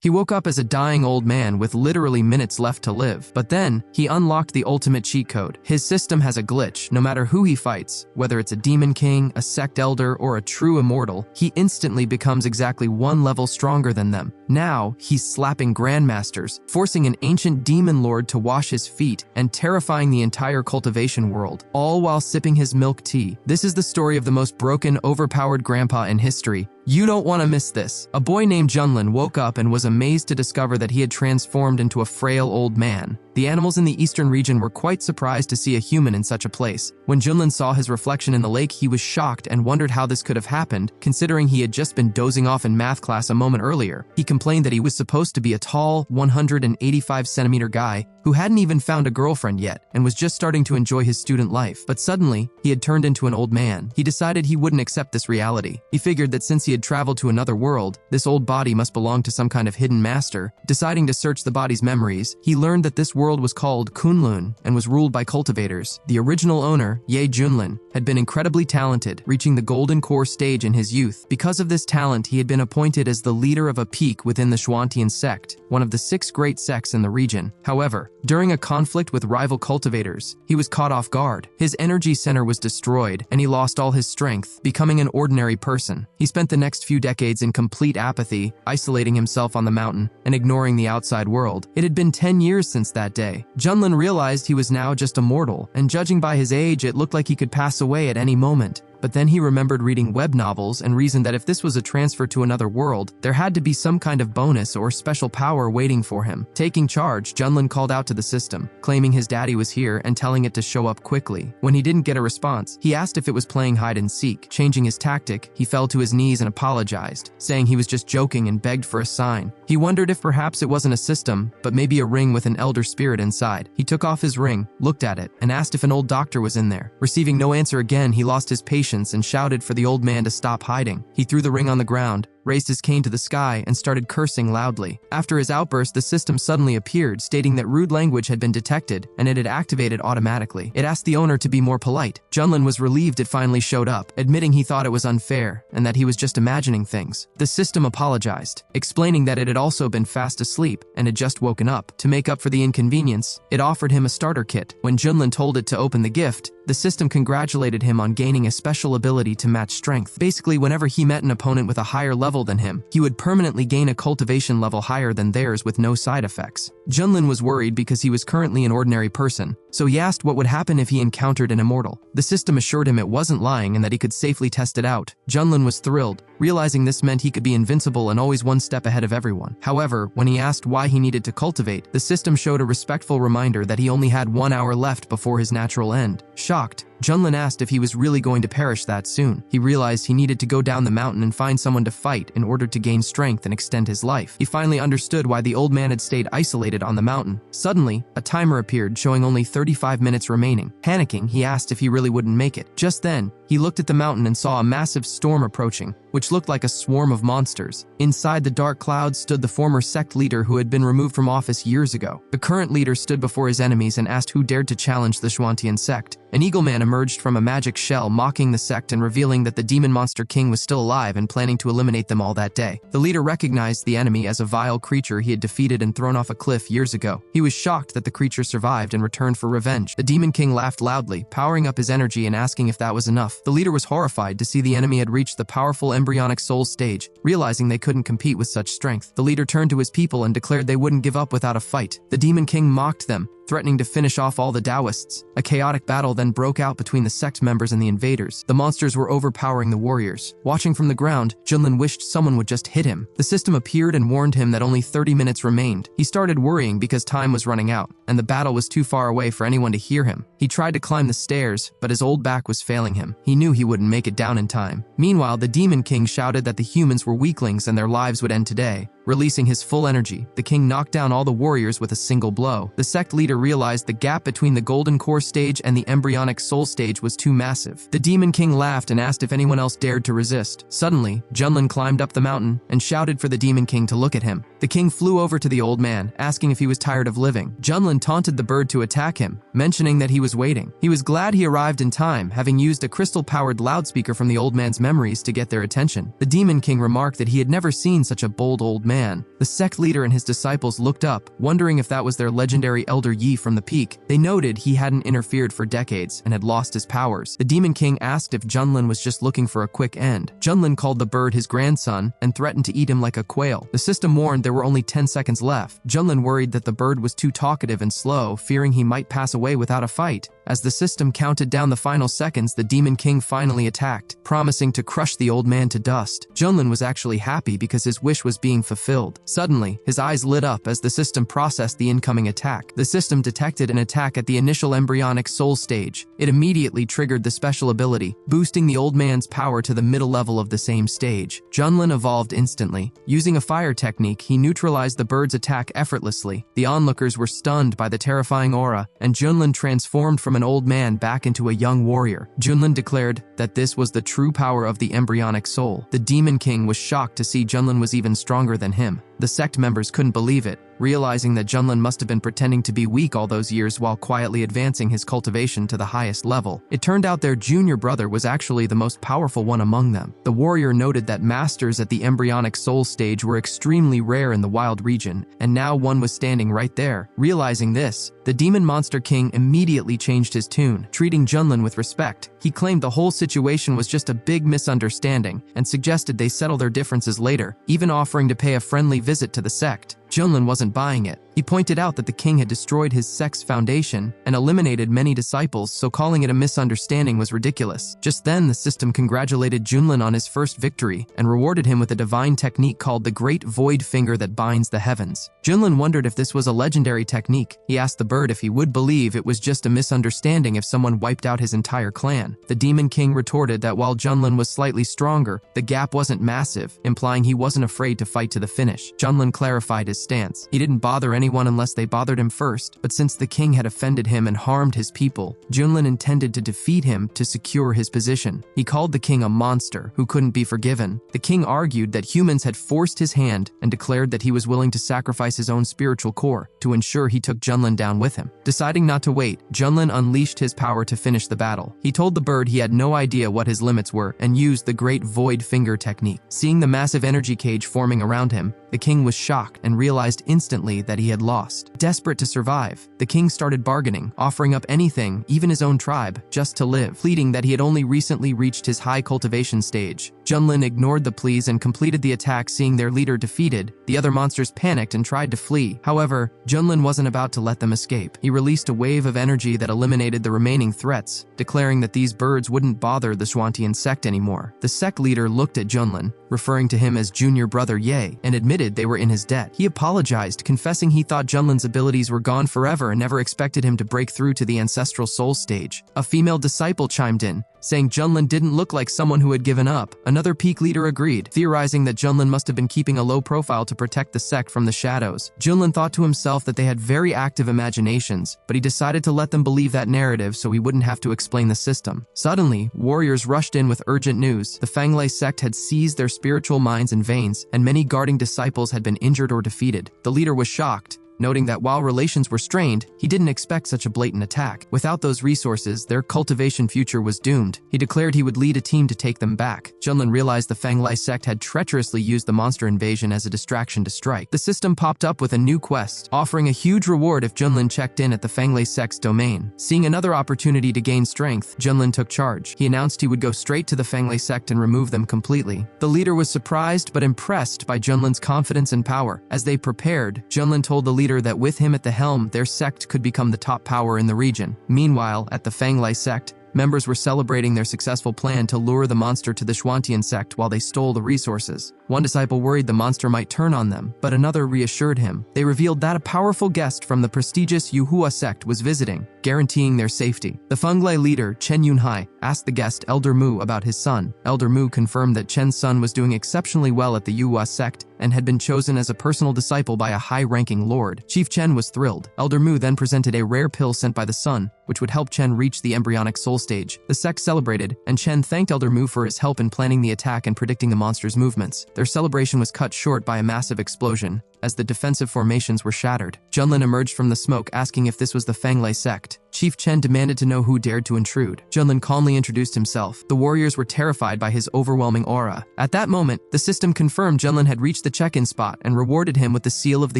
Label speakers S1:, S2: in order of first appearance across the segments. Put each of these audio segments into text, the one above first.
S1: He woke up as a dying old man with literally minutes left to live. But then, he unlocked the ultimate cheat code. His system has a glitch. No matter who he fights, whether it's a demon king, a sect elder, or a true immortal, he instantly becomes exactly one level stronger than them. Now, he's slapping grandmasters, forcing an ancient demon lord to wash his feet, and terrifying the entire cultivation world, all while sipping his milk tea. This is the story of the most broken, overpowered grandpa in history. You don't want to miss this. A boy named Junlin woke up and was amazed to discover that he had transformed into a frail old man. The animals in the eastern region were quite surprised to see a human in such a place. When Junlin saw his reflection in the lake, he was shocked and wondered how this could have happened, considering he had just been dozing off in math class a moment earlier. He complained that he was supposed to be a tall, 185-centimeter guy who hadn't even found a girlfriend yet and was just starting to enjoy his student life. But suddenly, he had turned into an old man. He decided he wouldn't accept this reality. He figured that since he had traveled to another world, this old body must belong to some kind of hidden master. Deciding to search the body's memories, he learned that this world was called Kunlun and was ruled by cultivators. The original owner, Ye Junlin, had been incredibly talented, reaching the golden core stage in his youth. Because of this talent, he had been appointed as the leader of a peak within the Xuantian sect, one of the 6 great sects in the region. However, during a conflict with rival cultivators, he was caught off guard. His energy center was destroyed, and he lost all his strength, becoming an ordinary person. He spent the next few decades in complete apathy, isolating himself on the mountain and ignoring the outside world. It had been 10 years since that day. Junlin realized he was now just a mortal, and judging by his age, it looked like he could pass away at any moment. But then he remembered reading web novels and reasoned that if this was a transfer to another world, there had to be some kind of bonus or special power waiting for him. Taking charge, Junlin called out to the system, claiming his daddy was here and telling it to show up quickly. When he didn't get a response, he asked if it was playing hide and seek. Changing his tactic, he fell to his knees and apologized, saying he was just joking and begged for a sign. He wondered if perhaps it wasn't a system, but maybe a ring with an elder spirit inside. He took off his ring, looked at it, and asked if an old doctor was in there. Receiving no answer again, he lost his patience and shouted for the old man to stop hiding. He threw the ring on the ground, raised his cane to the sky, and started cursing loudly. After his outburst, the system suddenly appeared, stating that rude language had been detected and it had activated automatically. It asked the owner to be more polite. Junlin was relieved it finally showed up, admitting he thought it was unfair and that he was just imagining things. The system apologized, explaining that it had also been fast asleep and had just woken up. To make up for the inconvenience, it offered him a starter kit. When Junlin told it to open the gift, the system congratulated him on gaining a special ability to match strength. Basically, whenever he met an opponent with a higher level than him, he would permanently gain a cultivation level higher than theirs with no side effects. Junlin was worried because he was currently an ordinary person, so he asked what would happen if he encountered an immortal. The system assured him it wasn't lying and that he could safely test it out. Junlin was thrilled, realizing this meant he could be invincible and always one step ahead of everyone. However, when he asked why he needed to cultivate, the system showed a respectful reminder that he only had 1 hour left before his natural end. Shocked, Junlin asked if he was really going to perish that soon. He realized he needed to go down the mountain and find someone to fight in order to gain strength and extend his life. He finally understood why the old man had stayed isolated on the mountain. Suddenly, a timer appeared showing only 35 minutes remaining. Panicking, he asked if he really wouldn't make it. Just then, he looked at the mountain and saw a massive storm approaching, which looked like a swarm of monsters. Inside the dark clouds stood the former sect leader who had been removed from office years ago. The current leader stood before his enemies and asked who dared to challenge the Xuantian sect. An eagle man emerged from a magic shell, mocking the sect and revealing that the demon monster king was still alive and planning to eliminate them all that day. The leader recognized the enemy as a vile creature he had defeated and thrown off a cliff years ago. He was shocked that the creature survived and returned for revenge. The demon king laughed loudly, powering up his energy and asking if that was enough. The leader was horrified to see the enemy had reached the powerful embryonic soul stage. Realizing they couldn't compete with such strength, the leader turned to his people and declared they wouldn't give up without a fight. The demon king mocked them, threatening to finish off all the Taoists. A chaotic battle then broke out between the sect members and the invaders. The monsters were overpowering the warriors. Watching from the ground, Junlin wished someone would just hit him. The system appeared and warned him that only 30 minutes remained. He started worrying because time was running out, and the battle was too far away for anyone to hear him. He tried to climb the stairs, but his old back was failing him. He knew he wouldn't make it down in time. Meanwhile, the demon king shouted that the humans were weaklings and their lives would end today. Releasing his full energy, the king knocked down all the warriors with a single blow. The sect leader realized the gap between the golden core stage and the embryonic soul stage was too massive. The demon king laughed and asked if anyone else dared to resist. Suddenly, Junlin climbed up the mountain and shouted for the demon king to look at him. The king flew over to the old man, asking if he was tired of living. Junlin taunted the bird to attack him, mentioning that he was waiting. He was glad he arrived in time, having used a crystal-powered loudspeaker from the old man's memories to get their attention. The demon king remarked that he had never seen such a bold old man. The sect leader and his disciples looked up, wondering if that was their legendary elder Yi from the peak. They noted he hadn't interfered for decades and had lost his powers. The demon king asked if Junlin was just looking for a quick end. Junlin called the bird his grandson and threatened to eat him like a quail. The system warned there were only 10 seconds left. Junlin worried that the bird was too talkative and slow, fearing he might pass away without a fight. As the system counted down the final seconds, the demon king finally attacked, promising to crush the old man to dust. Junlin was actually happy because his wish was being fulfilled. Suddenly, his eyes lit up as the system processed the incoming attack. The system detected an attack at the initial embryonic soul stage. It immediately triggered the special ability, boosting the old man's power to the middle level of the same stage. Junlin evolved instantly. Using a fire technique, he neutralized the bird's attack effortlessly. The onlookers were stunned by the terrifying aura, and Junlin transformed from an old man back into a young warrior. Junlin declared that this was the true power of the embryonic soul. The demon king was shocked to see Junlin was even stronger than him. The sect members couldn't believe it, realizing that Junlin must have been pretending to be weak all those years while quietly advancing his cultivation to the highest level. It turned out their junior brother was actually the most powerful one among them. The warrior noted that masters at the embryonic soul stage were extremely rare in the wild region, and now one was standing right there. Realizing this, the demon monster king immediately changed his tune, treating Junlin with respect. He claimed the whole situation was just a big misunderstanding and suggested they settle their differences later, even offering to pay a friendly visit to the sect. Junlin wasn't buying it. He pointed out that the king had destroyed his sect's foundation and eliminated many disciples, so calling it a misunderstanding was ridiculous. Just then, the system congratulated Junlin on his first victory and rewarded him with a divine technique called the Great Void Finger that binds the heavens. Junlin wondered if this was a legendary technique. He asked the bird if he would believe it was just a misunderstanding if someone wiped out his entire clan. The demon king retorted that while Junlin was slightly stronger, the gap wasn't massive, implying he wasn't afraid to fight to the finish. Junlin clarified his stance. He didn't bother anyone unless they bothered him first, but since the king had offended him and harmed his people, Junlin intended to defeat him to secure his position. He called the king a monster who couldn't be forgiven. The king argued that humans had forced his hand and declared that he was willing to sacrifice his own spiritual core to ensure he took Junlin down with him. Deciding not to wait, Junlin unleashed his power to finish the battle. He told the bird he had no idea what his limits were and used the Great Void Finger technique. Seeing the massive energy cage forming around him, the king was shocked and realized instantly that he had lost. Desperate to survive, the king started bargaining, offering up anything, even his own tribe, just to live, pleading that he had only recently reached his high cultivation stage. Junlin ignored the pleas and completed the attack. Seeing their leader defeated, the other monsters panicked and tried to flee. However, Junlin wasn't about to let them escape. He released a wave of energy that eliminated the remaining threats, declaring that these birds wouldn't bother the Shuantian sect anymore. The sect leader looked at Junlin, referring to him as junior brother Ye, and admitted they were in his debt. He apologized, confessing he thought Junlin's abilities were gone forever and never expected him to break through to the ancestral soul stage. A female disciple chimed in, saying Junlin didn't look like someone who had given up. Another peak leader agreed, theorizing that Junlin must have been keeping a low profile to protect the sect from the shadows. Junlin thought to himself that they had very active imaginations, but he decided to let them believe that narrative so he wouldn't have to explain the system. Suddenly, warriors rushed in with urgent news. The Fanglei sect had seized their spiritual minds and veins, and many guarding disciples had been injured or defeated. The leader was shocked, noting that while relations were strained, he didn't expect such a blatant attack. Without those resources, their cultivation future was doomed. He declared he would lead a team to take them back. Junlin realized the Fanglei sect had treacherously used the monster invasion as a distraction to strike. The system popped up with a new quest, offering a huge reward if Junlin checked in at the Fanglei sect's domain. Seeing another opportunity to gain strength, Junlin took charge. He announced he would go straight to the Fanglei sect and remove them completely. The leader was surprised but impressed by Junlin's confidence and power. As they prepared, Junlin told the leader that with him at the helm, their sect could become the top power in the region. Meanwhile, at the Fanglei sect, members were celebrating their successful plan to lure the monster to the Shuantian sect while they stole the resources. One disciple worried the monster might turn on them, but another reassured him. They revealed that a powerful guest from the prestigious Yuhua sect was visiting, guaranteeing their safety. The Fanglei leader, Chen Yunhai, asked the guest Elder Mu about his son. Elder Mu confirmed that Chen's son was doing exceptionally well at the Yuhua sect and had been chosen as a personal disciple by a high-ranking lord. Chief Chen was thrilled. Elder Mu then presented a rare pill sent by the sun, which would help Chen reach the embryonic soul stage. The sect celebrated, and Chen thanked Elder Mu for his help in planning the attack and predicting the monster's movements. Their celebration was cut short by a massive explosion. as the defensive formations were shattered. Junlin emerged from the smoke asking if this was the Fanglei sect. Chief Chen demanded to know who dared to intrude. Junlin calmly introduced himself. The warriors were terrified by his overwhelming aura. At that moment, the system confirmed Junlin had reached the check-in spot and rewarded him with the seal of the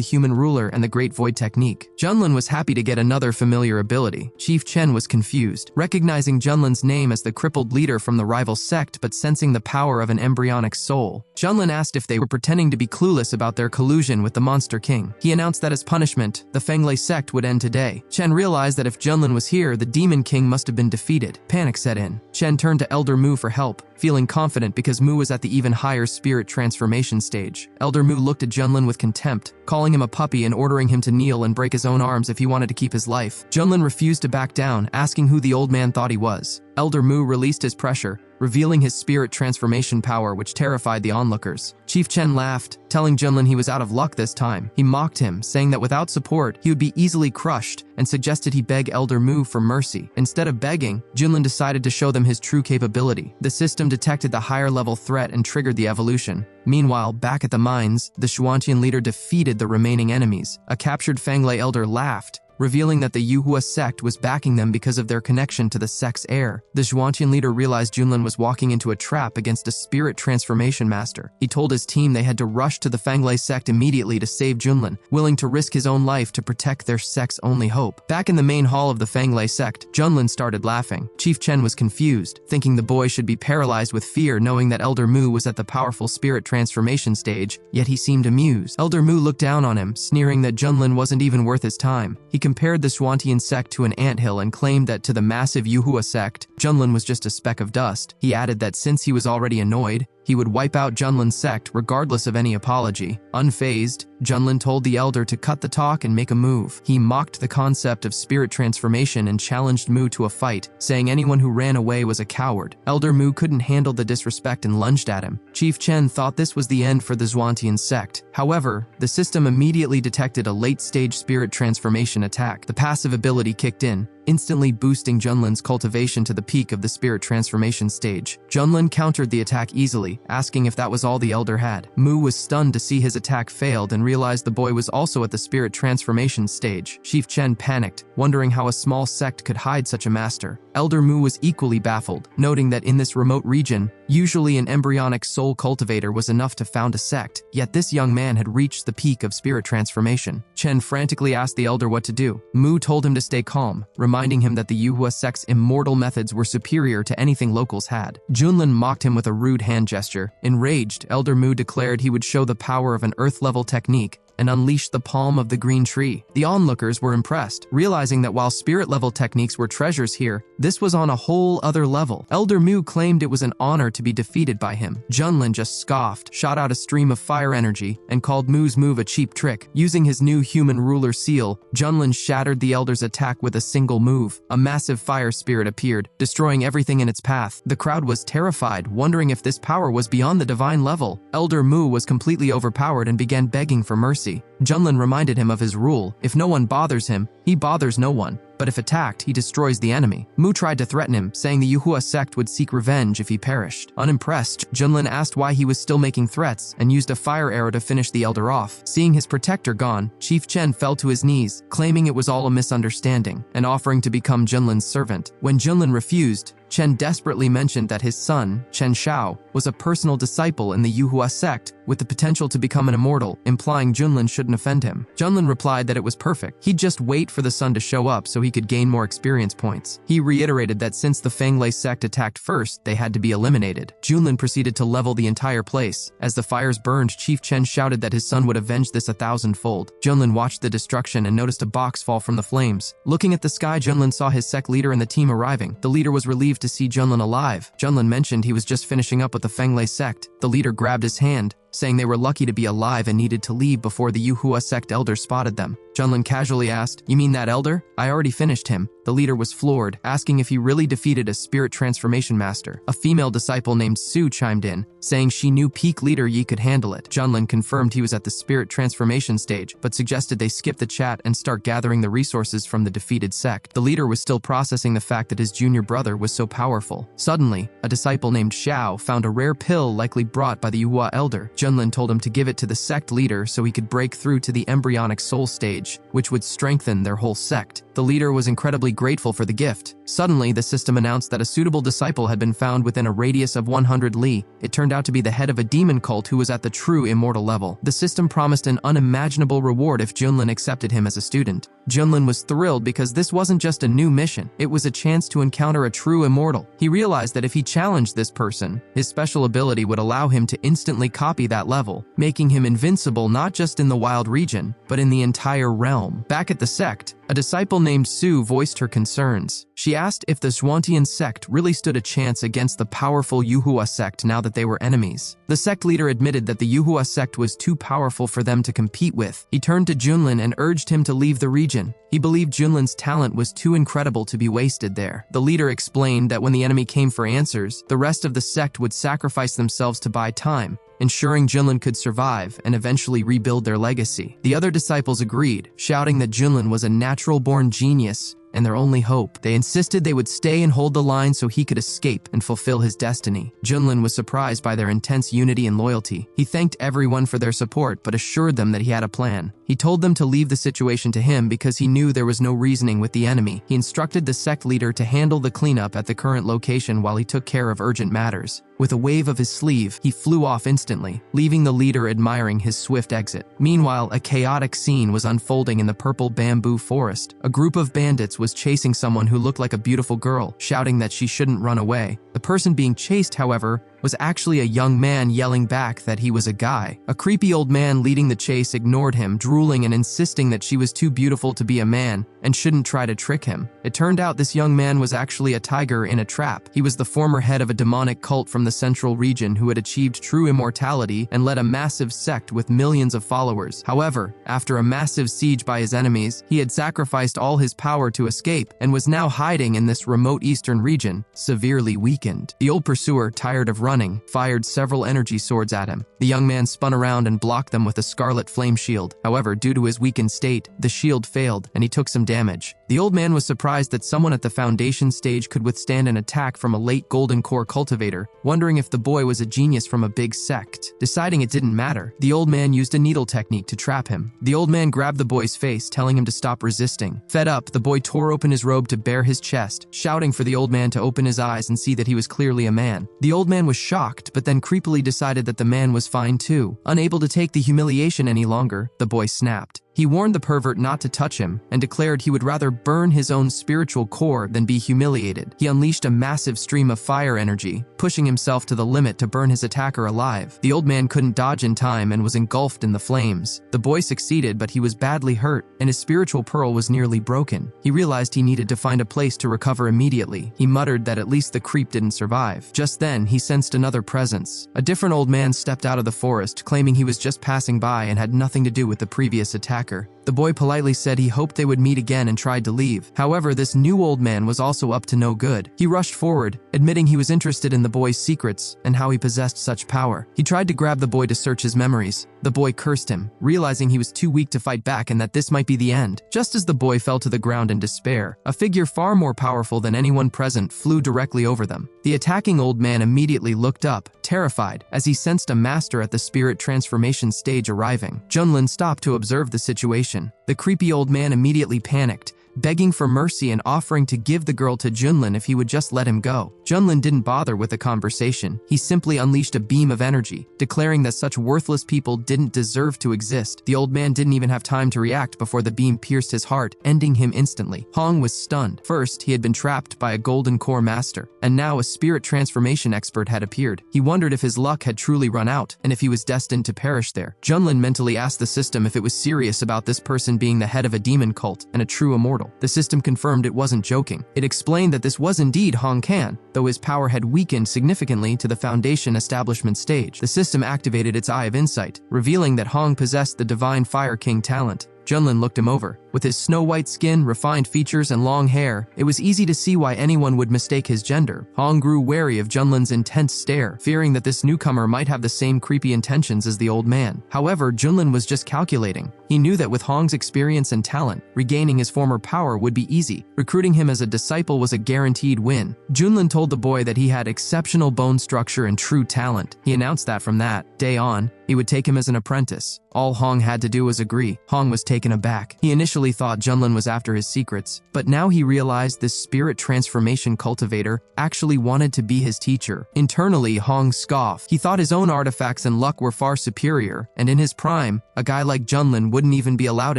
S1: human ruler and the Great Void technique. Junlin was happy to get another familiar ability. Chief Chen was confused, recognizing Junlin's name as the crippled leader from the rival sect but sensing the power of an embryonic soul. Junlin asked if they were pretending to be clueless about their collusion with the Monster King. He announced that as punishment, the Fanglei sect would end today. Chen realized that if Junlin was here, the Demon King must have been defeated. Panic set in. Chen turned to Elder Mu for help, feeling confident because Mu was at the even higher spirit transformation stage. Elder Mu looked at Junlin with contempt, calling him a puppy and ordering him to kneel and break his own arms if he wanted to keep his life. Junlin refused to back down, asking who the old man thought he was. Elder Mu released his pressure, revealing his spirit transformation power, which terrified the onlookers. Chief Chen laughed, telling Junlin he was out of luck this time. He mocked him, saying that without support, he would be easily crushed, and suggested he beg Elder Mu for mercy. Instead of begging, Junlin decided to show them his true capability. The system detected the higher-level threat and triggered the evolution. Meanwhile, back at the mines, the Xuantian leader defeated the remaining enemies. A captured Fanglei elder laughed, revealing that the Yuhua sect was backing them because of their connection to the sect's heir. The Xuantian leader realized Junlin was walking into a trap against a spirit transformation master. He told his team they had to rush to the Fanglei sect immediately to save Junlin, willing to risk his own life to protect their sect's only hope. Back in the main hall of the Fanglei sect, Junlin started laughing. Chief Chen was confused, thinking the boy should be paralyzed with fear knowing that Elder Mu was at the powerful spirit transformation stage, yet he seemed amused. Elder Mu looked down on him, sneering that Junlin wasn't even worth his time. He compared the Xuantian sect to an anthill and claimed that to the massive Yuhua sect, Junlin was just a speck of dust. He added that since he was already annoyed, he would wipe out Junlin's sect regardless of any apology. Unfazed, Junlin told the elder to cut the talk and make a move. He mocked the concept of spirit transformation and challenged Mu to a fight, saying anyone who ran away was a coward. Elder Mu couldn't handle the disrespect and lunged at him. Chief Chen thought this was the end for the Xuantian sect. However, the system immediately detected a late-stage spirit transformation attack. The passive ability kicked in, instantly boosting Junlin's cultivation to the peak of the spirit transformation stage. Junlin countered the attack easily, asking if that was all the elder had. Mu was stunned to see his attack failed and realized the boy was also at the spirit transformation stage. Chief Chen panicked, wondering how a small sect could hide such a master. Elder Mu was equally baffled, noting that in this remote region, usually an embryonic soul cultivator was enough to found a sect, yet this young man had reached the peak of spirit transformation. Chen frantically asked the elder what to do. Mu told him to stay calm, reminding him that the Yuhua sect's immortal methods were superior to anything locals had. Junlin mocked him with a rude hand gesture. Enraged, Elder Mu declared he would show the power of an earth-level technique and unleashed the palm of the green tree. The onlookers were impressed, realizing that while spirit-level techniques were treasures here, this was on a whole other level. Elder Mu claimed it was an honor to be defeated by him. Junlin just scoffed, shot out a stream of fire energy, and called Mu's move a cheap trick. Using his new human ruler seal, Junlin shattered the elder's attack with a single move. A massive fire spirit appeared, destroying everything in its path. The crowd was terrified, wondering if this power was beyond the divine level. Elder Mu was completely overpowered and began begging for mercy. Junlin reminded him of his rule: if no one bothers him, he bothers no one. But if attacked, he destroys the enemy. Mu tried to threaten him, saying the Yuhua sect would seek revenge if he perished. Unimpressed, Junlin asked why he was still making threats and used a fire arrow to finish the elder off. Seeing his protector gone, Chief Chen fell to his knees, claiming it was all a misunderstanding, and offering to become Junlin's servant. When Junlin refused, Chen desperately mentioned that his son, Chen Shao, was a personal disciple in the Yuhua sect with the potential to become an immortal, implying Junlin shouldn't offend him. Junlin replied that it was perfect. He'd just wait for the son to show up so he could gain more experience points. He reiterated that since the Fanglei sect attacked first, they had to be eliminated. Junlin proceeded to level the entire place. As the fires burned, Chief Chen shouted that his son would avenge this 1,000-fold. Junlin watched the destruction and noticed a box fall from the flames. Looking at the sky, Junlin saw his sect leader and the team arriving. The leader was relieved to see Junlin alive. Junlin mentioned he was just finishing up with the Fanglei sect. The leader grabbed his hand, saying they were lucky to be alive and needed to leave before the Yuhua sect elder spotted them. Junlin casually asked, "You mean that elder? I already finished him." The leader was floored, asking if he really defeated a spirit transformation master. A female disciple named Su chimed in, saying she knew peak leader Yi could handle it. Junlin confirmed he was at the spirit transformation stage, but suggested they skip the chat and start gathering the resources from the defeated sect. The leader was still processing the fact that his junior brother was so powerful. Suddenly, a disciple named Xiao found a rare pill likely brought by the Yuhua elder. Junlin told him to give it to the sect leader so he could break through to the embryonic soul stage, which would strengthen their whole sect. The leader was incredibly grateful for the gift. Suddenly, the system announced that a suitable disciple had been found within a radius of 100 li. It turned out to be the head of a demon cult who was at the true immortal level. The system promised an unimaginable reward if Junlin accepted him as a student. Junlin was thrilled because this wasn't just a new mission, it was a chance to encounter a true immortal. He realized that if he challenged this person, his special ability would allow him to instantly copy that level, making him invincible not just in the wild region, but in the entire realm. Back at the sect, a disciple named Su voiced her concerns. She asked if the Zhuantian sect really stood a chance against the powerful Yuhua sect now that they were enemies. The sect leader admitted that the Yuhua sect was too powerful for them to compete with. He turned to Junlin and urged him to leave the region. He believed Junlin's talent was too incredible to be wasted there. The leader explained that when the enemy came for answers, the rest of the sect would sacrifice themselves to buy time, ensuring Junlin could survive and eventually rebuild their legacy. The other disciples agreed, shouting that Junlin was a natural-born genius and their only hope. They insisted they would stay and hold the line so he could escape and fulfill his destiny. Junlin was surprised by their intense unity and loyalty. He thanked everyone for their support but assured them that he had a plan. He told them to leave the situation to him because he knew there was no reasoning with the enemy. He instructed the sect leader to handle the cleanup at the current location while he took care of urgent matters. With a wave of his sleeve, he flew off instantly, leaving the leader admiring his swift exit. Meanwhile, a chaotic scene was unfolding in the purple bamboo forest. A group of bandits was chasing someone who looked like a beautiful girl, shouting that she shouldn't run away. The person being chased, however, was actually a young man yelling back that he was a guy. A creepy old man leading the chase ignored him, drooling and insisting that she was too beautiful to be a man and shouldn't try to trick him. It turned out this young man was actually a tiger in a trap. He was the former head of a demonic cult from the central region who had achieved true immortality and led a massive sect with millions of followers. However, after a massive siege by his enemies, he had sacrificed all his power to escape and was now hiding in this remote eastern region, severely weakened. The old pursuer, tired of running, fired several energy swords at him. The young man spun around and blocked them with a scarlet flame shield. However, due to his weakened state, the shield failed and he took some damage. The old man was surprised that someone at the foundation stage could withstand an attack from a late golden core cultivator, wondering if the boy was a genius from a big sect. Deciding it didn't matter, the old man used a needle technique to trap him. The old man grabbed the boy's face, telling him to stop resisting. Fed up, the boy tore open his robe to bare his chest, shouting for the old man to open his eyes and see that he was clearly a man. The old man was shocked, but then creepily decided that the man was fine too. Unable to take the humiliation any longer, the boy snapped. He warned the pervert not to touch him and declared he would rather burn his own spiritual core than be humiliated. He unleashed a massive stream of fire energy, pushing himself to the limit to burn his attacker alive. The old man couldn't dodge in time and was engulfed in the flames. The boy succeeded, but he was badly hurt, and his spiritual pearl was nearly broken. He realized he needed to find a place to recover immediately. He muttered that at least the creep didn't survive. Just then, he sensed another presence. A different old man stepped out of the forest, claiming he was just passing by and had nothing to do with the previous attacker. The boy politely said he hoped they would meet again and tried to leave. However, this new old man was also up to no good. He rushed forward, admitting he was interested in the boy's secrets and how he possessed such power. He tried to grab the boy to search his memories. The boy cursed him, realizing he was too weak to fight back and that this might be the end. Just as the boy fell to the ground in despair, a figure far more powerful than anyone present flew directly over them. The attacking old man immediately looked up, terrified, as he sensed a master at the spirit transformation stage arriving. Junlin stopped to observe the situation. The creepy old man immediately panicked, begging for mercy and offering to give the girl to Junlin if he would just let him go. Junlin didn't bother with the conversation. He simply unleashed a beam of energy, declaring that such worthless people didn't deserve to exist. The old man didn't even have time to react before the beam pierced his heart, ending him instantly. Hong was stunned. First, he had been trapped by a golden core master, and now a spirit transformation expert had appeared. He wondered if his luck had truly run out, and if he was destined to perish there. Junlin mentally asked the system if it was serious about this person being the head of a demon cult and a true immortal. The system confirmed it wasn't joking. It explained that this was indeed Hong Kan, though his power had weakened significantly to the foundation establishment stage. The system activated its Eye of Insight, revealing that Hong possessed the Divine Fire King talent. Junlin looked him over. With his snow-white skin, refined features, and long hair, it was easy to see why anyone would mistake his gender. Hong grew wary of Junlin's intense stare, fearing that this newcomer might have the same creepy intentions as the old man. However, Junlin was just calculating. He knew that with Hong's experience and talent, regaining his former power would be easy. Recruiting him as a disciple was a guaranteed win. Junlin told the boy that he had exceptional bone structure and true talent. He announced that from that day on, He would take him as an apprentice. All Hong had to do was agree. Hong was taken aback. He initially thought Junlin was after his secrets, but now he realized this spirit transformation cultivator actually wanted to be his teacher. Internally, Hong scoffed. He thought his own artifacts and luck were far superior, and in his prime, a guy like Junlin wouldn't even be allowed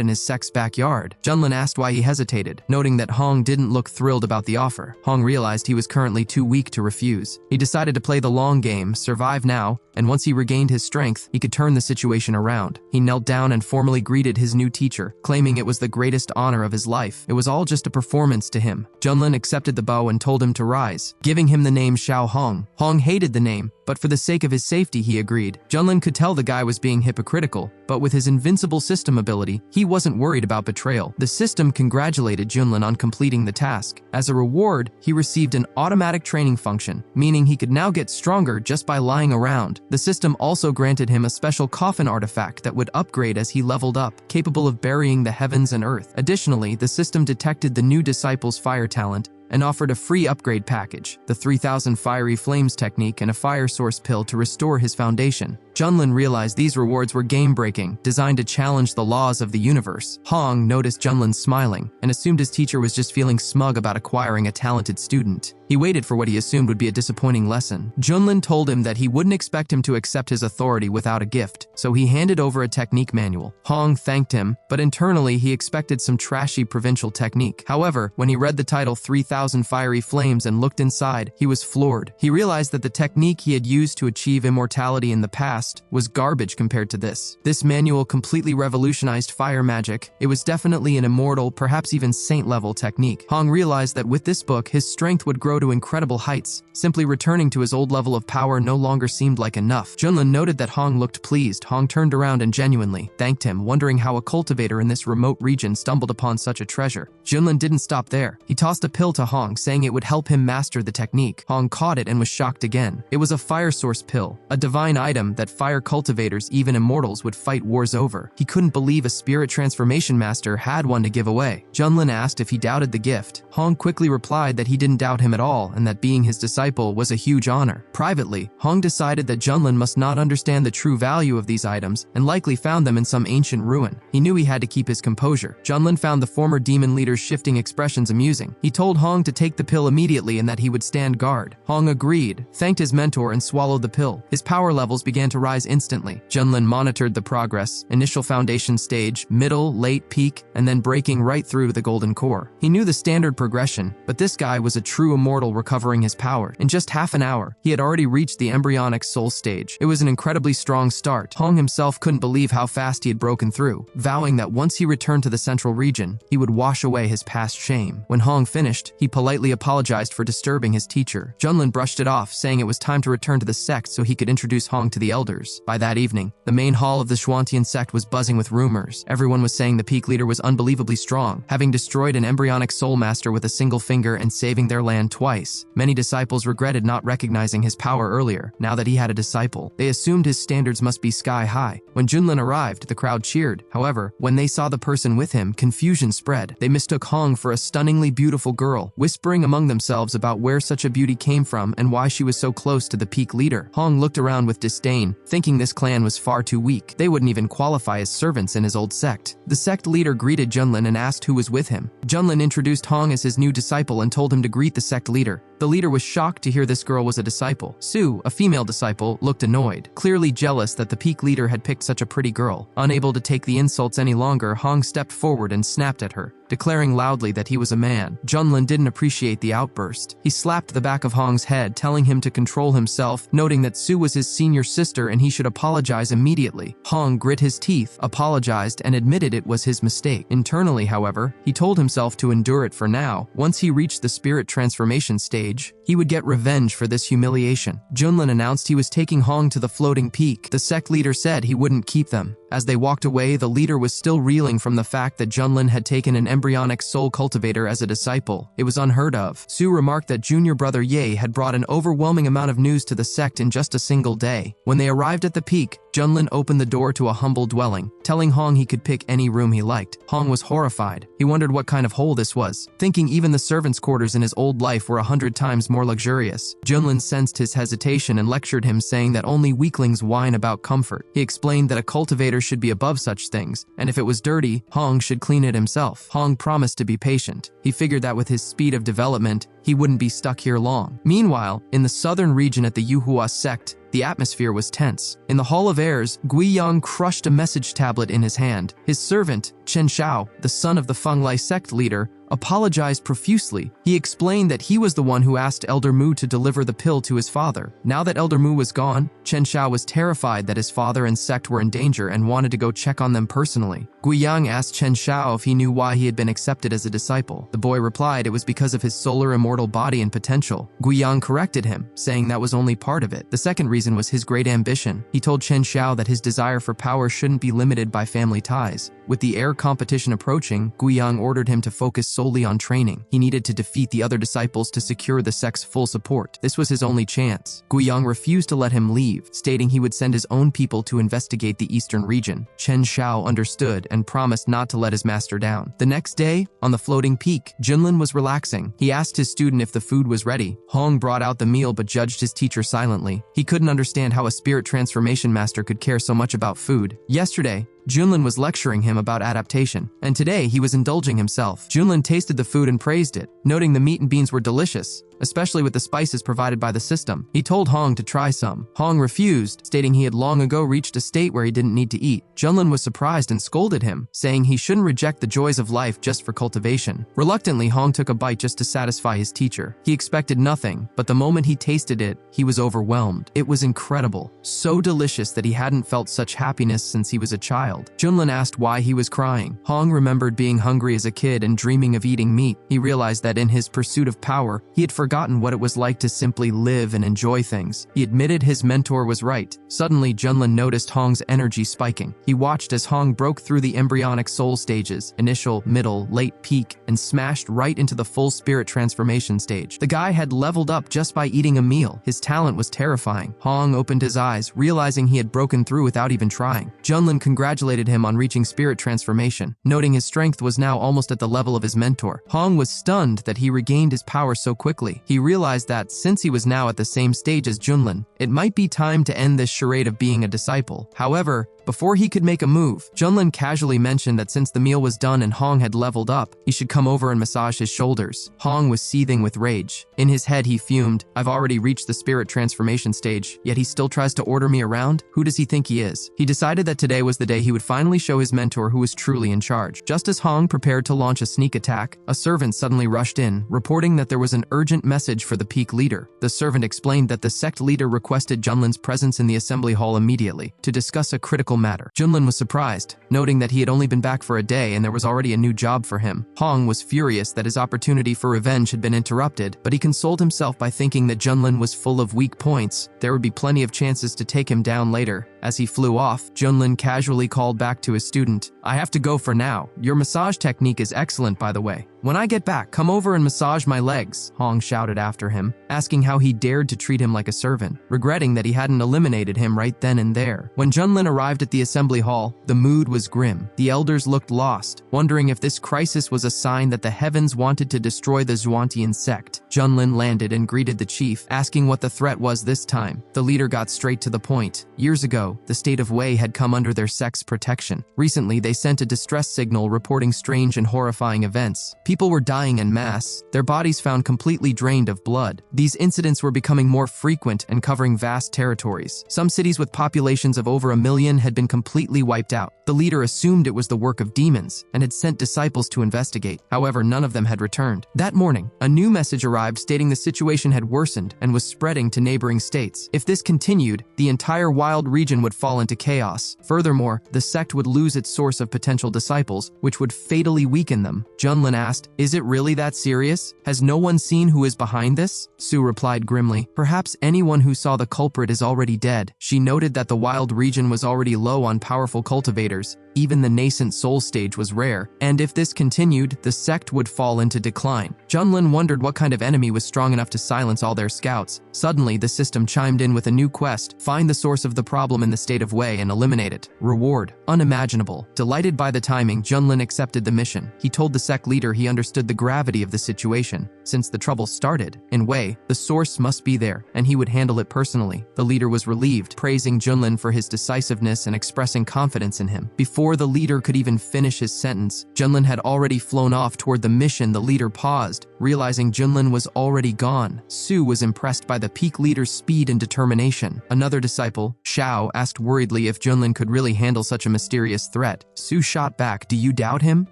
S1: in his sect's backyard. Junlin asked why he hesitated, noting that Hong didn't look thrilled about the offer. Hong realized he was currently too weak to refuse. He decided to play the long game, survive now, and once he regained his strength, he could turn the situation around. He knelt down and formally greeted his new teacher, claiming it was the greatest honor of his life. It was all just a performance to him. Junlin accepted the bow and told him to rise, giving him the name Xiao Hong. Hong hated the name, but for the sake of his safety, he agreed. Junlin could tell the guy was being hypocritical, but with his invincible system ability, he wasn't worried about betrayal. The system congratulated Junlin on completing the task. As a reward, he received an automatic training function, meaning he could now get stronger just by lying around. The system also granted him a special coffin artifact that would upgrade as he leveled up, capable of burying the heavens and earth. Additionally, the system detected the new disciple's fire talent and offered a free upgrade package, the 3000 fiery flames technique and a fire source pill to restore his foundation. Junlin realized these rewards were game-breaking, designed to challenge the laws of the universe. Hong noticed Junlin smiling and assumed his teacher was just feeling smug about acquiring a talented student. He waited for what he assumed would be a disappointing lesson. Junlin told him that he wouldn't expect him to accept his authority without a gift, so he handed over a technique manual. Hong thanked him, but internally he expected some trashy provincial technique. However, when he read the title 3000 Fiery Flames and looked inside, he was floored. He realized that the technique he had used to achieve immortality in the past was garbage compared to this. This manual completely revolutionized fire magic. It was definitely an immortal, perhaps even saint-level technique. Hong realized that with this book, his strength would grow to incredible heights. Simply returning to his old level of power no longer seemed like enough. Junlin noted that Hong looked pleased. Hong turned around and genuinely thanked him, wondering how a cultivator in this remote region stumbled upon such a treasure. Junlin didn't stop there. He tossed a pill to Hong, saying it would help him master the technique. Hong caught it and was shocked again. It was a fire source pill, a divine item that fire cultivators, even immortals, would fight wars over. He couldn't believe a spirit transformation master had one to give away. Junlin asked if he doubted the gift. Hong quickly replied that he didn't doubt him at all and that being his disciple was a huge honor. Privately, Hong decided that Junlin must not understand the true value of these items and likely found them in some ancient ruin. He knew he had to keep his composure. Junlin found the former demon leader's shifting expressions amusing. He told Hong to take the pill immediately and that he would stand guard. Hong agreed, thanked his mentor, and swallowed the pill. His power levels began to rise instantly. Junlin monitored the progress: initial foundation stage, middle, late, peak, and then breaking right through the golden core. He knew the standard progression, but this guy was a true immortal recovering his power. In just half an hour, he had already reached the embryonic soul stage. It was an incredibly strong start. Hong himself couldn't believe how fast he had broken through, vowing that once he returned to the central region, he would wash away his past shame. When Hong finished, he politely apologized for disturbing his teacher. Junlin brushed it off, saying it was time to return to the sect so he could introduce Hong to the elders. By that evening, the main hall of the Xuantian sect was buzzing with rumors. Everyone was saying the peak leader was unbelievably strong, having destroyed an embryonic soul master with a single finger and saving their land twice. Many disciples regretted not recognizing his power earlier. Now that he had a disciple, they assumed his standards must be sky high. When Junlin arrived, the crowd cheered. However, when they saw the person with him, confusion spread. They mistook Hong for a stunningly beautiful girl, whispering among themselves about where such a beauty came from and why she was so close to the peak leader. Hong looked around with disdain, thinking this clan was far too weak. They wouldn't even qualify as servants in his old sect. The sect leader greeted Junlin and asked who was with him. Junlin introduced Hong as his new disciple and told him to greet the sect leader. The leader was shocked to hear this girl was a disciple. Sue, a female disciple, looked annoyed, clearly jealous that the peak leader had picked such a pretty girl. Unable to take the insults any longer, Hong stepped forward and snapped at her, declaring loudly that he was a man. Junlin didn't appreciate the outburst. He slapped the back of Hong's head, telling him to control himself, noting that Sue was his senior sister and he should apologize immediately. Hong grit his teeth, apologized, and admitted it was his mistake. Internally, however, he told himself to endure it for now. Once he reached the spirit transformation stage, he would get revenge for this humiliation. Junlin announced he was taking Hong to the floating peak. The sect leader said he wouldn't keep them, As they walked away, the leader was still reeling from the fact that Junlin had taken an embryonic soul cultivator as a disciple. It was unheard of. Su remarked that junior brother Ye had brought an overwhelming amount of news to the sect in just a single day. When they arrived at the peak, Junlin opened the door to a humble dwelling, telling Hong he could pick any room he liked. Hong was horrified. He wondered what kind of hole this was, thinking even the servants' quarters in his old life were 100 times more luxurious. Junlin sensed his hesitation and lectured him, saying that only weaklings whine about comfort. He explained that a cultivator should be above such things, and if it was dirty, Hong should clean it himself. Hong promised to be patient. He figured that with his speed of development, he wouldn't be stuck here long. Meanwhile, in the southern region at the Yuhua sect, the atmosphere was tense. In the Hall of Airs, Guiyang crushed a message tablet in his hand. His servant, Chen Shao, the son of the Fenglai sect leader, apologized profusely. He explained that he was the one who asked Elder Mu to deliver the pill to his father. Now that Elder Mu was gone, Chen Shao was terrified that his father and sect were in danger and wanted to go check on them personally. Guiyang asked Chen Shao if he knew why he had been accepted as a disciple. The boy replied it was because of his solar immortal body and potential. Guiyang corrected him, saying that was only part of it. The second reason was his great ambition. He told Chen Shao that his desire for power shouldn't be limited by family ties. With the air competition approaching, Guiyang ordered him to focus solely on training. He needed to defeat the other disciples to secure the sect's full support. This was his only chance. Guiyang refused to let him leave, stating he would send his own people to investigate the eastern region. Chen Shao understood and promised not to let his master down. The next day, on the floating peak, Junlin was relaxing. He asked his student if the food was ready. Hong brought out the meal but judged his teacher silently. He couldn't understand how a spirit transformation master could care so much about food. Yesterday, Junlin was lecturing him about adaptation, and today he was indulging himself. Junlin tasted the food and praised it, noting the meat and beans were delicious, especially with the spices provided by the system. He told Hong to try some. Hong refused, stating he had long ago reached a state where he didn't need to eat. Junlin was surprised and scolded him, saying he shouldn't reject the joys of life just for cultivation. Reluctantly, Hong took a bite just to satisfy his teacher. He expected nothing, but the moment he tasted it, he was overwhelmed. It was incredible, so delicious that he hadn't felt such happiness since he was a child. Junlin asked why he was crying. Hong remembered being hungry as a kid and dreaming of eating meat. He realized that in his pursuit of power, he had forgotten what it was like to simply live and enjoy things. He admitted his mentor was right. Suddenly, Junlin noticed Hong's energy spiking. He watched as Hong broke through the embryonic soul stages, initial, middle, late, peak, and smashed right into the full spirit transformation stage. The guy had leveled up just by eating a meal. His talent was terrifying. Hong opened his eyes, realizing he had broken through without even trying. Junlin congratulated him on reaching spirit transformation, noting his strength was now almost at the level of his mentor. Hong was stunned that he regained his power so quickly. He realized that, since he was now at the same stage as Junlin, it might be time to end this charade of being a disciple. However, before he could make a move, Junlin casually mentioned that since the meal was done and Hong had leveled up, he should come over and massage his shoulders. Hong was seething with rage. In his head, he fumed, I've already reached the spirit transformation stage, yet he still tries to order me around? Who does he think he is? He decided that today was the day he would finally show his mentor who was truly in charge. Just as Hong prepared to launch a sneak attack, a servant suddenly rushed in, reporting that there was an urgent message for the peak leader. The servant explained that the sect leader requested Junlin's presence in the assembly hall immediately to discuss a critical matter. Junlin was surprised, noting that he had only been back for a day and there was already a new job for him. Hong was furious that his opportunity for revenge had been interrupted, but he consoled himself by thinking that Junlin was full of weak points. There would be plenty of chances to take him down later. As he flew off, Junlin casually called back to his student, I have to go for now. Your massage technique is excellent, by the way. When I get back, come over and massage my legs, Hong shouted after him, asking how he dared to treat him like a servant, regretting that he hadn't eliminated him right then and there. When Junlin arrived at the assembly hall, the mood was grim. The elders looked lost, wondering if this crisis was a sign that the heavens wanted to destroy the Zhuantian sect. Junlin landed and greeted the chief, asking what the threat was this time. The leader got straight to the point. Years ago, the state of Wei had come under their sect's protection. Recently, they sent a distress signal reporting strange and horrifying events. People were dying en masse, their bodies found completely drained of blood. These incidents were becoming more frequent and covering vast territories. Some cities with populations of over 1 million had been completely wiped out. The leader assumed it was the work of demons and had sent disciples to investigate. However, none of them had returned. That morning, a new message arrived stating the situation had worsened and was spreading to neighboring states. If this continued, the entire wild region Junlin would fall into chaos. Furthermore, the sect would lose its source of potential disciples, which would fatally weaken them. Junlin asked, "Is it really that serious? Has no one seen who is behind this?" Su replied grimly, "Perhaps anyone who saw the culprit is already dead." She noted that the wild region was already low on powerful cultivators. Even the nascent soul stage was rare, and if this continued, the sect would fall into decline. Junlin wondered what kind of enemy was strong enough to silence all their scouts. Suddenly, the system chimed in with a new quest: find the source of the problem in the state of Wei and eliminate it. Reward: unimaginable. Delighted by the timing, Junlin accepted the mission. He told the sect leader he understood the gravity of the situation. Since the trouble started in Wei, the source must be there, and he would handle it personally. The leader was relieved, praising Junlin for his decisiveness and expressing confidence in him. Before the leader could even finish his sentence, Junlin had already flown off toward the mission. The leader paused, realizing Junlin was already gone. Su was impressed by the peak leader's speed and determination. Another disciple, Xiao, asked worriedly if Junlin could really handle such a mysterious threat. Su shot back, "Do you doubt him?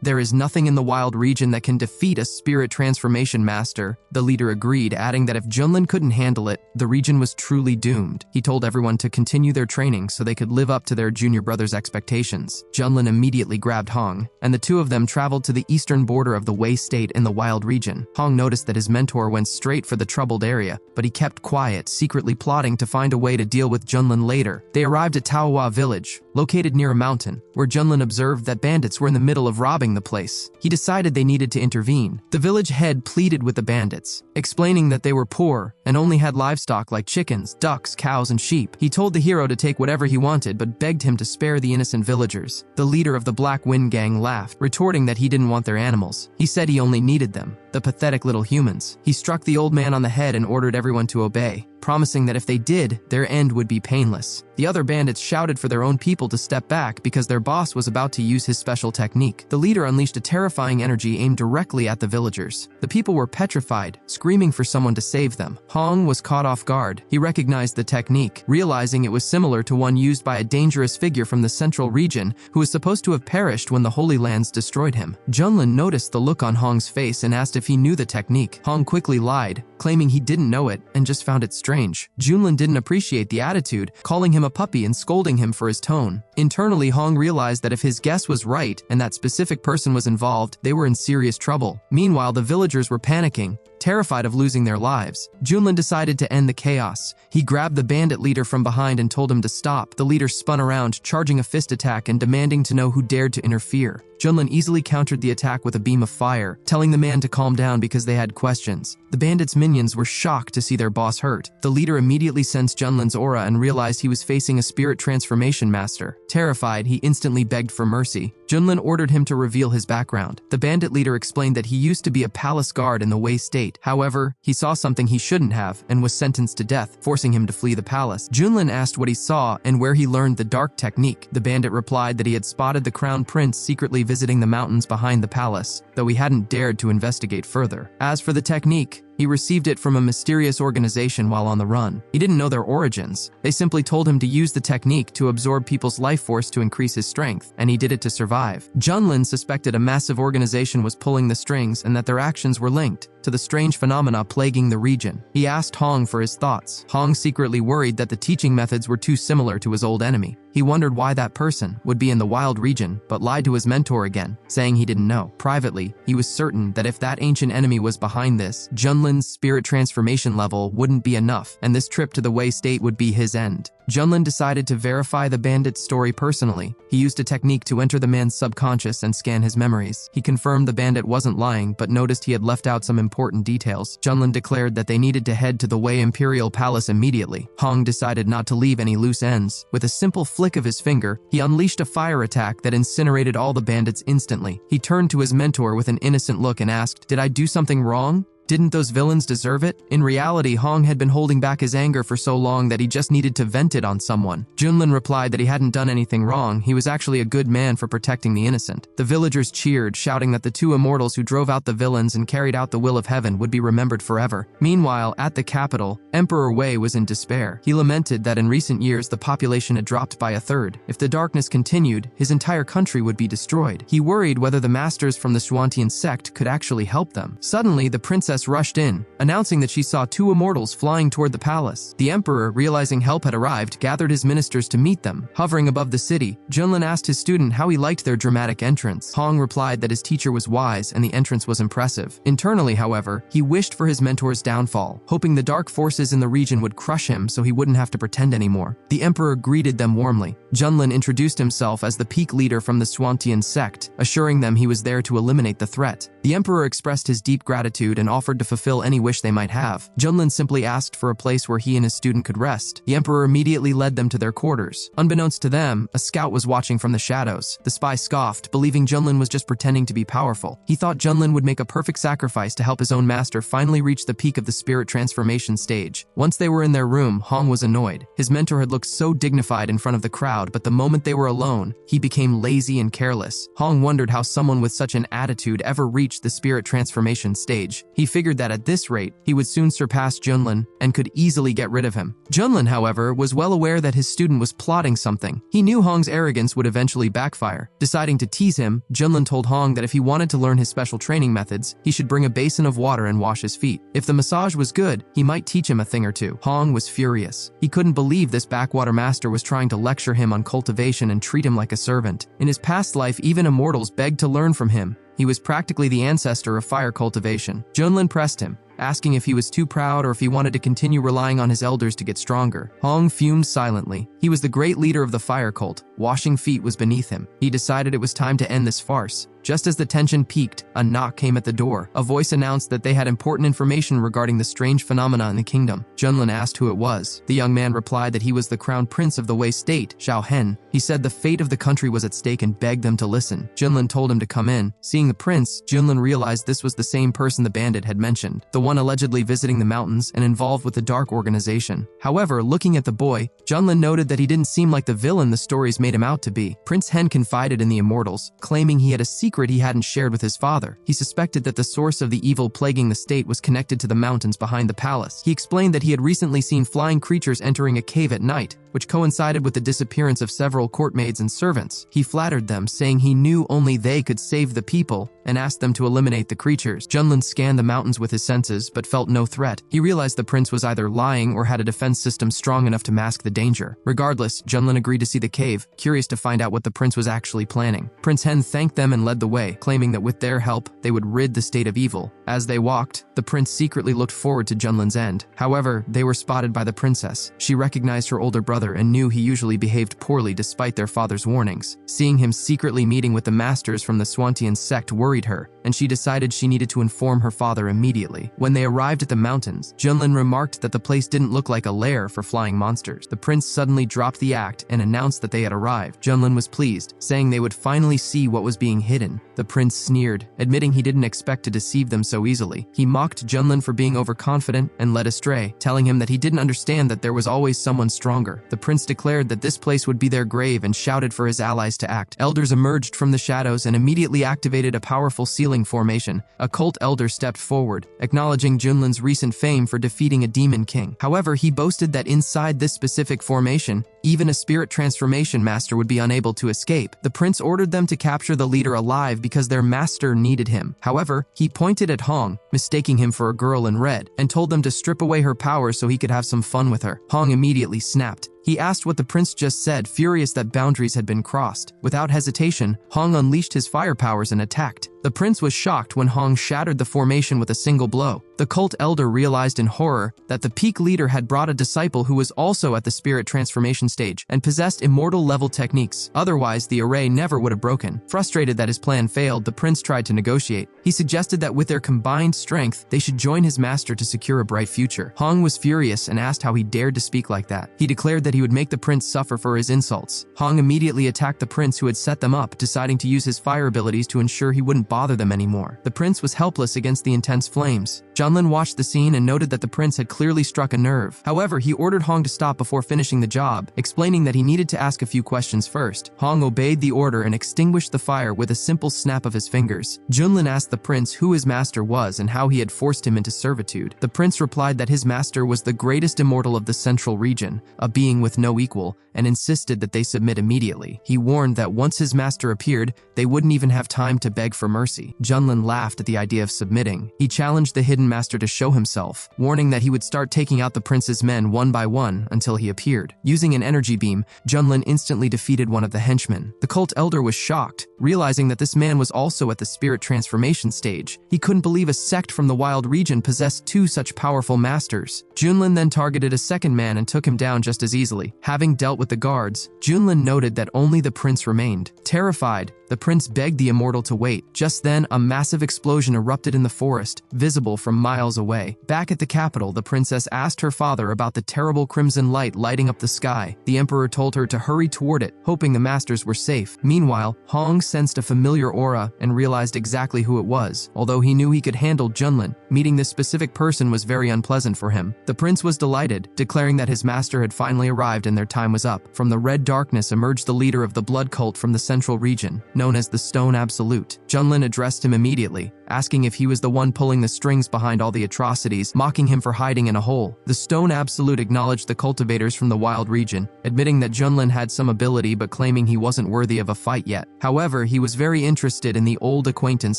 S1: There is nothing in the wild region that can defeat a spirit transformation master." The leader agreed, adding that if Junlin couldn't handle it, the region was truly doomed. He told everyone to continue their training so they could live up to their junior brother's expectations. Junlin immediately grabbed Hong, and the two of them traveled to the eastern border of the Wei state in the wild region. Hong noticed that his mentor went straight for the troubled area, but he kept quiet, secretly plotting to find a way to deal with Junlin later. They arrived at Taohua village, located near a mountain, where Junlin observed that bandits were in the middle of robbing the place. He decided they needed to intervene. The village head pleaded with the bandits, explaining that they were poor and only had livestock like chickens, ducks, cows, and sheep. He told the hero to take whatever he wanted, but begged him to spare the innocent villagers. The leader of the Black Wind Gang laughed, retorting that he didn't want their animals. He said he only needed them, the pathetic little humans. He struck the old man on the head and ordered everyone to obey, promising that if they did, their end would be painless. The other bandits shouted for their own people to step back because their boss was about to use his special technique. The leader unleashed a terrifying energy aimed directly at the villagers. The people were petrified, screaming for someone to save them. Hong was caught off guard. He recognized the technique, realizing it was similar to one used by a dangerous figure from the central region who was supposed to have perished when the Holy Lands destroyed him. Junlin noticed the look on Hong's face and asked if he knew the technique. Hong quickly lied, claiming he didn't know it and just found it strange. Junlin didn't appreciate the attitude, calling him a puppy and scolding him for his tone. Internally, Hong realized that if his guess was right and that specific person was involved, they were in serious trouble. Meanwhile, the villagers were panicking, terrified of losing their lives. Junlin decided to end the chaos. He grabbed the bandit leader from behind and told him to stop. The leader spun around, charging a fist attack and demanding to know who dared to interfere. Junlin easily countered the attack with a beam of fire, telling the man to calm down because they had questions. The bandits' minions were shocked to see their boss hurt. The leader immediately sensed Junlin's aura and realized he was facing a spirit transformation master. Terrified, he instantly begged for mercy. Junlin ordered him to reveal his background. The bandit leader explained that he used to be a palace guard in the Wei state. However, he saw something he shouldn't have and was sentenced to death, forcing him to flee the palace. Junlin asked what he saw and where he learned the dark technique. The bandit replied that he had spotted the crown prince secretly visiting the mountains behind the palace, though he hadn't dared to investigate further. As for the technique, he received it from a mysterious organization while on the run. He didn't know their origins. They simply told him to use the technique to absorb people's life force to increase his strength, and he did it to survive. Junlin suspected a massive organization was pulling the strings and that their actions were linked to the strange phenomena plaguing the region. He asked Hong for his thoughts. Hong secretly worried that the teaching methods were too similar to his old enemy. He wondered why that person would be in the wild region, but lied to his mentor again, saying he didn't know. Privately, he was certain that if that ancient enemy was behind this, Junlin's spirit transformation level wouldn't be enough, and this trip to the Wei state would be his end. Junlin decided to verify the bandit's story personally. He used a technique to enter the man's subconscious and scan his memories. He confirmed the bandit wasn't lying, but noticed he had left out some important details. Junlin declared that they needed to head to the Wei Imperial Palace immediately. Hong decided not to leave any loose ends. With a simple flick of his finger, he unleashed a fire attack that incinerated all the bandits instantly. He turned to his mentor with an innocent look and asked, "Did I do something wrong? Didn't those villains deserve it?" In reality, Hong had been holding back his anger for so long that he just needed to vent it on someone. Junlin replied that he hadn't done anything wrong. He was actually a good man for protecting the innocent. The villagers cheered, shouting that the two immortals who drove out the villains and carried out the will of heaven would be remembered forever. Meanwhile, at the capital, Emperor Wei was in despair. He lamented that in recent years the population had dropped by a third. If the darkness continued, his entire country would be destroyed. He worried whether the masters from the Xuantian sect could actually help them. Suddenly, the princess princess rushed in, announcing that she saw two immortals flying toward the palace. The emperor, realizing help had arrived, gathered his ministers to meet them. Hovering above the city, Junlin asked his student how he liked their dramatic entrance. Hong replied that his teacher was wise and the entrance was impressive. Internally, however, he wished for his mentor's downfall, hoping the dark forces in the region would crush him so he wouldn't have to pretend anymore. The emperor greeted them warmly. Junlin introduced himself as the peak leader from the Swantian sect, assuring them he was there to eliminate the threat. The emperor expressed his deep gratitude and offered to fulfill any wish they might have. Junlin simply asked for a place where he and his student could rest. The emperor immediately led them to their quarters. Unbeknownst to them, a scout was watching from the shadows. The spy scoffed, believing Junlin was just pretending to be powerful. He thought Junlin would make a perfect sacrifice to help his own master finally reach the peak of the spirit transformation stage. Once they were in their room, Hong was annoyed. His mentor had looked so dignified in front of the crowd, but the moment they were alone, he became lazy and careless. Hong wondered how someone with such an attitude ever reached the spirit transformation stage. He figured that at this rate, he would soon surpass Junlin and could easily get rid of him. Junlin, however, was well aware that his student was plotting something. He knew Hong's arrogance would eventually backfire. Deciding to tease him, Junlin told Hong that if he wanted to learn his special training methods, he should bring a basin of water and wash his feet. If the massage was good, he might teach him a thing or two. Hong was furious. He couldn't believe this backwater master was trying to lecture him on cultivation and treat him like a servant. In his past life, even immortals begged to learn from him. He was practically the ancestor of fire cultivation. Junlin pressed him, asking if he was too proud or if he wanted to continue relying on his elders to get stronger. Hong fumed silently. He was the great leader of the fire cult. Washing feet was beneath him. He decided it was time to end this farce. Just as the tension peaked, a knock came at the door. A voice announced that they had important information regarding the strange phenomena in the kingdom. Junlin asked who it was. The young man replied that he was the crown prince of the Wei state, Zhao Hen. He said the fate of the country was at stake and begged them to listen. Junlin told him to come in. Seeing the prince, Junlin realized this was the same person the bandit had mentioned, the one allegedly visiting the mountains and involved with the dark organization. However, looking at the boy, Junlin noted that he didn't seem like the villain the stories made him out to be. Prince Hen confided in the immortals, claiming he had a secret he hadn't shared with his father. He suspected that the source of the evil plaguing the state was connected to the mountains behind the palace. He explained that he had recently seen flying creatures entering a cave at night, which coincided with the disappearance of several courtmaids and servants. He flattered them, saying he knew only they could save the people, and asked them to eliminate the creatures. Junlin scanned the mountains with his senses, but felt no threat. He realized the prince was either lying or had a defense system strong enough to mask the danger. Regardless, Junlin agreed to see the cave, curious to find out what the prince was actually planning. Prince Hen thanked them and led the way, claiming that with their help, they would rid the state of evil. As they walked, the prince secretly looked forward to Junlin's end. However, they were spotted by the princess. She recognized her older brother and knew he usually behaved poorly despite their father's warnings. Seeing him secretly meeting with the masters from the Swantian sect worried her, and she decided she needed to inform her father immediately. When they arrived at the mountains, Junlin remarked that the place didn't look like a lair for flying monsters. The prince suddenly dropped the act and announced that they had arrived. Junlin was pleased, saying they would finally see what was being hidden. The prince sneered, admitting he didn't expect to deceive them so easily. He mocked Junlin for being overconfident and led astray, telling him that he didn't understand that there was always someone stronger. The prince declared that this place would be their grave and shouted for his allies to act. Elders emerged from the shadows and immediately activated a powerful sealing formation. A cult elder stepped forward, acknowledging Junlin's recent fame for defeating a demon king. However, he boasted that inside this specific formation, even a spirit transformation master would be unable to escape. The prince ordered them to capture the leader alive because their master needed him. However, he pointed at Hong, mistaking him for a girl in red, and told them to strip away her powers so he could have some fun with her. Hong immediately snapped. He asked what the prince just said, furious that boundaries had been crossed. Without hesitation, Hong unleashed his fire powers and attacked. The prince was shocked when Hong shattered the formation with a single blow. The cult elder realized in horror that the peak leader had brought a disciple who was also at the spirit transformation stage and possessed immortal level techniques. Otherwise, the array never would have broken. Frustrated that his plan failed, the prince tried to negotiate. He suggested that with their combined strength, they should join his master to secure a bright future. Hong was furious and asked how he dared to speak like that. He declared that he would make the prince suffer for his insults. Hong immediately attacked the prince who had set them up, deciding to use his fire abilities to ensure he wouldn't bother them anymore. The prince was helpless against the intense flames. Junlin watched the scene and noted that the prince had clearly struck a nerve. However, he ordered Hong to stop before finishing the job, explaining that he needed to ask a few questions first. Hong obeyed the order and extinguished the fire with a simple snap of his fingers. Junlin asked the prince who his master was and how he had forced him into servitude. The prince replied that his master was the greatest immortal of the central region, a being with no equal, and insisted that they submit immediately. He warned that once his master appeared, they wouldn't even have time to beg for mercy. Junlin laughed at the idea of submitting. He challenged the hidden master to show himself, warning that he would start taking out the prince's men one by one until he appeared. Using an energy beam, Junlin instantly defeated one of the henchmen. The cult elder was shocked, realizing that this man was also at the spirit transformation stage. He couldn't believe a sect from the wild region possessed two such powerful masters. Junlin then targeted a second man and took him down just as easily. Having dealt with the guards, Junlin noted that only the prince remained. Terrified, the prince begged the immortal to wait. Just then, a massive explosion erupted in the forest, visible from miles away. Back at the capital, the princess asked her father about the terrible crimson light lighting up the sky. The emperor told her to hurry toward it, hoping the masters were safe. Meanwhile, Hong sensed a familiar aura and realized exactly who it was. Although he knew he could handle Junlin, meeting this specific person was very unpleasant for him. The prince was delighted, declaring that his master had finally arrived and their time was up. From the red darkness emerged the leader of the blood cult from the central region, known as the Stone Absolute. Junlin addressed him immediately, asking if he was the one pulling the strings behind all the atrocities, mocking him for hiding in a hole. The Stone Absolute acknowledged the cultivators from the wild region, admitting that Junlin had some ability but claiming he wasn't worthy of a fight yet. However, he was very interested in the old acquaintance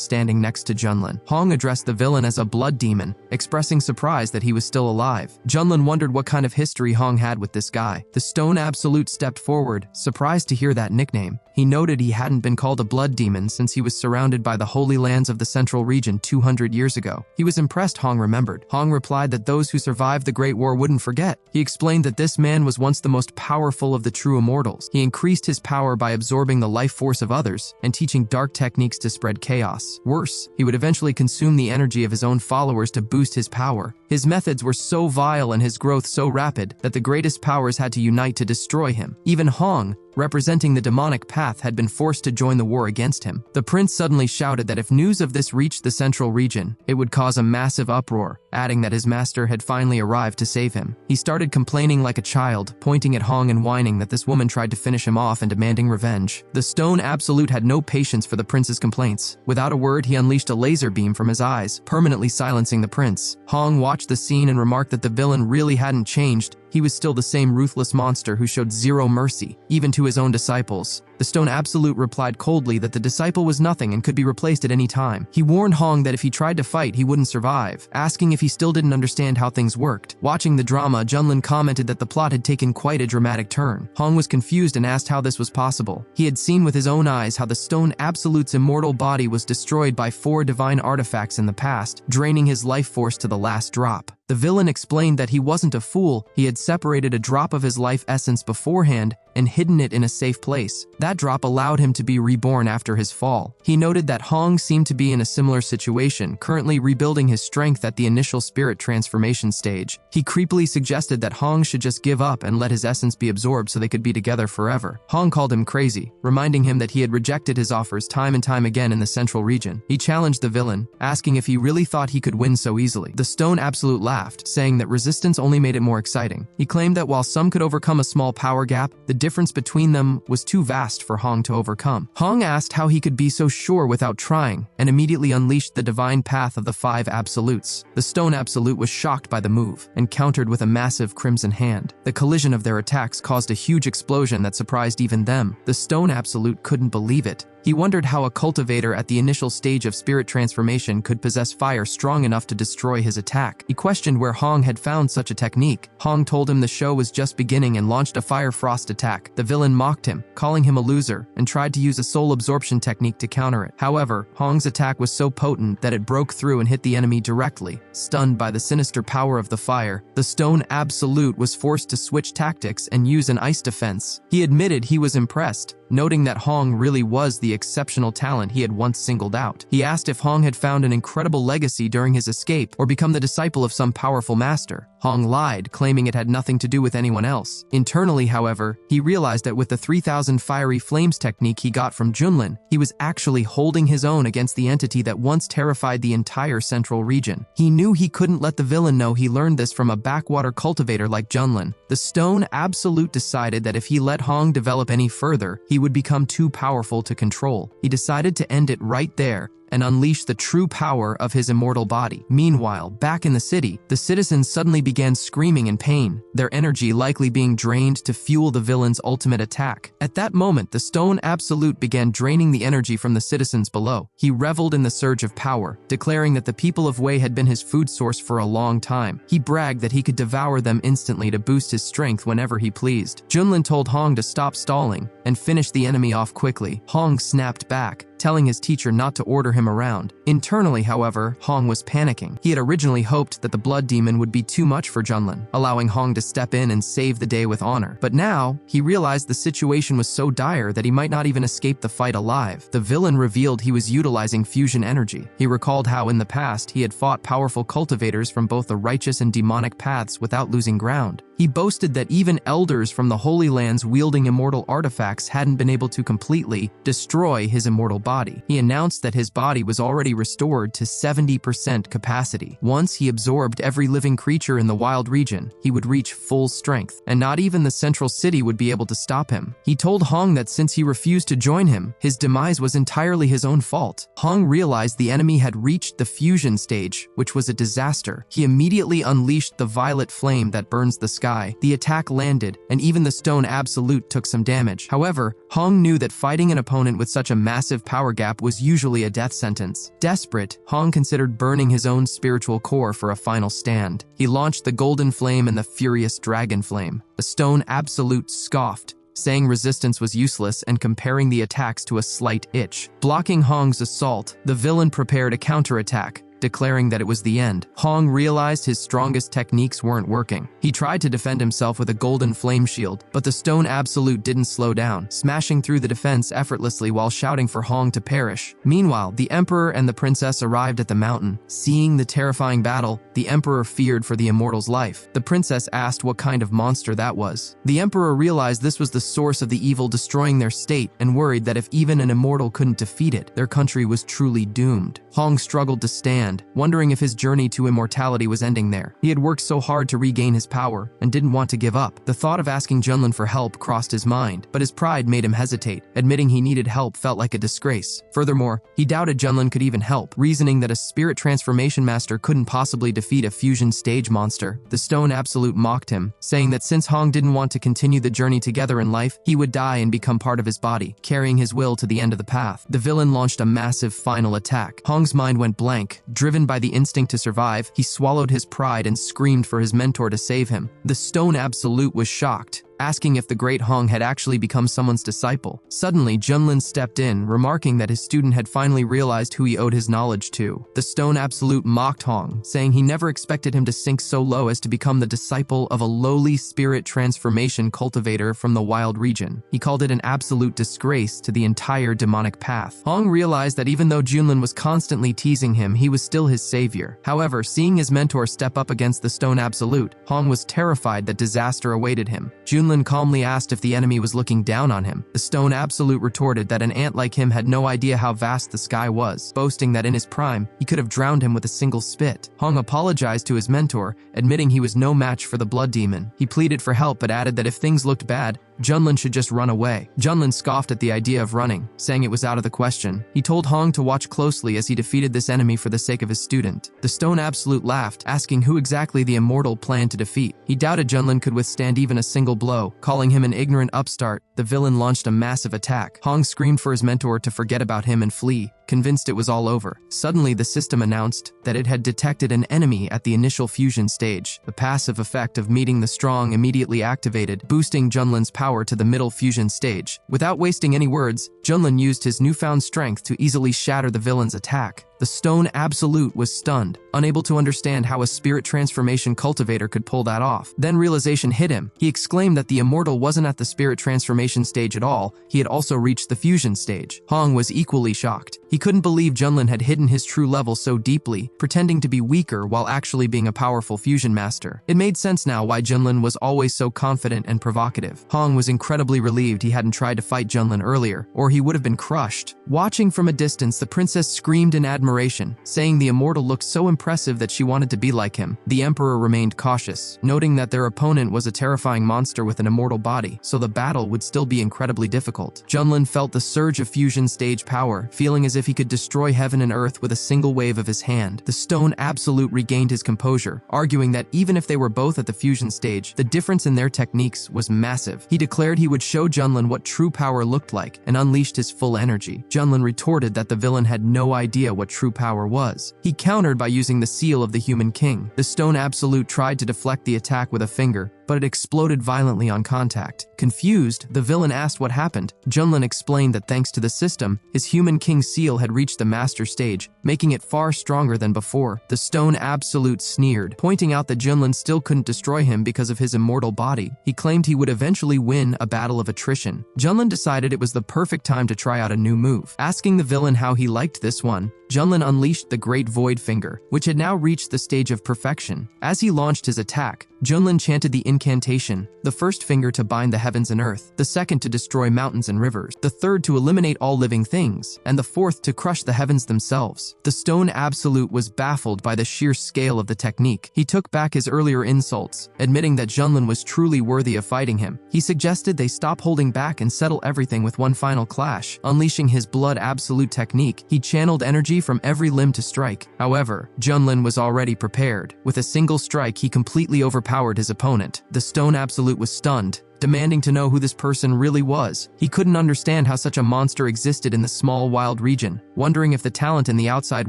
S1: standing next to Junlin. Hong addressed the villain as a blood demon, expressing surprise that he was still alive. Junlin wondered what kind of history Hong had with this guy. The Stone Absolute stepped forward, surprised to hear that nickname. He noted he hadn't been called a blood demon since he was surrounded by the holy lands of the central region 200 years ago. He was impressed, Hong remembered. Hong replied that those who survived the Great War wouldn't forget. He explained that this man was once the most powerful of the true immortals. He increased his power by absorbing the life force of others and teaching dark techniques to spread chaos. Worse, he would eventually consume the energy of his own followers to boost his power. His methods were so vile and his growth so rapid that the greatest powers had to unite to destroy him. Even Hong, representing the demonic path, had been forced to join the war against him. The prince suddenly shouted that if news of this reached the central region, it would cause a massive uproar, adding that his master had finally arrived to save him. He started complaining like a child, pointing at Hong and whining that this woman tried to finish him off and demanding revenge. The Stone Absolute had no patience for the prince's complaints. Without a word, he unleashed a laser beam from his eyes, permanently silencing the prince. Hong watched the scene and remarked that the villain really hadn't changed. He was still the same ruthless monster who showed zero mercy, even to his own disciples. The Stone Absolute replied coldly that the disciple was nothing and could be replaced at any time. He warned Hong that if he tried to fight, he wouldn't survive, asking if he still didn't understand how things worked. Watching the drama, Junlin commented that the plot had taken quite a dramatic turn. Hong was confused and asked how this was possible. He had seen with his own eyes how the Stone Absolute's immortal body was destroyed by 4 divine artifacts in the past, draining his life force to the last drop. The villain explained that he wasn't a fool. He had separated a drop of his life essence beforehand and hidden it in a safe place. That drop allowed him to be reborn after his fall. He noted that Hong seemed to be in a similar situation, currently rebuilding his strength at the initial spirit transformation stage. He creepily suggested that Hong should just give up and let his essence be absorbed so they could be together forever. Hong called him crazy, reminding him that he had rejected his offers time and time again in the central region. He challenged the villain, asking if he really thought he could win so easily. The Stone Absolute laughed, saying that resistance only made it more exciting. He claimed that while some could overcome a small power gap, the difference between them was too vast for Hong to overcome. Hong asked how he could be so sure without trying, and immediately unleashed the divine path of the 5 absolutes. The Stone Absolute was shocked by the move, and countered with a massive crimson hand. The collision of their attacks caused a huge explosion that surprised even them. The Stone Absolute couldn't believe it. He wondered how a cultivator at the initial stage of spirit transformation could possess fire strong enough to destroy his attack. He questioned where Hong had found such a technique. Hong told him the show was just beginning and launched a fire frost attack. The villain mocked him, calling him a loser, and tried to use a soul absorption technique to counter it. However, Hong's attack was so potent that it broke through and hit the enemy directly. Stunned by the sinister power of the fire, the Stone Absolute was forced to switch tactics and use an ice defense. He admitted he was impressed, noting that Hong really was the exceptional talent he had once singled out. He asked if Hong had found an incredible legacy during his escape or become the disciple of some powerful master. Hong lied, claiming it had nothing to do with anyone else. Internally, however, he realized that with the 3000 fiery flames technique he got from Junlin, he was actually holding his own against the entity that once terrified the entire central region. He knew he couldn't let the villain know he learned this from a backwater cultivator like Junlin. The Stone Absolute decided that if he let Hong develop any further, he would become too powerful to control. He decided to end it right there, and unleash the true power of his immortal body. Meanwhile, back in the city, the citizens suddenly began screaming in pain, their energy likely being drained to fuel the villain's ultimate attack. At that moment, the Stone Absolute began draining the energy from the citizens below. He reveled in the surge of power, declaring that the people of Wei had been his food source for a long time. He bragged that he could devour them instantly to boost his strength whenever he pleased. Junlin told Hong to stop stalling and finish the enemy off quickly. Hong snapped back, telling his teacher not to order him around. Internally, however, Hong was panicking. He had originally hoped that the blood demon would be too much for Junlin, allowing Hong to step in and save the day with honor. But now, he realized the situation was so dire that he might not even escape the fight alive. The villain revealed he was utilizing fusion energy. He recalled how in the past he had fought powerful cultivators from both the righteous and demonic paths without losing ground. He boasted that even elders from the Holy Lands wielding immortal artifacts hadn't been able to completely destroy his immortal body. He announced that his body was already restored to 70% capacity. Once he absorbed every living creature in the wild region, he would reach full strength, and not even the central city would be able to stop him. He told Hong that since he refused to join him, his demise was entirely his own fault. Hong realized the enemy had reached the fusion stage, which was a disaster. He immediately unleashed the violet flame that burns the sky. The attack landed, and even the Stone Absolute took some damage. However, Hong knew that fighting an opponent with such a massive power gap was usually a death sentence. Desperate, Hong considered burning his own spiritual core for a final stand. He launched the Golden Flame and the Furious Dragon Flame. The Stone Absolute scoffed, saying resistance was useless and comparing the attacks to a slight itch. Blocking Hong's assault, the villain prepared a counterattack, declaring that it was the end. Hong realized his strongest techniques weren't working. He tried to defend himself with a golden flame shield, but the Stone Absolute didn't slow down, smashing through the defense effortlessly while shouting for Hong to perish. Meanwhile, the Emperor and the Princess arrived at the mountain. Seeing the terrifying battle, the Emperor feared for the immortal's life. The Princess asked what kind of monster that was. The Emperor realized this was the source of the evil destroying their state and worried that if even an immortal couldn't defeat it, their country was truly doomed. Hong struggled to stand, wondering if his journey to immortality was ending there. He had worked so hard to regain his power and didn't want to give up. The thought of asking Junlin for help crossed his mind, but his pride made him hesitate. Admitting he needed help felt like a disgrace. Furthermore, he doubted Junlin could even help, reasoning that a spirit transformation master couldn't possibly defeat a fusion stage monster. The Stone Absolute mocked him, saying that since Hong didn't want to continue the journey together in life, he would die and become part of his body, carrying his will to the end of the path. The villain launched a massive final attack. Hong's mind went blank. Driven by the instinct to survive, he swallowed his pride and screamed for his mentor to save him. The Stone Absolute was shocked, asking if the great Hong had actually become someone's disciple. Suddenly, Junlin stepped in, remarking that his student had finally realized who he owed his knowledge to. The Stone Absolute mocked Hong, saying he never expected him to sink so low as to become the disciple of a lowly spirit transformation cultivator from the wild region. He called it an absolute disgrace to the entire demonic path. Hong realized that even though Junlin was constantly teasing him, he was still his savior. However, seeing his mentor step up against the Stone Absolute, Hong was terrified that disaster awaited him. Junlin calmly asked if the enemy was looking down on him. The Stone Absolute retorted that an ant like him had no idea how vast the sky was, boasting that in his prime, he could have drowned him with a single spit. Hong apologized to his mentor, admitting he was no match for the blood demon. He pleaded for help but added that if things looked bad, Junlin should just run away. Junlin scoffed at the idea of running, saying it was out of the question. He told Hong to watch closely as he defeated this enemy for the sake of his student. The Stone Absolute laughed, asking who exactly the immortal planned to defeat. He doubted Junlin could withstand even a single blow. Calling him an ignorant upstart, the villain launched a massive attack. Hong screamed for his mentor to forget about him and flee, convinced it was all over. Suddenly, the system announced that it had detected an enemy at the initial fusion stage. The passive effect of meeting the strong immediately activated, boosting Junlin's power to the middle fusion stage. Without wasting any words, Junlin used his newfound strength to easily shatter the villain's attack. The Stone Absolute was stunned, unable to understand how a spirit transformation cultivator could pull that off. Then realization hit him. He exclaimed that the immortal wasn't at the spirit transformation stage at all, he had also reached the fusion stage. Hong was equally shocked. He couldn't believe Junlin had hidden his true level so deeply, pretending to be weaker while actually being a powerful fusion master. It made sense now why Junlin was always so confident and provocative. Hong was incredibly relieved he hadn't tried to fight Junlin earlier, or he would have been crushed. Watching from a distance, the princess screamed in admiration admiration, saying the immortal looked so impressive that she wanted to be like him. The emperor remained cautious, noting that their opponent was a terrifying monster with an immortal body, so the battle would still be incredibly difficult. Junlin felt the surge of fusion stage power, feeling as if he could destroy heaven and earth with a single wave of his hand. The Stone Absolute regained his composure, arguing that even if they were both at the fusion stage, the difference in their techniques was massive. He declared he would show Junlin what true power looked like and unleashed his full energy. Junlin retorted that the villain had no idea what true power was. He countered by using the seal of the Human King. The Stone Absolute tried to deflect the attack with a finger, but it exploded violently on contact. Confused, the villain asked what happened. Junlin explained that thanks to the system, his Human King seal had reached the master stage, making it far stronger than before. The Stone Absolute sneered, pointing out that Junlin still couldn't destroy him because of his immortal body. He claimed he would eventually win a battle of attrition. Junlin decided it was the perfect time to try out a new move. Asking the villain how he liked this one, Junlin unleashed the Great Void Finger, which had now reached the stage of perfection. As he launched his attack, Junlin chanted the incantation, the first finger to bind the heavens and earth, the second to destroy mountains and rivers, the third to eliminate all living things, and the fourth to crush the heavens themselves. The Stone Absolute was baffled by the sheer scale of the technique. He took back his earlier insults, admitting that Junlin was truly worthy of fighting him. He suggested they stop holding back and settle everything with one final clash. Unleashing his Blood Absolute technique, he channeled energy from every limb to strike. However, Junlin was already prepared. With a single strike, he completely overpowered his opponent. The Stone Absolute was stunned, demanding to know who this person really was. He couldn't understand how such a monster existed in the small wild region, wondering if the talent in the outside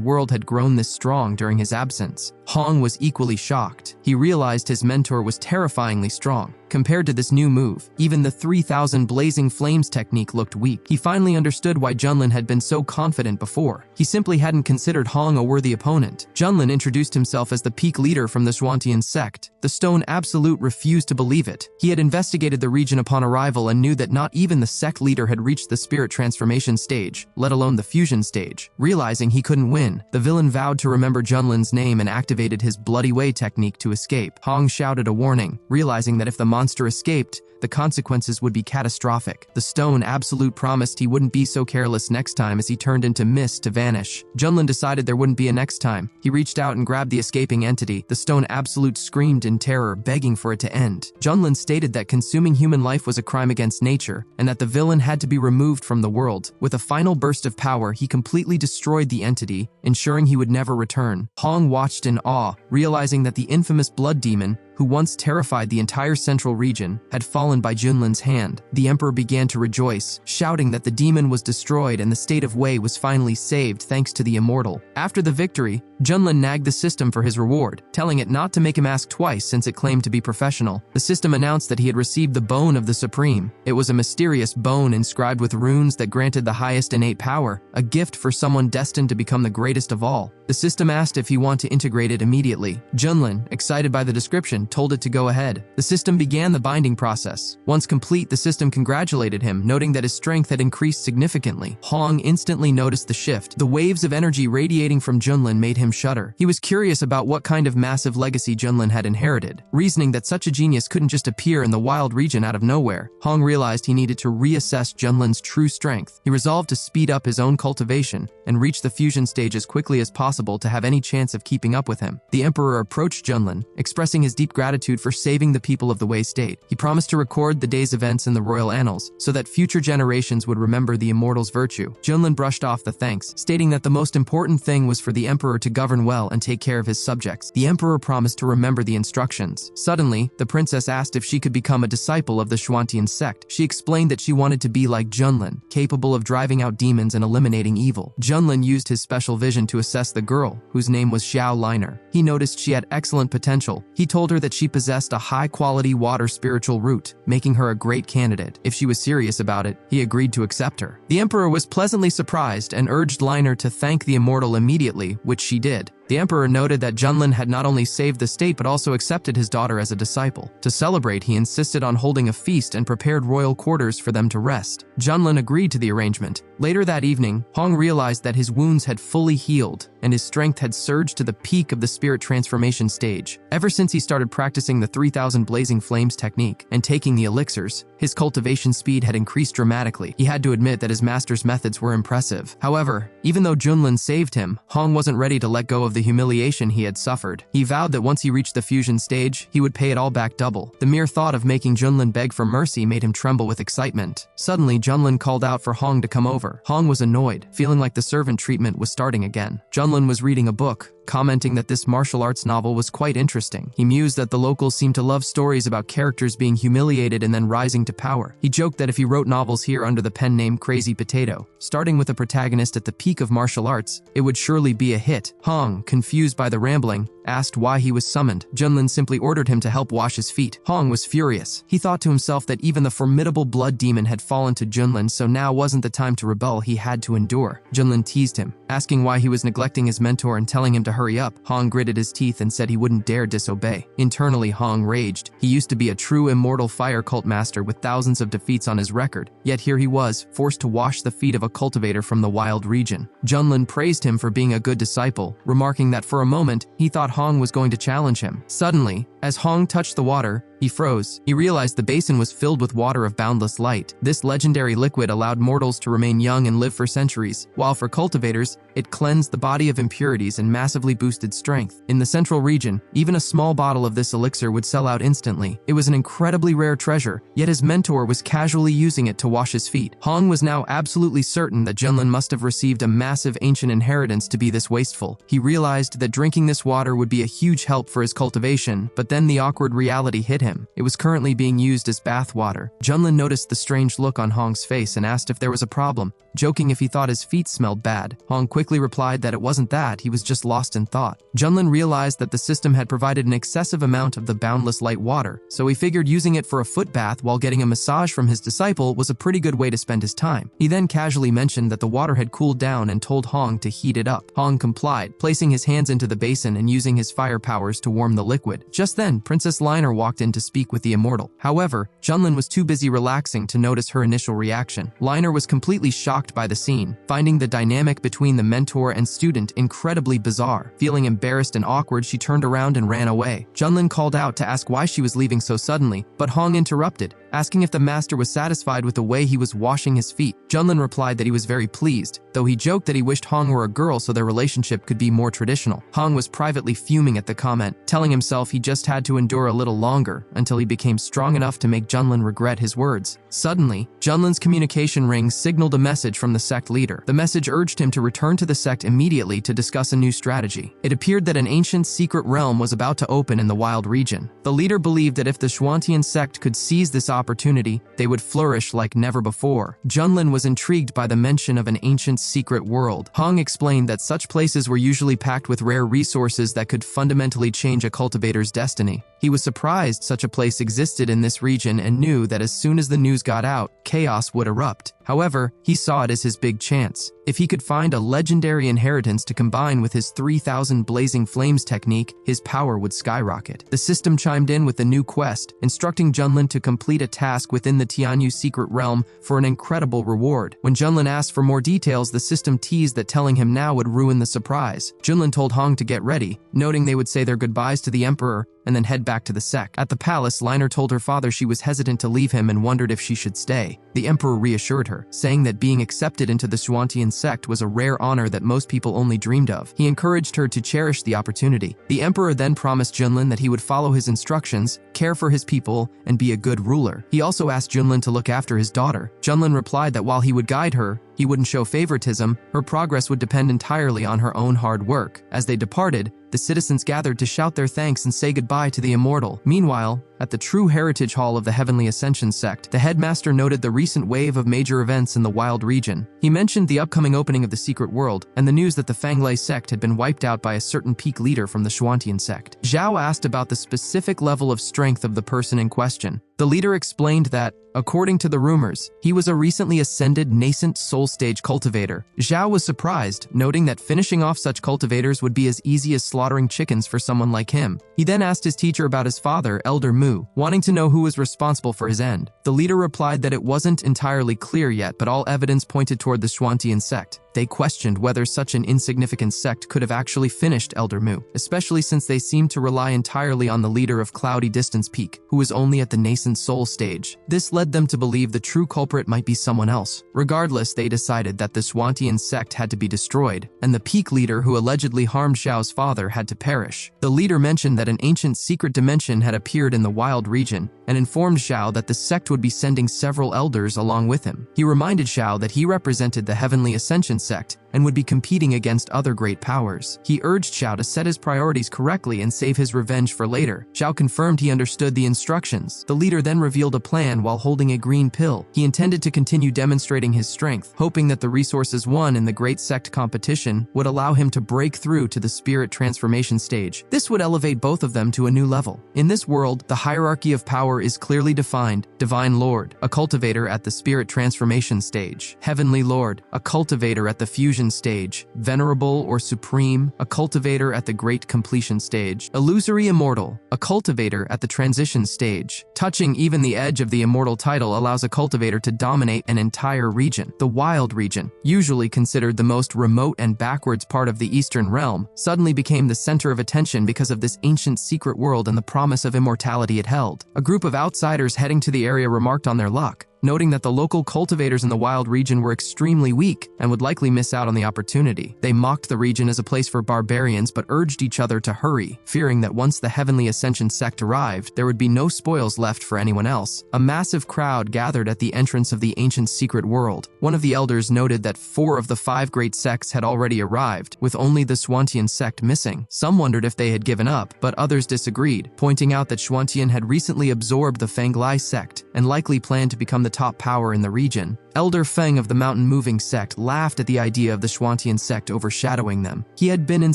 S1: world had grown this strong during his absence. Hong was equally shocked. He realized his mentor was terrifyingly strong. Compared to this new move, even the 3,000 Blazing Flames technique looked weak. He finally understood why Junlin had been so confident before. He simply hadn't considered Hong a worthy opponent. Junlin introduced himself as the peak leader from the Xuantian sect. The Stone Absolute refused to believe it. He had investigated the region upon arrival and knew that not even the sect leader had reached the spirit transformation stage, let alone the fusion stage. Realizing he couldn't win, the villain vowed to remember Junlin's name and activated his Bloody Way technique to escape. Hong shouted a warning, realizing that if the monster escaped, the consequences would be catastrophic. The Stone Absolute promised he wouldn't be so careless next time as he turned into mist to vanish. Junlin decided there wouldn't be a next time. He reached out and grabbed the escaping entity. The Stone Absolute screamed in terror, begging for it to end. Junlin stated that consuming human life was a crime against nature, and that the villain had to be removed from the world. With a final burst of power, he completely destroyed the entity, ensuring he would never return. Hong watched in awe, realizing that the infamous blood demon, who once terrified the entire central region, had fallen by Junlin's hand. The emperor began to rejoice, shouting that the demon was destroyed and the state of Wei was finally saved thanks to the immortal. After the victory, Junlin nagged the system for his reward, telling it not to make him ask twice since it claimed to be professional. The system announced that he had received the Bone of the Supreme. It was a mysterious bone inscribed with runes that granted the highest innate power, a gift for someone destined to become the greatest of all. The system asked if he wanted to integrate it immediately. Junlin, excited by the description, told it to go ahead. The system began the binding process. Once complete, the system congratulated him, noting that his strength had increased significantly. Hong instantly noticed the shift. The waves of energy radiating from Junlin made him shudder. He was curious about what kind of massive legacy Junlin had inherited, reasoning that such a genius couldn't just appear in the wild region out of nowhere. Hong realized he needed to reassess Junlin's true strength. He resolved to speed up his own cultivation and reach the fusion stage as quickly as possible to have any chance of keeping up with him. The emperor approached Junlin, expressing his deep gratitude for saving the people of the Wei state. He promised to record the day's events in the royal annals so that future generations would remember the immortal's virtue. Junlin brushed off the thanks, stating that the most important thing was for the emperor to govern well and take care of his subjects. The emperor promised to remember the instructions. Suddenly, the princess asked if she could become a disciple of the Xuantian sect. She explained that she wanted to be like Junlin, capable of driving out demons and eliminating evil. Junlin used his special vision to assess the girl, whose name was Xiao Liner. He noticed she had excellent potential. He told her that she possessed a high-quality water spiritual root, making her a great candidate. If she was serious about it, he agreed to accept her. The emperor was pleasantly surprised and urged Liner to thank the immortal immediately, which she did. The emperor noted that Junlin had not only saved the state but also accepted his daughter as a disciple. To celebrate, he insisted on holding a feast and prepared royal quarters for them to rest. Junlin agreed to the arrangement. Later that evening, Hong realized that his wounds had fully healed and his strength had surged to the peak of the spirit transformation stage. Ever since he started practicing the 3000 blazing flames technique and taking the elixirs, his cultivation speed had increased dramatically. He had to admit that his master's methods were impressive. However, even though Junlin saved him, Hong wasn't ready to let go of the humiliation he had suffered. He vowed that once he reached the fusion stage, he would pay it all back double. The mere thought of making Junlin beg for mercy made him tremble with excitement. Suddenly, Junlin called out for Hong to come over. Hong was annoyed, feeling like the servant treatment was starting again. Junlin was reading a book, commenting that this martial arts novel was quite interesting. He mused that the locals seemed to love stories about characters being humiliated and then rising to power. He joked that if he wrote novels here under the pen name Crazy Potato, starting with a protagonist at the peak of martial arts, it would surely be a hit. Hong, confused by the rambling, asked why he was summoned. Junlin simply ordered him to help wash his feet. Hong was furious. He thought to himself that even the formidable blood demon had fallen to Junlin, so now wasn't the time to rebel. He had to endure. Junlin teased him, asking why he was neglecting his mentor and telling him to hurry up. Hong gritted his teeth and said he wouldn't dare disobey. Internally, Hong raged. He used to be a true immortal fire cult master with thousands of defeats on his record, yet here he was, forced to wash the feet of a cultivator from the wild region. Junlin praised him for being a good disciple, remarking that for a moment, he thought Hong was going to challenge him. Suddenly, as Hong touched the water, he froze. He realized the basin was filled with water of boundless light. This legendary liquid allowed mortals to remain young and live for centuries, while for cultivators, it cleansed the body of impurities and massively boosted strength. In the central region, even a small bottle of this elixir would sell out instantly. It was an incredibly rare treasure, yet his mentor was casually using it to wash his feet. Hong was now absolutely certain that Junlin must have received a massive ancient inheritance to be this wasteful. He realized that drinking this water would be a huge help for his cultivation, but then the awkward reality hit him. It was currently being used as bath water. Junlin noticed the strange look on Hong's face and asked if there was a problem, joking if he thought his feet smelled bad. Hong quickly replied that it wasn't that, he was just lost in thought. Junlin realized that the system had provided an excessive amount of the boundless light water, so he figured using it for a foot bath while getting a massage from his disciple was a pretty good way to spend his time. He then casually mentioned that the water had cooled down and told Hong to heat it up. Hong complied, placing his hands into the basin and using his fire powers to warm the liquid. Just then, Princess Liner walked in to speak with the immortal. However, Junlin was too busy relaxing to notice her initial reaction. Liner was completely shocked by the scene, finding the dynamic between the mentor and student incredibly bizarre. Feeling embarrassed and awkward, she turned around and ran away. Junlin called out to ask why she was leaving so suddenly, but Hong interrupted, asking if the master was satisfied with the way he was washing his feet. Junlin replied that he was very pleased, though he joked that he wished Hong were a girl so their relationship could be more traditional. Hong was privately fuming at the comment, telling himself he just had to endure a little longer until he became strong enough to make Junlin regret his words. Suddenly, Junlin's communication ring signaled a message from the sect leader. The message urged him to return to the sect immediately to discuss a new strategy. It appeared that an ancient secret realm was about to open in the wild region. The leader believed that if the Xuantian sect could seize this opportunity, they would flourish like never before. Junlin was intrigued by the mention of an ancient secret world. Hong explained that such places were usually packed with rare resources that could fundamentally change a cultivator's destiny. He was surprised such a place existed in this region and knew that as soon as the news got out, chaos would erupt. However, he saw it as his big chance. If he could find a legendary inheritance to combine with his 3000 blazing flames technique, his power would skyrocket. The system chimed in with the new quest, instructing Junlin to complete a task within the Tianyu secret realm for an incredible reward. When Junlin asked for more details, the system teased that telling him now would ruin the surprise. Junlin told Hong to get ready, noting they would say their goodbyes to the emperor and then head back to the sect. At the palace, Liner told her father she was hesitant to leave him and wondered if she should stay. The emperor reassured her, saying that being accepted into the Xuantian sect was a rare honor that most people only dreamed of. He encouraged her to cherish the opportunity. The emperor then promised Junlin that he would follow his instructions, care for his people, and be a good ruler. He also asked Junlin to look after his daughter. Junlin replied that while he would guide her, he wouldn't show favoritism, her progress would depend entirely on her own hard work. As they departed, the citizens gathered to shout their thanks and say goodbye to the immortal. Meanwhile, At the True Heritage Hall of the Heavenly Ascension sect, the headmaster noted the recent wave of major events in the Wild region. He mentioned the upcoming opening of the Secret World and the news that the Fanglai sect had been wiped out by a certain peak leader from the Xuantian sect. Zhao asked about the specific level of strength of the person in question. The leader explained that, according to the rumors, he was a recently ascended nascent soul stage cultivator. Zhao was surprised, noting that finishing off such cultivators would be as easy as slaughtering chickens for someone like him. He then asked his teacher about his father, Elder Mu, wanting to know who was responsible for his end. The leader replied that it wasn't entirely clear yet, but all evidence pointed toward the Xuantian sect. They questioned whether such an insignificant sect could have actually finished Elder Mu, especially since they seemed to rely entirely on the leader of Cloudy Distance Peak, who was only at the nascent soul stage. This led them to believe the true culprit might be someone else. Regardless, they decided that the Xuantian sect had to be destroyed, and the peak leader who allegedly harmed Xiao's father had to perish. The leader mentioned that an ancient secret dimension had appeared in the Wild region, and informed Xiao that the sect would be sending several elders along with him. He reminded Xiao that he represented the Heavenly Ascension sect and would be competing against other great powers. He urged Xiao to set his priorities correctly and save his revenge for later. Xiao confirmed he understood the instructions. The leader then revealed a plan while holding a green pill. He intended to continue demonstrating his strength, hoping that the resources won in the great sect competition would allow him to break through to the spirit transformation stage. This would elevate both of them to a new level. In this world, the hierarchy of power is clearly defined. Divine Lord, a cultivator at the spirit transformation stage. Heavenly Lord, a cultivator at the fusion stage. Venerable or Supreme, a cultivator at the great completion stage. Illusory Immortal, a cultivator at the transition stage. Touching even the edge of the immortal title allows a cultivator to dominate an entire region. The Wild region, usually considered the most remote and backwards part of the Eastern realm, suddenly became the center of attention because of this ancient secret world and the promise of immortality it held. A group of outsiders heading to the area remarked on their luck, noting that the local cultivators in the Wild region were extremely weak and would likely miss out on the opportunity. They mocked the region as a place for barbarians but urged each other to hurry, fearing that once the Heavenly Ascension sect arrived, there would be no spoils left for anyone else. A massive crowd gathered at the entrance of the ancient secret world. One of the elders noted that 4 of the 5 great sects had already arrived, with only the Xuantian sect missing. Some wondered if they had given up, but others disagreed, pointing out that Xuantian had recently absorbed the Fanglai sect and likely planned to become the top power in the region. Elder Feng of the Mountain Moving sect laughed at the idea of the Xuantian sect overshadowing them. He had been in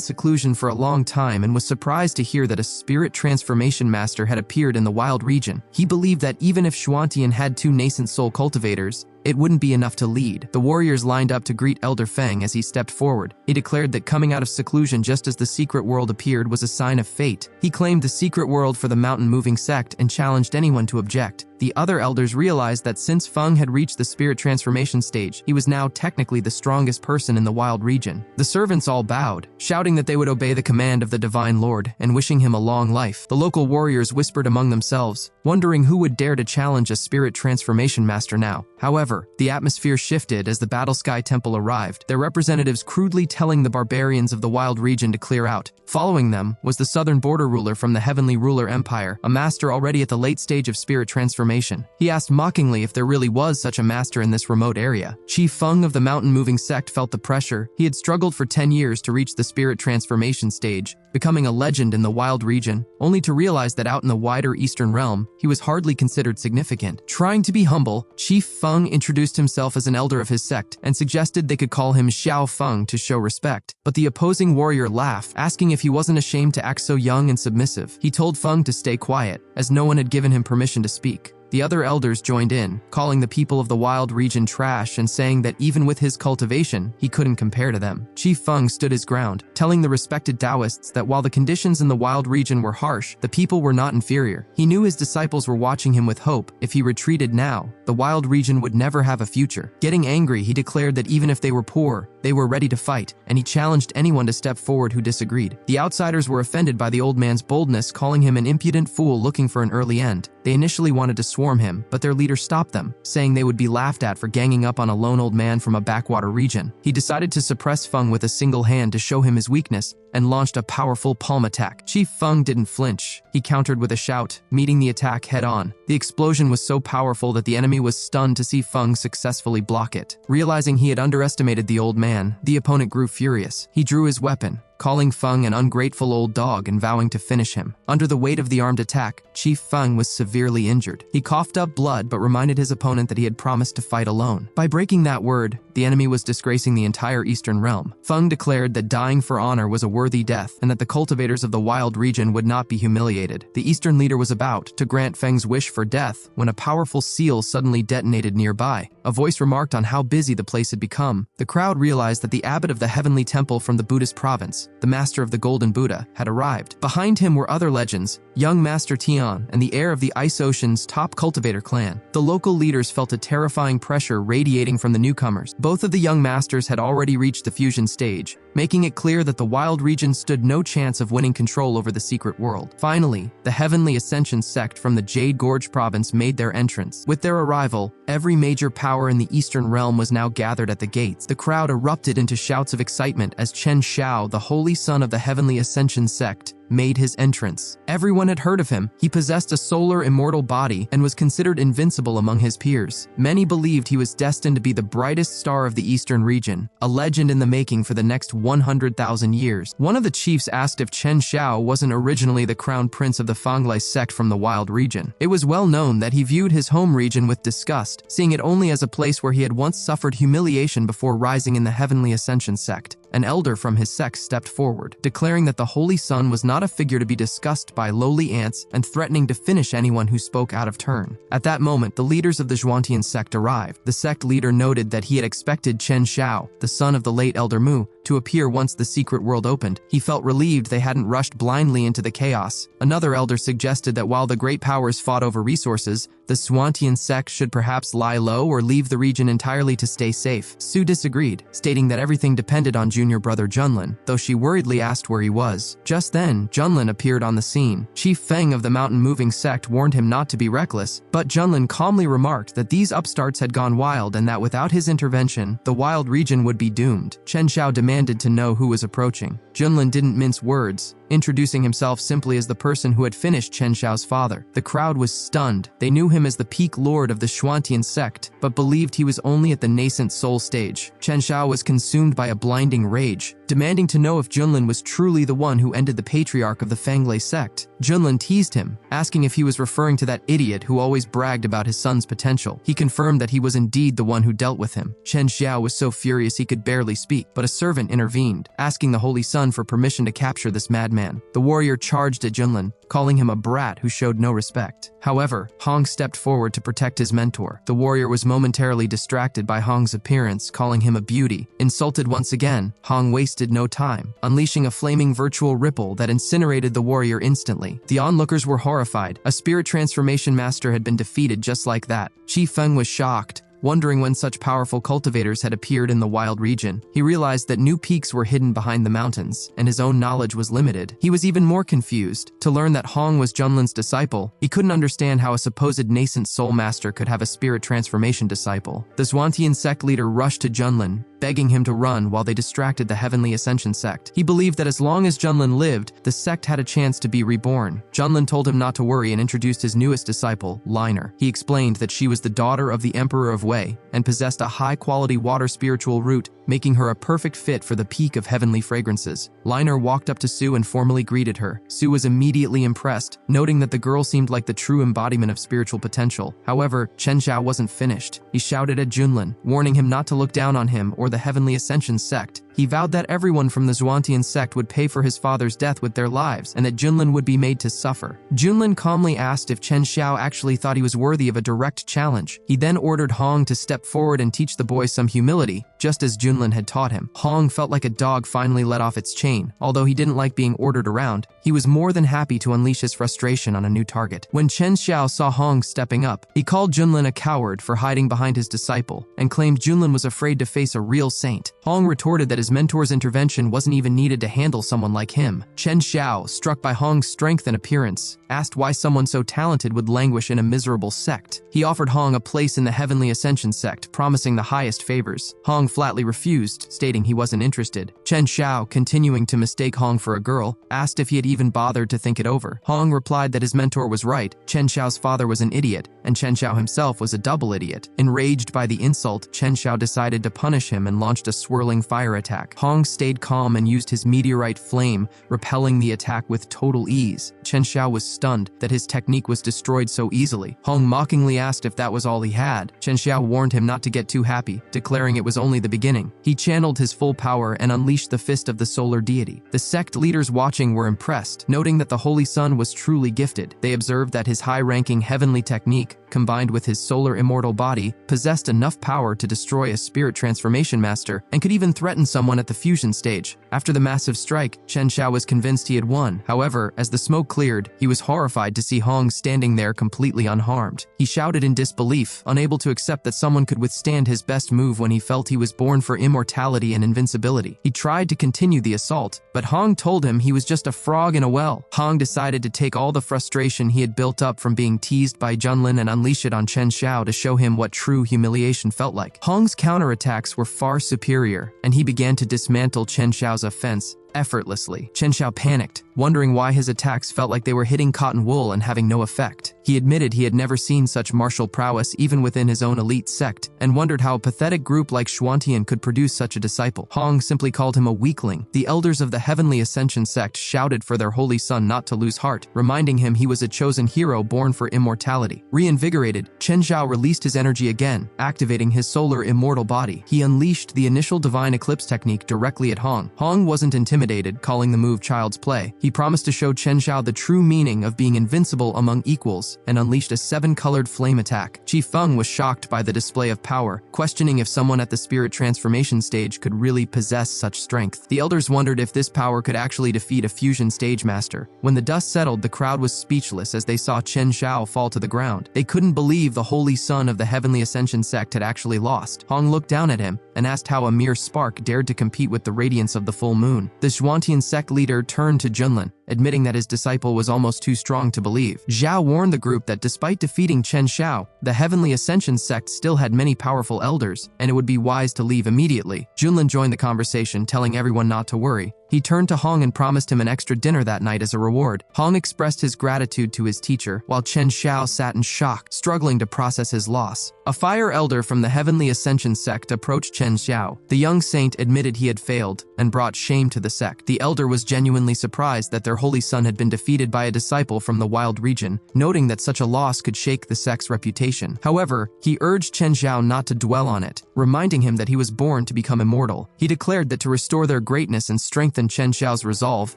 S1: seclusion for a long time and was surprised to hear that a spirit transformation master had appeared in the Wild region. He believed that even if Xuantian had 2 nascent soul cultivators, it wouldn't be enough to lead. The warriors lined up to greet Elder Feng as he stepped forward. He declared that coming out of seclusion just as the secret world appeared was a sign of fate. He claimed the secret world for the Mountain Moving sect and challenged anyone to object. The other elders realized that since Feng had reached the spirit transformation stage, he was now technically the strongest person in the Wild region. The servants all bowed, shouting that they would obey the command of the Divine Lord and wishing him a long life. The local warriors whispered among themselves, wondering who would dare to challenge a spirit transformation master now. However, the atmosphere shifted as the Battle Sky Temple arrived, their representatives crudely telling the barbarians of the Wild region to clear out. Following them was the southern border ruler from the Heavenly Ruler Empire, a master already at the late stage of spirit transformation. He asked mockingly if there really was such a master in this remote area. Chief Feng of the Mountain Moving sect felt the pressure. He had struggled for 10 years to reach the spirit transformation stage, becoming a legend in the Wild region, only to realize that out in the wider Eastern realm, he was hardly considered significant. Trying to be humble, Chief Feng introduced himself as an elder of his sect and suggested they could call him Xiao Feng to show respect. But the opposing warrior laughed, asking if he wasn't ashamed to act so young and submissive. He told Feng to stay quiet, as no one had given him permission to speak. The other elders joined in, calling the people of the Wild region trash and saying that even with his cultivation, he couldn't compare to them. Chief Feng stood his ground, telling the respected Taoists that while the conditions in the Wild region were harsh, the people were not inferior. He knew his disciples were watching him with hope. If he retreated now, the Wild region would never have a future. Getting angry, he declared that even if they were poor, they were ready to fight, and he challenged anyone to step forward who disagreed. The outsiders were offended by the old man's boldness, calling him an impudent fool looking for an early end. They initially wanted to swarm him, but their leader stopped them, saying they would be laughed at for ganging up on a lone old man from a backwater region. He decided to suppress Feng with a single hand to show him his weakness, and launched a powerful palm attack. Chief Feng didn't flinch. He countered with a shout, meeting the attack head-on. The explosion was so powerful that the enemy was stunned to see Feng successfully block it. Realizing he had underestimated the old man, the opponent grew furious. He drew his weapon, calling Feng an ungrateful old dog and vowing to finish him. Under the weight of the armed attack, Chief Feng was severely injured. He coughed up blood but reminded his opponent that he had promised to fight alone. By breaking that word, the enemy was disgracing the entire Eastern Realm. Feng declared that dying for honor was a worthy death and that the cultivators of the wild region would not be humiliated. The Eastern leader was about to grant Feng's wish for death when a powerful seal suddenly detonated nearby. A voice remarked on how busy the place had become. The crowd realized that the abbot of the Heavenly Temple from the Buddhist province, the master of the Golden Buddha, had arrived. Behind him were other legends, young Master Tian and the heir of the Ice Ocean's top cultivator clan. The local leaders felt a terrifying pressure radiating from the newcomers. Both of the young masters had already reached the fusion stage, making it clear that the wild region stood no chance of winning control over the secret world. Finally, the Heavenly Ascension sect from the Jade Gorge province made their entrance. With their arrival, every major power in the Eastern Realm was now gathered at the gates. The crowd erupted into shouts of excitement as Chen Xiao, the holy son of the Heavenly Ascension sect, made his entrance. Everyone had heard of him. He possessed a solar immortal body and was considered invincible among his peers. Many believed he was destined to be the brightest star of the Eastern region, a legend in the making for the next 100,000 years. One of the chiefs asked if Chen Xiao wasn't originally the crown prince of the Fanglai sect from the wild region. It was well known that he viewed his home region with disgust, seeing it only as a place where he had once suffered humiliation before rising in the Heavenly Ascension sect. An elder from his sect stepped forward, declaring that the Holy Sun was not a figure to be discussed by lowly ants and threatening to finish anyone who spoke out of turn. At that moment, the leaders of the Zhuantian sect arrived. The sect leader noted that he had expected Chen Xiao, the son of the late Elder Mu, to appear once the secret world opened. He felt relieved they hadn't rushed blindly into the chaos. Another elder suggested that while the great powers fought over resources, the Zhuantian sect should perhaps lie low or leave the region entirely to stay safe. Su disagreed, stating that everything depended on junior brother Junlin, though she worriedly asked where he was. Just then, Junlin appeared on the scene. Chief Feng of the mountain-moving sect warned him not to be reckless, but Junlin calmly remarked that these upstarts had gone wild and that without his intervention, the wild region would be doomed. Chen Xiao demanded to know who was approaching. Junlin didn't mince words, introducing himself simply as the person who had finished Chen Xiao's father. The crowd was stunned. They knew him as the peak lord of the Zhuantian sect, but believed he was only at the nascent soul stage. Chen Xiao was consumed by a blinding rage, demanding to know if Junlin was truly the one who ended the patriarch of the Fanglai sect. Junlin teased him, asking if he was referring to that idiot who always bragged about his son's potential. He confirmed that he was indeed the one who dealt with him. Chen Xiao was so furious he could barely speak, but a servant intervened, asking the Holy Sun for permission to capture this madman. The warrior charged at Junlin, calling him a brat who showed no respect. However, Hong stepped forward to protect his mentor. The warrior was momentarily distracted by Hong's appearance, calling him a beauty. Insulted once again, Hong wasted no time, unleashing a flaming virtual ripple that incinerated the warrior instantly. The onlookers were horrified. A spirit transformation master had been defeated just like that. Chi Feng was shocked, wondering when such powerful cultivators had appeared in the wild region. He realized that new peaks were hidden behind the mountains, and his own knowledge was limited. He was even more confused. To learn that Hong was Junlin's disciple, he couldn't understand how a supposed nascent soul master could have a spirit transformation disciple. The Zhuantian sect leader rushed to Junlin, begging him to run while they distracted the Heavenly Ascension sect. He believed that as long as Junlin lived, the sect had a chance to be reborn. Junlin told him not to worry and introduced his newest disciple, Liner. He explained that she was the daughter of the Emperor of Wei and possessed a high-quality water spiritual root, making her a perfect fit for the peak of heavenly fragrances. Liner walked up to Su and formally greeted her. Su was immediately impressed, noting that the girl seemed like the true embodiment of spiritual potential. However, Chen Xiao wasn't finished. He shouted at Junlin, warning him not to look down on him or the Heavenly Ascension sect. He vowed that everyone from the Zhuantian sect would pay for his father's death with their lives, and that Junlin would be made to suffer. Junlin calmly asked if Chen Xiao actually thought he was worthy of a direct challenge. He then ordered Hong to step forward and teach the boy some humility, just as Junlin had taught him. Hong felt like a dog finally let off its chain. Although he didn't like being ordered around, he was more than happy to unleash his frustration on a new target. When Chen Xiao saw Hong stepping up, he called Junlin a coward for hiding behind his disciple, and claimed Junlin was afraid to face a real saint. Hong retorted that his mentor's intervention wasn't even needed to handle someone like him. Chen Xiao, struck by Hong's strength and appearance, asked why someone so talented would languish in a miserable sect. He offered Hong a place in the Heavenly Ascension sect, promising the highest favors. Hong flatly refused, stating he wasn't interested. Chen Xiao, continuing to mistake Hong for a girl, asked if he had even bothered to think it over. Hong replied that his mentor was right. Chen Xiao's father was an idiot, and Chen Xiao himself was a double idiot. Enraged by the insult, Chen Xiao decided to punish him and launched a swirling fire attack attack. Hong stayed calm and used his meteorite flame, repelling the attack with total ease. Chen Xiao was stunned that his technique was destroyed so easily. Hong mockingly asked if that was all he had. Chen Xiao warned him not to get too happy, declaring it was only the beginning. He channeled his full power and unleashed the fist of the solar deity. The sect leaders watching were impressed, noting that the Holy Sun was truly gifted. They observed that his high-ranking heavenly technique, combined with his solar immortal body, possessed enough power to destroy a spirit transformation master and could even threaten someone at the fusion stage. After the massive strike, Chen Xiao was convinced he had won. However, as the smoke cleared, he was horrified to see Hong standing there completely unharmed. He shouted in disbelief, unable to accept that someone could withstand his best move when he felt he was born for immortality and invincibility. He tried to continue the assault, but Hong told him he was just a frog in a well. Hong decided to take all the frustration he had built up from being teased by Junlin and unleash it on Chen Xiao to show him what true humiliation felt like. Hong's counterattacks were far superior, and he began to dismantle Chen Xiao's offense effortlessly. Chen Xiao panicked, wondering why his attacks felt like they were hitting cotton wool and having no effect. He admitted he had never seen such martial prowess even within his own elite sect, and wondered how a pathetic group like Xuantian could produce such a disciple. Hong simply called him a weakling. The elders of the Heavenly Ascension sect shouted for their holy son not to lose heart, reminding him he was a chosen hero born for immortality. Reinvigorated, Chen Xiao released his energy again, activating his solar immortal body. He unleashed the initial divine eclipse technique directly at Hong. Hong wasn't intimidated, calling the move child's play. He promised to show Chen Xiao the true meaning of being invincible among equals and unleashed a 7-colored flame attack. Qi Feng was shocked by the display of power, questioning if someone at the spirit transformation stage could really possess such strength. The elders wondered if this power could actually defeat a fusion stage master. When the dust settled, the crowd was speechless as they saw Chen Xiao fall to the ground. They couldn't believe the holy son of the Heavenly Ascension sect had actually lost. Hong looked down at him and asked how a mere spark dared to compete with the radiance of the full moon. The Xuantian sect leader turned to Junlin, admitting that his disciple was almost too strong to believe. Zhao warned the group that despite defeating Chen Xiao, the Heavenly Ascension sect still had many powerful elders, and it would be wise to leave immediately. Junlin joined the conversation, telling everyone not to worry. He turned to Hong and promised him an extra dinner that night as a reward. Hong expressed his gratitude to his teacher, while Chen Xiao sat in shock, struggling to process his loss. A fire elder from the Heavenly Ascension sect approached Chen Xiao. The young saint admitted he had failed and brought shame to the sect. The elder was genuinely surprised that their holy son had been defeated by a disciple from the wild region, noting that such a loss could shake the sect's reputation. However, he urged Chen Xiao not to dwell on it, reminding him that he was born to become immortal. He declared that to restore their greatness and strengthen Chen Xiao's resolve,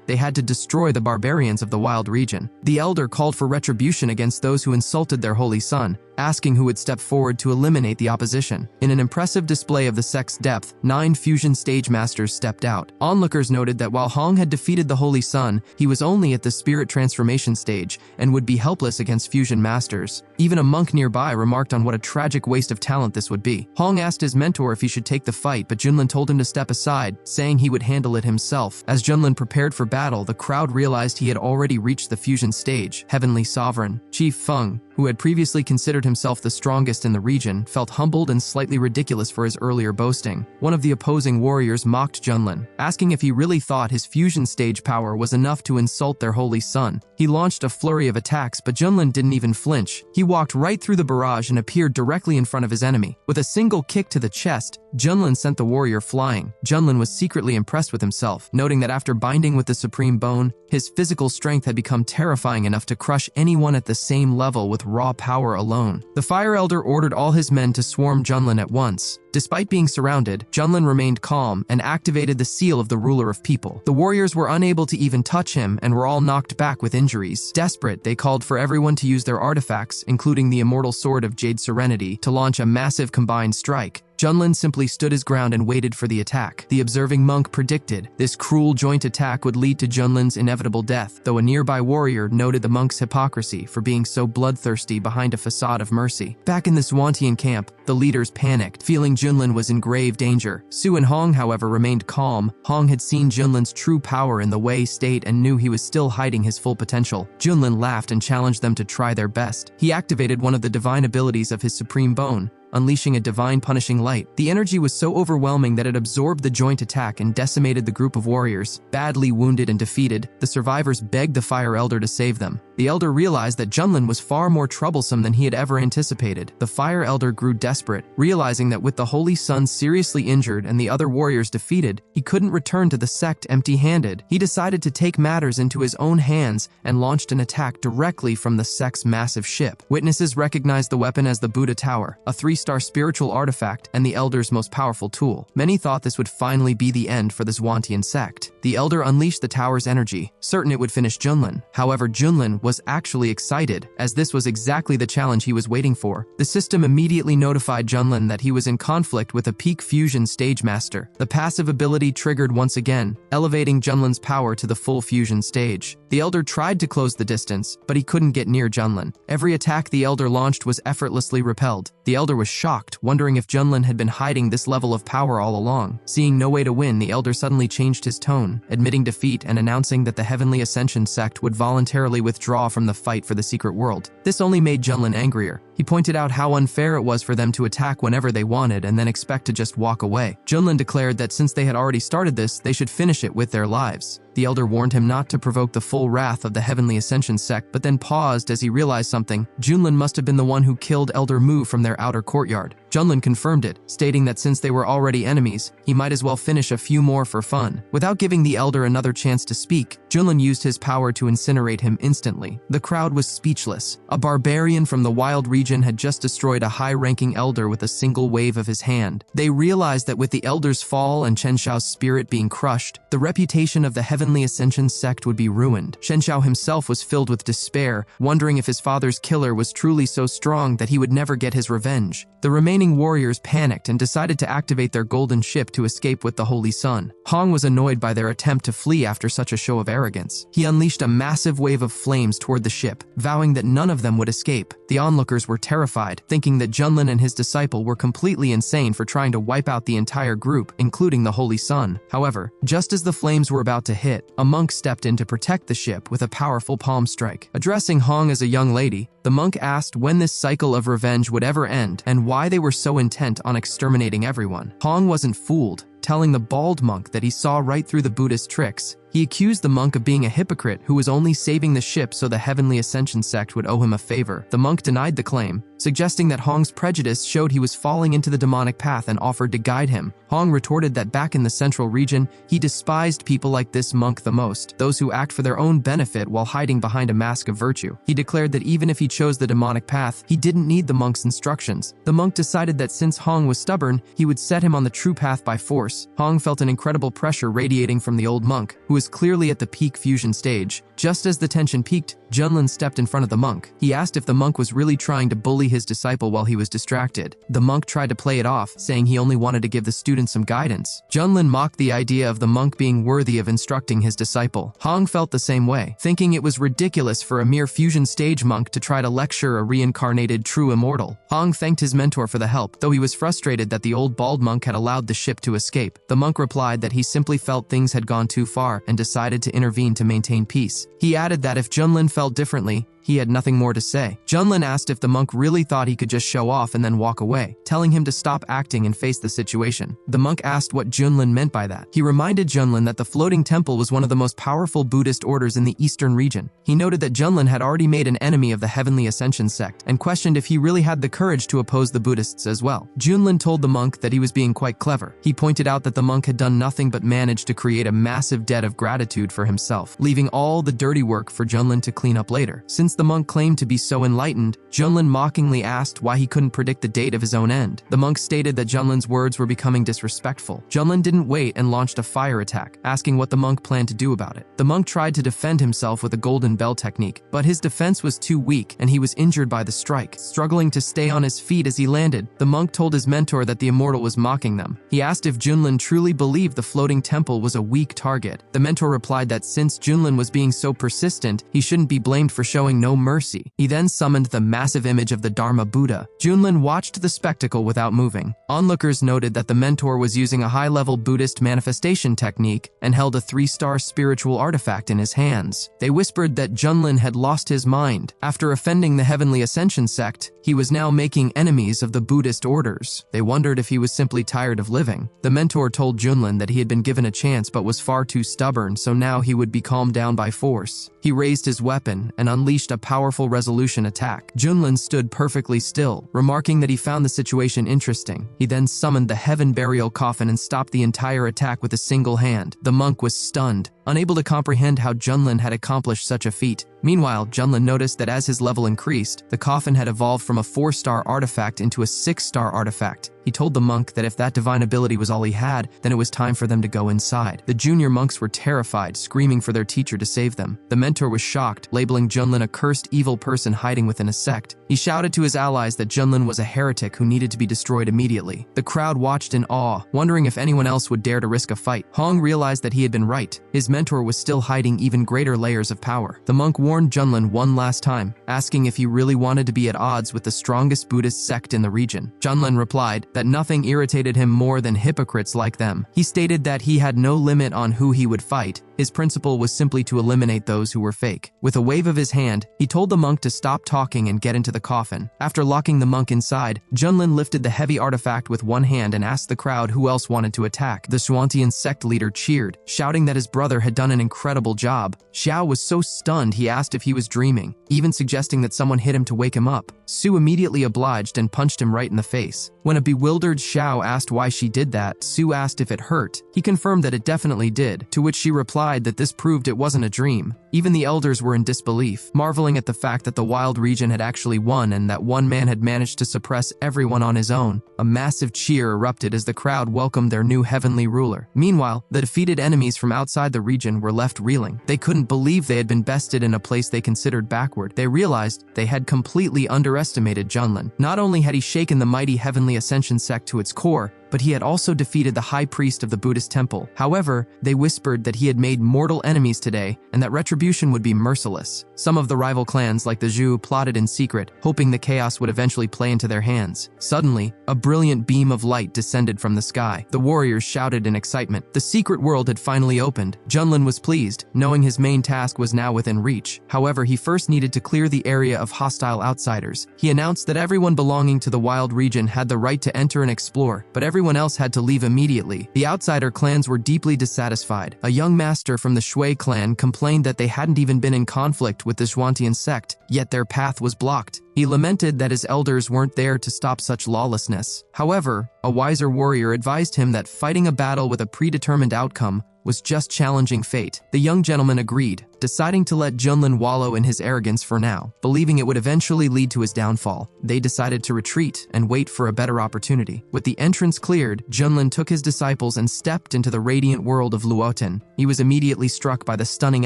S1: they had to destroy the barbarians of the wild region. The elder called for retribution against those who insulted their holy son, asking who would step forward to eliminate the opposition. In an impressive display of the sect's depth, 9 fusion stage masters stepped out. Onlookers noted that while Hong had defeated the Holy Sun, he was only at the spirit transformation stage and would be helpless against fusion masters. Even a monk nearby remarked on what a tragic waste of talent this would be. Hong asked his mentor if he should take the fight, but Junlin told him to step aside, saying he would handle it himself. As Junlin prepared for battle, the crowd realized he had already reached the fusion stage. Heavenly Sovereign Qi Feng, who had previously considered himself the strongest in the region, felt humbled and slightly ridiculous for his earlier boasting. One of the opposing warriors mocked Junlin, asking if he really thought his fusion stage power was enough to insult their holy son. He launched a flurry of attacks, but Junlin didn't even flinch. He walked right through the barrage and appeared directly in front of his enemy. With a single kick to the chest, Junlin sent the warrior flying. Junlin was secretly impressed with himself, noting that after binding with the Supreme Bone, his physical strength had become terrifying enough to crush anyone at the same level with raw power alone. The Fire Elder ordered all his men to swarm Junlin at once. Despite being surrounded, Junlin remained calm and activated the seal of the ruler of people. The warriors were unable to even touch him and were all knocked back with injuries. Desperate, they called for everyone to use their artifacts, including the immortal sword of Jade Serenity, to launch a massive combined strike. Junlin simply stood his ground and waited for the attack. The observing monk predicted this cruel joint attack would lead to Junlin's inevitable death, though a nearby warrior noted the monk's hypocrisy for being so bloodthirsty behind a facade of mercy. Back in the Xuantian camp, the leaders panicked, feeling Junlin was in grave danger. Su and Hong, however, remained calm. Hong had seen Junlin's true power in the Wei state and knew he was still hiding his full potential. Junlin laughed and challenged them to try their best. He activated one of the divine abilities of his Supreme Bone, unleashing a divine punishing light. The energy was so overwhelming that it absorbed the joint attack and decimated the group of warriors. Badly wounded and defeated, the survivors begged the Fire Elder to save them. The Elder realized that Junlin was far more troublesome than he had ever anticipated. The Fire Elder grew desperate, realizing that with the Holy Sun seriously injured and the other warriors defeated, he couldn't return to the sect empty-handed. He decided to take matters into his own hands and launched an attack directly from the sect's massive ship. Witnesses recognized the weapon as the Buddha Tower, a 3-star spiritual artifact and the Elder's most powerful tool. Many thought this would finally be the end for the Zwantian sect. The Elder unleashed the tower's energy, certain it would finish Junlin. However, Junlin was actually excited, as this was exactly the challenge he was waiting for. The system immediately notified Junlin that he was in conflict with a peak fusion stage master. The passive ability triggered once again, elevating Junlin's power to the full fusion stage. The Elder tried to close the distance, but he couldn't get near Junlin. Every attack the Elder launched was effortlessly repelled. The Elder was shocked, wondering if Junlin had been hiding this level of power all along. Seeing no way to win, the Elder suddenly changed his tone, admitting defeat and announcing that the Heavenly Ascension sect would voluntarily withdraw from the fight for the secret world. This only made Junlin angrier. He pointed out how unfair it was for them to attack whenever they wanted and then expect to just walk away. Junlin declared that since they had already started this, they should finish it with their lives. The Elder warned him not to provoke the full wrath of the Heavenly Ascension sect, but then paused as he realized something. Junlin must have been the one who killed Elder Mu from their outer courtyard. Junlin confirmed it, stating that since they were already enemies, he might as well finish a few more for fun. Without giving the Elder another chance to speak, Junlin used his power to incinerate him instantly. The crowd was speechless. A barbarian from the wild region had just destroyed a high-ranking Elder with a single wave of his hand. They realized that with the Elder's fall and Chen Shao's spirit being crushed, the reputation of the Heavenly Ascension sect would be ruined. Chen Shao himself was filled with despair, wondering if his father's killer was truly so strong that he would never get his revenge. The remaining warriors panicked and decided to activate their golden ship to escape with the Holy Sun. Hong was annoyed by their attempt to flee after such a show of arrogance. He unleashed a massive wave of flames toward the ship, vowing that none of them would escape. The onlookers were terrified, thinking that Junlin and his disciple were completely insane for trying to wipe out the entire group, including the Holy Sun. However, just as the flames were about to hit, a monk stepped in to protect the ship with a powerful palm strike. Addressing Hong as a young lady, the monk asked when this cycle of revenge would ever end and why they were so intent on exterminating everyone. Hong wasn't fooled, telling the bald monk that he saw right through the Buddhist tricks. He accused the monk of being a hypocrite who was only saving the ship so the Heavenly Ascension sect would owe him a favor. The monk denied the claim, suggesting that Hong's prejudice showed he was falling into the demonic path and offered to guide him. Hong retorted that back in the central region, he despised people like this monk the most, those who act for their own benefit while hiding behind a mask of virtue. He declared that even if he chose the demonic path, he didn't need the monk's instructions. The monk decided that since Hong was stubborn, he would set him on the true path by force. Hong felt an incredible pressure radiating from the old monk, who was clearly at the peak fusion stage. Just as the tension peaked, Junlin stepped in front of the monk. He asked if the monk was really trying to bully his disciple while he was distracted. The monk tried to play it off, saying he only wanted to give the student some guidance. Junlin mocked the idea of the monk being worthy of instructing his disciple. Hong felt the same way, thinking it was ridiculous for a mere fusion stage monk to try to lecture a reincarnated true immortal. Hong thanked his mentor for the help, though he was frustrated that the old bald monk had allowed the ship to escape. The monk replied that he simply felt things had gone too far and decided to intervene to maintain peace. He added that if Junlin felt differently, he had nothing more to say. Junlin asked if the monk really thought he could just show off and then walk away, telling him to stop acting and face the situation. The monk asked what Junlin meant by that. He reminded Junlin that the floating temple was one of the most powerful Buddhist orders in the eastern region. He noted that Junlin had already made an enemy of the Heavenly Ascension sect and questioned if he really had the courage to oppose the Buddhists as well. Junlin told the monk that he was being quite clever. He pointed out that the monk had done nothing but manage to create a massive debt of gratitude for himself, leaving all the dirty work for Junlin to clean up later. Since the monk claimed to be so enlightened, Junlin mockingly asked why he couldn't predict the date of his own end. The monk stated that Junlin's words were becoming disrespectful. Junlin didn't wait and launched a fire attack, asking what the monk planned to do about it. The monk tried to defend himself with a golden bell technique, but his defense was too weak and he was injured by the strike. Struggling to stay on his feet as he landed, the monk told his mentor that the immortal was mocking them. He asked if Junlin truly believed the floating temple was a weak target. The mentor replied that since Junlin was being so persistent, he shouldn't be blamed for showing no mercy. He then summoned the massive image of the Dharma Buddha. Junlin watched the spectacle without moving. Onlookers noted that the mentor was using a high-level Buddhist manifestation technique and held a 3-star spiritual artifact in his hands. They whispered that Junlin had lost his mind. After offending the Heavenly Ascension sect, he was now making enemies of the Buddhist orders. They wondered if he was simply tired of living. The mentor told Junlin that he had been given a chance but was far too stubborn, so now he would be calmed down by force. He raised his weapon and unleashed a powerful resolution attack. Junlin stood perfectly still, remarking that he found the situation interesting. He then summoned the Heaven Burial Coffin and stopped the entire attack with a single hand. The monk was stunned, unable to comprehend how Junlin had accomplished such a feat. Meanwhile, Junlin noticed that as his level increased, the coffin had evolved from a 4-star artifact into a 6-star artifact. He told the monk that if that divine ability was all he had, then it was time for them to go inside. The junior monks were terrified, screaming for their teacher to save them. The mentor was shocked, labeling Junlin a cursed evil person hiding within a sect. He shouted to his allies that Junlin was a heretic who needed to be destroyed immediately. The crowd watched in awe, wondering if anyone else would dare to risk a fight. Hong realized that he had been right. His mentor was still hiding even greater layers of power. The monk warned Junlin one last time, asking if he really wanted to be at odds with the strongest Buddhist sect in the region. Junlin replied that nothing irritated him more than hypocrites like them. He stated that he had no limit on who he would fight. His principle was simply to eliminate those who were fake. With a wave of his hand, he told the monk to stop talking and get into the coffin. After locking the monk inside, Junlin lifted the heavy artifact with one hand and asked the crowd who else wanted to attack. The Xuantian sect leader cheered, shouting that his brother had done an incredible job. Xiao was so stunned he asked if he was dreaming, even suggesting that someone hit him to wake him up. Su immediately obliged and punched him right in the face. When a bewildered Xiao asked why she did that, Su asked if it hurt. He confirmed that it definitely did, to which she replied that this proved it wasn't a dream. Even the elders were in disbelief, marveling at the fact that the wild region had actually won and that one man had managed to suppress everyone on his own. A massive cheer erupted as the crowd welcomed their new heavenly ruler. Meanwhile, the defeated enemies from outside the region were left reeling. They couldn't believe they had been bested in a place they considered backward. They realized they had completely underestimated Junlin. Not only had he shaken the mighty Heavenly Ascension sect to its core, but he had also defeated the high priest of the Buddhist temple. However, they whispered that he had made mortal enemies today and that retribution would be merciless. Some of the rival clans, like the Zhu, plotted in secret, hoping the chaos would eventually play into their hands. Suddenly, a brilliant beam of light descended from the sky. The warriors shouted in excitement. The secret world had finally opened. Junlin was pleased, knowing his main task was now within reach. However, he first needed to clear the area of hostile outsiders. He announced that everyone belonging to the wild region had the right to enter and explore, but everyone else had to leave immediately. The outsider clans were deeply dissatisfied. A young master from the Shui clan complained that they hadn't even been in conflict with the Xuantian sect, yet their path was blocked. He lamented that his elders weren't there to stop such lawlessness. However, a wiser warrior advised him that fighting a battle with a predetermined outcome was just challenging fate. The young gentleman agreed, deciding to let Junlin wallow in his arrogance for now, believing it would eventually lead to his downfall. They decided to retreat and wait for a better opportunity. With the entrance cleared, Junlin took his disciples and stepped into the radiant world of Luotan. He was immediately struck by the stunning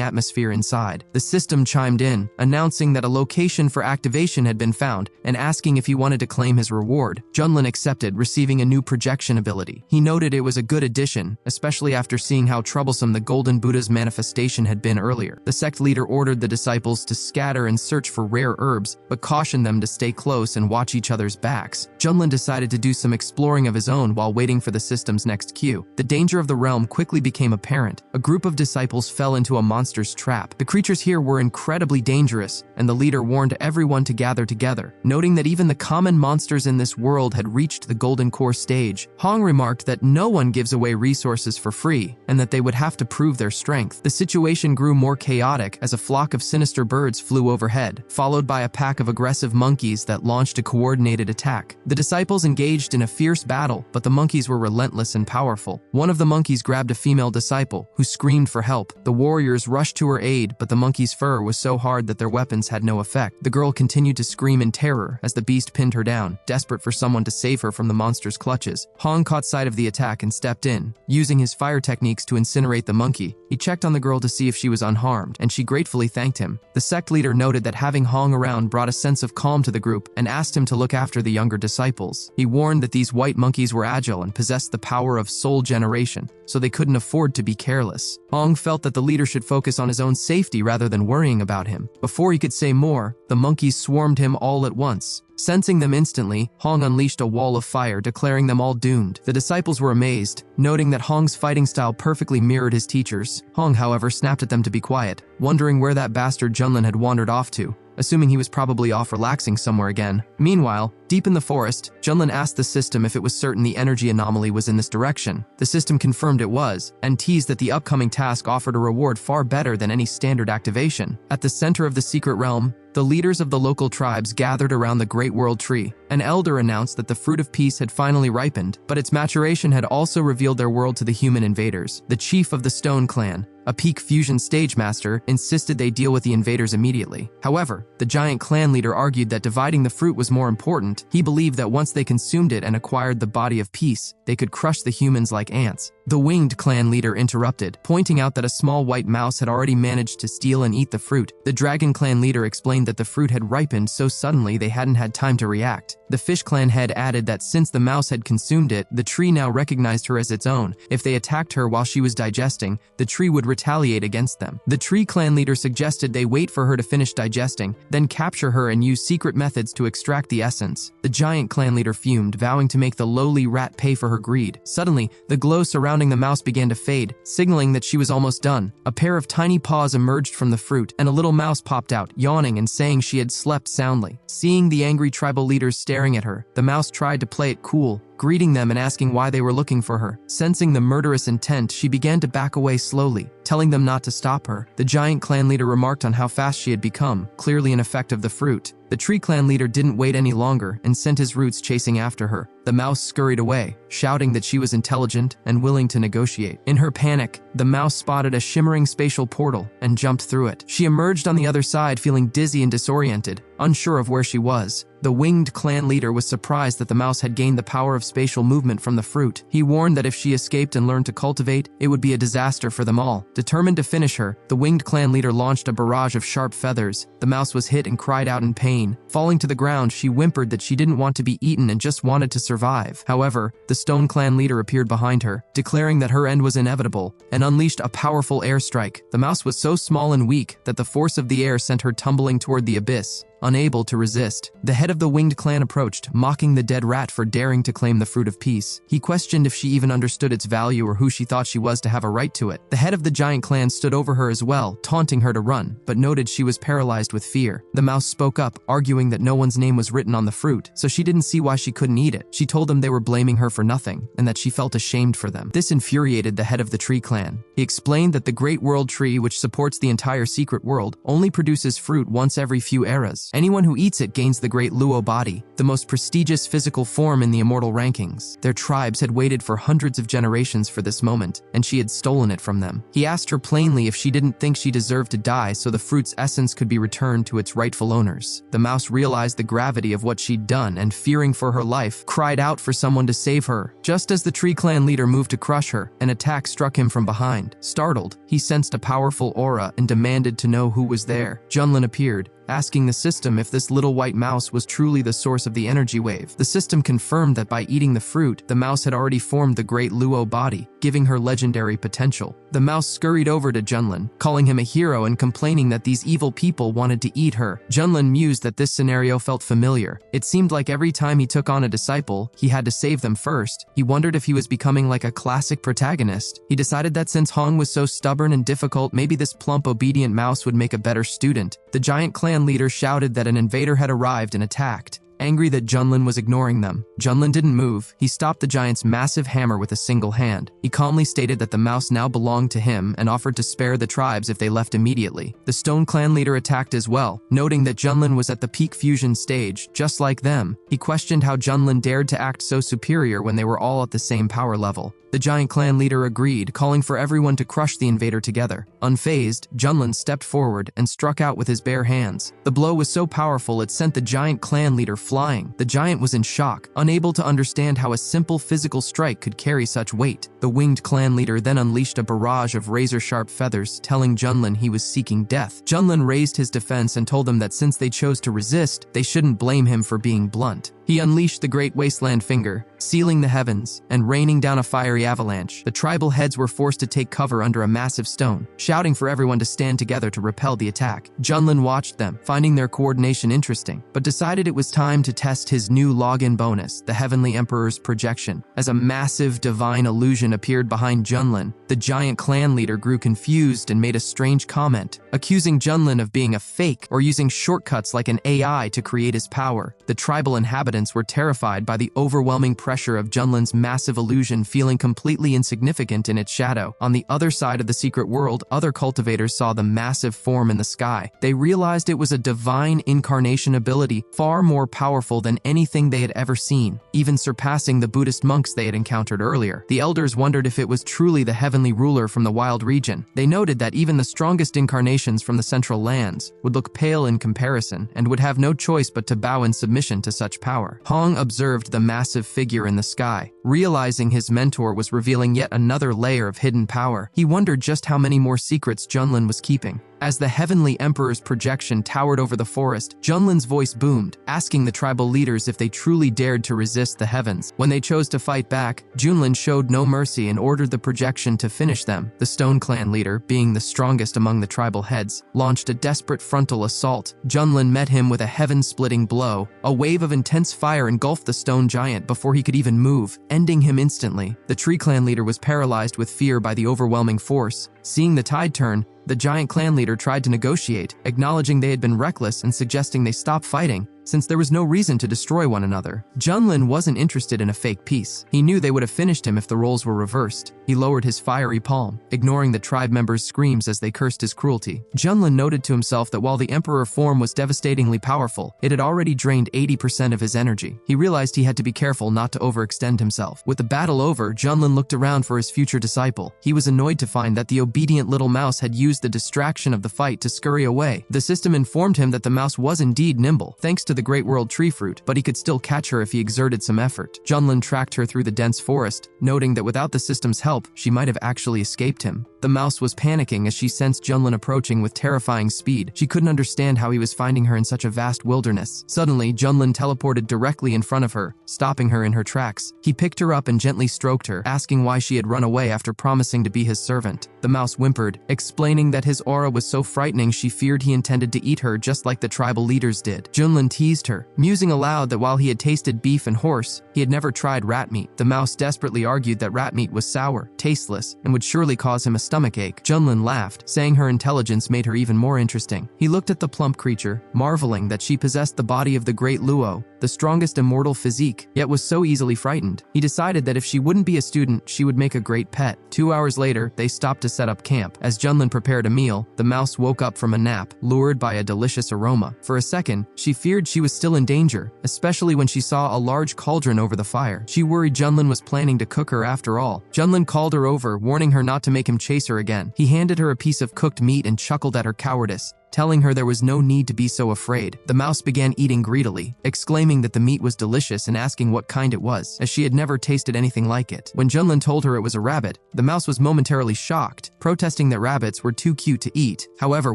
S1: atmosphere inside. The system chimed in, announcing that a location for activation had been found and asking if he wanted to claim his reward. Junlin accepted, receiving a new projection ability. He noted it was a good addition, especially after seeing how troublesome the Golden Buddha's manifestation had been earlier. The sect leader ordered the disciples to scatter and search for rare herbs, but cautioned them to stay close and watch each other's backs. Junlin decided to do some exploring of his own while waiting for the system's next cue. The danger of the realm quickly became apparent. A group of disciples fell into a monster's trap. The creatures here were incredibly dangerous, and the leader warned everyone to gather together. Noting that even the common monsters in this world had reached the Golden Core stage, Hong remarked that no one gives away resources for free, and that they would have to prove their strength. The situation grew more chaotic as a flock of sinister birds flew overhead, followed by a pack of aggressive monkeys that launched a coordinated attack. The disciples engaged in a fierce battle, but the monkeys were relentless and powerful. One of the monkeys grabbed a female disciple, who screamed for help. The warriors rushed to her aid, but the monkey's fur was so hard that their weapons had no effect. The girl continued to scream in terror as the beast pinned her down, desperate for someone to save her from the monster's clutches. Hong caught sight of the attack and stepped in, using his fire techniques to incinerate the monkey. He checked on the girl to see if she was unharmed, and she gratefully thanked him. The sect leader noted that having Hong around brought a sense of calm to the group and asked him to look after the younger disciple. disciples. He warned that these white monkeys were agile and possessed the power of soul generation, so they couldn't afford to be careless. Hong felt that the leader should focus on his own safety rather than worrying about him. Before he could say more, the monkeys swarmed him all at once. Sensing them instantly, Hong unleashed a wall of fire, declaring them all doomed. The disciples were amazed, noting that Hong's fighting style perfectly mirrored his teacher's. Hong, however, snapped at them to be quiet, wondering where that bastard Junlin had wandered off to, assuming he was probably off relaxing somewhere again. Meanwhile, deep in the forest, Junlin asked the system if it was certain the energy anomaly was in this direction. The system confirmed it was, and teased that the upcoming task offered a reward far better than any standard activation. At the center of the secret realm, the leaders of the local tribes gathered around the Great World Tree. An elder announced that the fruit of peace had finally ripened, but its maturation had also revealed their world to the human invaders. The chief of the Stone Clan, a peak fusion stage master, insisted they deal with the invaders immediately. However, the giant clan leader argued that dividing the fruit was more important. He believed that once they consumed it and acquired the body of peace, they could crush the humans like ants. The winged clan leader interrupted, pointing out that a small white mouse had already managed to steal and eat the fruit. The dragon clan leader explained that the fruit had ripened so suddenly they hadn't had time to react. The fish clan head added that since the mouse had consumed it, the tree now recognized her as its own. If they attacked her while she was digesting, the tree would retaliate against them. The tree clan leader suggested they wait for her to finish digesting, then capture her and use secret methods to extract the essence. The giant clan leader fumed, vowing to make the lowly rat pay for her greed. Suddenly, the glow surrounding the mouse began to fade, signaling that she was almost done. A pair of tiny paws emerged from the fruit, and a little mouse popped out, yawning and saying she had slept soundly. Seeing the angry tribal leaders staring at her, the mouse tried to play it cool, greeting them and asking why they were looking for her. Sensing the murderous intent, she began to back away slowly, telling them not to stop her. The giant clan leader remarked on how fast she had become, clearly an effect of the fruit. The tree clan leader didn't wait any longer and sent his roots chasing after her. The mouse scurried away, shouting that she was intelligent and willing to negotiate. In her panic, the mouse spotted a shimmering spatial portal and jumped through it. She emerged on the other side feeling dizzy and disoriented, unsure of where she was. The winged clan leader was surprised that the mouse had gained the power of spatial movement from the fruit. He warned that if she escaped and learned to cultivate, it would be a disaster for them all. Determined to finish her, the winged clan leader launched a barrage of sharp feathers. The mouse was hit and cried out in pain. Falling to the ground, she whimpered that she didn't want to be eaten and just wanted to survive. However, the Stone Clan leader appeared behind her, declaring that her end was inevitable, and unleashed a powerful airstrike. The mouse was so small and weak that the force of the air sent her tumbling toward the abyss. Unable to resist, the head of the winged clan approached, mocking the dead rat for daring to claim the fruit of peace. He questioned if she even understood its value or who she thought she was to have a right to it. The head of the giant clan stood over her as well, taunting her to run, but noted she was paralyzed with fear. The mouse spoke up, arguing that no one's name was written on the fruit, so she didn't see why she couldn't eat it. She told them they were blaming her for nothing, and that she felt ashamed for them. This infuriated the head of the tree clan. He explained that the Great World Tree, which supports the entire secret world, only produces fruit once every few eras. Anyone who eats it gains the Great Luo body, the most prestigious physical form in the immortal rankings. Their tribes had waited for hundreds of generations for this moment, and she had stolen it from them. He asked her plainly if she didn't think she deserved to die so the fruit's essence could be returned to its rightful owners. The mouse realized the gravity of what she'd done and, fearing for her life, cried out for someone to save her. Just as the tree clan leader moved to crush her, an attack struck him from behind. Startled, he sensed a powerful aura and demanded to know who was there. Junlin appeared, asking the system if this little white mouse was truly the source of the energy wave. The system confirmed that by eating the fruit, the mouse had already formed the Great Luo body, giving her legendary potential. The mouse scurried over to Junlin, calling him a hero and complaining that these evil people wanted to eat her. Junlin mused that this scenario felt familiar. It seemed like every time he took on a disciple, he had to save them first. He wondered if he was becoming like a classic protagonist. He decided that since Hong was so stubborn and difficult, maybe this plump, obedient mouse would make a better student. The giant clan leader shouted that an invader had arrived and attacked. Angry that Junlin was ignoring them, Junlin didn't move. He stopped the giant's massive hammer with a single hand. He calmly stated that the mouse now belonged to him and offered to spare the tribes if they left immediately. The Stone Clan leader attacked as well, noting that Junlin was at the peak fusion stage, just like them. He questioned how Junlin dared to act so superior when they were all at the same power level. The giant clan leader agreed, calling for everyone to crush the invader together. Unfazed, Junlin stepped forward and struck out with his bare hands. The blow was so powerful it sent the giant clan leader flying. The giant was in shock, unable to understand how a simple physical strike could carry such weight. The winged clan leader then unleashed a barrage of razor-sharp feathers, telling Junlin he was seeking death. Junlin raised his defense and told them that since they chose to resist, they shouldn't blame him for being blunt. He He unleashed the Great Wasteland Finger, sealing the heavens and raining down a fiery avalanche. The tribal heads were forced to take cover under a massive stone, shouting for everyone to stand together to repel the attack. Junlin watched them, finding their coordination interesting, but decided it was time to test his new login bonus, the Heavenly Emperor's projection. As a massive divine illusion appeared behind Junlin, the giant clan leader grew confused and made a strange comment, accusing Junlin of being a fake or using shortcuts like an AI to create his power. The tribal inhabitants were terrified by the overwhelming pressure of Junlin's massive illusion, feeling completely insignificant in its shadow. On the other side of the secret world, other cultivators saw the massive form in the sky. They realized it was a divine incarnation ability, far more powerful than anything they had ever seen, even surpassing the Buddhist monks they had encountered earlier. The elders wondered if it was truly the heavenly ruler from the wild region. They noted that even the strongest incarnations from the central lands would look pale in comparison and would have no choice but to bow in submission to such power. Hong observed the massive figure in the sky. Realizing his mentor was revealing yet another layer of hidden power, he wondered just how many more secrets Junlin was keeping. As the Heavenly Emperor's projection towered over the forest, Junlin's voice boomed, asking the tribal leaders if they truly dared to resist the heavens. When they chose to fight back, Junlin showed no mercy and ordered the projection to finish them. The Stone Clan leader, being the strongest among the tribal heads, launched a desperate frontal assault. Junlin met him with a heaven-splitting blow. A wave of intense fire engulfed the stone giant before he could even move, ending him instantly. The Tree Clan leader was paralyzed with fear by the overwhelming force. Seeing the tide turn, the giant clan leader tried to negotiate, acknowledging they had been reckless and suggesting they stop fighting, since there was no reason to destroy one another. Junlin wasn't interested in a fake peace. He knew they would have finished him if the roles were reversed. He lowered his fiery palm, ignoring the tribe members' screams as they cursed his cruelty. Junlin noted to himself that while the Emperor form was devastatingly powerful, it had already drained 80% of his energy. He realized he had to be careful not to overextend himself. With the battle over, Junlin looked around for his future disciple. He was annoyed to find that the obedient little mouse had used the distraction of the fight to scurry away. The system informed him that the mouse was indeed nimble, thanks to the Great World Tree Fruit, but he could still catch her if he exerted some effort. Junlin tracked her through the dense forest, noting that without the system's help, she might have actually escaped him. The mouse was panicking as she sensed Junlin approaching with terrifying speed. She couldn't understand how he was finding her in such a vast wilderness. Suddenly, Junlin teleported directly in front of her, stopping her in her tracks. He picked her up and gently stroked her, asking why she had run away after promising to be his servant. The mouse whimpered, explaining that his aura was so frightening she feared he intended to eat her just like the tribal leaders did. Junlin teased her, musing aloud that while he had tasted beef and horse, he had never tried rat meat. The mouse desperately argued that rat meat was sour, tasteless, and would surely cause him a stomachache. Junlin laughed, saying her intelligence made her even more interesting. He looked at the plump creature, marveling that she possessed the body of the great Luo, the strongest immortal physique, yet was so easily frightened. He decided that if she wouldn't be a student, she would make a great pet. 2 hours later, they stopped to set up camp. As Junlin prepared a meal, the mouse woke up from a nap, lured by a delicious aroma. For a second, she feared she was still in danger, especially when she saw a large cauldron over the fire. She worried Junlin was planning to cook her after all. Junlin called her over, warning her not to make him chase her again. He handed her a piece of cooked meat and chuckled at her cowardice, telling her there was no need to be so afraid. The mouse began eating greedily, exclaiming that the meat was delicious and asking what kind it was, as she had never tasted anything like it. When Junlin told her it was a rabbit, the mouse was momentarily shocked, protesting that rabbits were too cute to eat. However,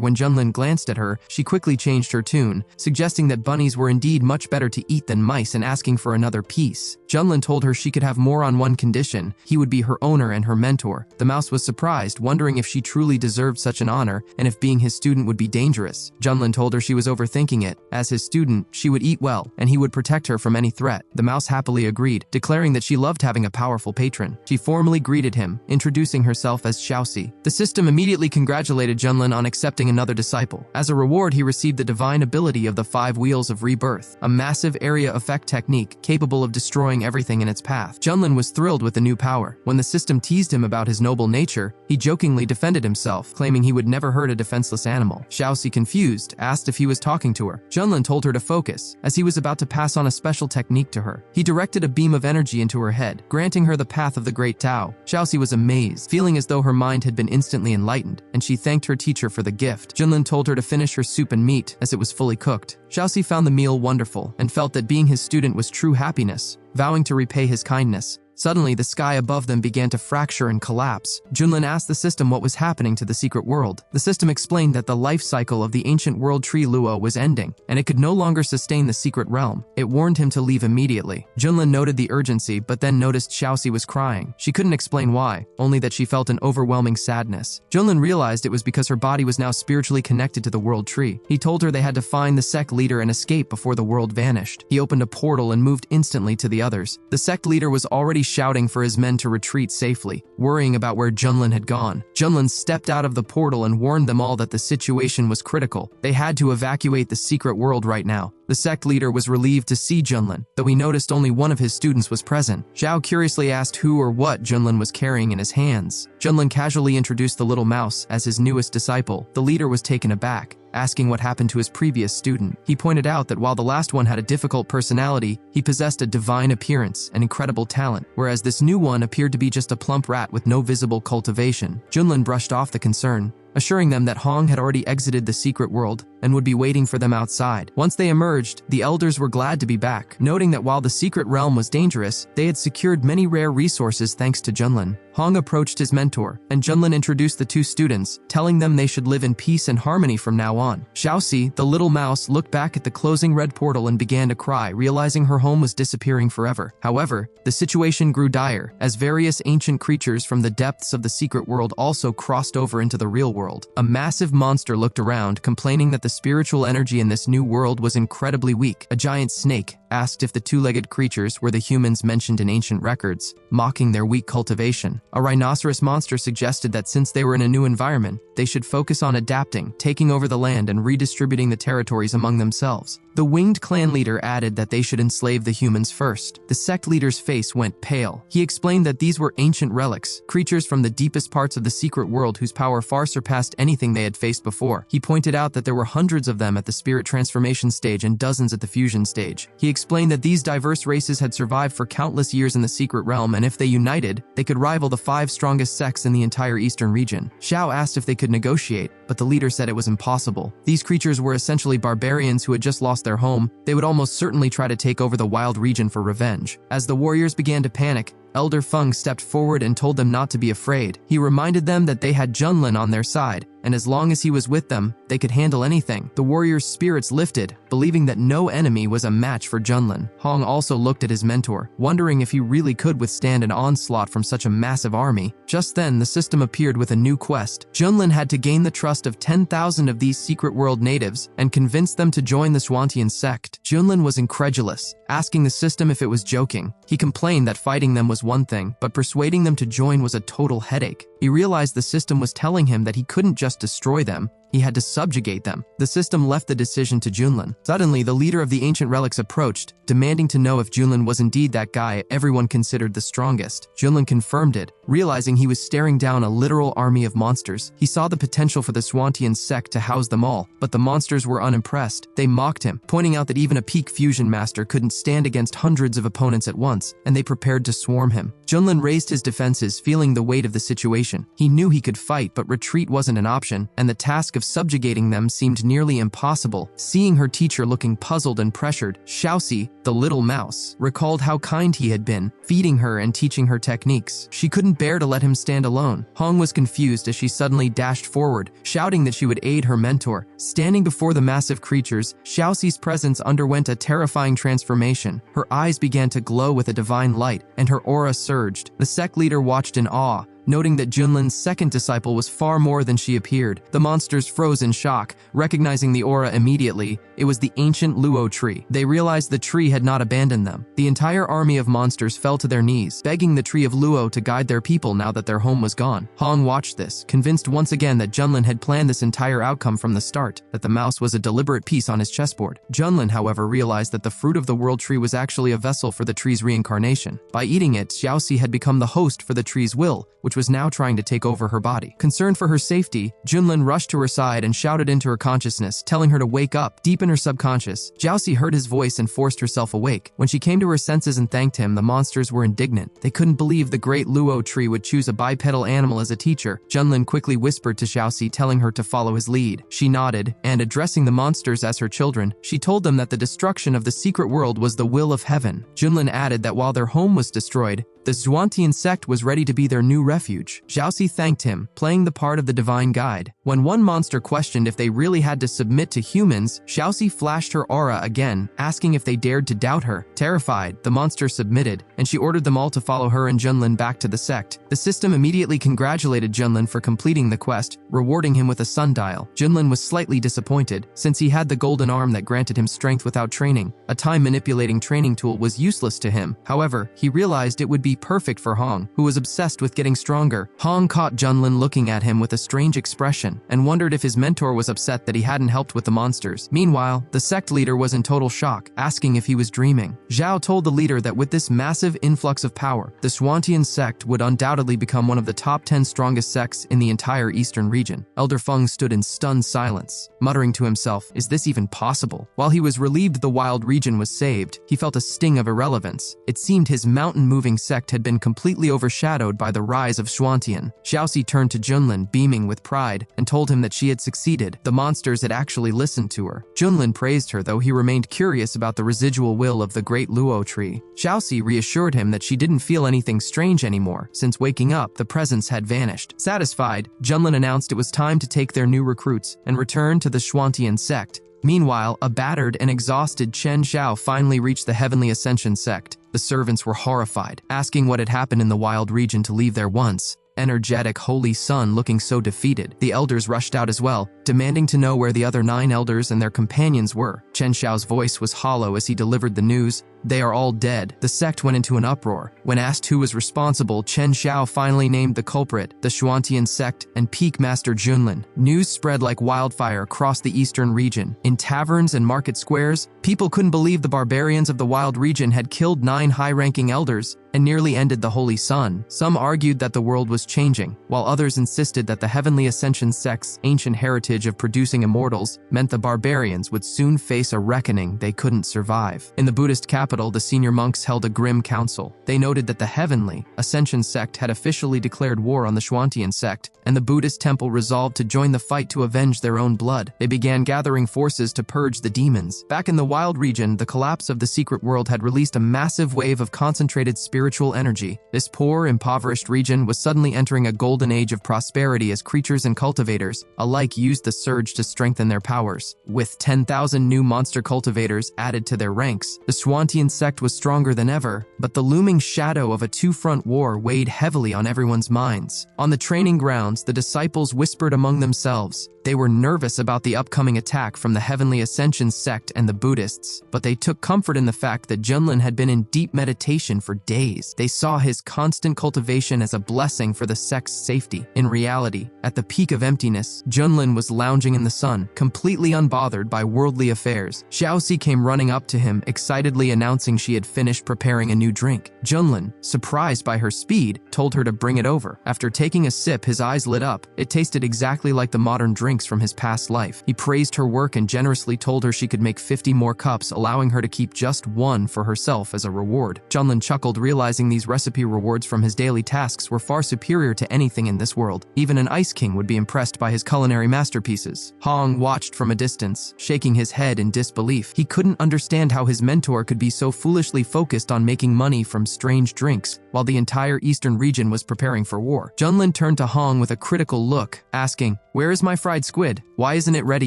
S1: when Junlin glanced at her, she quickly changed her tune, suggesting that bunnies were indeed much better to eat than mice and asking for another piece. Junlin told her she could have more on one condition: he would be her owner and her mentor. The mouse was surprised, wondering if she truly deserved such an honor and if being his student would be dangerous. Junlin told her she was overthinking it. As his student, she would eat well, and he would protect her from any threat. The mouse happily agreed, declaring that she loved having a powerful patron. She formally greeted him, introducing herself as Xiaoxi. The system immediately congratulated Junlin on accepting another disciple. As a reward, he received the divine ability of the 5 Wheels of Rebirth, a massive area effect technique capable of destroying everything in its path. Junlin was thrilled with the new power. When the system teased him about his noble nature, he jokingly defended himself, claiming he would never hurt a defenseless animal. Xiaoxi, confused, asked if he was talking to her. Junlin told her to focus, as he was about to pass on a special technique to her. He directed a beam of energy into her head, granting her the path of the Great Tao. Xiaoxi was amazed, feeling as though her mind had been instantly enlightened, and she thanked her teacher for the gift. Junlin told her to finish her soup and meat, as it was fully cooked. Xiaoxi found the meal wonderful, and felt that being his student was true happiness. Vowing to repay his kindness, Suddenly, the sky above them began to fracture and collapse. Junlin asked the system what was happening to the secret world. The system explained that the life cycle of the ancient world tree Luo was ending, and it could no longer sustain the secret realm. It warned him to leave immediately. Junlin noted the urgency, but then noticed Xiaoxi was crying. She couldn't explain why, only that she felt an overwhelming sadness. Junlin realized it was because her body was now spiritually connected to the world tree. He told her they had to find the sect leader and escape before the world vanished. He opened a portal and moved instantly to the others. The sect leader was already shouting for his men to retreat safely, worrying about where Junlin had gone. Junlin stepped out of the portal and warned them all that the situation was critical. They had to evacuate the secret world right now. The sect leader was relieved to see Junlin, though he noticed only one of his students was present. Zhao curiously asked who or what Junlin was carrying in his hands. Junlin casually introduced the little mouse as his newest disciple. The leader was taken aback, asking what happened to his previous student. He pointed out that while the last one had a difficult personality, he possessed a divine appearance and incredible talent, whereas this new one appeared to be just a plump rat with no visible cultivation. Junlin brushed off the concern, assuring them that Hong had already exited the secret world and would be waiting for them outside. Once they emerged, the elders were glad to be back, noting that while the secret realm was dangerous, they had secured many rare resources thanks to Junlin. Hong approached his mentor, and Junlin introduced the two students, telling them they should live in peace and harmony from now on. Xiaoxi, the little mouse, looked back at the closing red portal and began to cry, realizing her home was disappearing forever. However, the situation grew dire, as various ancient creatures from the depths of the secret world also crossed over into the real world. A massive monster looked around, complaining that the spiritual energy in this new world was incredibly weak. A giant snake asked if the two-legged creatures were the humans mentioned in ancient records, mocking their weak cultivation. A rhinoceros monster suggested that since they were in a new environment, they should focus on adapting, taking over the land, and redistributing the territories among themselves. The winged clan leader added that they should enslave the humans first. The sect leader's face went pale. He explained that these were ancient relics, creatures from the deepest parts of the secret world whose power far surpassed anything they had faced before. He pointed out that there were hundreds of them at the spirit transformation stage and dozens at the fusion stage. He explained that these diverse races had survived for countless years in the secret realm, and if they united, they could rival the 5 strongest sects in the entire eastern region. Xiao asked if they could negotiate, but the leader said it was impossible. These creatures were essentially barbarians who had just lost their home. They would almost certainly try to take over the wild region for revenge. As the warriors began to panic, Elder Feng stepped forward and told them not to be afraid. He reminded them that they had Junlin on their side, and as long as he was with them, they could handle anything. The warriors' spirits lifted, believing that no enemy was a match for Junlin. Hong also looked at his mentor, wondering if he really could withstand an onslaught from such a massive army. Just then, the system appeared with a new quest. Junlin had to gain the trust of 10,000 of these secret world natives and convince them to join the Swantian sect. Junlin was incredulous, asking the system if it was joking. He complained that fighting them was one thing, but persuading them to join was a total headache. He realized the system was telling him that he couldn't just destroy them, he had to subjugate them. The system left the decision to Junlin. Suddenly, the leader of the ancient relics approached, demanding to know if Junlin was indeed that guy everyone considered the strongest. Junlin confirmed it, realizing he was staring down a literal army of monsters. He saw the potential for the Swantian sect to house them all, but the monsters were unimpressed. They mocked him, pointing out that even a peak fusion master couldn't stand against hundreds of opponents at once, and they prepared to swarm him. Junlin raised his defenses, feeling the weight of the situation. He knew he could fight, but retreat wasn't an option, and the task of subjugating them seemed nearly impossible. Seeing her teacher looking puzzled and pressured, Xiaoxi, the little mouse, recalled how kind he had been, feeding her and teaching her techniques. She couldn't bear to let him stand alone. Hong was confused as she suddenly dashed forward, shouting that she would aid her mentor. Standing before the massive creatures, Xiaoxi's presence underwent a terrifying transformation. Her eyes began to glow with a divine light, and her aura surged. The sect leader watched in awe, noting that Junlin's second disciple was far more than she appeared. The monsters froze in shock, recognizing the aura immediately. It was the ancient Luo tree. They realized the tree had not abandoned them. The entire army of monsters fell to their knees, begging the tree of Luo to guide their people now that their home was gone. Hong watched this, convinced once again that Junlin had planned this entire outcome from the start, that the mouse was a deliberate piece on his chessboard. Junlin, however, realized that the fruit of the world tree was actually a vessel for the tree's reincarnation. By eating it, Xiaoxi had become the host for the tree's will, which was now trying to take over her body. Concerned for her safety, Junlin rushed to her side and shouted into her consciousness, telling her to wake up. Deep in her subconscious, Xiaoxi heard his voice and forced herself awake. When she came to her senses and thanked him, the monsters were indignant. They couldn't believe the great Luo tree would choose a bipedal animal as a teacher. Junlin quickly whispered to Xiaoxi, telling her to follow his lead. She nodded, and addressing the monsters as her children, she told them that the destruction of the secret world was the will of heaven. Junlin added that while their home was destroyed, The Zhuantian sect was ready to be their new refuge. Xiaoxi thanked him, playing the part of the divine guide. When one monster questioned if they really had to submit to humans, Xiaoxi flashed her aura again, asking if they dared to doubt her. Terrified, the monster submitted, and she ordered them all to follow her and Junlin back to the sect. The system immediately congratulated Junlin for completing the quest, rewarding him with a sundial. Junlin was slightly disappointed, since he had the golden arm that granted him strength without training. A time-manipulating training tool was useless to him. However, he realized it would be perfect for Hong, who was obsessed with getting stronger. Hong caught Junlin looking at him with a strange expression, and wondered if his mentor was upset that he hadn't helped with the monsters. Meanwhile, the sect leader was in total shock, asking if he was dreaming. Zhao told the leader that with this massive influx of power, the Zhuantian sect would undoubtedly become one of the top 10 strongest sects in the entire eastern region. Elder Feng stood in stunned silence, muttering to himself, is this even possible? While he was relieved the wild region was saved, he felt a sting of irrelevance. It seemed his mountain-moving sect had been completely overshadowed by the rise of Zhuantian. Xiaoxi turned to Junlin, beaming with pride, and told him that she had succeeded. The monsters had actually listened to her. Junlin praised her, though he remained curious about the residual will of the great luo tree. Xiaoxi reassured him that she didn't feel anything strange anymore, since waking up, the presence had vanished. Satisfied, Junlin announced it was time to take their new recruits and return to the Zhuantian sect. Meanwhile, a battered and exhausted Chen Xiao finally reached the Heavenly Ascension sect. The servants were horrified, asking what had happened in the wild region to leave their once energetic holy son looking so defeated. The elders rushed out as well, demanding to know where the other 9 elders and their companions were. Chen Xiao's voice was hollow as he delivered the news. They are all dead. The sect went into an uproar. When asked who was responsible, Chen Xiao finally named the culprit, the Zhuantian sect and Peak Master Junlin. News spread like wildfire across the eastern region. In taverns and market squares, people couldn't believe the barbarians of the wild region had killed 9 high-ranking elders and nearly ended the Holy Sun. Some argued that the world was changing, while others insisted that the Heavenly Ascension sect's ancient heritage of producing immortals meant the barbarians would soon face a reckoning they couldn't survive. In the Buddhist capital, the senior monks held a grim council. They noted that the Heavenly Ascension sect had officially declared war on the Zhuantian sect, and the Buddhist temple resolved to join the fight to avenge their own blood. They began gathering forces to purge the demons. Back in the wild region, the collapse of the secret world had released a massive wave of concentrated spiritual energy. This poor, impoverished region was suddenly entering a golden age of prosperity as creatures and cultivators alike used the surge to strengthen their powers. With 10,000 new monster cultivators added to their ranks, the Zhuantian sect was stronger than ever, but the looming shadow of a two-front war weighed heavily on everyone's minds. On the training grounds, the disciples whispered among themselves. They were nervous about the upcoming attack from the Heavenly Ascension sect and the Buddhists, but they took comfort in the fact that Junlin had been in deep meditation for days. They saw his constant cultivation as a blessing for the sect's safety. In reality, at the peak of emptiness, Junlin was lounging in the sun, completely unbothered by worldly affairs. Xiaoxi came running up to him, excitedly announcing she had finished preparing a new drink. Junlin, surprised by her speed, told her to bring it over. After taking a sip, his eyes lit up. It tasted exactly like the modern drink from his past life. He praised her work and generously told her she could make 50 more cups, allowing her to keep just 1 for herself as a reward. Junlin chuckled, realizing these recipe rewards from his daily tasks were far superior to anything in this world. Even an Ice King would be impressed by his culinary masterpieces. Hong watched from a distance, shaking his head in disbelief. He couldn't understand how his mentor could be so foolishly focused on making money from strange drinks, while the entire eastern region was preparing for war. Junlin turned to Hong with a critical look, asking, "Where is my fried squid? Why isn't it ready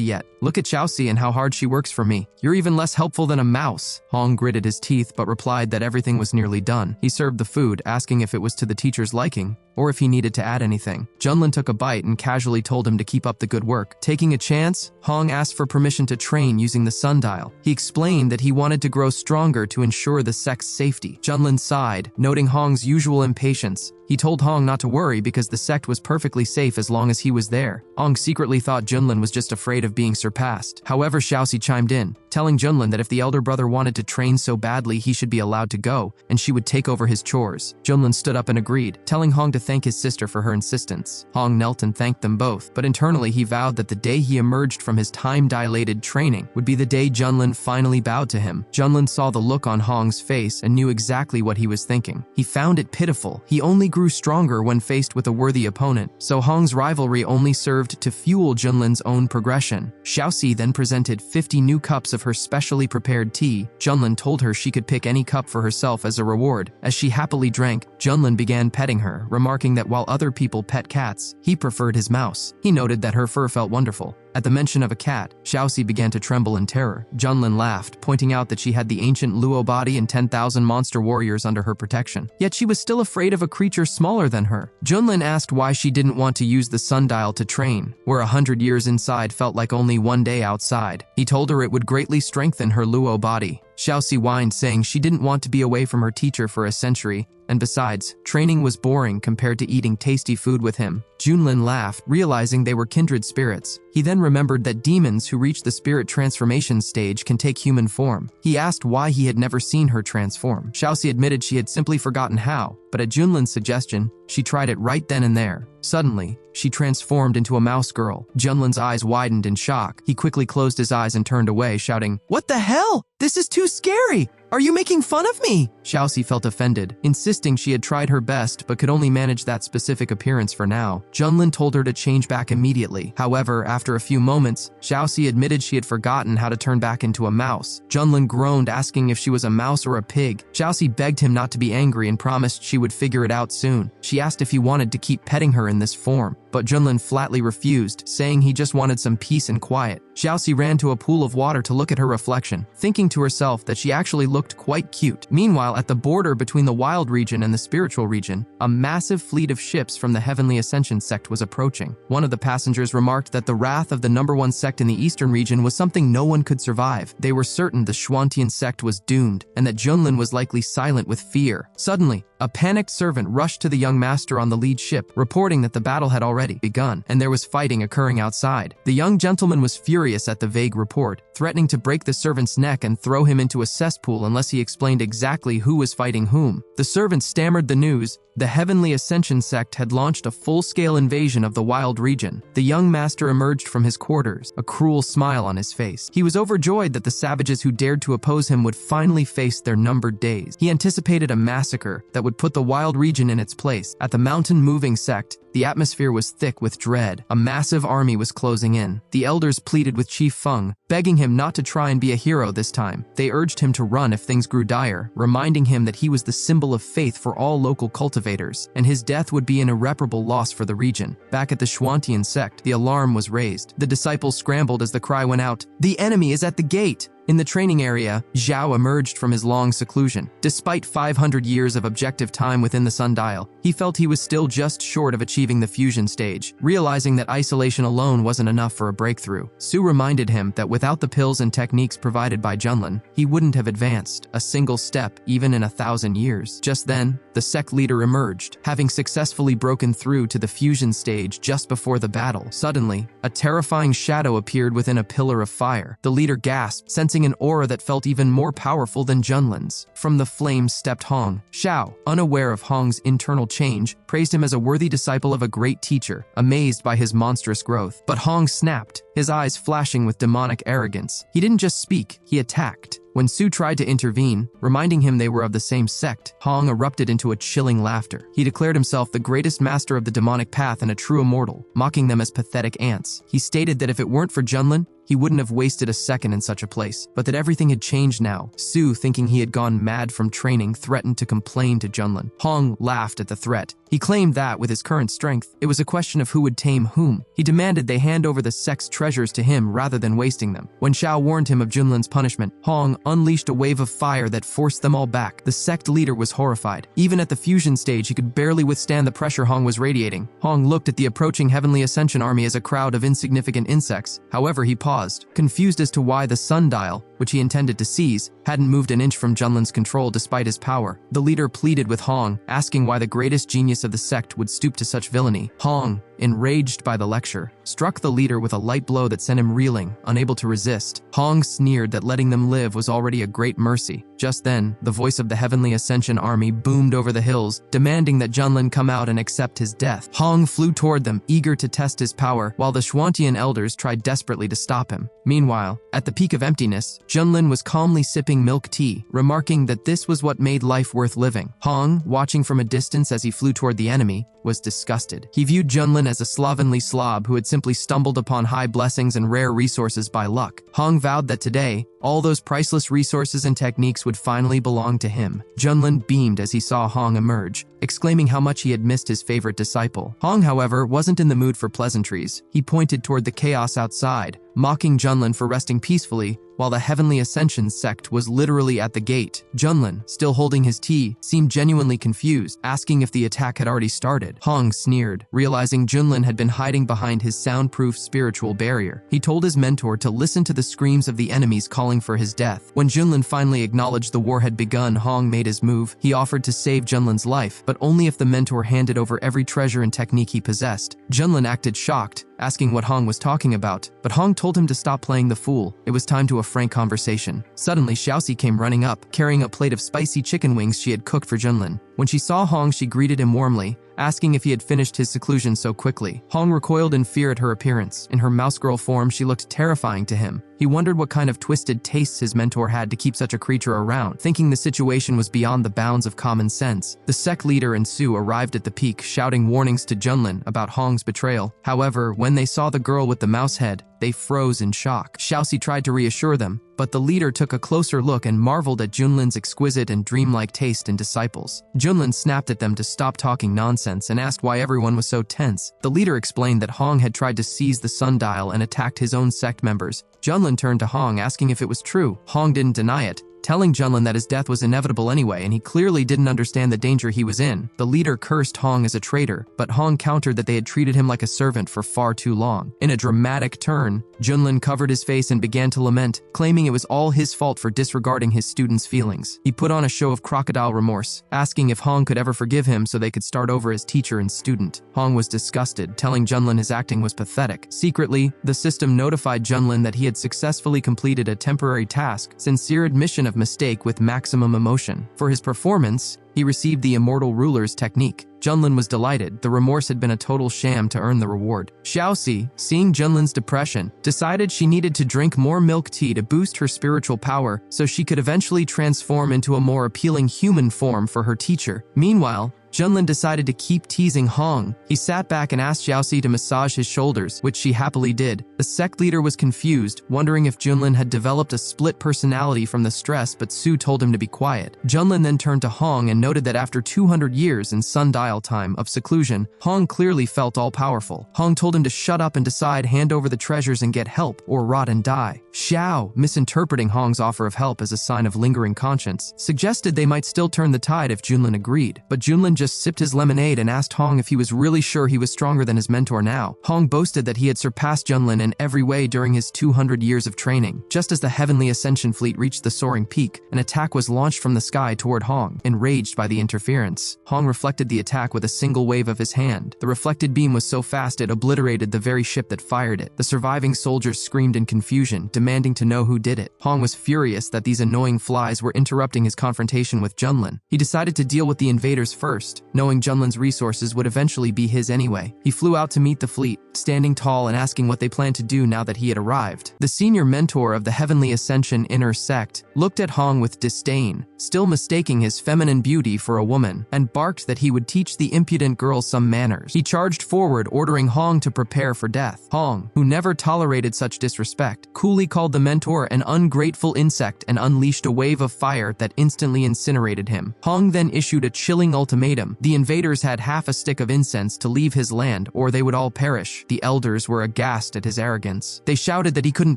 S1: yet? Look at Xiaoxi and how hard she works for me. You're even less helpful than a mouse." Hong gritted his teeth but replied that everything was nearly done. He served the food, asking if it was to the teacher's liking, or if he needed to add anything. Junlin took a bite and casually told him to keep up the good work. Taking a chance, Hong asked for permission to train using the sundial. He explained that he wanted to grow stronger to ensure the sect's safety. Junlin sighed, noting Hong's usual impatience. He told Hong not to worry because the sect was perfectly safe as long as he was there. Hong secretly thought Junlin was just afraid of being surpassed. However, Xiaoxi chimed in, telling Junlin that if the elder brother wanted to train so badly, he should be allowed to go, and she would take over his chores. Junlin stood up and agreed, telling Hong to thank his sister for her insistence. Hong knelt and thanked them both, but internally he vowed that the day he emerged from his time-dilated training would be the day Junlin finally bowed to him. Junlin saw the look on Hong's face and knew exactly what he was thinking. He found it pitiful. He only grew grew stronger when faced with a worthy opponent, so Hong's rivalry only served to fuel Junlin's own progression. Xiaoxi then presented 50 new cups of her specially prepared tea. Junlin told her she could pick any cup for herself as a reward. As she happily drank, Junlin began petting her, remarking that while other people pet cats, he preferred his mouse. He noted that her fur felt wonderful. At the mention of a cat, Xiaoxi began to tremble in terror. Junlin laughed, pointing out that she had the ancient Luo body and 10,000 monster warriors under her protection. Yet she was still afraid of a creature smaller than her. Junlin asked why she didn't want to use the sundial to train, where 100 years inside felt like only one day outside. He told her it would greatly strengthen her Luo body. Xiaoxi whined, saying she didn't want to be away from her teacher for a century, and besides, training was boring compared to eating tasty food with him. Junlin laughed, realizing they were kindred spirits. He then remembered that demons who reach the spirit transformation stage can take human form. He asked why he had never seen her transform. Xiaoxi admitted she had simply forgotten how, but at Junlin's suggestion, she tried it right then and there. Suddenly, she transformed into a mouse girl. Junlin's eyes widened in shock. He quickly closed his eyes and turned away, shouting, "What the hell? This is too scary! Are you making fun of me?" Xiaoxi felt offended, insisting she had tried her best but could only manage that specific appearance for now. Junlin told her to change back immediately. However, after a few moments, Xiaoxi admitted she had forgotten how to turn back into a mouse. Junlin groaned, asking if she was a mouse or a pig. Xiaoxi begged him not to be angry and promised she would figure it out soon. She asked if he wanted to keep petting her in this form, but Junlin flatly refused, saying he just wanted some peace and quiet. Xiaoxi ran to a pool of water to look at her reflection, thinking to herself that she actually looked quite cute. Meanwhile, at the border between the wild region and the spiritual region, a massive fleet of ships from the Heavenly Ascension sect was approaching. One of the passengers remarked that the wrath of the #1 sect in the eastern region was something no one could survive. They were certain the Xuantian sect was doomed, and that Junlin was likely silent with fear. Suddenly, a panicked servant rushed to the young master on the lead ship, reporting that the battle had already begun, and there was fighting occurring outside. The young gentleman was furious at the vague report, threatening to break the servant's neck and throw him into a cesspool unless he explained exactly who was fighting whom. The servant stammered the news. The Heavenly Ascension sect had launched a full-scale invasion of the wild region. The young master emerged from his quarters, a cruel smile on his face. He was overjoyed that the savages who dared to oppose him would finally face their numbered days. He anticipated a massacre that would put the wild region in its place. At the mountain-moving sect, the atmosphere was thick with dread. A massive army was closing in. The elders pleaded with Chief Feng, begging him not to try and be a hero this time. They urged him to run if things grew dire, reminding him that he was the symbol of faith for all local cultivators, and his death would be an irreparable loss for the region. Back at the Xuantian sect, the alarm was raised. The disciples scrambled as the cry went out, "The enemy is at the gate!" In the training area, Zhao emerged from his long seclusion. Despite 500 years of objective time within the sundial, he felt he was still just short of achieving the fusion stage, realizing that isolation alone wasn't enough for a breakthrough. Su reminded him that without the pills and techniques provided by Junlin, he wouldn't have advanced a single step even in 1,000 years. Just then, the sect leader emerged, having successfully broken through to the fusion stage just before the battle. Suddenly, a terrifying shadow appeared within a pillar of fire. The leader gasped, sensing an aura that felt even more powerful than Junlin's. From the flames stepped Hong. Xiao, unaware of Hong's internal change, praised him as a worthy disciple of a great teacher, amazed by his monstrous growth. But Hong snapped, his eyes flashing with demonic arrogance. He didn't just speak, he attacked. When Su tried to intervene, reminding him they were of the same sect, Hong erupted into a chilling laughter. He declared himself the greatest master of the demonic path and a true immortal, mocking them as pathetic ants. He stated that if it weren't for Junlin, he wouldn't have wasted a second in such a place, but that everything had changed now. Su, thinking he had gone mad from training, threatened to complain to Junlin. Hong laughed at the threat. He claimed that, with his current strength, it was a question of who would tame whom. He demanded they hand over the sect's treasures to him rather than wasting them. When Xiao warned him of Junlin's punishment, Hong unleashed a wave of fire that forced them all back. The sect leader was horrified. Even at the fusion stage, he could barely withstand the pressure Hong was radiating. Hong looked at the approaching Heavenly Ascension army as a crowd of insignificant insects. However, he paused, confused as to why the sundial, which he intended to seize, hadn't moved an inch from Junlin's control despite his power. The leader pleaded with Hong, asking why the greatest genius of the sect would stoop to such villainy. Hong, enraged by the lecture, struck the leader with a light blow that sent him reeling, unable to resist. Hong sneered that letting them live was already a great mercy. Just then, the voice of the Heavenly Ascension army boomed over the hills, demanding that Junlin come out and accept his death. Hong flew toward them, eager to test his power, while the Xuantian elders tried desperately to stop him. Meanwhile, at the peak of emptiness, Junlin was calmly sipping milk tea, remarking that this was what made life worth living. Hong, watching from a distance as he flew toward the enemy, was disgusted. He viewed Junlin as a slovenly slob who had simply stumbled upon high blessings and rare resources by luck. Hong vowed that today, all those priceless resources and techniques would finally belong to him. Junlin beamed as he saw Hong emerge, exclaiming how much he had missed his favorite disciple. Hong, however, wasn't in the mood for pleasantries. He pointed toward the chaos outside, mocking Junlin for resting peacefully, while the Heavenly Ascension sect was literally at the gate. Junlin, still holding his tea, seemed genuinely confused, asking if the attack had already started. Hong sneered, realizing Junlin had been hiding behind his soundproof spiritual barrier. He told his mentor to listen to the screams of the enemies calling for his death. When Junlin finally acknowledged the war had begun, Hong made his move. He offered to save Junlin's life, but only if the mentor handed over every treasure and technique he possessed. Junlin acted shocked, asking what Hong was talking about, but Hong told him to stop playing the fool. It was time to a frank conversation. Suddenly, Xiaoxi came running up, carrying a plate of spicy chicken wings she had cooked for Junlin. When she saw Hong, she greeted him warmly, asking if he had finished his seclusion so quickly. Hong recoiled in fear at her appearance. In her mouse girl form, she looked terrifying to him. He wondered what kind of twisted tastes his mentor had to keep such a creature around, thinking the situation was beyond the bounds of common sense. The sect leader and Su arrived at the peak, shouting warnings to Junlin about Hong's betrayal. However, when they saw the girl with the mouse head, they froze in shock. Xiaoxi tried to reassure them, but the leader took a closer look and marveled at Junlin's exquisite and dreamlike taste in disciples. Junlin snapped at them to stop talking nonsense and asked why everyone was so tense. The leader explained that Hong had tried to seize the sundial and attacked his own sect members. Junlin turned to Hong, asking if it was true. Hong didn't deny it, telling Junlin that his death was inevitable anyway, and he clearly didn't understand the danger he was in. The leader cursed Hong as a traitor, but Hong countered that they had treated him like a servant for far too long. In a dramatic turn, Junlin covered his face and began to lament, claiming it was all his fault for disregarding his students' feelings. He put on a show of crocodile remorse, asking if Hong could ever forgive him so they could start over as teacher and student. Hong was disgusted, telling Junlin his acting was pathetic. Secretly, the system notified Junlin that he had successfully completed a temporary task, sincere admission of mistake with maximum emotion. For his performance, he received the Immortal Ruler's technique. Junlin was delighted. The remorse had been a total sham to earn the reward. Xiaoxi, seeing Junlin's depression, decided she needed to drink more milk tea to boost her spiritual power so she could eventually transform into a more appealing human form for her teacher. Meanwhile, Junlin decided to keep teasing Hong. He sat back and asked Xiaoxi to massage his shoulders, which she happily did. The sect leader was confused, wondering if Junlin had developed a split personality from the stress, but Su told him to be quiet. Junlin then turned to Hong and noted that after 200 years in sundial time of seclusion, Hong clearly felt all-powerful. Hong told him to shut up and decide, hand over the treasures and get help, or rot and die. Xiao, misinterpreting Hong's offer of help as a sign of lingering conscience, suggested they might still turn the tide if Junlin agreed, but Junlin just sipped his lemonade and asked Hong if he was really sure he was stronger than his mentor now. Hong boasted that he had surpassed Junlin in every way during his 200 years of training. Just as the Heavenly Ascension fleet reached the soaring peak, an attack was launched from the sky toward Hong. Enraged by the interference, Hong reflected the attack with a single wave of his hand. The reflected beam was so fast it obliterated the very ship that fired it. The surviving soldiers screamed in confusion, demanding to know who did it. Hong was furious that these annoying flies were interrupting his confrontation with Junlin. He decided to deal with the invaders first, knowing Junlin's resources would eventually be his anyway. He flew out to meet the fleet, standing tall and asking what they planned to do now that he had arrived. The senior mentor of the Heavenly Ascension inner sect looked at Hong with disdain, still mistaking his feminine beauty for a woman, and barked that he would teach the impudent girl some manners. He charged forward, ordering Hong to prepare for death. Hong, who never tolerated such disrespect, coolly called the mentor an ungrateful insect and unleashed a wave of fire that instantly incinerated him. Hong then issued a chilling ultimatum. The invaders had half a stick of incense to leave his land, or they would all perish. The elders were aghast at his arrogance. They shouted that he couldn't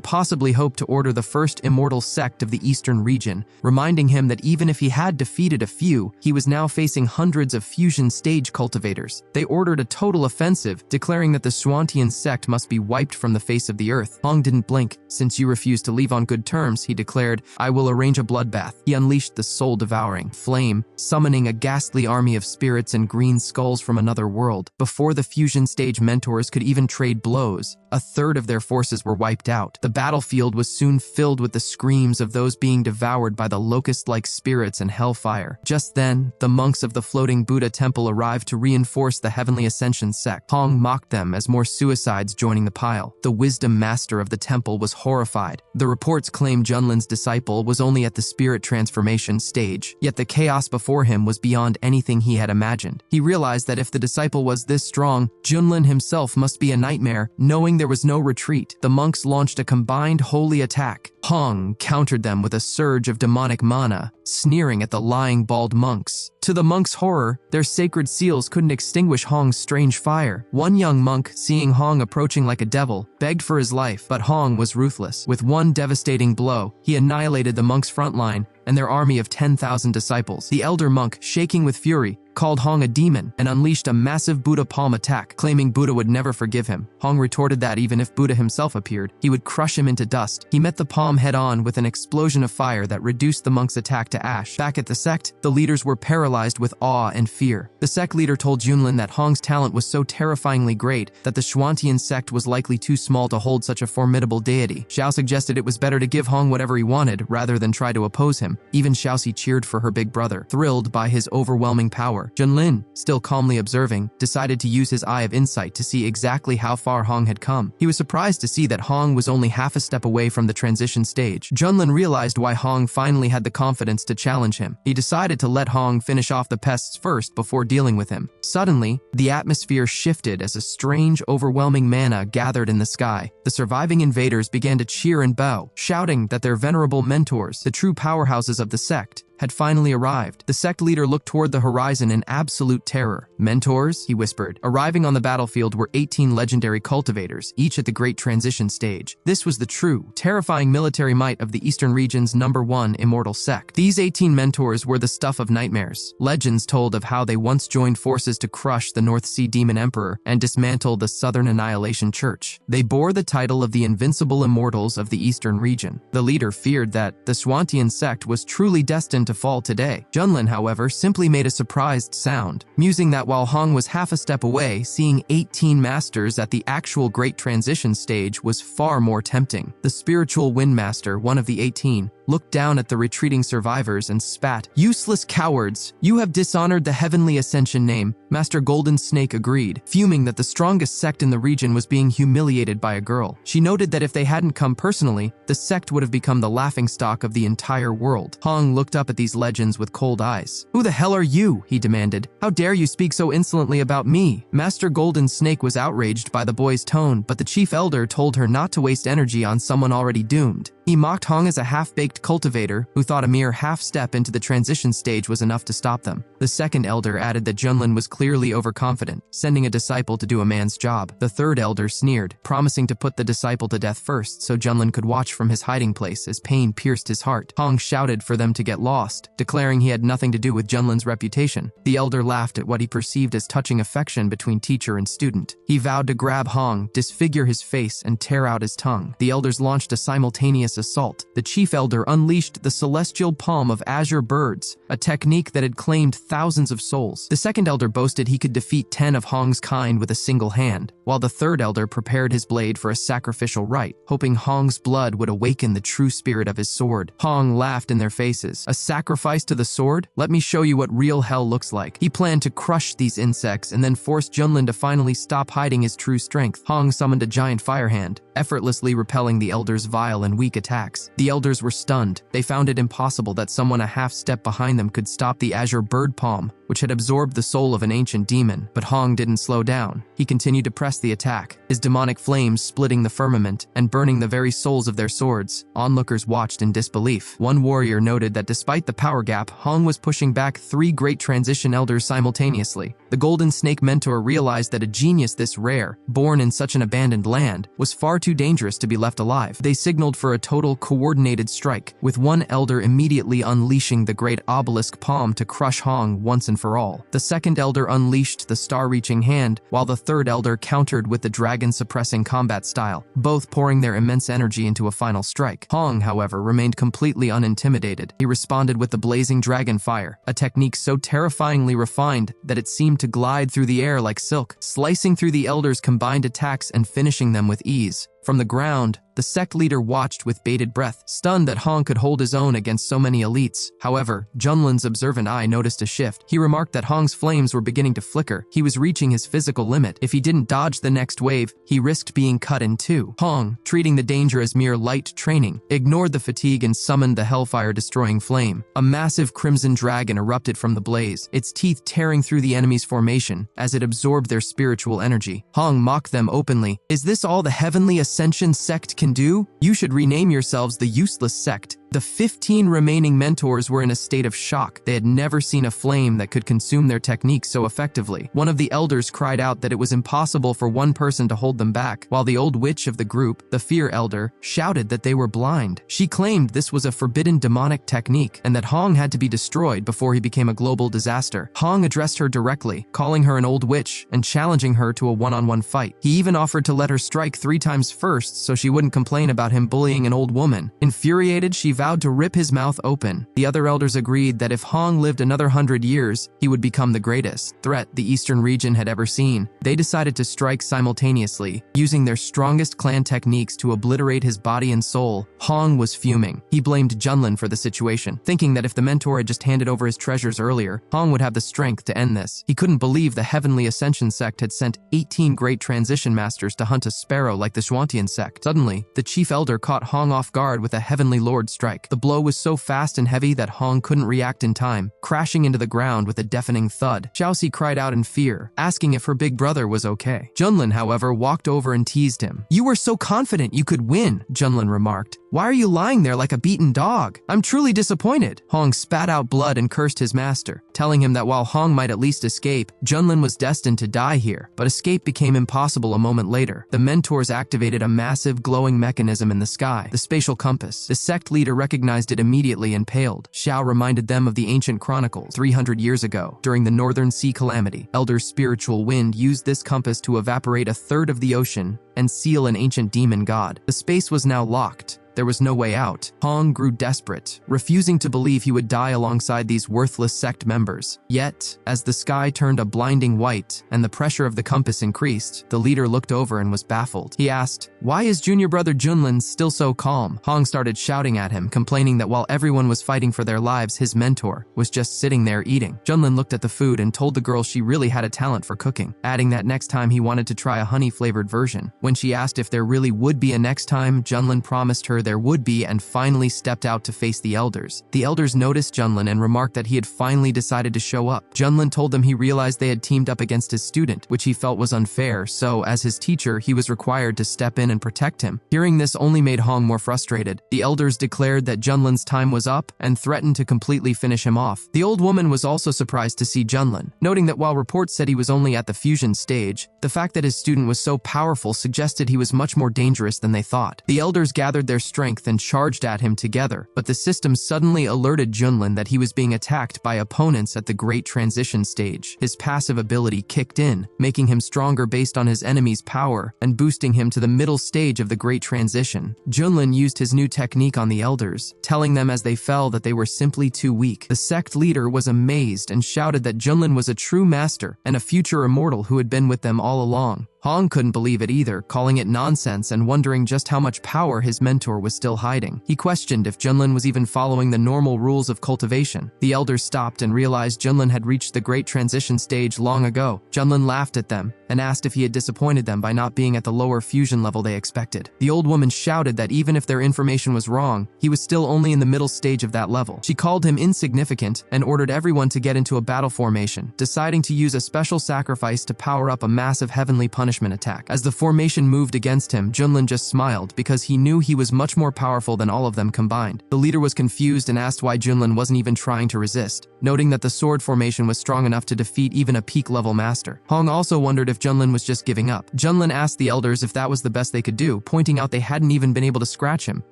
S1: possibly hope to order the first immortal sect of the eastern region, reminding him that even if he had defeated a few, he was now facing hundreds of fusion stage cultivators. They ordered a total offensive, declaring that the Xuantian sect must be wiped from the face of the earth. Hong didn't blink. Since you you refuse to leave on good terms, he declared, I will arrange a bloodbath. He unleashed the soul-devouring flame, summoning a ghastly army of spirits and green skulls from another world. Before the fusion stage mentors could even trade blows, a third of their forces were wiped out. The battlefield was soon filled with the screams of those being devoured by the locust-like spirits and hellfire. Just then, the monks of the floating Buddha temple arrived to reinforce the Heavenly Ascension sect. Hong mocked them as more suicides joining the pile. The wisdom master of the temple was horrified. The reports claimed Junlin's disciple was only at the spirit transformation stage, yet the chaos before him was beyond anything he had imagined. He realized that if the disciple was this strong, Junlin himself must be a nightmare. Knowing there was no retreat, the monks launched a combined holy attack. Hong countered them with a surge of demonic mana, sneering at the lying bald monks. To the monks' horror, their sacred seals couldn't extinguish Hong's strange fire. One young monk, seeing Hong approaching like a devil, begged for his life, but Hong was ruthless. With one devastating blow, he annihilated the monks' front line and their army of 10,000 disciples. The elder monk, shaking with fury, called Hong a demon and unleashed a massive Buddha palm attack, claiming Buddha would never forgive him. Hong retorted that even if Buddha himself appeared, he would crush him into dust. He met the palm head-on with an explosion of fire that reduced the monk's attack to ash. Back at the sect, the leaders were paralyzed with awe and fear. The sect leader told Junlin that Hong's talent was so terrifyingly great that the Xuantian sect was likely too small to hold such a formidable deity. Xiao suggested it was better to give Hong whatever he wanted rather than try to oppose him. Even Xiaoxi cheered for her big brother, thrilled by his overwhelming power. Junlin, still calmly observing, decided to use his eye of insight to see exactly how far Hong had come. He was surprised to see that Hong was only half a step away from the transition stage. Junlin realized why Hong finally had the confidence to challenge him. He decided to let Hong finish off the pests first before dealing with him. Suddenly, the atmosphere shifted as a strange, overwhelming mana gathered in the sky. The surviving invaders began to cheer and bow, shouting that their venerable mentors, the true powerhouses of the sect, had finally arrived. The sect leader looked toward the horizon in absolute terror. Mentors, he whispered. Arriving on the battlefield were 18 legendary cultivators, each at the great transition stage. This was the true, terrifying military might of the Eastern region's #1 immortal sect. These 18 mentors were the stuff of nightmares. Legends told of how they once joined forces to crush the North Sea Demon Emperor and dismantle the Southern Annihilation Church. They bore the title of the Invincible Immortals of the Eastern region. The leader feared that the Xuantian sect was truly destined to fall today. Junlin, however, simply made a surprised sound, musing that while Hong was half a step away, seeing 18 masters at the actual Great Transition stage was far more tempting. The spiritual Wind Master, one of the 18, looked down at the retreating survivors and spat. Useless cowards! You have dishonored the Heavenly Ascension name. Master Golden Snake agreed, fuming that the strongest sect in the region was being humiliated by a girl. She noted that if they hadn't come personally, the sect would have become the laughingstock of the entire world. Hong looked up at these legends with cold eyes. Who the hell are you? He demanded. How dare you speak so insolently about me? Master Golden Snake was outraged by the boy's tone, but the chief elder told her not to waste energy on someone already doomed. He mocked Hong as a half-baked cultivator who thought a mere half-step into the transition stage was enough to stop them. The second elder added that Junlin was clearly overconfident, sending a disciple to do a man's job. The third elder sneered, promising to put the disciple to death first so Junlin could watch from his hiding place as pain pierced his heart. Hong shouted for them to get lost, declaring he had nothing to do with Junlin's reputation. The elder laughed at what he perceived as touching affection between teacher and student. He vowed to grab Hong, disfigure his face, and tear out his tongue. The elders launched a simultaneous assault. The chief elder unleashed the celestial palm of azure birds, a technique that had claimed thousands of souls. The second elder boasted he could defeat 10 of Hong's kind with a single hand, while the third elder prepared his blade for a sacrificial rite, hoping Hong's blood would awaken the true spirit of his sword. Hong laughed in their faces. A sacrifice to the sword? Let me show you what real hell looks like. He planned to crush these insects and then force Junlin to finally stop hiding his true strength. Hong summoned a giant fire hand, effortlessly repelling the elders' vile and weak attacks. The elders were stunned. They found it impossible that someone a half step behind them could stop the azure bird palm, which had absorbed the soul of an ancient demon. But Hong didn't slow down. He continued to press the attack, his demonic flames splitting the firmament and burning the very souls of their swords. Onlookers watched in disbelief. One warrior noted that despite the power gap, Hong was pushing back 3 great transition elders simultaneously. The Golden Snake mentor realized that a genius this rare, born in such an abandoned land, was far too dangerous to be left alive. They signaled for a total coordinated strike, with one elder immediately unleashing the great obelisk palm to crush Hong once and for all. The second elder unleashed the star-reaching hand, while the third elder countered with the dragon-suppressing combat style, both pouring their immense energy into a final strike. Hong, however, remained completely unintimidated. He responded with the blazing dragon fire, a technique so terrifyingly refined that it seemed to glide through the air like silk, slicing through the elders' combined attacks and finishing them with ease. From the ground, the sect leader watched with bated breath, stunned that Hong could hold his own against so many elites. However, Junlin's observant eye noticed a shift. He remarked that Hong's flames were beginning to flicker. He was reaching his physical limit. If he didn't dodge the next wave, he risked being cut in two. Hong, treating the danger as mere light training, ignored the fatigue and summoned the hellfire-destroying flame. A massive crimson dragon erupted from the blaze, its teeth tearing through the enemy's formation as it absorbed their spiritual energy. Hong mocked them openly. "Is this all the heavenly Ascension sect can do? You should rename yourselves the Useless Sect." The 15 remaining mentors were in a state of shock. They had never seen a flame that could consume their technique so effectively. One of the elders cried out that it was impossible for one person to hold them back, while the old witch of the group, the Fear Elder, shouted that they were blind. She claimed this was a forbidden demonic technique and that Hong had to be destroyed before he became a global disaster. Hong addressed her directly, calling her an old witch and challenging her to a one-on-one fight. He even offered to let her strike 3 times first so she wouldn't complain about him bullying an old woman. Infuriated, she vowed to rip his mouth open. The other elders agreed that if Hong lived another 100 years, he would become the greatest threat the eastern region had ever seen. They decided to strike simultaneously, using their strongest clan techniques to obliterate his body and soul. Hong was fuming. He blamed Junlin for the situation, thinking that if the mentor had just handed over his treasures earlier, Hong would have the strength to end this. He couldn't believe the Heavenly Ascension sect had sent 18 great transition masters to hunt a sparrow like the Xuantian sect. Suddenly, the chief elder caught Hong off guard with a Heavenly Lord strike. The blow was so fast and heavy that Hong couldn't react in time, crashing into the ground with a deafening thud. Xiaoxi cried out in fear, asking if her big brother was okay. Junlin, however, walked over and teased him. "You were so confident you could win," Junlin remarked. "Why are you lying there like a beaten dog? I'm truly disappointed." Hong spat out blood and cursed his master, telling him that while Hong might at least escape, Junlin was destined to die here. But escape became impossible a moment later. The mentors activated a massive glowing mechanism in the sky, the spatial compass. The sect leader recognized it immediately and paled. Xiao reminded them of the ancient chronicles 300 years ago. During the Northern Sea calamity, Elder Spiritual Wind used this compass to evaporate a third of the ocean and seal an ancient demon god. The space was now locked. There was no way out. Hong grew desperate, refusing to believe he would die alongside these worthless sect members. Yet, as the sky turned a blinding white and the pressure of the compass increased, the leader looked over and was baffled. He asked, "Why is junior brother Junlin still so calm?" Hong started shouting at him, complaining that while everyone was fighting for their lives, his mentor was just sitting there eating. Junlin looked at the food and told the girl she really had a talent for cooking, adding that next time he wanted to try a honey-flavored version. When she asked if there really would be a next time, Junlin promised her there would be and finally stepped out to face the elders. The elders noticed Junlin and remarked that he had finally decided to show up. Junlin told them he realized they had teamed up against his student, which he felt was unfair, so as his teacher, he was required to step in and protect him. Hearing this only made Hong more frustrated. The elders declared that Junlin's time was up and threatened to completely finish him off. The old woman was also surprised to see Junlin, noting that while reports said he was only at the fusion stage, the fact that his student was so powerful suggested he was much more dangerous than they thought. The elders gathered their strength and charged at him together, but the system suddenly alerted Junlin that he was being attacked by opponents at the Great Transition stage. His passive ability kicked in, making him stronger based on his enemy's power and boosting him to the middle stage of the Great Transition. Junlin used his new technique on the elders, telling them as they fell that they were simply too weak. The sect leader was amazed and shouted that Junlin was a true master and a future immortal who had been with them all along. Hong couldn't believe it either, calling it nonsense and wondering just how much power his mentor was still hiding. He questioned if Junlin was even following the normal rules of cultivation. The elders stopped and realized Junlin had reached the Great Transition stage long ago. Junlin laughed at them and asked if he had disappointed them by not being at the lower fusion level they expected. The old woman shouted that even if their information was wrong, he was still only in the middle stage of that level. She called him insignificant and ordered everyone to get into a battle formation, deciding to use a special sacrifice to power up a massive heavenly punishment punishment attack. As the formation moved against him, Junlin just smiled because he knew he was much more powerful than all of them combined. The leader was confused and asked why Junlin wasn't even trying to resist, noting that the sword formation was strong enough to defeat even a peak-level master. Hong also wondered if Junlin was just giving up. Junlin asked the elders if that was the best they could do, pointing out they hadn't even been able to scratch him.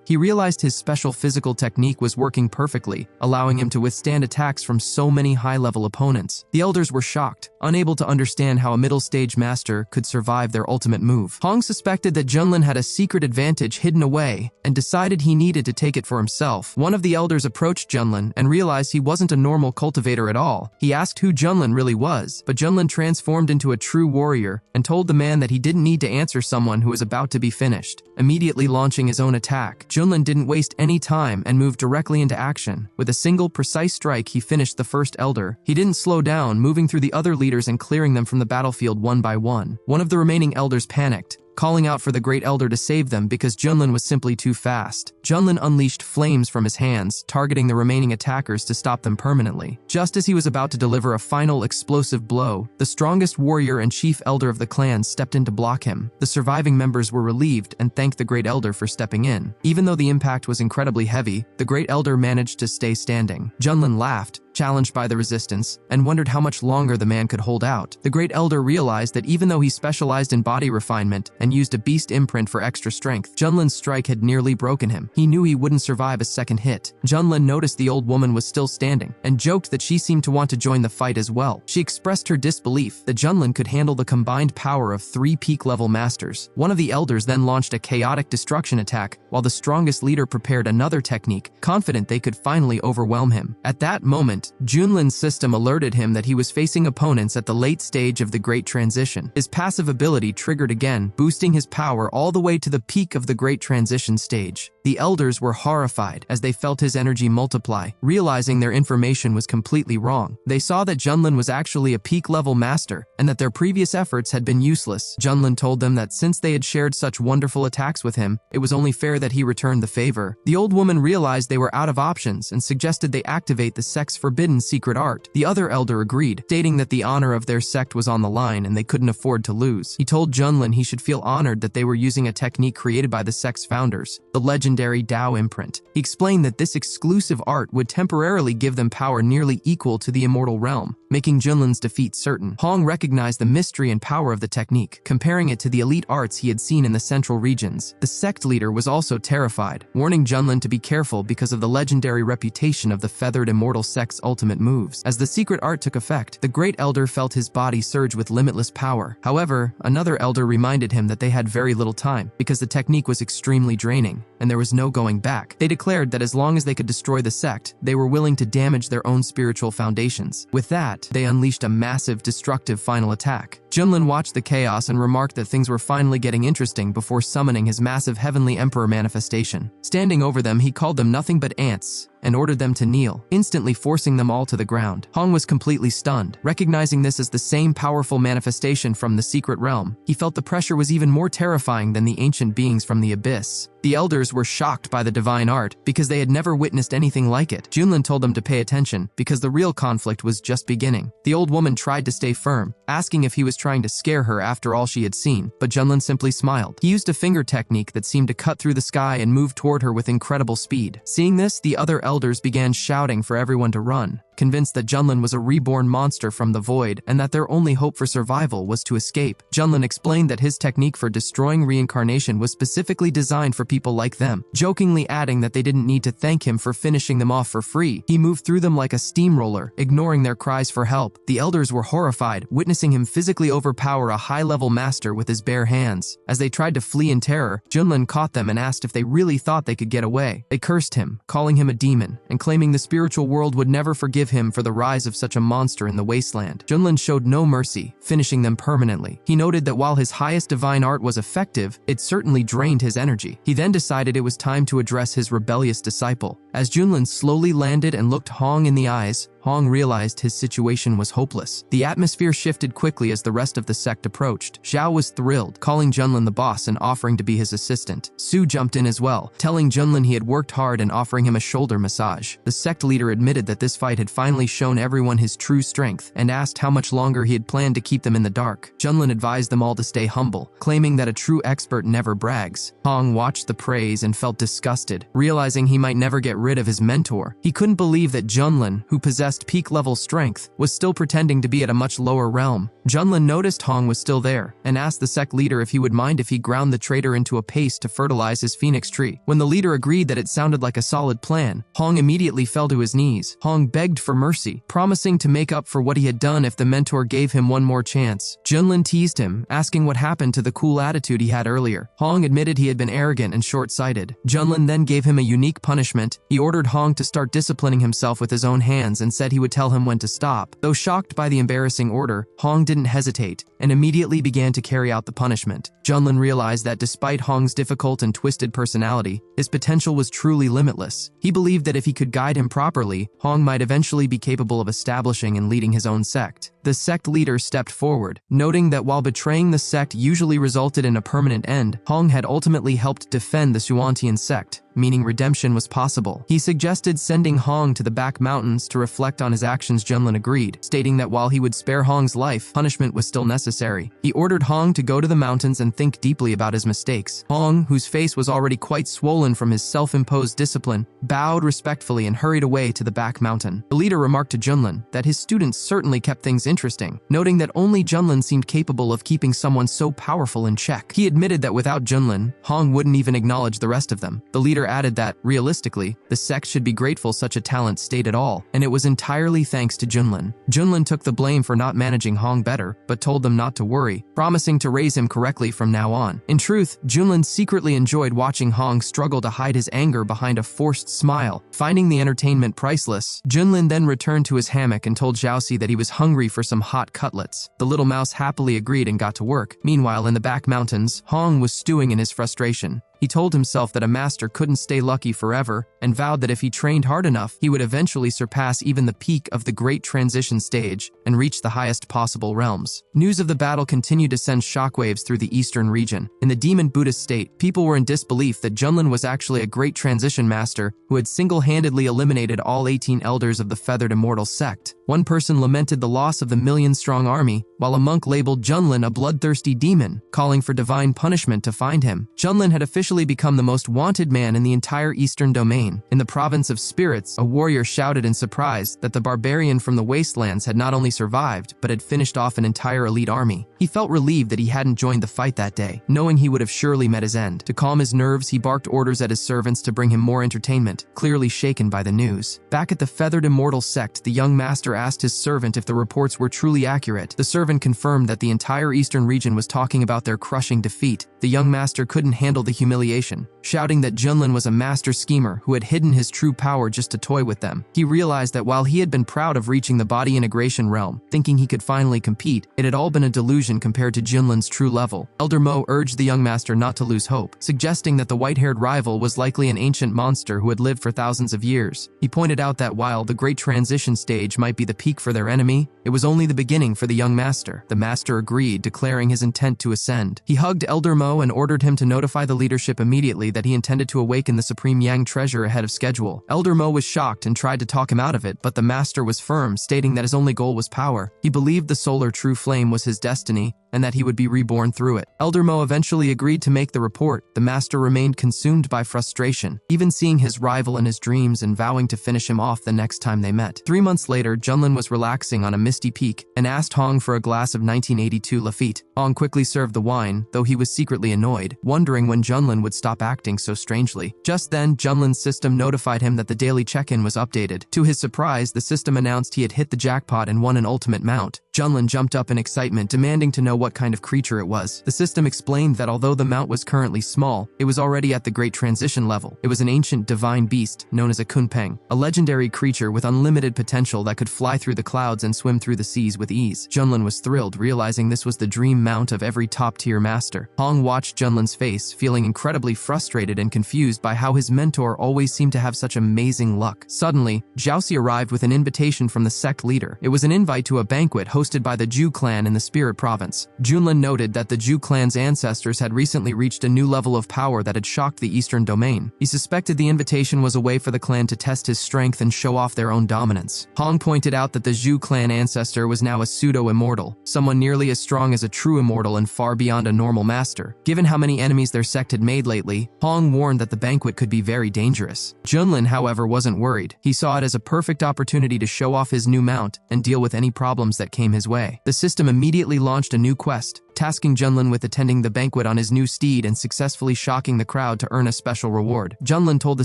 S1: He realized his special physical technique was working perfectly, allowing him to withstand attacks from so many high-level opponents. The elders were shocked, unable to understand how a middle-stage master could survive their ultimate move. Hong suspected that Junlin had a secret advantage hidden away and decided he needed to take it for himself. One of the elders approached Junlin and realized he wasn't a normal cultivator at all. He asked who Junlin really was, but Junlin transformed into a true warrior and told the man that he didn't need to answer someone who was about to be finished. Immediately launching his own attack, Junlin didn't waste any time and moved directly into action. With a single precise strike, he finished the first elder. He didn't slow down, moving through the other leaders and clearing them from the battlefield one by one. One of the remaining elders panicked, calling out for the Great Elder to save them because Junlin was simply too fast. Junlin unleashed flames from his hands, targeting the remaining attackers to stop them permanently. Just as he was about to deliver a final explosive blow, the strongest warrior and chief elder of the clan stepped in to block him. The surviving members were relieved and thanked the Great Elder for stepping in. Even though the impact was incredibly heavy, the Great Elder managed to stay standing. Junlin laughed, challenged by the resistance, and wondered how much longer the man could hold out. The Great Elder realized that even though he specialized in body refinement and used a beast imprint for extra strength, Junlin's strike had nearly broken him. He knew he wouldn't survive a second hit. Junlin noticed the old woman was still standing and joked that she seemed to want to join the fight as well. She expressed her disbelief that Junlin could handle the combined power of 3 peak-level masters. One of the elders then launched a chaotic destruction attack, while the strongest leader prepared another technique, confident they could finally overwhelm him. At that moment, Junlin's system alerted him that he was facing opponents at the late stage of the Great Transition. His passive ability triggered again, boosting his power all the way to the peak of the Great Transition stage. The elders were horrified as they felt his energy multiply, realizing their information was completely wrong. They saw that Junlin was actually a peak-level master and that their previous efforts had been useless. Junlin told them that since they had shared such wonderful attacks with him, it was only fair that he return the favor. The old woman realized they were out of options and suggested they activate the sect's forbidden secret art. The other elder agreed, stating that the honor of their sect was on the line and they couldn't afford to lose. He told Junlin he should feel honored that they were using a technique created by the sect's founders, the legendary Tao imprint. He explained that this exclusive art would temporarily give them power nearly equal to the immortal realm, making Junlin's defeat certain. Hong recognized the mystery and power of the technique, comparing it to the elite arts he had seen in the central regions. The sect leader was also terrified, warning Junlin to be careful because of the legendary reputation of the feathered immortal sect's ultimate moves. As the secret art took effect, the Great Elder felt his body surge with limitless power. However, another elder reminded him that they had very little time because the technique was extremely draining and there was no going back. They declared that as long as they could destroy the sect, they were willing to damage their own spiritual foundations. With that, they unleashed a massive, destructive final attack. Junlin watched the chaos and remarked that things were finally getting interesting before summoning his massive Heavenly Emperor manifestation. Standing over them, he called them nothing but ants and ordered them to kneel, instantly forcing them all to the ground. Hong was completely stunned. Recognizing this as the same powerful manifestation from the secret realm, he felt the pressure was even more terrifying than the ancient beings from the abyss. The elders were shocked by the divine art because they had never witnessed anything like it. Junlin told them to pay attention because the real conflict was just beginning. The old woman tried to stay firm, asking if he was trying to scare her after all she had seen, but Junlin simply smiled. He used a finger technique that seemed to cut through the sky and move toward her with incredible speed. Seeing this, the other elders began shouting for everyone to run, convinced that Junlin was a reborn monster from the void and that their only hope for survival was to escape. Junlin explained that his technique for destroying reincarnation was specifically designed for people like them, jokingly adding that they didn't need to thank him for finishing them off for free. He moved through them like a steamroller, ignoring their cries for help. The elders were horrified, witnessing him physically overpower a high-level master with his bare hands. As they tried to flee in terror, Junlin caught them and asked if they really thought they could get away. They cursed him, calling him a demon, and claiming the spiritual world would never forgive him for the rise of such a monster in the wasteland. Junlin showed no mercy, finishing them permanently. He noted that while his highest divine art was effective, it certainly drained his energy. He then decided it was time to address his rebellious disciple. As Junlin slowly landed and looked Hong in the eyes, Hong realized his situation was hopeless. The atmosphere shifted quickly as the rest of the sect approached. Zhao was thrilled, calling Junlin the boss and offering to be his assistant. Su jumped in as well, telling Junlin he had worked hard and offering him a shoulder massage. The sect leader admitted that this fight had finally shown everyone his true strength and asked how much longer he had planned to keep them in the dark. Junlin advised them all to stay humble, claiming that a true expert never brags. Hong watched the praise and felt disgusted, realizing he might never get rid of his mentor. He couldn't believe that Junlin, who possessed peak-level strength, was still pretending to be at a much lower realm. Junlin noticed Hong was still there and asked the sect leader if he would mind if he ground the traitor into a paste to fertilize his phoenix tree. When the leader agreed that it sounded like a solid plan, Hong immediately fell to his knees. Hong begged for mercy, promising to make up for what he had done if the mentor gave him one more chance. Junlin teased him, asking what happened to the cool attitude he had earlier. Hong admitted he had been arrogant and short-sighted. Junlin then gave him a unique punishment. He ordered Hong to start disciplining himself with his own hands and said he would tell him when to stop. Though shocked by the embarrassing order, Hong didn't hesitate and immediately began to carry out the punishment. Junlin realized that despite Hong's difficult and twisted personality, his potential was truly limitless. He believed that if he could guide him properly, Hong might eventually be capable of establishing and leading his own sect. The sect leader stepped forward, noting that while betraying the sect usually resulted in a permanent end, Hong had ultimately helped defend the Suantian sect, meaning redemption was possible. He suggested sending Hong to the back mountains to reflect on his actions. Junlin agreed, stating that while he would spare Hong's life, punishment was still necessary. He ordered Hong to go to the mountains and think deeply about his mistakes. Hong, whose face was already quite swollen from his self-imposed discipline, bowed respectfully and hurried away to the back mountain. The leader remarked to Junlin that his students certainly kept things interesting, noting that only Junlin seemed capable of keeping someone so powerful in check. He admitted that without Junlin, Hong wouldn't even acknowledge the rest of them. The leader added that, realistically, the sect should be grateful such a talent stayed at all, and it was entirely thanks to Junlin. Junlin took the blame for not managing Hong better, but told them not to worry, promising to raise him correctly from now on. In truth, Junlin secretly enjoyed watching Hong struggle to hide his anger behind a forced smile. Finding the entertainment priceless, Junlin then returned to his hammock and told Xiaoxi that he was hungry for some hot cutlets. The little mouse happily agreed and got to work. Meanwhile, in the back mountains, Hong was stewing in his frustration. He told himself that a master couldn't stay lucky forever and vowed that if he trained hard enough, he would eventually surpass even the peak of the Great Transition stage and reach the highest possible realms. News of the battle continued to send shockwaves through the eastern region. In the demon Buddhist state, people were in disbelief that Junlin was actually a Great Transition master who had single-handedly eliminated all 18 elders of the Feathered Immortal sect. One person lamented the loss of the million-strong army, while a monk labeled Junlin a bloodthirsty demon, calling for divine punishment to find him. Junlin had officially become the most wanted man in the entire eastern domain. In the province of spirits, a warrior shouted in surprise that the barbarian from the wastelands had not only survived, but had finished off an entire elite army. He felt relieved that he hadn't joined the fight that day, knowing he would have surely met his end. To calm his nerves, he barked orders at his servants to bring him more entertainment, clearly shaken by the news. Back at the Feathered Immortal sect, the young master asked his servant if the reports were truly accurate. The servant confirmed that the entire eastern region was talking about their crushing defeat. The young master couldn't handle the humiliation, shouting that Junlin was a master schemer who had hidden his true power just to toy with them. He realized that while he had been proud of reaching the body integration realm, thinking he could finally compete, it had all been a delusion compared to Junlin's true level. Elder Mo urged the young master not to lose hope, suggesting that the white-haired rival was likely an ancient monster who had lived for thousands of years. He pointed out that while the Great Transition stage might be the peak for their enemy, it was only the beginning for the young master. The master agreed, declaring his intent to ascend. He hugged Elder Mo and ordered him to notify the leadership immediately that he intended to awaken the Supreme Yang treasure ahead of schedule. Elder Mo was shocked and tried to talk him out of it, but the master was firm, stating that his only goal was power. He believed the solar true flame was his destiny, and that he would be reborn through it. Elder Mo eventually agreed to make the report. The master remained consumed by frustration, even seeing his rival in his dreams and vowing to finish him off the next time they met. 3 months later, Junlin was relaxing on a misty peak and asked Hong for a glass of 1982 Lafite. Hong quickly served the wine, though he was secretly annoyed, wondering when Junlin would stop acting so strangely. Just then, Junlin's system notified him that the daily check-in was updated. To his surprise, the system announced he had hit the jackpot and won an ultimate mount. Junlin jumped up in excitement, demanding to know what kind of creature it was. The system explained that although the mount was currently small, it was already at the Great Transition level. It was an ancient divine beast known as a kunpeng, a legendary creature with unlimited potential that could fly through the clouds and swim through the seas with ease. Junlin was thrilled, realizing this was the dream mount of every top-tier master. Hong watched Junlin's face, feeling incredibly frustrated and confused by how his mentor always seemed to have such amazing luck. Suddenly, Jiaoxi arrived with an invitation from the sect leader. It was an invite to a banquet hosted by the Zhu clan in the Spirit Province. Junlin noted that the Zhu clan's ancestors had recently reached a new level of power that had shocked the Eastern domain. He suspected the invitation was a way for the clan to test his strength and show off their own dominance. Hong pointed out that the Zhu clan ancestor was now a pseudo-immortal, someone nearly as strong as a true immortal and far beyond a normal master. Given how many enemies their sect had made lately, Hong warned that the banquet could be very dangerous. Junlin, however, wasn't worried. He saw it as a perfect opportunity to show off his new mount and deal with any problems that came his way. The system immediately launched a new quest, tasking Junlin with attending the banquet on his new steed and successfully shocking the crowd to earn a special reward. Junlin told the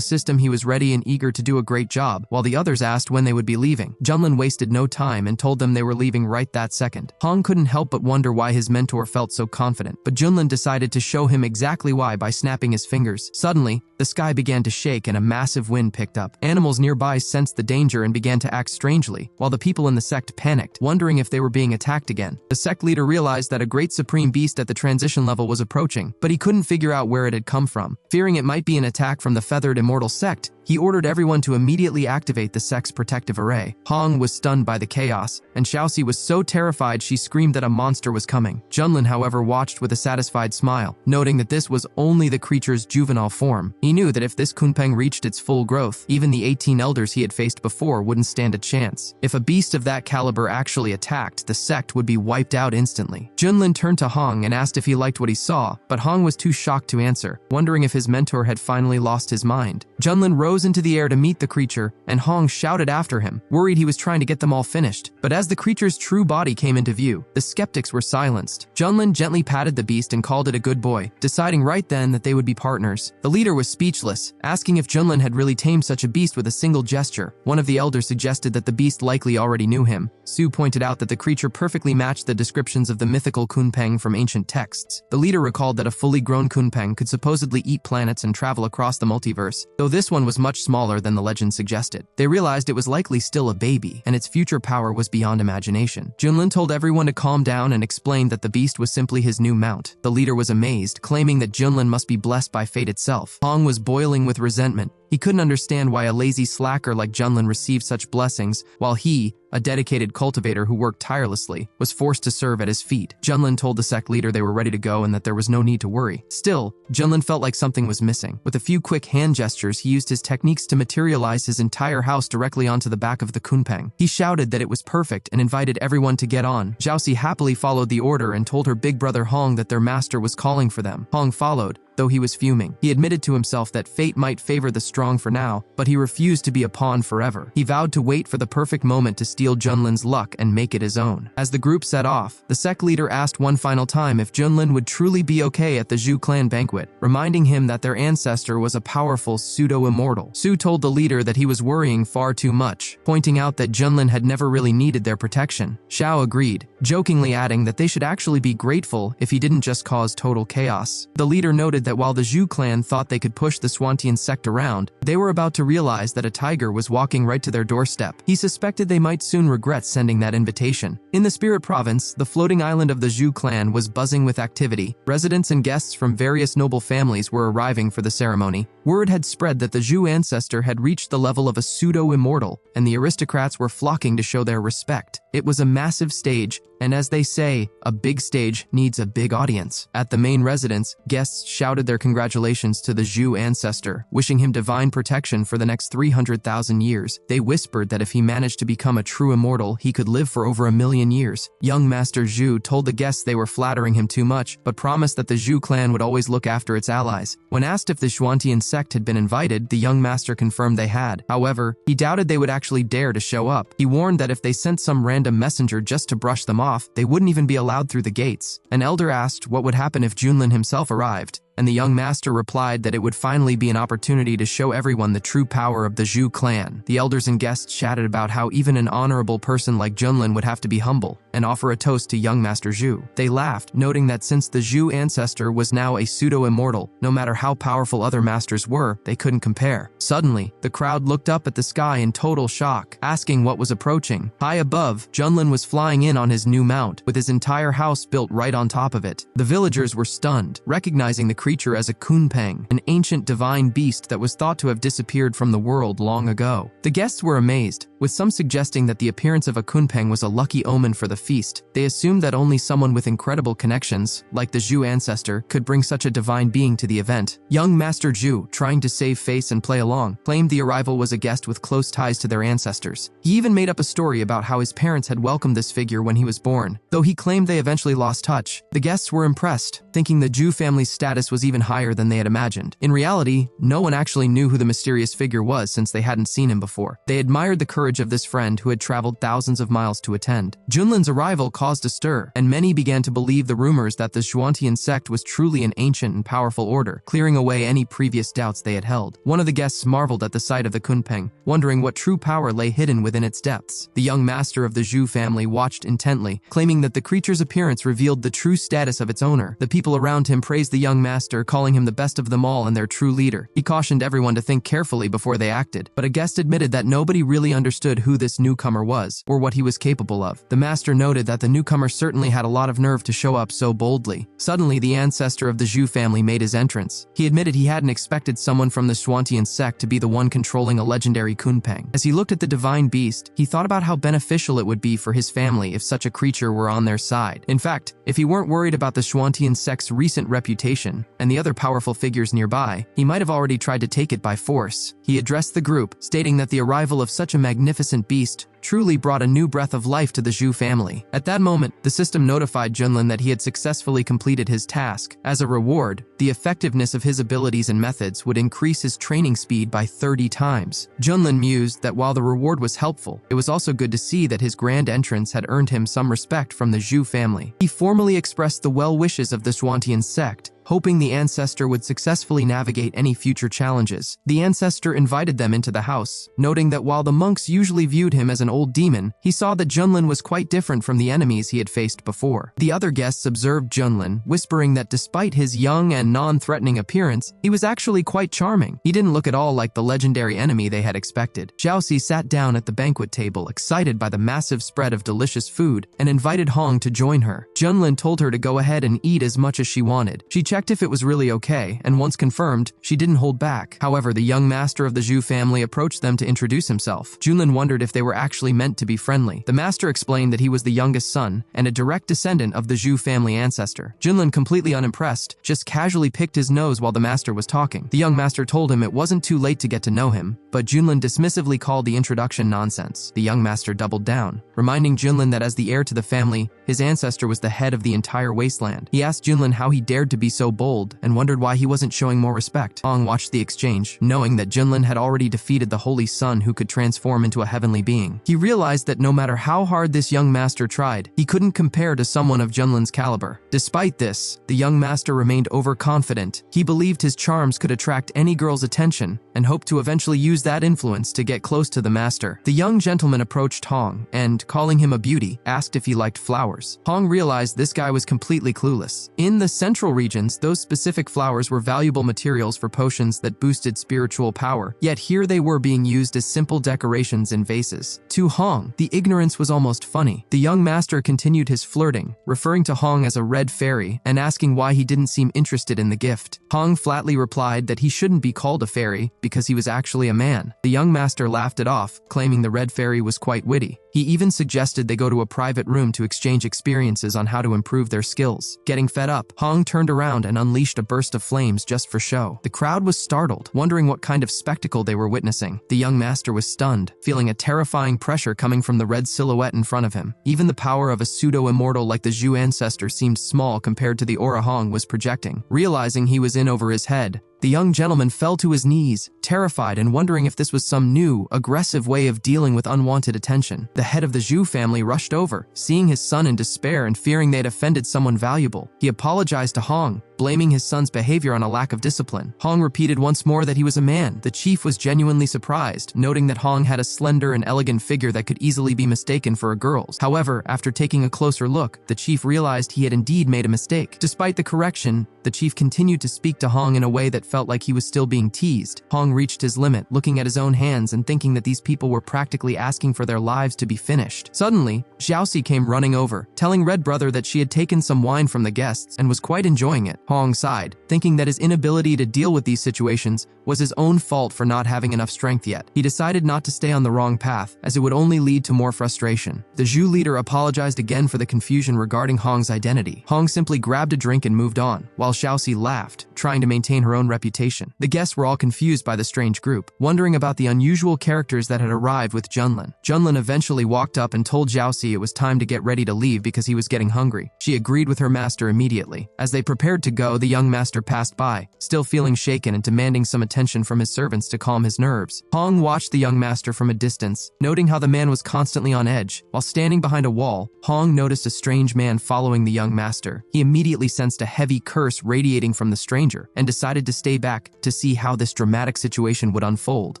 S1: system he was ready and eager to do a great job, while the others asked when they would be leaving. Junlin wasted no time and told them they were leaving right that second. Hong couldn't help but wonder why his mentor felt so confident, but Junlin decided to show him exactly why by snapping his fingers. Suddenly, the sky began to shake and a massive wind picked up. Animals nearby sensed the danger and began to act strangely, while the people in the sect panicked, wondering if they were being attacked again. The sect leader realized that a great supreme beast at the transition level was approaching, but he couldn't figure out where it had come from. Fearing it might be an attack from the feathered immortal sect, he ordered everyone to immediately activate the sect's protective array. Hong was stunned by the chaos, and Xiaoxi was so terrified she screamed that a monster was coming. Junlin, however, watched with a satisfied smile, noting that this was only the creature's juvenile form. He knew that if this kunpeng reached its full growth, even the 18 elders he had faced before wouldn't stand a chance. If a beast of that caliber actually attacked, the sect would be wiped out instantly. Junlin turned to Hong and asked if he liked what he saw, but Hong was too shocked to answer, wondering if his mentor had finally lost his mind. Junlin rose into the air to meet the creature, and Hong shouted after him, worried he was trying to get them all finished. But as the creature's true body came into view, the skeptics were silenced. Junlin gently patted the beast and called it a good boy, deciding right then that they would be partners. The leader was speechless, asking if Junlin had really tamed such a beast with a single gesture. One of the elders suggested that the beast likely already knew him. Su pointed out that the creature perfectly matched the descriptions of the mythical kunpeng from ancient texts. The leader recalled that a fully grown kunpeng could supposedly eat planets and travel across the multiverse, though this one was much smaller than the legend suggested. They realized it was likely still a baby, and its future power was beyond imagination. Junlin told everyone to calm down and explained that the beast was simply his new mount. The leader was amazed, claiming that Junlin must be blessed by fate itself. Hong was boiling with resentment. He couldn't understand why a lazy slacker like Junlin received such blessings, while he, a dedicated cultivator who worked tirelessly, was forced to serve at his feet. Junlin told the sect leader they were ready to go and that there was no need to worry. Still, Junlin felt like something was missing. With a few quick hand gestures, he used his techniques to materialize his entire house directly onto the back of the kunpeng. He shouted that it was perfect and invited everyone to get on. Xiaoxi happily followed the order and told her big brother Hong that their master was calling for them. Hong followed, though he was fuming. He admitted to himself that fate might favor the strong for now, but he refused to be a pawn forever. He vowed to wait for the perfect moment to steal Junlin's luck and make it his own. As the group set off, the sect leader asked one final time if Junlin would truly be okay at the Zhu clan banquet, reminding him that their ancestor was a powerful pseudo-immortal. Su told the leader that he was worrying far too much, pointing out that Junlin had never really needed their protection. Xiao agreed, jokingly adding that they should actually be grateful if he didn't just cause total chaos. The leader noted that while the Zhu clan thought they could push the Swantian sect around, they were about to realize that a tiger was walking right to their doorstep. He suspected they might soon regret sending that invitation. In the Spirit Province, the floating island of the Zhu clan was buzzing with activity. Residents and guests from various noble families were arriving for the ceremony. Word had spread that the Zhu ancestor had reached the level of a pseudo-immortal, and the aristocrats were flocking to show their respect. It was a massive stage, and as they say, a big stage needs a big audience. At the main residence, guests shouted their congratulations to the Zhu ancestor, wishing him divine protection for the next 300,000 years. They whispered that if he managed to become a true immortal, he could live for over 1,000,000 years. Young Master Zhu told the guests they were flattering him too much, but promised that the Zhu clan would always look after its allies. When asked if the Xuantian sect had been invited, the young master confirmed they had. However, he doubted they would actually dare to show up. He warned that if they sent some random messenger just to brush them off, they wouldn't even be allowed through the gates. An elder asked what would happen if Junlin himself arrived. and the young master replied that it would finally be an opportunity to show everyone the true power of the Zhu clan. The elders and guests chatted about how even an honorable person like Junlin would have to be humble and offer a toast to young Master Zhu. They laughed, noting that since the Zhu ancestor was now a pseudo-immortal, no matter how powerful other masters were, they couldn't compare. Suddenly, the crowd looked up at the sky in total shock, asking what was approaching. High above, Junlin was flying in on his new mount, with his entire house built right on top of it. The villagers were stunned, recognizing the creature as a kunpeng, an ancient divine beast that was thought to have disappeared from the world long ago. The guests were amazed, with some suggesting that the appearance of a kunpeng was a lucky omen for the feast. They assumed that only someone with incredible connections, like the Zhu ancestor, could bring such a divine being to the event. Young Master Zhu, trying to save face and play along, claimed the arrival was a guest with close ties to their ancestors. He even made up a story about how his parents had welcomed this figure when he was born, though he claimed they eventually lost touch. The guests were impressed, thinking the Zhu family's status was even higher than they had imagined. In reality, no one actually knew who the mysterious figure was since they hadn't seen him before. They admired the courage of this friend who had traveled thousands of miles to attend. Junlin's arrival caused a stir, and many began to believe the rumors that the Xuantian sect was truly an ancient and powerful order, clearing away any previous doubts they had held. One of the guests marveled at the sight of the kunpeng, wondering what true power lay hidden within its depths. The young master of the Zhu family watched intently, claiming that the creature's appearance revealed the true status of its owner. The people around him praised the young master, calling him the best of them all and their true leader. He cautioned everyone to think carefully before they acted, but a guest admitted that nobody really understood who this newcomer was, or what he was capable of. The master noted that the newcomer certainly had a lot of nerve to show up so boldly. Suddenly, the ancestor of the Zhu family made his entrance. He admitted he hadn't expected someone from the Xuantian sect to be the one controlling a legendary kunpeng. As he looked at the divine beast, he thought about how beneficial it would be for his family if such a creature were on their side. In fact, if he weren't worried about the Xuantian sect's recent reputation and the other powerful figures nearby, he might have already tried to take it by force. He addressed the group, stating that the arrival of such a magnificent beast truly brought a new breath of life to the Zhu family. At that moment, the system notified Junlin that he had successfully completed his task. As a reward, the effectiveness of his abilities and methods would increase his training speed by 30 times. Junlin mused that while the reward was helpful, it was also good to see that his grand entrance had earned him some respect from the Zhu family. He formally expressed the well wishes of the Xuantian sect, hoping the ancestor would successfully navigate any future challenges. The ancestor invited them into the house, noting that while the monks usually viewed him as an old demon, he saw that Junlin was quite different from the enemies he had faced before. The other guests observed Junlin, whispering that despite his young and non-threatening appearance, he was actually quite charming. He didn't look at all like the legendary enemy they had expected. Xiaoxi sat down at the banquet table, excited by the massive spread of delicious food, and invited Hong to join her. Junlin told her to go ahead and eat as much as she wanted. She checked if it was really okay, and once confirmed, she didn't hold back. However, the young master of the Zhu family approached them to introduce himself. Junlin wondered if they were actually meant to be friendly. The master explained that he was the youngest son and a direct descendant of the Zhu family ancestor. Junlin, completely unimpressed, just casually picked his nose while the master was talking. The young master told him it wasn't too late to get to know him, but Junlin dismissively called the introduction nonsense. The young master doubled down, reminding Junlin that as the heir to the family, his ancestor was the head of the entire wasteland. He asked Junlin how he dared to be so bold and wondered why he wasn't showing more respect. Hong watched the exchange, knowing that Junlin had already defeated the Holy Sun who could transform into a heavenly being. He realized that no matter how hard this young master tried, he couldn't compare to someone of Junlin's caliber. Despite this, the young master remained overconfident. He believed his charms could attract any girl's attention and hoped to eventually use that influence to get close to the master. The young gentleman approached Hong and, calling him a beauty, asked if he liked flowers. Hong realized this guy was completely clueless. In the central regions, those specific flowers were valuable materials for potions that boosted spiritual power, yet here they were being used as simple decorations in vases. To Hong, the ignorance was almost funny. The young master continued his flirting, referring to Hong as a red fairy and asking why he didn't seem interested in the gift. Hong flatly replied that he shouldn't be called a fairy because he was actually a man. The young master laughed it off, claiming the red fairy was quite witty. He even suggested they go to a private room to exchange experiences on how to improve their skills. Getting fed up, Hong turned around and unleashed a burst of flames just for show. The crowd was startled, wondering what kind of spectacle they were witnessing. The young master was stunned, feeling a terrifying pressure coming from the red silhouette in front of him. Even the power of a pseudo-immortal like the Zhu ancestor seemed small compared to the aura Hong was projecting. Realizing he was in over his head, the young gentleman fell to his knees, terrified and wondering if this was some new, aggressive way of dealing with unwanted attention. The head of the Zhu family rushed over, seeing his son in despair and fearing they had offended someone valuable. He apologized to Hong, blaming his son's behavior on a lack of discipline. Hong repeated once more that he was a man. The chief was genuinely surprised, noting that Hong had a slender and elegant figure that could easily be mistaken for a girl's. However, after taking a closer look, the chief realized he had indeed made a mistake. Despite the correction, the chief continued to speak to Hong in a way that felt like he was still being teased. Hong reached his limit, looking at his own hands and thinking that these people were practically asking for their lives to be finished. Suddenly, Xiaoxi came running over, telling Red Brother that she had taken some wine from the guests and was quite enjoying it. Hong sighed, thinking that his inability to deal with these situations was his own fault for not having enough strength yet. He decided not to stay on the wrong path, as it would only lead to more frustration. The Zhu leader apologized again for the confusion regarding Hong's identity. Hong simply grabbed a drink and moved on, while Xiaoxi laughed, trying to maintain her own reputation. The guests were all confused by the strange group, wondering about the unusual characters that had arrived with Junlin. Junlin eventually walked up and told Xiaoxi it was time to get ready to leave because he was getting hungry. She agreed with her master immediately. As they prepared to go, the young master passed by, still feeling shaken and demanding some attention from his servants to calm his nerves. Hong watched the young master from a distance, noting how the man was constantly on edge. While standing behind a wall, Hong noticed a strange man following the young master. He immediately sensed a heavy curse radiating from the stranger and decided to stay back to see how this dramatic situation would unfold.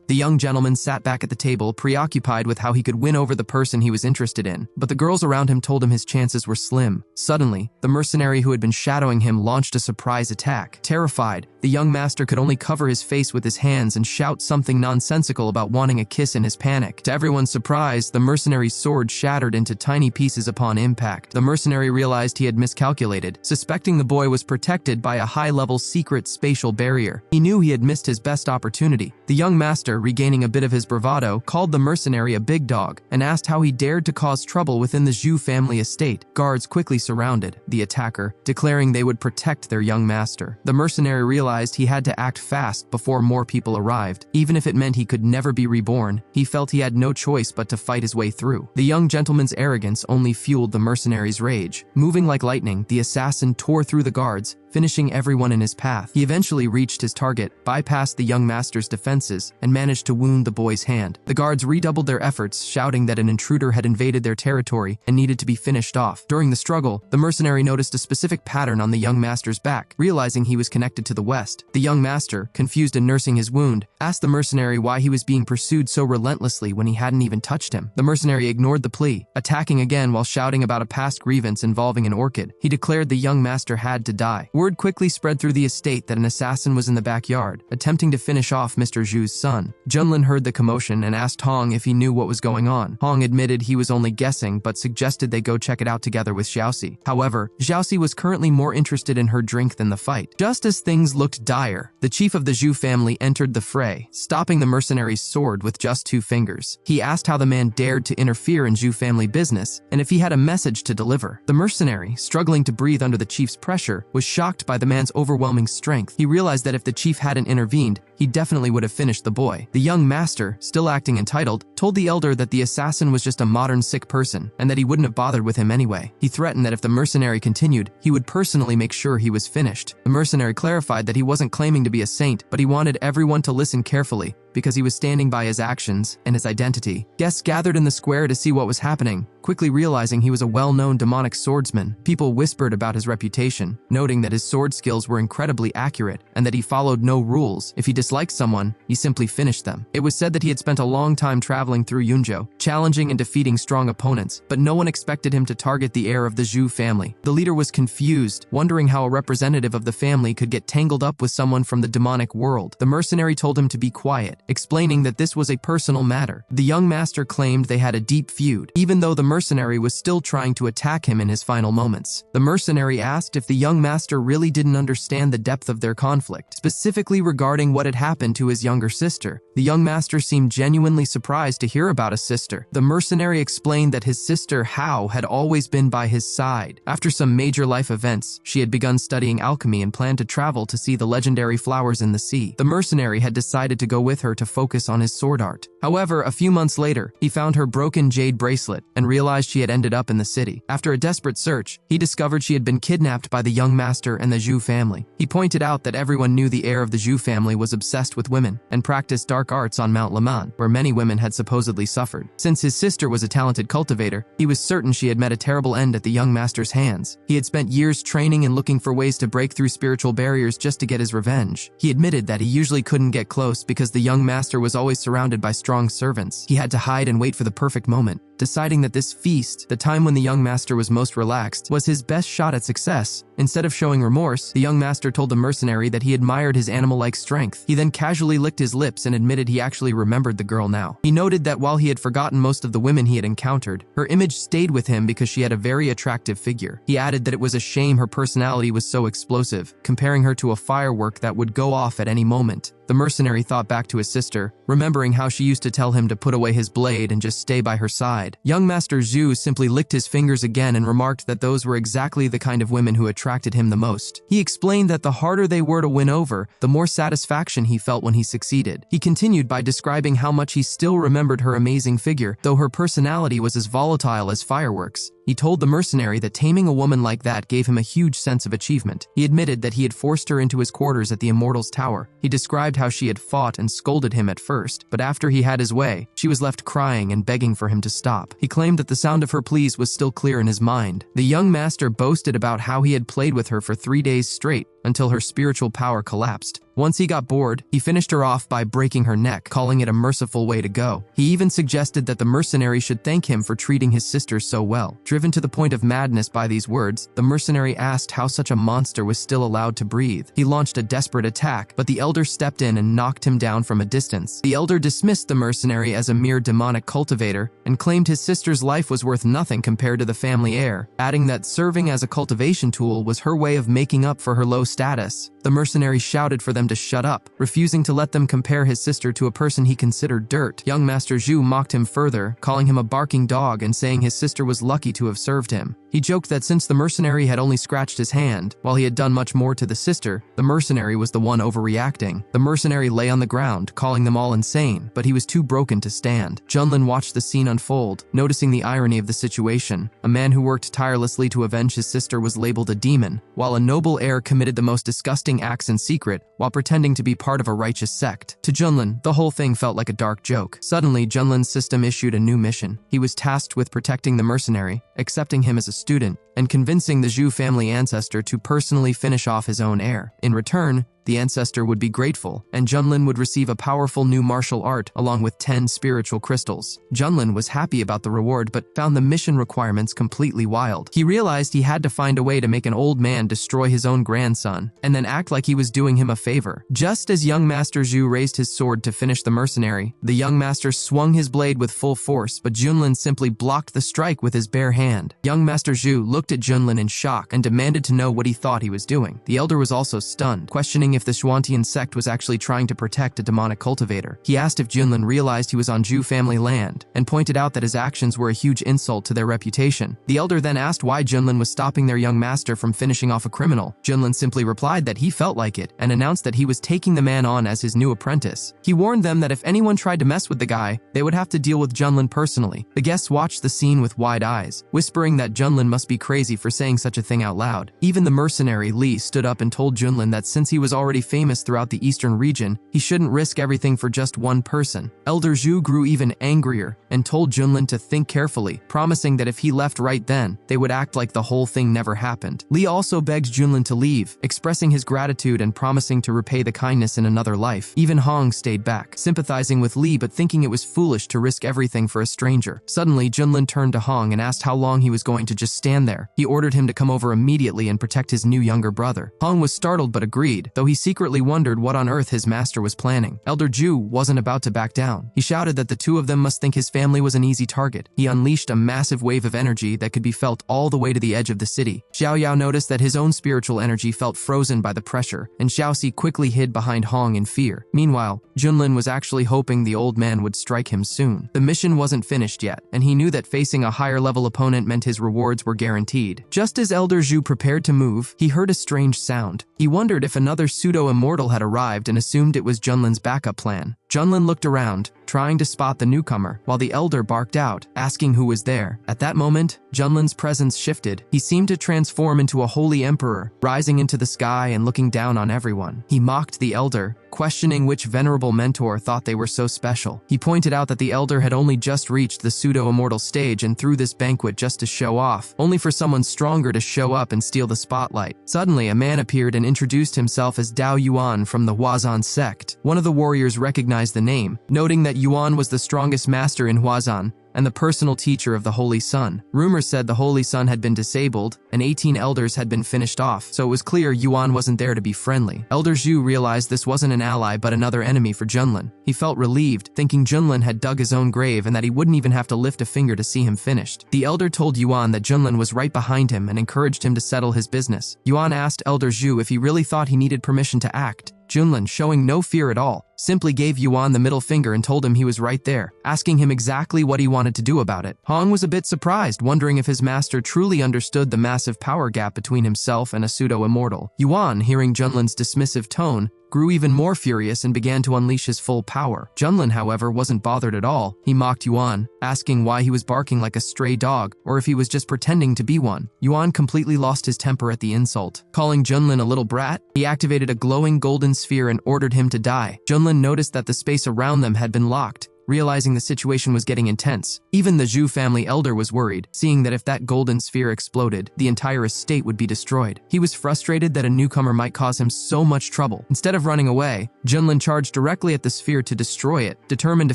S1: The young gentleman sat back at the table, preoccupied with how he could win over the person he was interested in, but the girls around him told him his chances were slim. Suddenly, the mercenary who had been shadowing him launched a surprise attack. Terrified, the young master could only cover his face with his hands and shout something nonsensical about wanting a kiss in his panic. To everyone's surprise, the mercenary's sword shattered into tiny pieces upon impact. The mercenary realized he had miscalculated, suspecting the boy was protected by a high-level secret spatial barrier. He knew he had missed his best opportunity. The young master, regaining a bit of his bravado, called the mercenary a big dog and asked how he dared to cause trouble within the Zhu family estate. Guards quickly surrounded the attacker, declaring they would protect their young master. The mercenary realized he had to act fast before more people arrived. Even if it meant he could never be reborn, he felt he had no choice but to fight his way through. The young gentleman's arrogance only fueled the mercenary's rage. Moving like lightning, the assassin tore through the guards, finishing everyone in his path. He eventually reached his target, bypassed the young master's defenses, and managed to wound the boy's hand. The guards redoubled their efforts, shouting that an intruder had invaded their territory and needed to be finished off. During the struggle, the mercenary noticed a specific pattern on the young master's back, realizing he was connected to the west. The young master, confused and nursing his wound, asked the mercenary why he was being pursued so relentlessly when he hadn't even touched him. The mercenary ignored the plea, attacking again while shouting about a past grievance involving an orchid. He declared the young master had to die. Word quickly spread through the estate that an assassin was in the backyard, attempting to finish off Mr. Zhu's son. Junlin heard the commotion and asked Hong if he knew what was going on. Hong admitted he was only guessing, but suggested they go check it out together with Xiaoxi. However, Xiaoxi was currently more interested in her drink than the fight. Just as things looked dire, the chief of the Zhu family entered the fray, stopping the mercenary's sword with just 2 fingers. He asked how the man dared to interfere in Zhu family business, and if he had a message to deliver. The mercenary, struggling to breathe under the chief's pressure, was shocked by the man's overwhelming strength. He realized that if the chief hadn't intervened, he definitely would have finished the boy. The young master, still acting entitled, told the elder that the assassin was just a modern sick person and that he wouldn't have bothered with him anyway. He threatened that if the mercenary continued, he would personally make sure he was finished. The mercenary clarified that he wasn't claiming to be a saint, but he wanted everyone to listen carefully because he was standing by his actions and his identity. Guests gathered in the square to see what was happening, quickly realizing he was a well-known demonic swordsman. People whispered about his reputation, noting that his sword skills were incredibly accurate and that he followed no rules. If he disliked someone, he simply finished them. It was said that he had spent a long time traveling through Yunzhou, challenging and defeating strong opponents, but no one expected him to target the heir of the Zhu family. The leader was confused, wondering how a representative of the family could get tangled up with someone from the demonic world. The mercenary told him to be quiet, explaining that this was a personal matter. The young master claimed they had a deep feud, even though the mercenary was still trying to attack him in his final moments. The mercenary asked if the young master really didn't understand the depth of their conflict, specifically regarding what had happened to his younger sister. The young master seemed genuinely surprised to hear about a sister. The mercenary explained that his sister Hao had always been by his side. After some major life events, she had begun studying alchemy and planned to travel to see the legendary flowers in the sea. The mercenary had decided to go with her to focus on his sword art. However, a few months later, he found her broken jade bracelet and realized she had ended up in the city. After a desperate search, he discovered she had been kidnapped by the young master and the Zhu family. He pointed out that everyone knew the heir of the Zhu family was obsessed obsessed with women and practiced dark arts on Mount Lemon, where many women had supposedly suffered. Since his sister was a talented cultivator, he was certain she had met a terrible end at the young master's hands. He had spent years training and looking for ways to break through spiritual barriers just to get his revenge. He admitted that he usually couldn't get close because the young master was always surrounded by strong servants. He had to hide and wait for the perfect moment, deciding that this feast, the time when the young master was most relaxed, was his best shot at success. Instead of showing remorse, the young master told the mercenary that he admired his animal-like strength. He then casually licked his lips and admitted he actually remembered the girl now. He noted that while he had forgotten most of the women he had encountered, her image stayed with him because she had a very attractive figure. He added that it was a shame her personality was so explosive, comparing her to a firework that would go off at any moment. The mercenary thought back to his sister, remembering how she used to tell him to put away his blade and just stay by her side. Young Master Zhu simply licked his fingers again and remarked that those were exactly the kind of women who attracted him the most. He explained that the harder they were to win over, the more satisfaction he felt when he succeeded. He continued by describing how much he still remembered her amazing figure, though her personality was as volatile as fireworks. He told the mercenary that taming a woman like that gave him a huge sense of achievement. He admitted that he had forced her into his quarters at the Immortals Tower. He described how she had fought and scolded him at first, but after he had his way, she was left crying and begging for him to stop. He claimed that the sound of her pleas was still clear in his mind. The young master boasted about how he had played with her for 3 days straight, until her spiritual power collapsed. Once he got bored, he finished her off by breaking her neck, calling it a merciful way to go. He even suggested that the mercenary should thank him for treating his sister so well. Driven to the point of madness by these words, the mercenary asked how such a monster was still allowed to breathe. He launched a desperate attack, but the elder stepped in and knocked him down from a distance. The elder dismissed the mercenary as a mere demonic cultivator and claimed his sister's life was worth nothing compared to the family heir, adding that serving as a cultivation tool was her way of making up for her low status. The mercenary shouted for them to shut up, refusing to let them compare his sister to a person he considered dirt. Young Master Zhu mocked him further, calling him a barking dog and saying his sister was lucky to have served him. He joked that since the mercenary had only scratched his hand, while he had done much more to the sister, the mercenary was the one overreacting. The mercenary lay on the ground, calling them all insane, but he was too broken to stand. Junlin watched the scene unfold, noticing the irony of the situation. A man who worked tirelessly to avenge his sister was labeled a demon, while a noble heir committed the most disgusting acts in secret while pretending to be part of a righteous sect. To Junlin, the whole thing felt like a dark joke. Suddenly, Junlin's system issued a new mission. He was tasked with protecting the mercenary, accepting him as a student, and convincing the Zhu family ancestor to personally finish off his own heir. In return, the ancestor would be grateful, and Junlin would receive a powerful new martial art along with 10 spiritual crystals. Junlin was happy about the reward but found the mission requirements completely wild. He realized he had to find a way to make an old man destroy his own grandson, and then act like he was doing him a favor. Just as young Master Zhu raised his sword to finish the mercenary, the young master swung his blade with full force, but Junlin simply blocked the strike with his bare hand. Young Master Zhu looked at Junlin in shock and demanded to know what he thought he was doing. The elder was also stunned, questioning if the Xuantian sect was actually trying to protect a demonic cultivator. He asked if Junlin realized he was on Zhu family land, and pointed out that his actions were a huge insult to their reputation. The elder then asked why Junlin was stopping their young master from finishing off a criminal. Junlin simply replied that he felt like it, and announced that he was taking the man on as his new apprentice. He warned them that if anyone tried to mess with the guy, they would have to deal with Junlin personally. The guests watched the scene with wide eyes, whispering that Junlin must be crazy for saying such a thing out loud. Even the mercenary Li stood up and told Junlin that since he was already famous throughout the eastern region, he shouldn't risk everything for just one person. Elder Zhu grew even angrier and told Junlin to think carefully, promising that if he left right then, they would act like the whole thing never happened. Li also begged Junlin to leave, expressing his gratitude and promising to repay the kindness in another life. Even Hong stayed back, sympathizing with Li but thinking it was foolish to risk everything for a stranger. Suddenly, Junlin turned to Hong and asked how long he was going to just stand there. He ordered him to come over immediately and protect his new younger brother. Hong was startled but agreed, though he secretly wondered what on earth his master was planning. Elder Zhu wasn't about to back down. He shouted that the two of them must think his family was an easy target. He unleashed a massive wave of energy that could be felt all the way to the edge of the city. Xiao Yao noticed that his own spiritual energy felt frozen by the pressure, and Xiaoxi quickly hid behind Hong in fear. Meanwhile, Junlin was actually hoping the old man would strike him soon. The mission wasn't finished yet, and he knew that facing a higher level opponent meant his rewards were guaranteed. Just as Elder Zhu prepared to move, he heard a strange sound. He wondered if another pseudo-immortal had arrived and assumed it was Junlin's backup plan. Junlin looked around, trying to spot the newcomer, while the elder barked out, asking who was there. At that moment, Junlin's presence shifted. He seemed to transform into a holy emperor, rising into the sky and looking down on everyone. He mocked the elder, questioning which venerable mentor thought they were so special. He pointed out that the elder had only just reached the pseudo-immortal stage and threw this banquet just to show off, only for someone stronger to show up and steal the spotlight. Suddenly, a man appeared and introduced himself as Dao Yuan from the Huazan sect. One of the warriors recognized the name, noting that Yuan was the strongest master in Huazan and the personal teacher of the Holy Sun. Rumors said the Holy Sun had been disabled and 18 elders had been finished off, so it was clear Yuan wasn't there to be friendly. Elder Zhu realized this wasn't an ally but another enemy for Junlin. He felt relieved, thinking Junlin had dug his own grave and that he wouldn't even have to lift a finger to see him finished. The elder told Yuan that Junlin was right behind him and encouraged him to settle his business. Yuan asked Elder Zhu if he really thought he needed permission to act. Junlin, showing no fear at all, simply gave Yuan the middle finger and told him he was right there, asking him exactly what he wanted to do about it. Hong was a bit surprised, wondering if his master truly understood the massive power gap between himself and a pseudo-immortal. Yuan, hearing Junlin's dismissive tone, grew even more furious and began to unleash his full power. Junlin, however, wasn't bothered at all. He mocked Yuan, asking why he was barking like a stray dog, or if he was just pretending to be one. Yuan completely lost his temper at the insult. Calling Junlin a little brat, he activated a glowing golden sphere and ordered him to die. Junlin noticed that the space around them had been locked, realizing the situation was getting intense. Even the Zhu family elder was worried, seeing that if that golden sphere exploded, the entire estate would be destroyed. He was frustrated that a newcomer might cause him so much trouble. Instead of running away, Junlin charged directly at the sphere to destroy it, determined to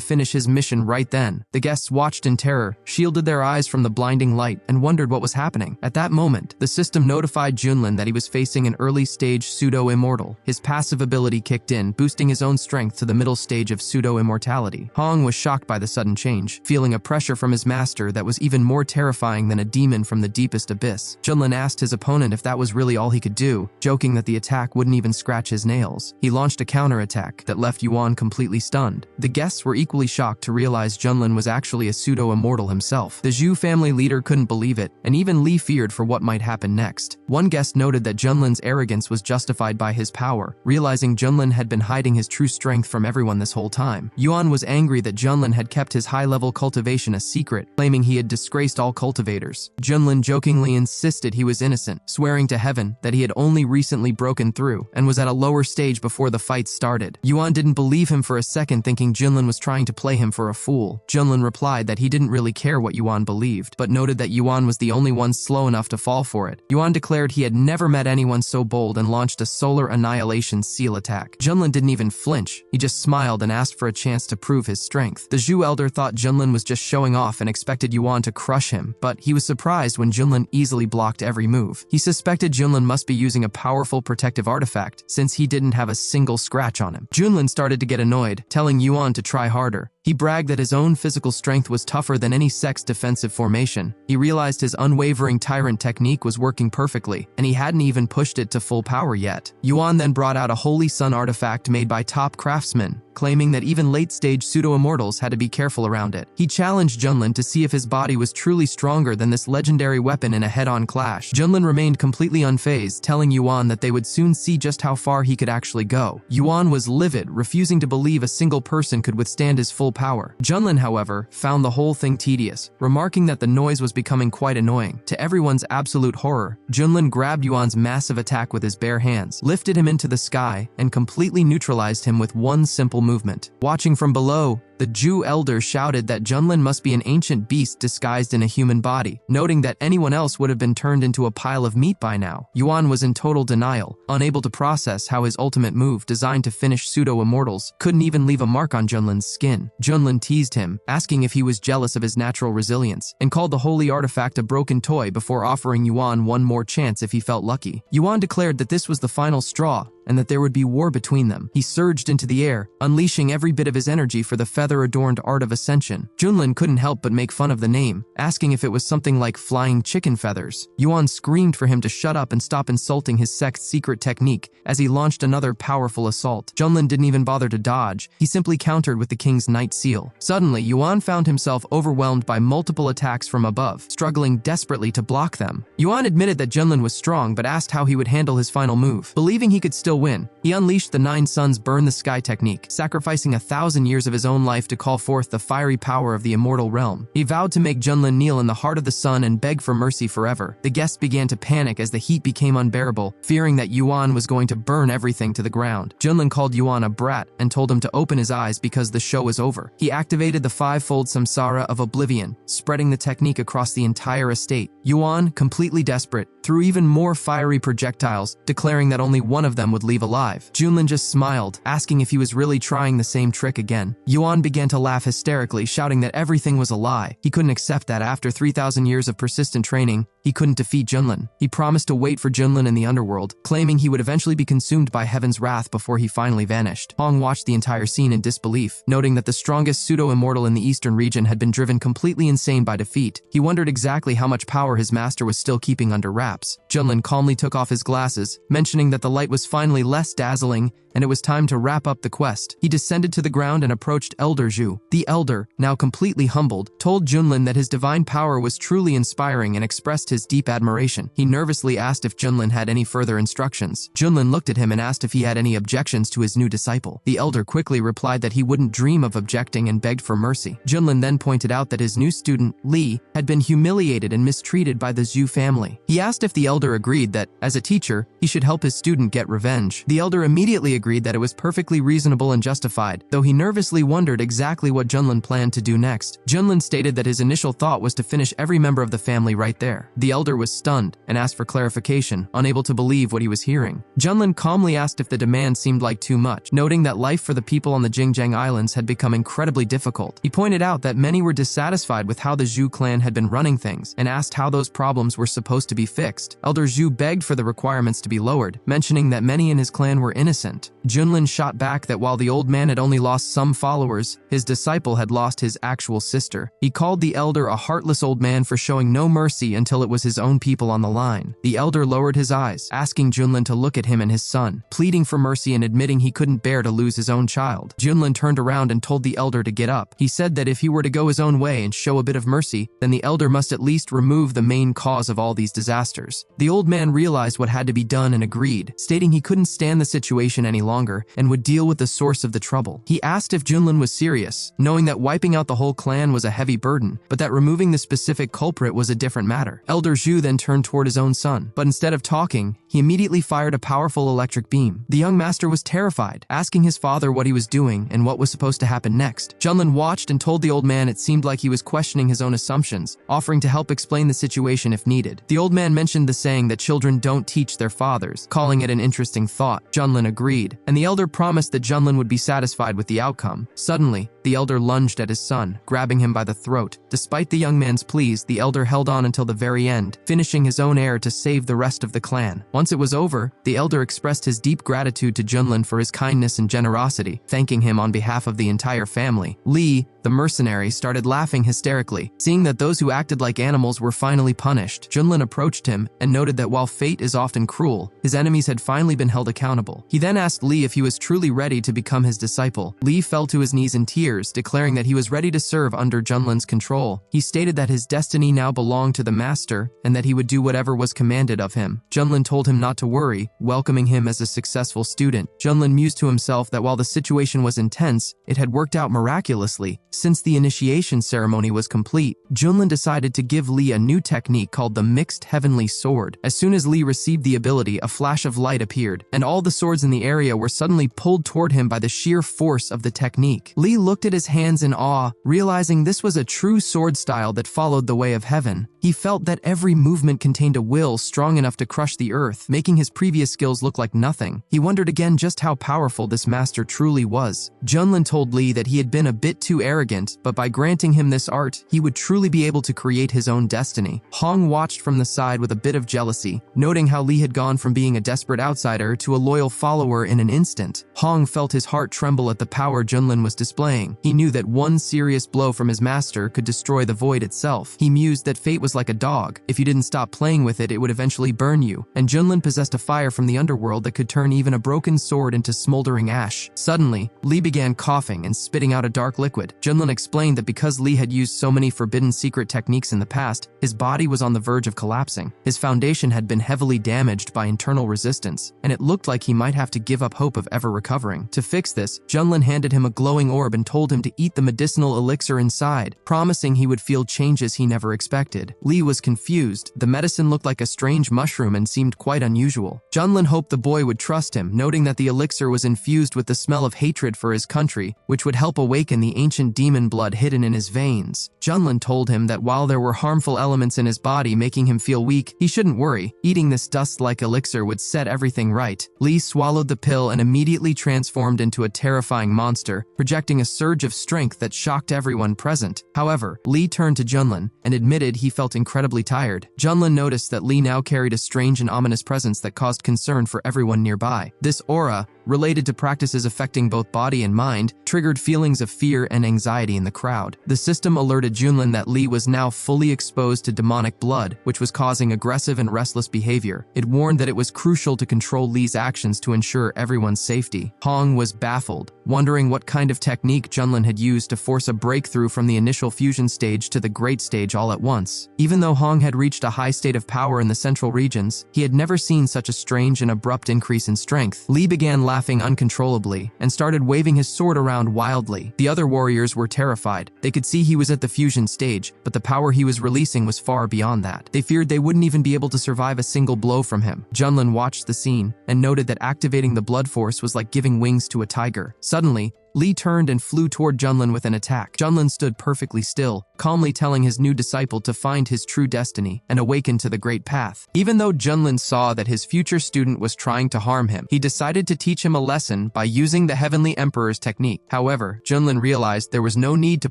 S1: finish his mission right then. The guests watched in terror, shielded their eyes from the blinding light, and wondered what was happening. At that moment, the system notified Junlin that he was facing an early-stage pseudo-immortal. His passive ability kicked in, boosting his own strength to the middle stage of pseudo-immortality. Hong was shocked by the sudden change, feeling a pressure from his master that was even more terrifying than a demon from the deepest abyss. Junlin asked his opponent if that was really all he could do, joking that the attack wouldn't even scratch his nails. He launched a counterattack that left Yuan completely stunned. The guests were equally shocked to realize Junlin was actually a pseudo-immortal himself. The Zhu family leader couldn't believe it, and even Li feared for what might happen next. One guest noted that Junlin's arrogance was justified by his power, realizing Junlin had been hiding his true strength from everyone this whole time. Yuan was angry that Junlin had kept his high-level cultivation a secret, claiming he had disgraced all cultivators. Junlin jokingly insisted he was innocent, swearing to heaven that he had only recently broken through and was at a lower stage before the fight started. Yuan didn't believe him for a second, thinking Junlin was trying to play him for a fool. Junlin replied that he didn't really care what Yuan believed, but noted that Yuan was the only one slow enough to fall for it. Yuan declared he had never met anyone so bold and launched a solar annihilation seal attack. Junlin didn't even flinch. He just smiled and asked for a chance to prove his strength. The Zhu elder thought Junlin was just showing off and expected Yuan to crush him, but he was surprised when Junlin easily blocked every move. He suspected Junlin must be using a powerful protective artifact, since he didn't have a single scratch on him. Junlin started to get annoyed, telling Yuan to try harder. He bragged that his own physical strength was tougher than any sect's defensive formation. He realized his unwavering tyrant technique was working perfectly, and he hadn't even pushed it to full power yet. Yuan then brought out a Holy Sun artifact made by top craftsmen, claiming that even late-stage pseudo-immortals had to be careful around it. He challenged Junlin to see if his body was truly stronger than this legendary weapon in a head-on clash. Junlin remained completely unfazed, telling Yuan that they would soon see just how far he could actually go. Yuan was livid, refusing to believe a single person could withstand his full power. Junlin, however, found the whole thing tedious, remarking that the noise was becoming quite annoying. To everyone's absolute horror, Junlin grabbed Yuan's massive attack with his bare hands, lifted him into the sky, and completely neutralized him with one simple movement. Watching from below, the Zhu elder shouted that Junlin must be an ancient beast disguised in a human body, noting that anyone else would have been turned into a pile of meat by now. Yuan was in total denial, unable to process how his ultimate move, designed to finish pseudo-immortals, couldn't even leave a mark on Junlin's skin. Junlin teased him, asking if he was jealous of his natural resilience, and called the holy artifact a broken toy before offering Yuan one more chance if he felt lucky. Yuan declared that this was the final straw, and that there would be war between them. He surged into the air, unleashing every bit of his energy for the feather-adorned art of ascension. Junlin couldn't help but make fun of the name, asking if it was something like flying chicken feathers. Yuan screamed for him to shut up and stop insulting his sect's secret technique as he launched another powerful assault. Junlin didn't even bother to dodge. He simply countered with the king's night seal. Suddenly, Yuan found himself overwhelmed by multiple attacks from above, struggling desperately to block them. Yuan admitted that Junlin was strong but asked how he would handle his final move. Believing he could still still win. He unleashed the 9 suns burn the sky technique, sacrificing 1,000 years of his own life to call forth the fiery power of the immortal realm. He vowed to make Junlin kneel in the heart of the sun and beg for mercy forever. The guests began to panic as the heat became unbearable, fearing that Yuan was going to burn everything to the ground. Junlin called Yuan a brat and told him to open his eyes because the show was over. He activated the 5-fold samsara of oblivion, spreading the technique across the entire estate. Yuan, completely desperate, threw even more fiery projectiles, declaring that only one of them would leave alive. Junlin just smiled, asking if he was really trying the same trick again. Yuan began to laugh hysterically, shouting that everything was a lie. He couldn't accept that after 3,000 years of persistent training, he couldn't defeat Junlin. He promised to wait for Junlin in the underworld, claiming he would eventually be consumed by heaven's wrath before he finally vanished. Hong watched the entire scene in disbelief, noting that the strongest pseudo-immortal in the eastern region had been driven completely insane by defeat. He wondered exactly how much power his master was still keeping under wraps. Junlin calmly took off his glasses, mentioning that the light was finally less dazzling and it was time to wrap up the quest. He descended to the ground and approached Elder Zhu. The Elder, now completely humbled, told Junlin that his divine power was truly inspiring and expressed his deep admiration. He nervously asked if Junlin had any further instructions. Junlin looked at him and asked if he had any objections to his new disciple. The Elder quickly replied that he wouldn't dream of objecting and begged for mercy. Junlin then pointed out that his new student, Li, had been humiliated and mistreated by the Zhu family. He asked if the Elder agreed that, as a teacher, he should help his student get revenge. The Elder immediately agreed that it was perfectly reasonable and justified, though he nervously wondered exactly what Junlin planned to do next. Junlin stated that his initial thought was to finish every member of the family right there. The Elder was stunned and asked for clarification, unable to believe what he was hearing. Junlin calmly asked if the demand seemed like too much, noting that life for the people on the Jingjiang Islands had become incredibly difficult. He pointed out that many were dissatisfied with how the Zhu clan had been running things and asked how those problems were supposed to be fixed. Elder Zhu begged for the requirements to be lowered, mentioning that many in his clan were innocent. Junlin shot back that while the old man had only lost some followers, his disciple had lost his actual sister. He called the Elder a heartless old man for showing no mercy until it was his own people on the line. The Elder lowered his eyes, asking Junlin to look at him and his son, pleading for mercy and admitting he couldn't bear to lose his own child. Junlin turned around and told the Elder to get up. He said that if he were to go his own way and show a bit of mercy, then the Elder must at least remove the main cause of all these disasters. The old man realized what had to be done and agreed, stating he couldn't stand the situation any longer and would deal with the source of the trouble. He asked if Junlin was serious, knowing that wiping out the whole clan was a heavy burden, but that removing the specific culprit was a different matter. Elder Zhu then turned toward his own son, but instead of talking, he immediately fired a powerful electric beam. The young master was terrified, asking his father what he was doing and what was supposed to happen next. Junlin watched and told the old man it seemed like he was questioning his own assumptions, offering to help explain the situation if needed. The old man mentioned the saying that children don't teach their fathers, calling it an interesting thought. Junlin agreed, and the Elder promised that Junlin would be satisfied with the outcome. Suddenly, the Elder lunged at his son, grabbing him by the throat. Despite the young man's pleas, the Elder held on until the very end, finishing his own heir to save the rest of the clan. Once it was over, the Elder expressed his deep gratitude to Junlin for his kindness and generosity, thanking him on behalf of the entire family. Li, the mercenary, started laughing hysterically, seeing that those who acted like animals were finally punished. Junlin approached him and noted that while fate is often cruel, his enemies had finally been held accountable. He then asked Li if he was truly ready to become his disciple. Li fell to his knees in tears, declaring that he was ready to serve under Junlin's control. He stated that his destiny now belonged to the master and that he would do whatever was commanded of him. Junlin told him not to worry, welcoming him as a successful student. Junlin mused to himself that while the situation was intense, it had worked out miraculously. Since the initiation ceremony was complete, Junlin decided to give Li a new technique called the Mixed Heavenly Sword. As soon as Li received the ability, a flash of light appeared, and all the swords in the area were suddenly pulled toward him by the sheer force of the technique. Li looked at his hands in awe, realizing this was a true sword style that followed the way of heaven. He felt that every movement contained a will strong enough to crush the earth, making his previous skills look like nothing. He wondered again just how powerful this master truly was. Junlin told Li that he had been a bit too arrogant, but by granting him this art, he would truly be able to create his own destiny. Hong watched from the side with a bit of jealousy, noting how Li had gone from being a desperate outsider to a loyal follower in an instant. Hong felt his heart tremble at the power Junlin was displaying. everything. He knew that one serious blow from his master could destroy the void itself. He mused that fate was like a dog. If you didn't stop playing with it, it would eventually burn you. And Junlin possessed a fire from the underworld that could turn even a broken sword into smoldering ash. Suddenly, Lee began coughing and spitting out a dark liquid. Junlin explained that because Lee had used so many forbidden secret techniques in the past, his body was on the verge of collapsing. His foundation had been heavily damaged by internal resistance, and it looked like he might have to give up hope of ever recovering. To fix this, Junlin handed him a glowing orb and told him to eat the medicinal elixir inside, promising he would feel changes he never expected. Lee was confused. The medicine looked like a strange mushroom and seemed quite unusual. Junlin hoped the boy would trust him, noting that the elixir was infused with the smell of hatred for his country, which would help awaken the ancient demon blood hidden in his veins. Junlin told him that while there were harmful elements in his body making him feel weak, he shouldn't worry. Eating this dust-like elixir would set everything right. Lee swallowed the pill and immediately transformed into a terrifying monster, projecting a surge of strength that shocked everyone present. However, Lee turned to Junlin and admitted he felt incredibly tired. Junlin noticed that Lee now carried a strange and ominous presence that caused concern for everyone nearby. This aura, related to practices affecting both body and mind, triggered feelings of fear and anxiety in the crowd. The system alerted Junlin that Lee was now fully exposed to demonic blood, which was causing aggressive and restless behavior. It warned that it was crucial to control Lee's actions to ensure everyone's safety. Hong was baffled, wondering what kind of technique Junlin had used to force a breakthrough from the initial fusion stage to the great stage all at once. Even though Hong had reached a high state of power in the central regions, he had never seen such a strange and abrupt increase in strength. Lee began laughing uncontrollably and started waving his sword around wildly. The other warriors were terrified. They could see he was at the fusion stage, but the power he was releasing was far beyond that. They feared they wouldn't even be able to survive a single blow from him. Junlin watched the scene and noted that activating the blood force was like giving wings to a tiger. Suddenly, Lee turned and flew toward Junlin with an attack. Junlin stood perfectly still, calmly telling his new disciple to find his true destiny and awaken to the great path. Even though Junlin saw that his future student was trying to harm him, he decided to teach him a lesson by using the Heavenly Emperor's technique. However, Junlin realized there was no need to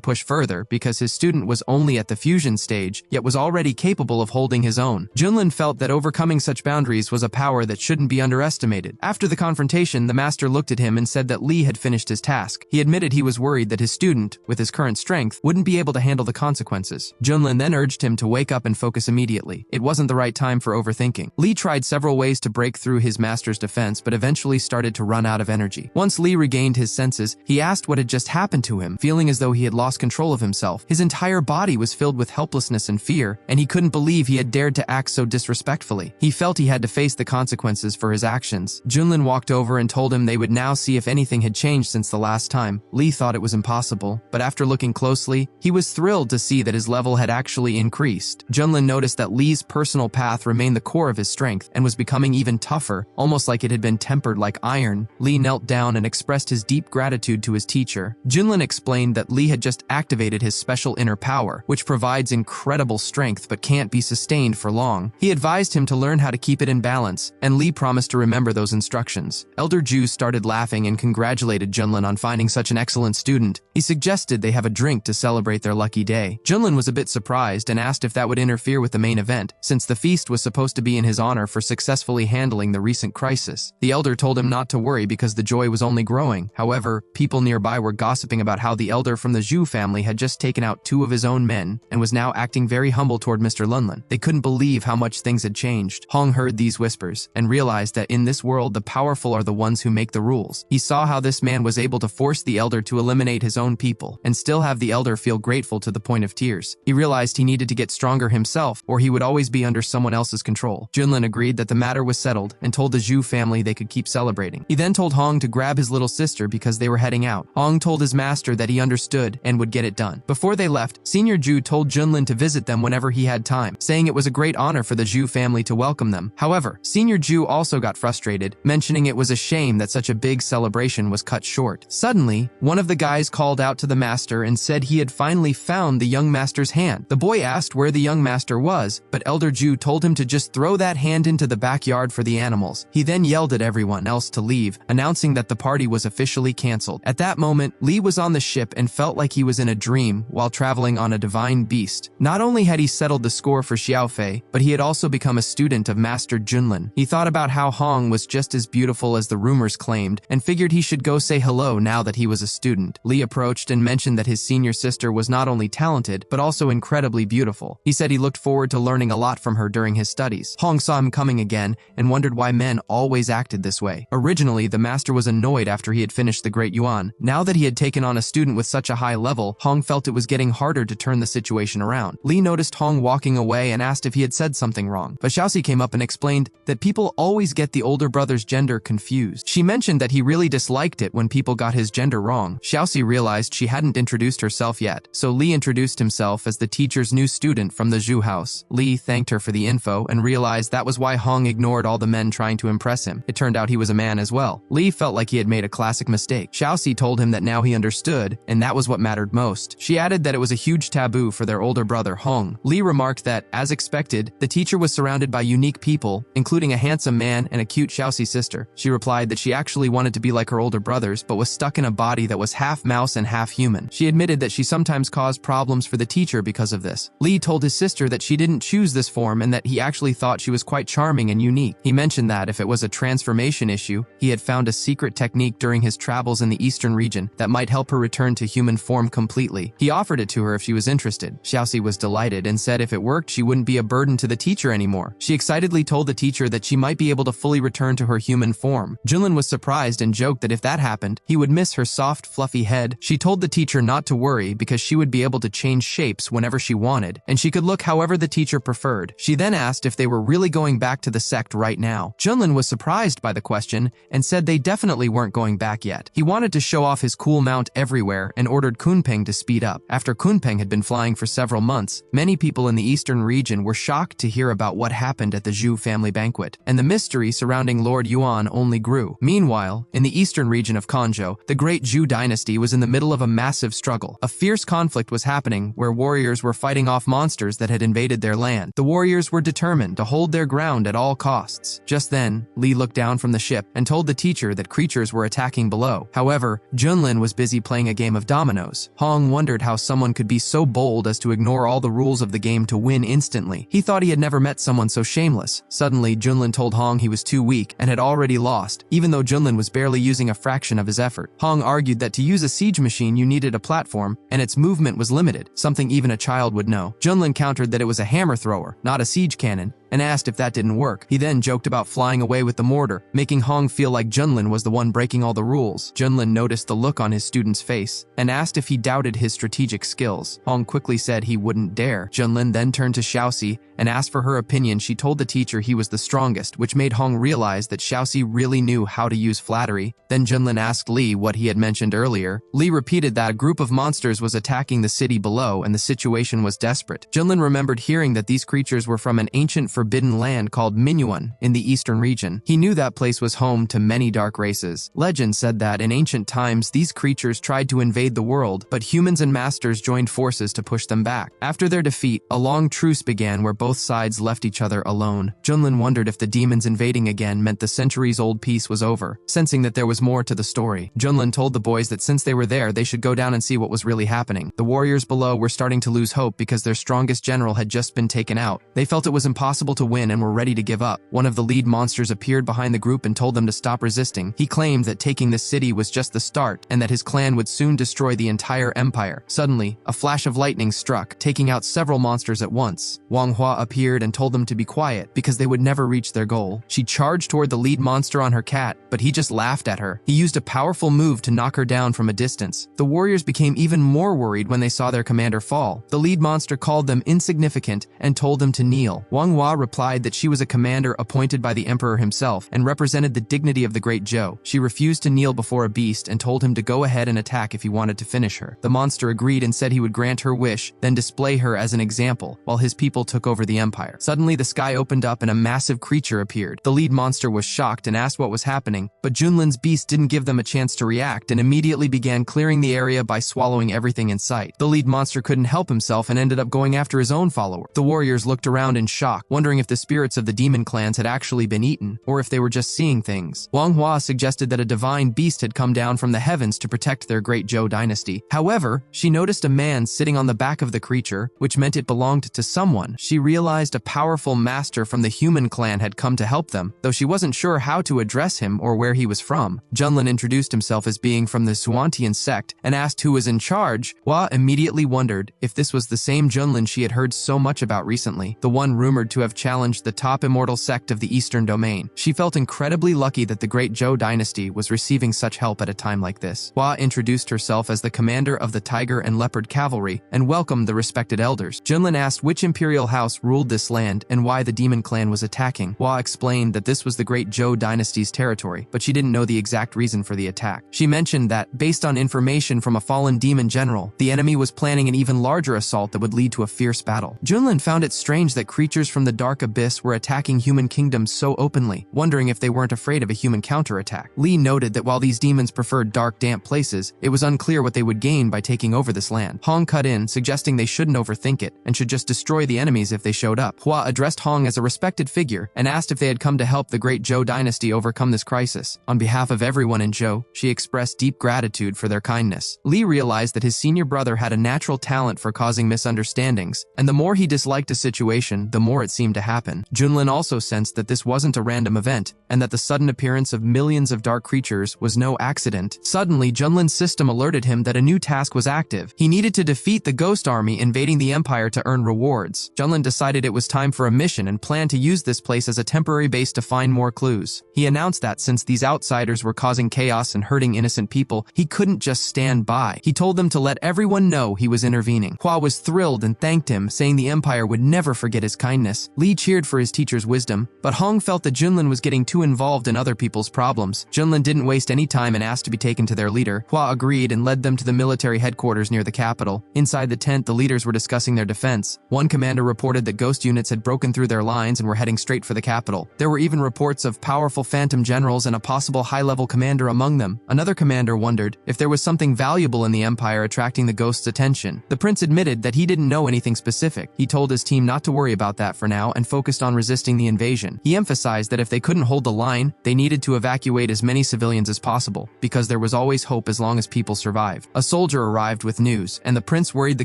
S1: push further because his student was only at the fusion stage, yet was already capable of holding his own. Junlin felt that overcoming such boundaries was a power that shouldn't be underestimated. After the confrontation, the master looked at him and said that Lee had finished his task. He admitted he was worried that his student, with his current strength, wouldn't be able to handle the consequences. Junlin then urged him to wake up and focus immediately. It wasn't the right time for overthinking. Lee tried several ways to break through his master's defense, but eventually started to run out of energy. Once Lee regained his senses, he asked what had just happened to him, feeling as though he had lost control of himself. His entire body was filled with helplessness and fear, and he couldn't believe he had dared to act so disrespectfully. He felt he had to face the consequences for his actions. Junlin walked over and told him they would now see if anything had changed since the last time. Lee thought it was impossible, but after looking closely, he was thrilled to see that his level had actually increased. Junlin noticed that Lee's personal path remained the core of his strength and was becoming even tougher, almost like it had been tempered like iron. Lee knelt down and expressed his deep gratitude to his teacher. Junlin explained that Lee had just activated his special inner power, which provides incredible strength but can't be sustained for long. He advised him to learn how to keep it in balance, and Lee promised to remember those instructions. Elder Ju started laughing and congratulated Junlin on finding such an excellent student. He suggested they have a drink to celebrate their lucky day. Junlin was a bit surprised and asked if that would interfere with the main event, since the feast was supposed to be in his honor for successfully handling the recent crisis. The elder told him not to worry because the joy was only growing. However, people nearby were gossiping about how the elder from the Zhu family had just taken out 2 of his own men and was now acting very humble toward Mr. Lunlin. They couldn't believe how much things had changed. Hong heard these whispers and realized that in this world the powerful are the ones who make the rules. He saw how this man was able to force the elder to eliminate his own people and still have the elder feel grateful to the point of tears. He realized he needed to get stronger himself or he would always be under someone else's control. Junlin agreed that the matter was settled and told the Zhu family they could keep celebrating. He then told Hong to grab his little sister because they were heading out. Hong told his master that he understood and would get it done. Before they left, Senior Zhu told Junlin to visit them whenever he had time, saying it was a great honor for the Zhu family to welcome them. However, Senior Zhu also got frustrated, mentioning it was a shame that such a big celebration was cut short. Suddenly, one of the guys called out to the master and said he had finally found the young master's hand. The boy asked where the young master was, but Elder Ju told him to just throw that hand into the backyard for the animals. He then yelled at everyone else to leave, announcing that the party was officially canceled. At that moment, Lee was on the ship and felt like he was in a dream while traveling on a divine beast. Not only had he settled the score for Xiaofei, but he had also become a student of Master Junlin. He thought about how Hong was just as beautiful as the rumors claimed and figured he should go say hello now now that he was a student. Lee approached and mentioned that his senior sister was not only talented, but also incredibly beautiful. He said he looked forward to learning a lot from her during his studies. Hong saw him coming again and wondered why men always acted this way. Originally, the master was annoyed after he had finished the Great Yuan. Now that he had taken on a student with such a high level, Hong felt it was getting harder to turn the situation around. Lee noticed Hong walking away and asked if he had said something wrong. But Xiaoxi came up and explained that people always get the older brother's gender confused. She mentioned that he really disliked it when people got his gender wrong. Xiaoxi realized she hadn't introduced herself yet, so Lee introduced himself as the teacher's new student from the Zhu house. Lee thanked her for the info and realized that was why Hong ignored all the men trying to impress him. It turned out he was a man as well. Lee felt like he had made a classic mistake. Xiaoxi told him that now he understood, and that was what mattered most. She added that it was a huge taboo for their older brother, Hong. Lee remarked that, as expected, the teacher was surrounded by unique people, including a handsome man and a cute Xiaoxi sister. She replied that she actually wanted to be like her older brothers, but was stuck in a body that was half mouse and half human. She admitted that she sometimes caused problems for the teacher because of this. Lee told his sister that she didn't choose this form and that he actually thought she was quite charming and unique. He mentioned that if it was a transformation issue, he had found a secret technique during his travels in the eastern region that might help her return to human form completely. He offered it to her if she was interested. Xiaoxi was delighted and said if it worked, she wouldn't be a burden to the teacher anymore. She excitedly told the teacher that she might be able to fully return to her human form. Junlin was surprised and joked that if that happened, he would miss her soft, fluffy head. She told the teacher not to worry because she would be able to change shapes whenever she wanted, and she could look however the teacher preferred. She then asked if they were really going back to the sect right now. Junlin was surprised by the question and said they definitely weren't going back yet. He wanted to show off his cool mount everywhere and ordered Kunpeng to speed up. After Kunpeng had been flying for several months, many people in the eastern region were shocked to hear about what happened at the Zhu family banquet, and the mystery surrounding Lord Yuan only grew. Meanwhile, in the eastern region of Kanzhou, the great Zhu dynasty was in the middle of a massive struggle. A fierce conflict was happening where warriors were fighting off monsters that had invaded their land. The warriors were determined to hold their ground at all costs. Just then, Lee looked down from the ship and told the teacher that creatures were attacking below. However, Junlin was busy playing a game of dominoes. Hong wondered how someone could be so bold as to ignore all the rules of the game to win instantly. He thought he had never met someone so shameless. Suddenly, Junlin told Hong he was too weak and had already lost, even though Junlin was barely using a fraction of his effort. Hong argued that to use a siege machine you needed a platform, and its movement was limited, something even a child would know. Junlin countered that it was a hammer thrower, not a siege cannon, and asked if that didn't work. He then joked about flying away with the mortar, making Hong feel like Junlin was the one breaking all the rules. Junlin noticed the look on his student's face and asked if he doubted his strategic skills. Hong quickly said he wouldn't dare. Junlin then turned to Xiaoxi and asked for her opinion. She told the teacher he was the strongest, which made Hong realize that Xiaoxi really knew how to use flattery. Then Junlin asked Lee what he had mentioned earlier. Lee repeated that a group of monsters was attacking the city below and the situation was desperate. Junlin remembered hearing that these creatures were from an ancient forbidden land called Manhwa in the eastern region. He knew that place was home to many dark races. Legend said that in ancient times these creatures tried to invade the world, but humans and masters joined forces to push them back. After their defeat, a long truce began where both sides left each other alone. Junlin wondered if the demons invading again meant the centuries-old peace was over. Sensing that there was more to the story, Junlin told the boys that since they were there, they should go down and see what was really happening. The warriors below were starting to lose hope because their strongest general had just been taken out. They felt it was impossible to win and were ready to give up. One of the lead monsters appeared behind the group and told them to stop resisting. He claimed that taking the city was just the start and that his clan would soon destroy the entire empire. Suddenly, a flash of lightning struck, taking out several monsters at once. Manhwa appeared and told them to be quiet because they would never reach their goal. She charged toward the lead monster on her cat, but he just laughed at her. He used a powerful move to knock her down from a distance. The warriors became even more worried when they saw their commander fall. The lead monster called them insignificant and told them to kneel. Manhwa replied that she was a commander appointed by the emperor himself and represented the dignity of the great Zhou. She refused to kneel before a beast and told him to go ahead and attack if he wanted to finish her. The monster agreed and said he would grant her wish, then display her as an example, while his people took over the empire. Suddenly, the sky opened up and a massive creature appeared. The lead monster was shocked and asked what was happening, but Junlin's beast didn't give them a chance to react and immediately began clearing the area by swallowing everything in sight. The lead monster couldn't help himself and ended up going after his own follower. The warriors looked around in shock, wondering wondering if the spirits of the demon clans had actually been eaten, or if they were just seeing things. Manhwa suggested that a divine beast had come down from the heavens to protect their great Zhou dynasty. However, she noticed a man sitting on the back of the creature, which meant it belonged to someone. She realized a powerful master from the human clan had come to help them, though she wasn't sure how to address him or where he was from. Junlin introduced himself as being from the Xuantian sect and asked who was in charge. Hua immediately wondered if this was the same Junlin she had heard so much about recently, the one rumored to have challenged the top immortal sect of the Eastern Domain. She felt incredibly lucky that the great Zhou dynasty was receiving such help at a time like this. Hua introduced herself as the commander of the Tiger and Leopard Cavalry and welcomed the respected elders. Junlin asked which imperial house ruled this land and why the demon clan was attacking. Hua explained that this was the great Zhou dynasty's territory, but she didn't know the exact reason for the attack. She mentioned that, based on information from a fallen demon general, the enemy was planning an even larger assault that would lead to a fierce battle. Junlin found it strange that creatures from the dark abyss were attacking human kingdoms so openly, wondering if they weren't afraid of a human counterattack. Li noted that while these demons preferred dark, damp places, it was unclear what they would gain by taking over this land. Hong cut in, suggesting they shouldn't overthink it and should just destroy the enemies if they showed up. Hua addressed Hong as a respected figure and asked if they had come to help the great Zhou dynasty overcome this crisis. On behalf of everyone in Zhou, she expressed deep gratitude for their kindness. Li realized that his senior brother had a natural talent for causing misunderstandings, and the more he disliked a situation, the more it seemed to happen. Junlin also sensed that this wasn't a random event, and that the sudden appearance of millions of dark creatures was no accident. Suddenly, Junlin's system alerted him that a new task was active. He needed to defeat the ghost army invading the empire to earn rewards. Junlin decided it was time for a mission and planned to use this place as a temporary base to find more clues. He announced that since these outsiders were causing chaos and hurting innocent people, he couldn't just stand by. He told them to let everyone know he was intervening. Hua was thrilled and thanked him, saying the empire would never forget his kindness. Li cheered for his teacher's wisdom, but Hong felt that Junlin was getting too involved in other people's problems. Junlin didn't waste any time and asked to be taken to their leader. Hua agreed and led them to the military headquarters near the capital. Inside the tent, the leaders were discussing their defense. One commander reported that ghost units had broken through their lines and were heading straight for the capital. There were even reports of powerful phantom generals and a possible high-level commander among them. Another commander wondered if there was something valuable in the empire attracting the ghost's attention. The prince admitted that he didn't know anything specific. He told his team not to worry about that for now and focused on resisting the invasion. He emphasized that if they couldn't hold the line, they needed to evacuate as many civilians as possible, because there was always hope as long as people survive. A soldier arrived with news, and the prince worried the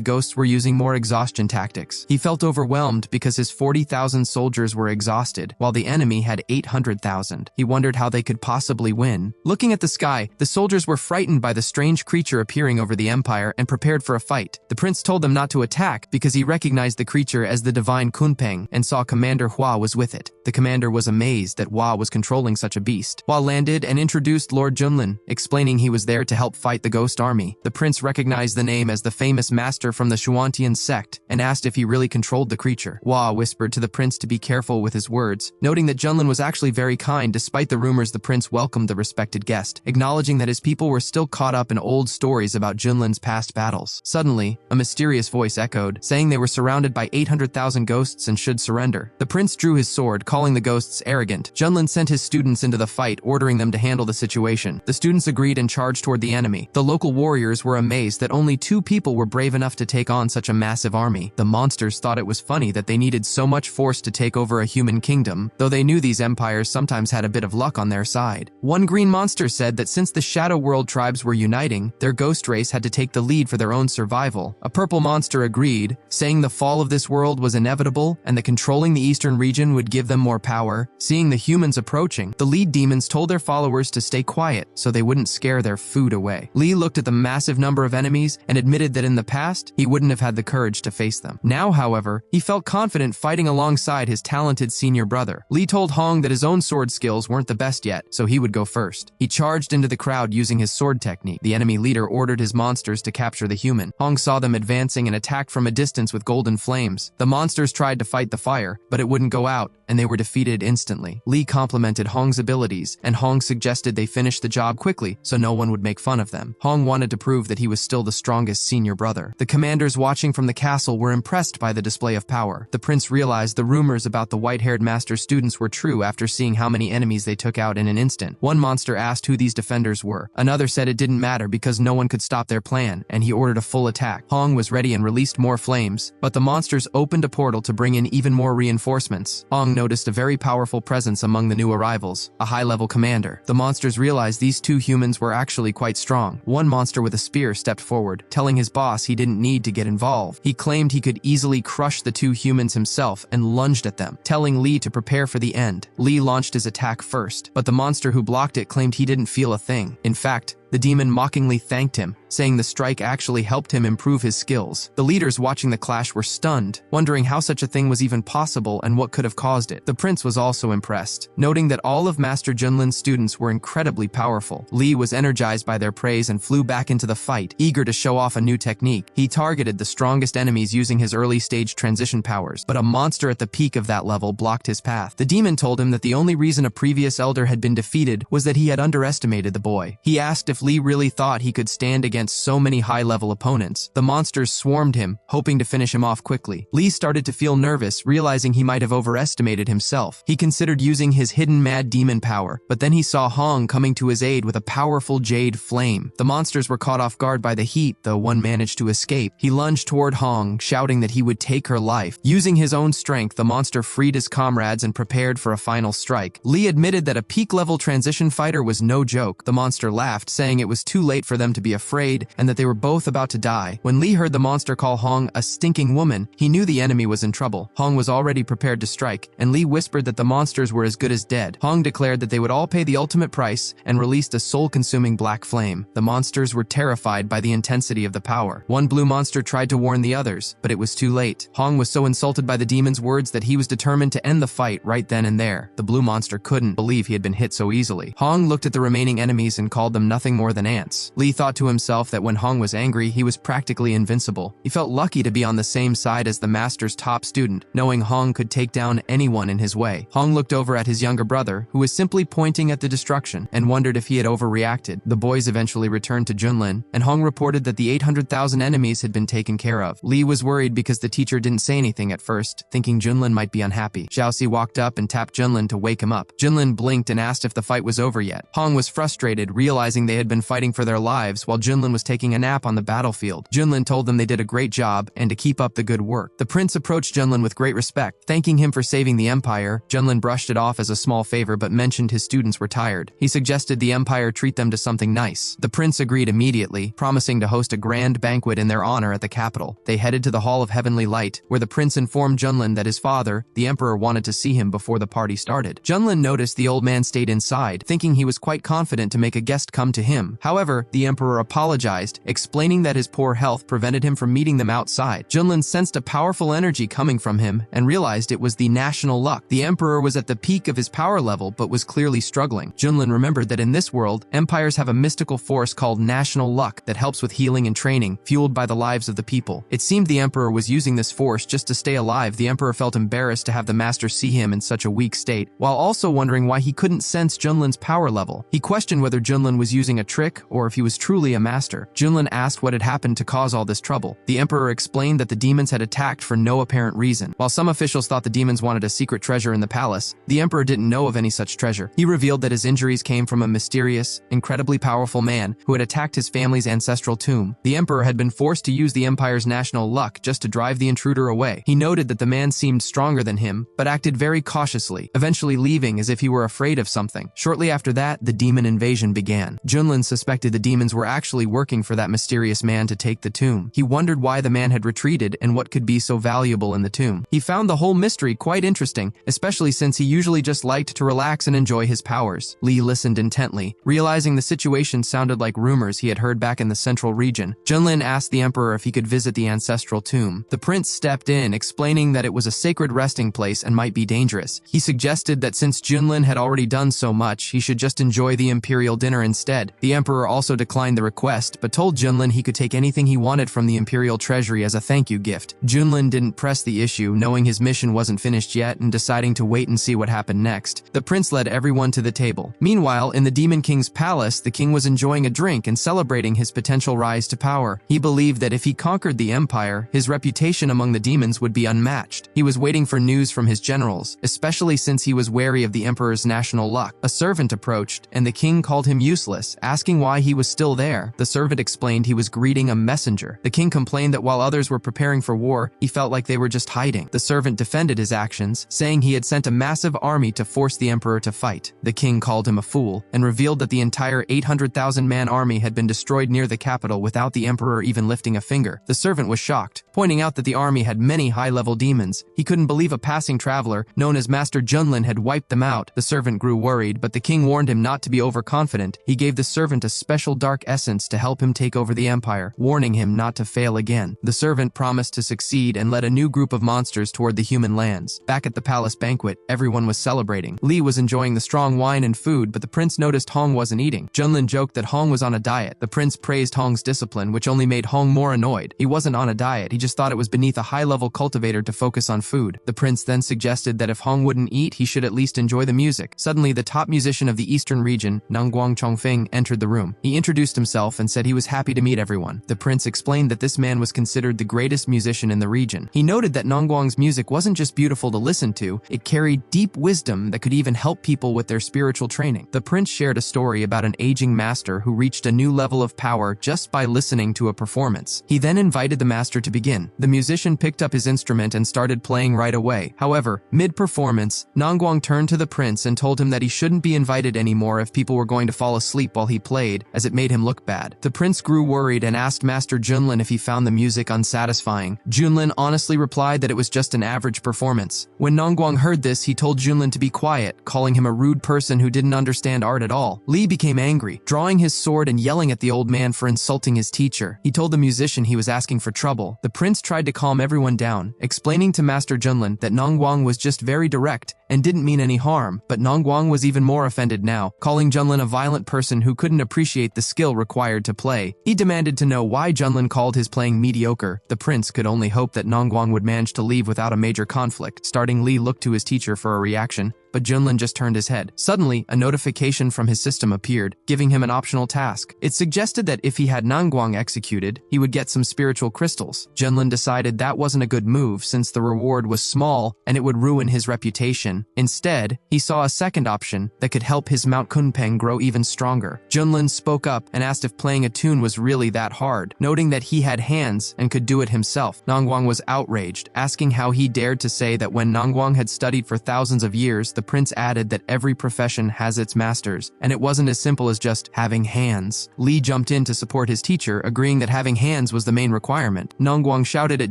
S1: ghosts were using more exhaustion tactics. He felt overwhelmed because his 40,000 soldiers were exhausted, while the enemy had 800,000. He wondered how they could possibly win. Looking at the sky, the soldiers were frightened by the strange creature appearing over the empire and prepared for a fight. The prince told them not to attack because he recognized the creature as the divine Kunpeng and saw Commander Hua was with it. The commander was amazed that Hua was controlling such a beast. Hua landed and introduced Lord Junlin, explaining he was there to help fight the ghost army. The prince recognized the name as the famous master from the Xuantian sect and asked if he really controlled the creature. Hua whispered to the prince to be careful with his words, noting that Junlin was actually very kind despite the rumors. The prince welcomed the respected guest, acknowledging that his people were still caught up in old stories about Junlin's past battles. Suddenly, a mysterious voice echoed, saying they were surrounded by 800,000 ghosts and should surrender. The prince drew his sword, calling the ghosts arrogant. Junlin sent his students into the fight, ordering them to handle the situation. The students agreed and charged toward the enemy. The local warriors were amazed that only 2 people were brave enough to take on such a massive army. The monsters thought it was funny that they needed so much force to take over a human kingdom, though they knew these empires sometimes had a bit of luck on their side. One green monster said that since the Shadow World tribes were uniting, their ghost race had to take the lead for their own survival. A purple monster agreed, saying the fall of this world was inevitable and that controlling the eastern region would give them more power. Seeing the humans approaching, the lead demons told their followers to stay quiet so they wouldn't scare their food away. Li looked at the massive number of enemies and admitted that in the past, he wouldn't have had the courage to face them. Now, however, he felt confident fighting alongside his talented senior brother. Li told Hong that his own sword skills weren't the best yet, so he would go first. He charged into the crowd using his sword technique. The enemy leader ordered his monsters to capture the human. Hong saw them advancing and attacked from a distance with golden flames. The monsters tried to fight the fire, but it wouldn't go out, and they were defeated instantly. Lee complimented Hong's abilities, and Hong suggested they finish the job quickly so no one would make fun of them. Hong wanted to prove that he was still the strongest senior brother. The commanders watching from the castle were impressed by the display of power. The prince realized the rumors about the white-haired master's students were true after seeing how many enemies they took out in an instant. One monster asked who these defenders were. Another said it didn't matter because no one could stop their plan, and he ordered a full attack. Hong was ready and released more flames, but the monsters opened a portal to bring in even more reinforcements. Hong noticed a very powerful presence among the new arrivals, a high-level commander. The monsters realized these two humans were actually quite strong. One monster with a spear stepped forward, telling his boss he didn't need to get involved. He claimed he could easily crush the two humans himself and lunged at them, telling Lee to prepare for the end. Lee launched his attack first, but the monster who blocked it claimed he didn't feel a thing. In fact, the demon mockingly thanked him, saying the strike actually helped him improve his skills. The leaders watching the clash were stunned, wondering how such a thing was even possible and what could have caused it. The prince was also impressed, noting that all of Master Junlin's students were incredibly powerful. Lee was energized by their praise and flew back into the fight, eager to show off a new technique. He targeted the strongest enemies using his early-stage transition powers, but a monster at the peak of that level blocked his path. The demon told him that the only reason a previous elder had been defeated was that he had underestimated the boy. He asked if Lee really thought he could stand against so many high-level opponents. The monsters swarmed him, hoping to finish him off quickly. Lee started to feel nervous, realizing he might have overestimated himself. He considered using his hidden mad demon power, but then he saw Hong coming to his aid with a powerful jade flame. The monsters were caught off guard by the heat, though one managed to escape. He lunged toward Hong, shouting that he would take her life. Using his own strength, the monster freed his comrades and prepared for a final strike. Lee admitted that a peak-level transition fighter was no joke. The monster laughed, saying it was too late for them to be afraid and that they were both about to die. When Lee heard the monster call Hong a stinking woman, he knew the enemy was in trouble. Hong was already prepared to strike, and Lee whispered that the monsters were as good as dead. Hong declared that they would all pay the ultimate price and released a soul-consuming black flame. The monsters were terrified by the intensity of the power. One blue monster tried to warn the others, but it was too late. Hong was so insulted by the demon's words that he was determined to end the fight right then and there. The blue monster couldn't believe he had been hit so easily. Hong looked at the remaining enemies and called them nothing more than ants. Lee thought to himself that when Hong was angry, he was practically invincible. He felt lucky to be on the same side as the master's top student, knowing Hong could take down anyone in his way. Hong looked over at his younger brother, who was simply pointing at the destruction, and wondered if he had overreacted. The boys eventually returned to Junlin, and Hong reported that the 800,000 enemies had been taken care of. Lee was worried because the teacher didn't say anything at first, thinking Junlin might be unhappy. Xiaoxi walked up and tapped Junlin to wake him up. Junlin blinked and asked if the fight was over yet. Hong was frustrated, realizing they had been fighting for their lives while Junlin was taking a nap on the battlefield. Junlin told them they did a great job and to keep up the good work. The prince approached Junlin with great respect, thanking him for saving the empire. Junlin brushed it off as a small favor but mentioned his students were tired. He suggested the empire treat them to something nice. The prince agreed immediately, promising to host a grand banquet in their honor at the capital. They headed to the Hall of Heavenly Light, where the prince informed Junlin that his father, the emperor, wanted to see him before the party started. Junlin noticed the old man stayed inside, thinking he was quite confident to make a guest come to him. However, the emperor apologized, explaining that his poor health prevented him from meeting them outside. Junlin sensed a powerful energy coming from him and realized it was the national luck. The emperor was at the peak of his power level but was clearly struggling. Junlin remembered that in this world, empires have a mystical force called national luck that helps with healing and training, fueled by the lives of the people. It seemed the emperor was using this force just to stay alive. The emperor felt embarrassed to have the master see him in such a weak state, while also wondering why he couldn't sense Junlin's power level. He questioned whether Junlin was using a trick or if he was truly a master. Junlin asked what had happened to cause all this trouble. The emperor explained that the demons had attacked for no apparent reason. While some officials thought the demons wanted a secret treasure in the palace, the emperor didn't know of any such treasure. He revealed that his injuries came from a mysterious, incredibly powerful man who had attacked his family's ancestral tomb. The emperor had been forced to use the empire's national luck just to drive the intruder away. He noted that the man seemed stronger than him, but acted very cautiously, eventually leaving as if he were afraid of something. Shortly after that, the demon invasion began. Junlin suspected the demons were actually working for that mysterious man to take the tomb. He wondered why the man had retreated and what could be so valuable in the tomb. He found the whole mystery quite interesting, especially since he usually just liked to relax and enjoy his powers. Lee listened intently, realizing the situation sounded like rumors he had heard back in the central region. Junlin asked the emperor if he could visit the ancestral tomb. The prince stepped in, explaining that it was a sacred resting place and might be dangerous. He suggested that since Junlin had already done so much, he should just enjoy the imperial dinner instead, The emperor also declined the request, but told Junlin he could take anything he wanted from the imperial treasury as a thank you gift. Junlin didn't press the issue, knowing his mission wasn't finished yet and deciding to wait and see what happened next. The prince led everyone to the table. Meanwhile, in the Demon King's palace, the king was enjoying a drink and celebrating his potential rise to power. He believed that if he conquered the empire, his reputation among the demons would be unmatched. He was waiting for news from his generals, especially since he was wary of the emperor's national luck. A servant approached, and the king called him useless, asking why he was still there. The servant explained he was greeting a messenger. The king complained that while others were preparing for war, he felt like they were just hiding. The servant defended his actions, saying he had sent a massive army to force the emperor to fight. The king called him a fool and revealed that the entire 800,000-man army had been destroyed near the capital without the emperor even lifting a finger. The servant was shocked, pointing out that the army had many high-level demons. He couldn't believe a passing traveler, known as Master Junlin, had wiped them out. The servant grew worried, but the king warned him not to be overconfident. He gave the servant a special dark essence to help him take over the empire, warning him not to fail again. The servant promised to succeed and led a new group of monsters toward the human lands. Back at the palace banquet, everyone was celebrating. Li was enjoying the strong wine and food, but the prince noticed Hong wasn't eating. Junlin joked that Hong was on a diet. The prince praised Hong's discipline, which only made Hong more annoyed. He wasn't on a diet, he just thought it was beneath a high-level cultivator to focus on food. The prince then suggested that if Hong wouldn't eat, he should at least enjoy the music. Suddenly, the top musician of the eastern region, Nangguang Chongfeng, entered the room. He introduced himself and said he was happy to meet everyone. The prince explained that this man was considered the greatest musician in the region. He noted that Nangguang's music wasn't just beautiful to listen to, it carried deep wisdom that could even help people with their spiritual training. The prince shared a story about an aging master who reached a new level of power just by listening to a performance. He then invited the master to begin. The musician picked up his instrument and started playing right away. However, mid-performance, Nangguang turned to the prince and told him that he shouldn't be invited anymore if people were going to fall asleep while he played, as it made him look bad. The prince grew worried and asked Master Junlin if he found the music unsatisfying. Junlin honestly replied that it was just an average performance. When Nangguang heard this, he told Junlin to be quiet, calling him a rude person who didn't understand art at all. Li became angry, drawing his sword and yelling at the old man for insulting his teacher. He told the musician he was asking for trouble. The prince tried to calm everyone down, explaining to Master Junlin that Nangguang was just very direct and didn't mean any harm, but Nangguang was even more offended now, calling Junlin a violent person who couldn't appreciate the skill required to play. He demanded to know why Junlin called his playing mediocre. The prince could only hope that Nangguang would manage to leave without a major conflict. Starting, Li looked to his teacher for a reaction, but Junlin just turned his head. Suddenly, a notification from his system appeared, giving him an optional task. It suggested that if he had Nangguang executed, he would get some spiritual crystals. Junlin decided that wasn't a good move since the reward was small and it would ruin his reputation. Instead, he saw a second option that could help his Mount Kunpeng grow even stronger. Junlin spoke up and asked if playing a tune was really that hard, noting that he had hands and could do it himself. Nangguang was outraged, asking how he dared to say that when Nangguang had studied for thousands of years. The prince added that every profession has its masters, and it wasn't as simple as just having hands. Li jumped in to support his teacher, agreeing that having hands was the main requirement. Nangguang shouted at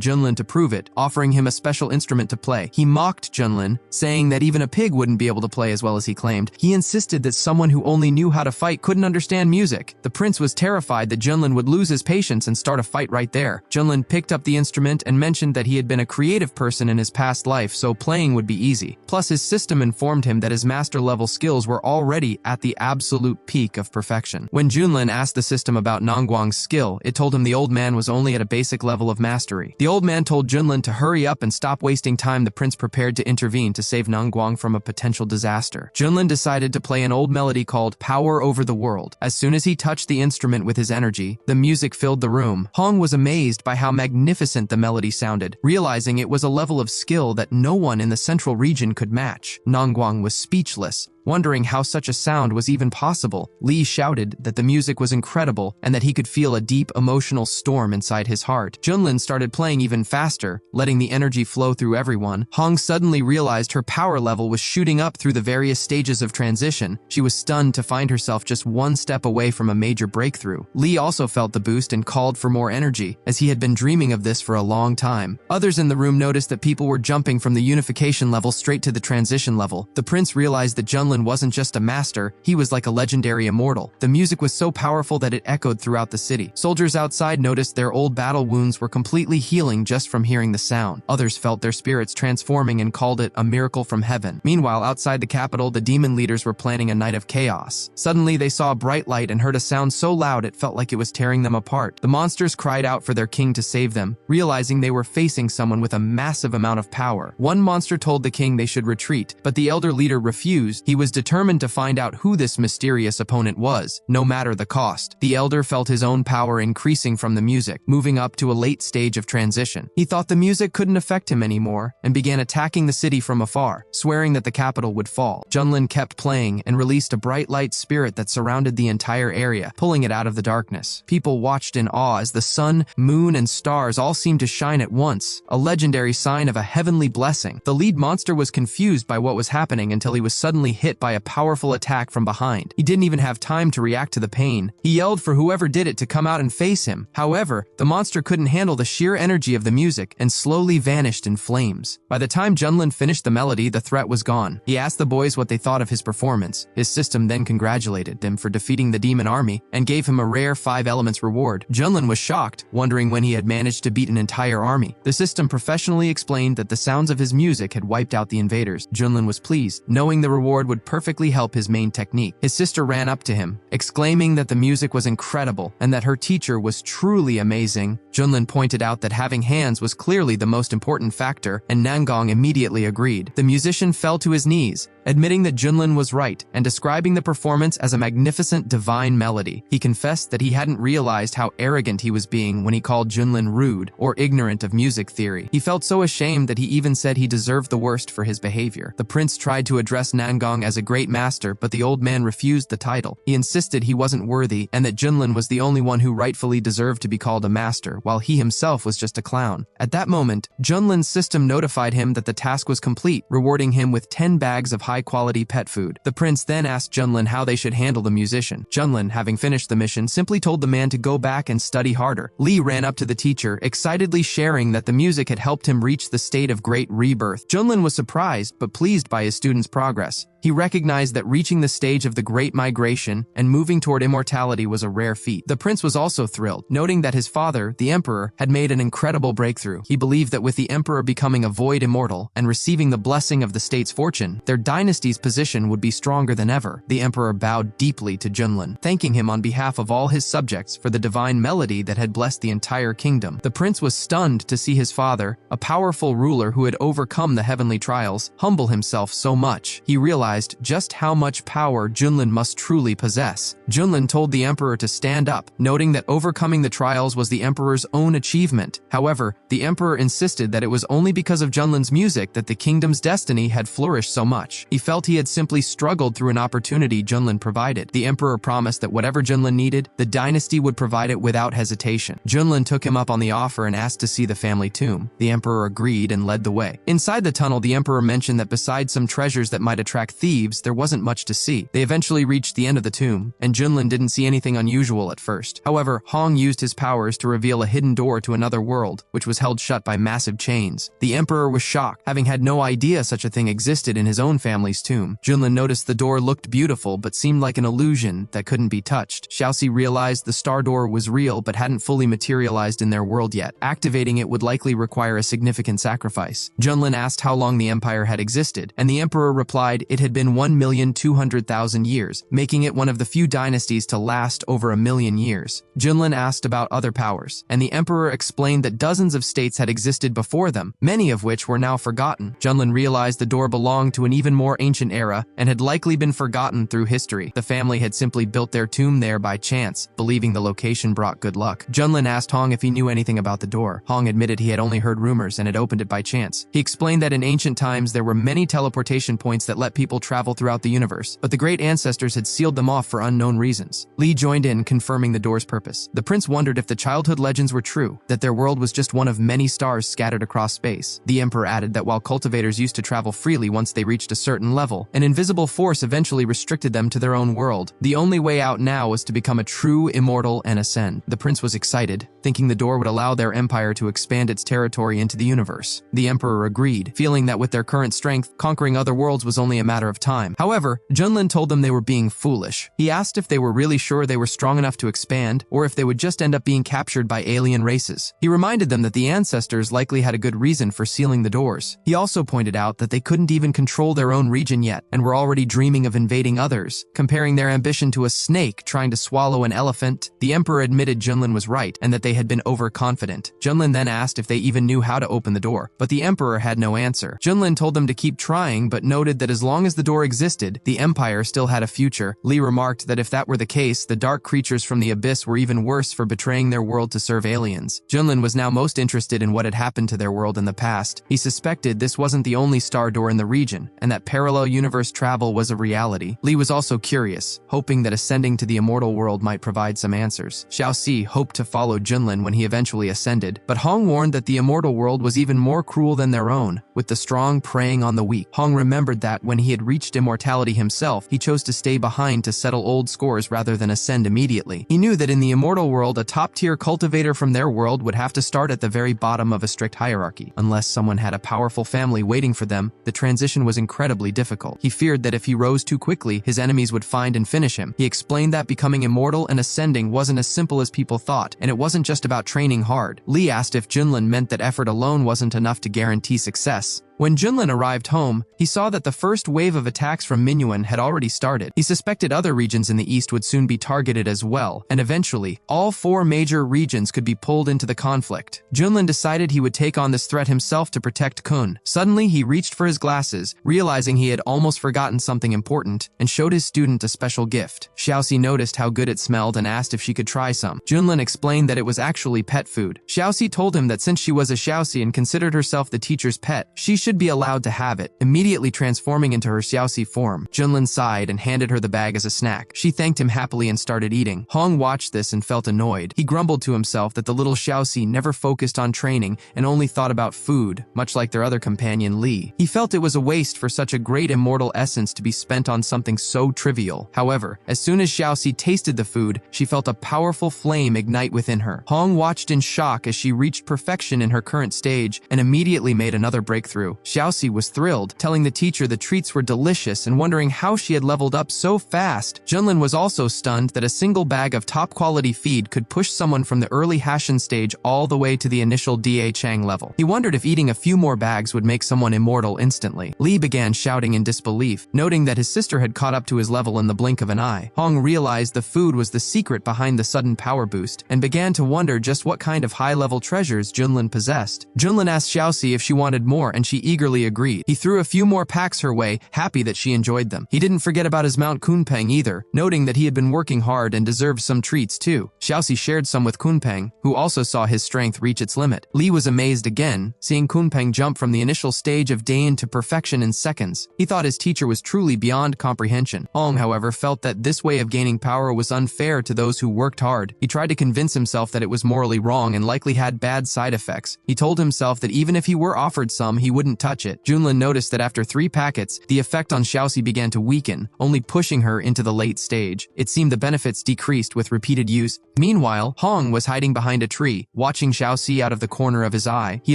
S1: Junlin to prove it, offering him a special instrument to play. He mocked Junlin, saying that even a pig wouldn't be able to play as well as he claimed. He insisted that someone who only knew how to fight couldn't understand music. The prince was terrified that Junlin would lose his patience and start a fight right there. Junlin picked up the instrument and mentioned that he had been a creative person in his past life, so playing would be easy. Plus, his system informed him that his master-level skills were already at the absolute peak of perfection. When Junlin asked the system about Nangguang's skill, it told him the old man was only at a basic level of mastery. The old man told Junlin to hurry up and stop wasting time. The prince prepared to intervene to save Nangguang from a potential disaster. Junlin decided to play an old melody called Power Over the World. As soon as he touched the instrument with his energy, the music filled the room. Hong was amazed by how magnificent the melody sounded, realizing it was a level of skill that no one in the central region could match. Nangguang was speechless, wondering how such a sound was even possible. Li shouted that the music was incredible and that he could feel a deep emotional storm inside his heart. Junlin started playing even faster, letting the energy flow through everyone. Hong suddenly realized her power level was shooting up through the various stages of transition. She was stunned to find herself just one step away from a major breakthrough. Li also felt the boost and called for more energy, as he had been dreaming of this for a long time. Others in the room noticed that people were jumping from the unification level straight to the transition level. The prince realized that Junlin Junlin wasn't just a master, he was like a legendary immortal. The music was so powerful that it echoed throughout the city. Soldiers outside noticed their old battle wounds were completely healing just from hearing the sound. Others felt their spirits transforming and called it a miracle from heaven. Meanwhile, outside the capital, the demon leaders were planning a night of chaos. Suddenly, they saw a bright light and heard a sound so loud it felt like it was tearing them apart. The monsters cried out for their king to save them, realizing they were facing someone with a massive amount of power. One monster told the king they should retreat, but the elder leader refused. He was determined to find out who this mysterious opponent was, no matter the cost. The elder felt his own power increasing from the music, moving up to a late stage of transition. He thought the music couldn't affect him anymore and began attacking the city from afar, swearing that the capital would fall. Junlin kept playing and released a bright light spirit that surrounded the entire area, pulling it out of the darkness. People watched in awe as the sun, moon, and stars all seemed to shine at once, a legendary sign of a heavenly blessing. The lead monster was confused by what was happening until he was suddenly hit by a powerful attack from behind. He didn't even have time to react to the pain. He yelled for whoever did it to come out and face him. However, the monster couldn't handle the sheer energy of the music and slowly vanished in flames. By the time Junlin finished the melody, the threat was gone. He asked the boys what they thought of his performance. His system then congratulated him for defeating the demon army and gave him a rare 5 elements reward. Junlin was shocked, wondering when he had managed to beat an entire army. The system professionally explained that the sounds of his music had wiped out the invaders. Junlin was pleased, knowing the reward would perfectly help his main technique. His sister ran up to him, exclaiming that the music was incredible and that her teacher was truly amazing. Junlin pointed out that having hands was clearly the most important factor, and Nangong immediately agreed. The musician fell to his knees, admitting that Junlin was right and describing the performance as a magnificent divine melody. He confessed that he hadn't realized how arrogant he was being when he called Junlin rude or ignorant of music theory. He felt so ashamed that he even said he deserved the worst for his behavior. The prince tried to address Nangong as a great master, but the old man refused the title. He insisted he wasn't worthy and that Junlin was the only one who rightfully deserved to be called a master, while he himself was just a clown. At that moment, Junlin's system notified him that the task was complete, rewarding him with 10 bags of high-quality pet food. The prince then asked Junlin how they should handle the musician. Junlin, having finished the mission, simply told the man to go back and study harder. Lee ran up to the teacher, excitedly sharing that the music had helped him reach the state of great rebirth. Junlin was surprised but pleased by his student's progress. He recognized that reaching the stage of the Great Migration and moving toward immortality was a rare feat. The prince was also thrilled, noting that his father, the emperor, had made an incredible breakthrough. He believed that with the emperor becoming a void immortal and receiving the blessing of the state's fortune, their dynasty's position would be stronger than ever. The emperor bowed deeply to Junlin, thanking him on behalf of all his subjects for the divine melody that had blessed the entire kingdom. The prince was stunned to see his father, a powerful ruler who had overcome the heavenly trials, humble himself so much. He realized just how much power Junlin must truly possess. Junlin told the emperor to stand up, noting that overcoming the trials was the emperor's own achievement. However, the emperor insisted that it was only because of Junlin's music that the kingdom's destiny had flourished so much. He felt he had simply struggled through an opportunity Junlin provided. The emperor promised that whatever Junlin needed, the dynasty would provide it without hesitation. Junlin took him up on the offer and asked to see the family tomb. The emperor agreed and led the way. Inside the tunnel, the emperor mentioned that besides some treasures that might attract thieves, there wasn't much to see. They eventually reached the end of the tomb, and Junlin didn't see anything unusual at first. However, Hong used his powers to reveal a hidden door to another world, which was held shut by massive chains. The emperor was shocked, having had no idea such a thing existed in his own family's tomb. Junlin noticed the door looked beautiful but seemed like an illusion that couldn't be touched. Xiaoxi realized the star door was real but hadn't fully materialized in their world yet. Activating it would likely require a significant sacrifice. Junlin asked how long the empire had existed, and the emperor replied it had been 1,200,000 years, making it one of the few dynasties to last over 1,000,000 years. Junlin asked about other powers, and the emperor explained that dozens of states had existed before them, many of which were now forgotten. Junlin realized the door belonged to an even more ancient era and had likely been forgotten through history. The family had simply built their tomb there by chance, believing the location brought good luck. Junlin asked Hong if he knew anything about the door. Hong admitted he had only heard rumors and had opened it by chance. He explained that in ancient times there were many teleportation points that let people travel throughout the universe, but the great ancestors had sealed them off for unknown reasons. Lee joined in, confirming the door's purpose. The prince wondered if the childhood legends were true, that their world was just one of many stars scattered across space. The emperor added that while cultivators used to travel freely once they reached a certain level, an invisible force eventually restricted them to their own world. The only way out now was to become a true immortal and ascend. The prince was excited, thinking the door would allow their empire to expand its territory into the universe. The Emperor agreed, feeling that with their current strength, conquering other worlds was only a matter of time. However, Junlin told them they were being foolish. He asked if they were really sure they were strong enough to expand, or if they would just end up being captured by alien races. He reminded them that the ancestors likely had a good reason for sealing the doors. He also pointed out that they couldn't even control their own region yet, and were already dreaming of invading others, comparing their ambition to a snake trying to swallow an elephant. The Emperor admitted Junlin was right, and that they had been overconfident. Junlin then asked if they even knew how to open the door, but the Emperor had no answer. Junlin told them to keep trying, but noted that as long as the door existed, the Empire still had a future. Lee remarked that if that were the case, the dark creatures from the abyss were even worse for betraying their world to serve aliens. Junlin was now most interested in what had happened to their world in the past. He suspected this wasn't the only star door in the region, and that parallel universe travel was a reality. Lee was also curious, hoping that ascending to the immortal world might provide some answers. Xiaoxi hoped to follow Junlin when he eventually ascended, but Hong warned that the immortal world was even more cruel than their own, with the strong preying on the weak. Hong remembered that when he had reached immortality himself, he chose to stay behind to settle old scores rather than ascend immediately. He knew that in the immortal world, a top-tier cultivator from their world would have to start at the very bottom of a strict hierarchy. Unless someone had a powerful family waiting for them, the transition was incredibly difficult. He feared that if he rose too quickly, his enemies would find and finish him. He explained that becoming immortal and ascending wasn't as simple as people thought, and it wasn't just about training hard. Lee asked if Junlin meant that effort alone wasn't enough to guarantee success. When Junlin arrived home, he saw that the first wave of attacks from Manhwa had already started. He suspected other regions in the east would soon be targeted as well, and eventually, all 4 major regions could be pulled into the conflict. Junlin decided he would take on this threat himself to protect Kun. Suddenly, he reached for his glasses, realizing he had almost forgotten something important, and showed his student a special gift. Xiaoxi noticed how good it smelled and asked if she could try some. Junlin explained that it was actually pet food. Xiaoxi told him that since she was a Xiaoxi and considered herself the teacher's pet, she should be allowed to have it, immediately transforming into her Xiaoxi form. Junlin sighed and handed her the bag as a snack. She thanked him happily and started eating. Hong watched this and felt annoyed. He grumbled to himself that the little Xiaoxi never focused on training and only thought about food, much like their other companion Li. He felt it was a waste for such a great immortal essence to be spent on something so trivial. However, as soon as Xiaoxi tasted the food, she felt a powerful flame ignite within her. Hong watched in shock as she reached perfection in her current stage and immediately made another breakthrough. Xiaoxi was thrilled, telling the teacher the treats were delicious and wondering how she had leveled up so fast. Junlin was also stunned that a single bag of top-quality feed could push someone from the early Hashin stage all the way to the initial Da Chang level. He wondered if eating a few more bags would make someone immortal instantly. Li began shouting in disbelief, noting that his sister had caught up to his level in the blink of an eye. Hong realized the food was the secret behind the sudden power boost, and began to wonder just what kind of high-level treasures Junlin possessed. Junlin asked Xiaoxi if she wanted more, and she eagerly agreed. He threw a few more packs her way, happy that she enjoyed them. He didn't forget about his Mount Kunpeng either, noting that he had been working hard and deserved some treats too. Xiaoxi shared some with Kunpeng, who also saw his strength reach its limit. Li was amazed again, seeing Kunpeng jump from the initial stage of Dain to perfection in seconds. He thought his teacher was truly beyond comprehension. Hong, however, felt that this way of gaining power was unfair to those who worked hard. He tried to convince himself that it was morally wrong and likely had bad side effects. He told himself that even if he were offered some, he wouldn't touch it. Junlin noticed that after 3 packets, the effect on Xiaoxi began to weaken, only pushing her into the late stage. It seemed the benefits decreased with repeated use. Meanwhile, Hong was hiding behind a tree, watching Xiaoxi out of the corner of his eye. He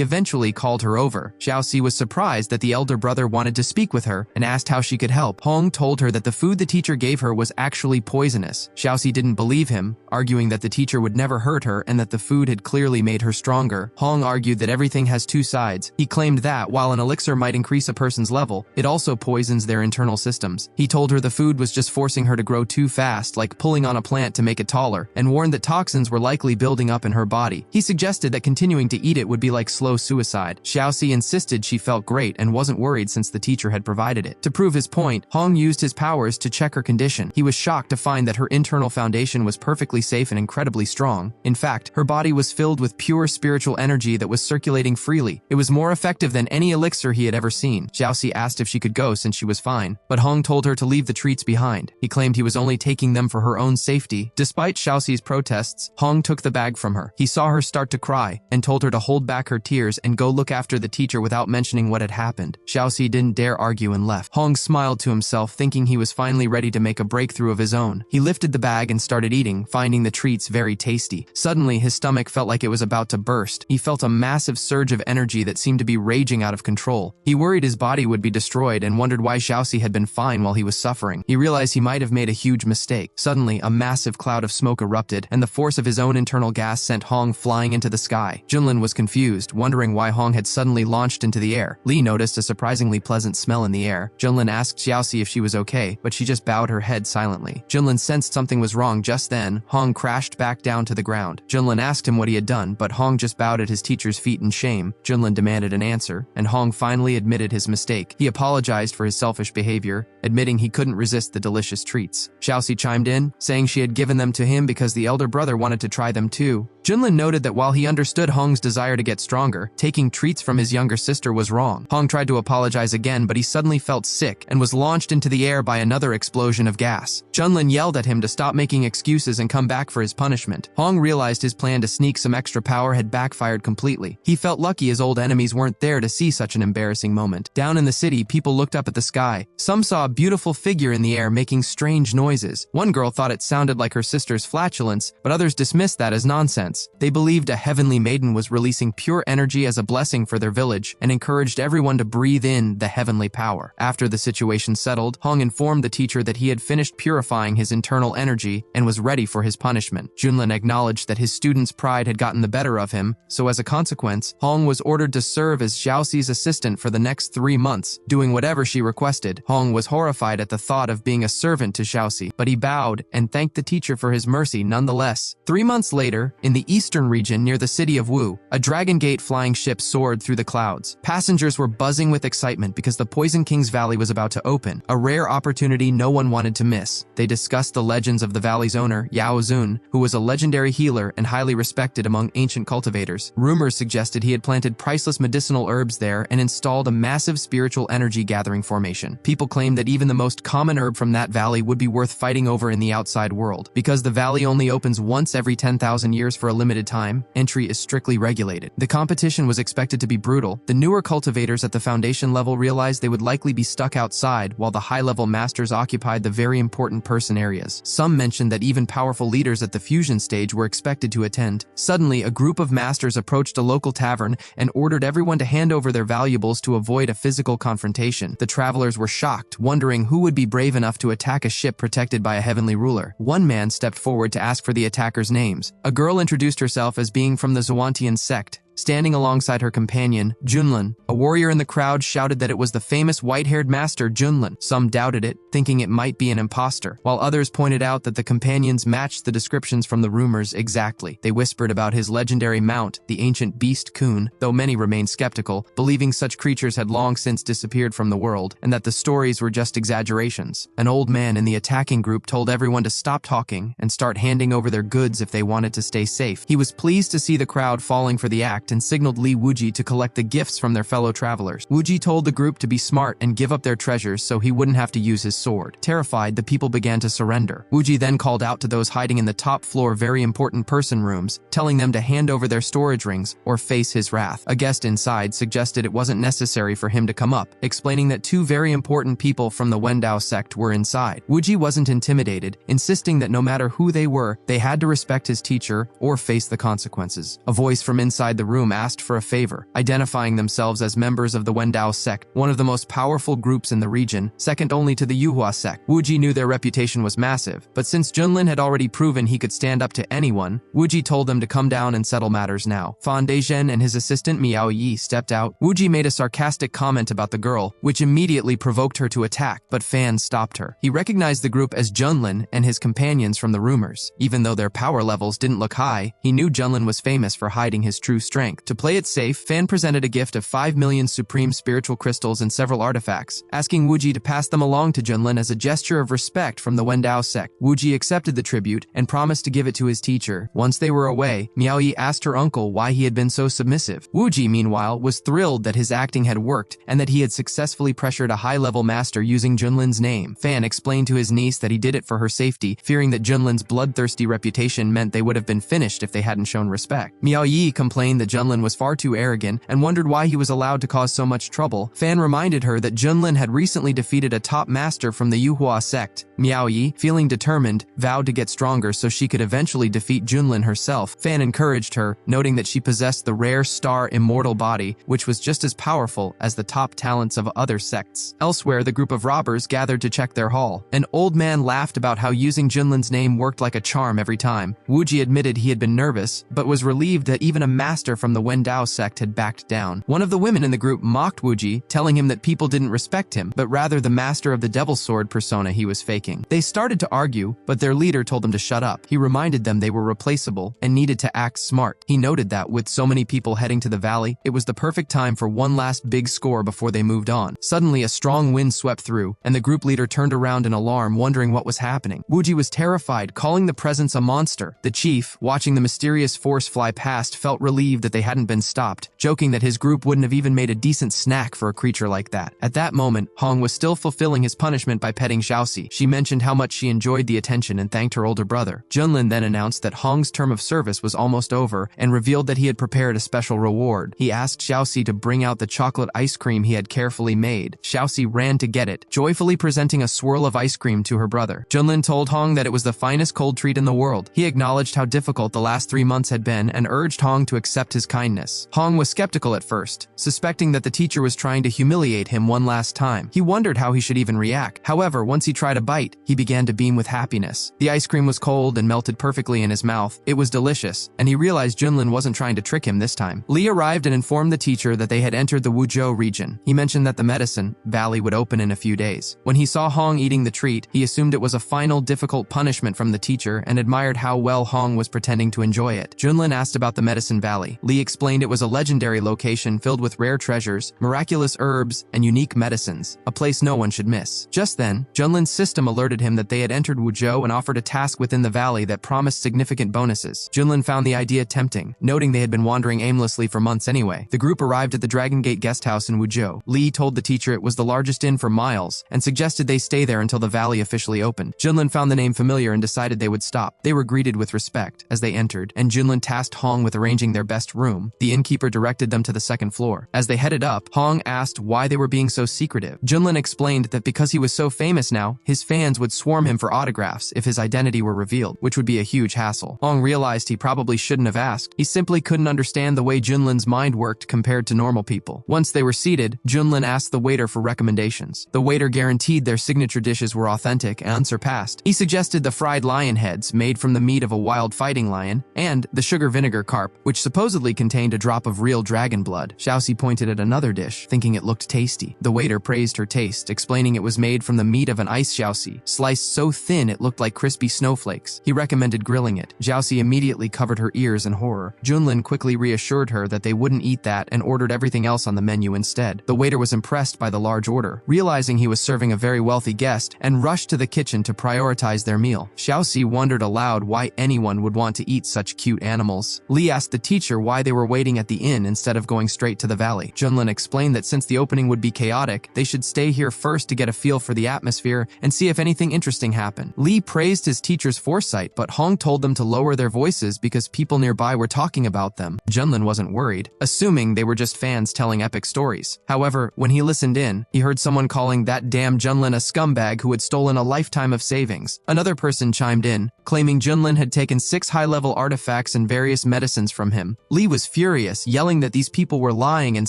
S1: eventually called her over. Xiaoxi was surprised that the elder brother wanted to speak with her and asked how she could help. Hong told her that the food the teacher gave her was actually poisonous. Xiaoxi didn't believe him, arguing that the teacher would never hurt her and that the food had clearly made her stronger. Hong argued that everything has 2 sides. He claimed that, while an elixir might increase a person's level, it also poisons their internal systems. He told her the food was just forcing her to grow too fast, like pulling on a plant to make it taller, and warned that toxins were likely building up in her body. He suggested that continuing to eat it would be like slow suicide. Xiaoxi insisted she felt great and wasn't worried since the teacher had provided it. To prove his point, Hong used his powers to check her condition. He was shocked to find that her internal foundation was perfectly safe and incredibly strong. In fact, her body was filled with pure spiritual energy that was circulating freely. It was more effective than any elixir he had ever seen. Xiaoxi asked if she could go since she was fine, but Hong told her to leave the treats behind. He claimed he was only taking them for her own safety. Despite Xiaoxi's protests, Hong took the bag from her. He saw her start to cry and told her to hold back her tears and go look after the teacher without mentioning what had happened. Xiaoxi didn't dare argue and left. Hong smiled to himself, thinking he was finally ready to make a breakthrough of his own. He lifted the bag and started eating, finding the treats very tasty. Suddenly, his stomach felt like it was about to burst. He felt a massive surge of energy that seemed to be raging out of control. He worried his body would be destroyed and wondered why Xiaoxi had been fine while he was suffering. He realized he might have made a huge mistake. Suddenly, a massive cloud of smoke erupted, and the force of his own internal gas sent Hong flying into the sky. Junlin was confused, wondering why Hong had suddenly launched into the air. Li noticed a surprisingly pleasant smell in the air. Junlin asked Xiaoxi if she was okay, but she just bowed her head silently. Junlin sensed something was wrong just then. Hong crashed back down to the ground. Junlin asked him what he had done, but Hong just bowed at his teacher's feet in shame. Junlin demanded an answer, and Hong finally admitted his mistake. He apologized for his selfish behavior, admitting he couldn't resist the delicious treats. Xiaoxi chimed in, saying she had given them to him because the elder brother wanted to try them too. Junlin noted that while he understood Hong's desire to get stronger, taking treats from his younger sister was wrong. Hong tried to apologize again, but he suddenly felt sick and was launched into the air by another explosion of gas. Junlin yelled at him to stop making excuses and come back for his punishment. Hong realized his plan to sneak some extra power had backfired completely. He felt lucky his old enemies weren't there to see such an embarrassing moment. Down in the city, people looked up at the sky. Some saw a beautiful figure in the air making strange noises. One girl thought it sounded like her sister's flatulence, but others dismissed that as nonsense. They believed a heavenly maiden was releasing pure energy as a blessing for their village and encouraged everyone to breathe in the heavenly power. After the situation settled, Hong informed the teacher that he had finished purifying his internal energy and was ready for his punishment. Junlin acknowledged that his student's pride had gotten the better of him, so as a consequence, Hong was ordered to serve as Xiaoxi's assistant for the next 3 months, doing whatever she requested. Hong was horrified at the thought of being a servant to Xiaoxi, but he bowed and thanked the teacher for his mercy nonetheless. 3 months later, in the eastern region near the city of Wu, a Dragon Gate flying ship soared through the clouds. Passengers were buzzing with excitement because the Poison King's Valley was about to open, a rare opportunity no one wanted to miss. They discussed the legends of the valley's owner, Yao Zun, who was a legendary healer and highly respected among ancient cultivators. Rumors suggested he had planted priceless medicinal herbs there and installed a massive spiritual energy gathering formation. People claimed that even the most common herb from that valley would be worth fighting over in the outside world. Because the valley only opens once every 10,000 years for a limited time, entry is strictly regulated. The competition was expected to be brutal. The newer cultivators at the foundation level realized they would likely be stuck outside, while the high-level masters occupied the very important person areas. Some mentioned that even powerful leaders at the fusion stage were expected to attend. Suddenly, a group of masters approached a local tavern and ordered everyone to hand over their valuables to avoid a physical confrontation. The travelers were shocked, wondering who would be brave enough to attack a ship protected by a heavenly ruler. One man stepped forward to ask for the attackers' names. A girl introduced herself as being from the Zhuantian sect. Standing alongside her companion, Junlin, a warrior in the crowd shouted that it was the famous white-haired master Junlin. Some doubted it, thinking it might be an imposter, while others pointed out that the companions matched the descriptions from the rumors exactly. They whispered about his legendary mount, the ancient beast Kun, though many remained skeptical, believing such creatures had long since disappeared from the world, and that the stories were just exaggerations. An old man in the attacking group told everyone to stop talking and start handing over their goods if they wanted to stay safe. He was pleased to see the crowd falling for the act and signaled Li Wuji to collect the gifts from their fellow travelers. Wuji told the group to be smart and give up their treasures so he wouldn't have to use his sword. Terrified, the people began to surrender. Wuji then called out to those hiding in the top floor very important person rooms, telling them to hand over their storage rings or face his wrath. A guest inside suggested it wasn't necessary for him to come up, explaining that 2 very important people from the Wendao sect were inside. Wuji wasn't intimidated, insisting that no matter who they were, they had to respect his teacher or face the consequences. A voice from inside the room asked for a favor, identifying themselves as members of the Wendao sect, one of the most powerful groups in the region, second only to the Yuhua sect. Wuji knew their reputation was massive, but since Junlin had already proven he could stand up to anyone, Wuji told them to come down and settle matters now. Fan Dezhen and his assistant Miao Yi stepped out. Wuji made a sarcastic comment about the girl, which immediately provoked her to attack, but Fan stopped her. He recognized the group as Junlin and his companions from the rumors. Even though their power levels didn't look high, he knew Junlin was famous for hiding his true strength. strength. To play it safe, Fan presented a gift of 5 million supreme spiritual crystals and several artifacts, asking Wuji to pass them along to Junlin as a gesture of respect from the Wendao sect. Wuji accepted the tribute and promised to give it to his teacher. Once they were away, Miaoyi asked her uncle why he had been so submissive. Wuji, meanwhile, was thrilled that his acting had worked and that he had successfully pressured a high-level master using Junlin's name. Fan explained to his niece that he did it for her safety, fearing that Junlin's bloodthirsty reputation meant they would have been finished if they hadn't shown respect. Miaoyi complained that Junlin was far too arrogant and wondered why he was allowed to cause so much trouble. Fan reminded her that Junlin had recently defeated a top master from the Yuhua sect. Miaoyi, feeling determined, vowed to get stronger so she could eventually defeat Junlin herself. Fan encouraged her, noting that she possessed the rare star immortal body, which was just as powerful as the top talents of other sects. Elsewhere, the group of robbers gathered to check their haul. An old man laughed about how using Junlin's name worked like a charm every time. Wuji admitted he had been nervous, but was relieved that even a master from the Wendao sect had backed down. One of the women in the group mocked Wuji, telling him that people didn't respect him, but rather the master of the Devil's Sword persona he was faking. They started to argue, but their leader told them to shut up. He reminded them they were replaceable and needed to act smart. He noted that with so many people heading to the valley, it was the perfect time for one last big score before they moved on. Suddenly, a strong wind swept through, and the group leader turned around in alarm, wondering what was happening. Wuji was terrified, calling the presence a monster. The chief, watching the mysterious force fly past, felt relieved that they hadn't been stopped, joking that his group wouldn't have even made a decent snack for a creature like that. At that moment, Hong was still fulfilling his punishment by petting Xiaoxi. She mentioned how much she enjoyed the attention and thanked her older brother. Junlin then announced that Hong's term of service was almost over and revealed that he had prepared a special reward. He asked Xiaoxi to bring out the chocolate ice cream he had carefully made. Xiaoxi ran to get it, joyfully presenting a swirl of ice cream to her brother. Junlin told Hong that it was the finest cold treat in the world. He acknowledged how difficult the last 3 months had been and urged Hong to accept his kindness. Hong was skeptical at first, suspecting that the teacher was trying to humiliate him one last time. He wondered how he should even react. However, once he tried a bite, he began to beam with happiness. The ice cream was cold and melted perfectly in his mouth. It was delicious, and he realized Junlin wasn't trying to trick him this time. Li arrived and informed the teacher that they had entered the Wuzhou region. He mentioned that the medicine valley would open in a few days. When he saw Hong eating the treat, he assumed it was a final difficult punishment from the teacher and admired how well Hong was pretending to enjoy it. Junlin asked about the medicine valley. Li explained it was a legendary location filled with rare treasures, miraculous herbs, and unique medicines, a place no one should miss. Just then, Junlin's system alerted him that they had entered Wuzhou and offered a task within the valley that promised significant bonuses. Junlin found the idea tempting, noting they had been wandering aimlessly for months anyway. The group arrived at the Dragon Gate guest house in Wuzhou. Li told the teacher it was the largest inn for miles and suggested they stay there until the valley officially opened. Junlin found the name familiar and decided they would stop. They were greeted with respect as they entered, and Junlin tasked Hong with arranging their best room. The innkeeper directed them to the second floor. As they headed up, Hong asked why they were being so secretive. Junlin explained that because he was so famous now, his fans would swarm him for autographs if his identity were revealed, which would be a huge hassle. Hong realized he probably shouldn't have asked. He simply couldn't understand the way Junlin's mind worked compared to normal people. Once they were seated, Junlin asked the waiter for recommendations. The waiter guaranteed their signature dishes were authentic and unsurpassed. He suggested the fried lion heads made from the meat of a wild fighting lion and the sugar vinegar carp, which supposedly contained a drop of real dragon blood. Xiaoxi pointed at another dish, thinking it looked tasty. The waiter praised her taste, explaining it was made from the meat of an ice Xiaoxi, sliced so thin it looked like crispy snowflakes. He recommended grilling it. Xiaoxi immediately covered her ears in horror. Junlin quickly reassured her that they wouldn't eat that and ordered everything else on the menu instead. The waiter was impressed by the large order, realizing he was serving a very wealthy guest, and rushed to the kitchen to prioritize their meal. Xiaoxi wondered aloud why anyone would want to eat such cute animals. Li asked the teacher why they were waiting at the inn instead of going straight to the valley. Junlin explained that since the opening would be chaotic, they should stay here first to get a feel for the atmosphere and see if anything interesting happened. Li praised his teacher's foresight, but Hong told them to lower their voices because people nearby were talking about them. Junlin wasn't worried, assuming they were just fans telling epic stories. However, when he listened in, he heard someone calling that damn Junlin a scumbag who had stolen a lifetime of savings. Another person chimed in, claiming Junlin had taken 6 high-level artifacts and various medicines from him. Li was furious, yelling that these people were lying and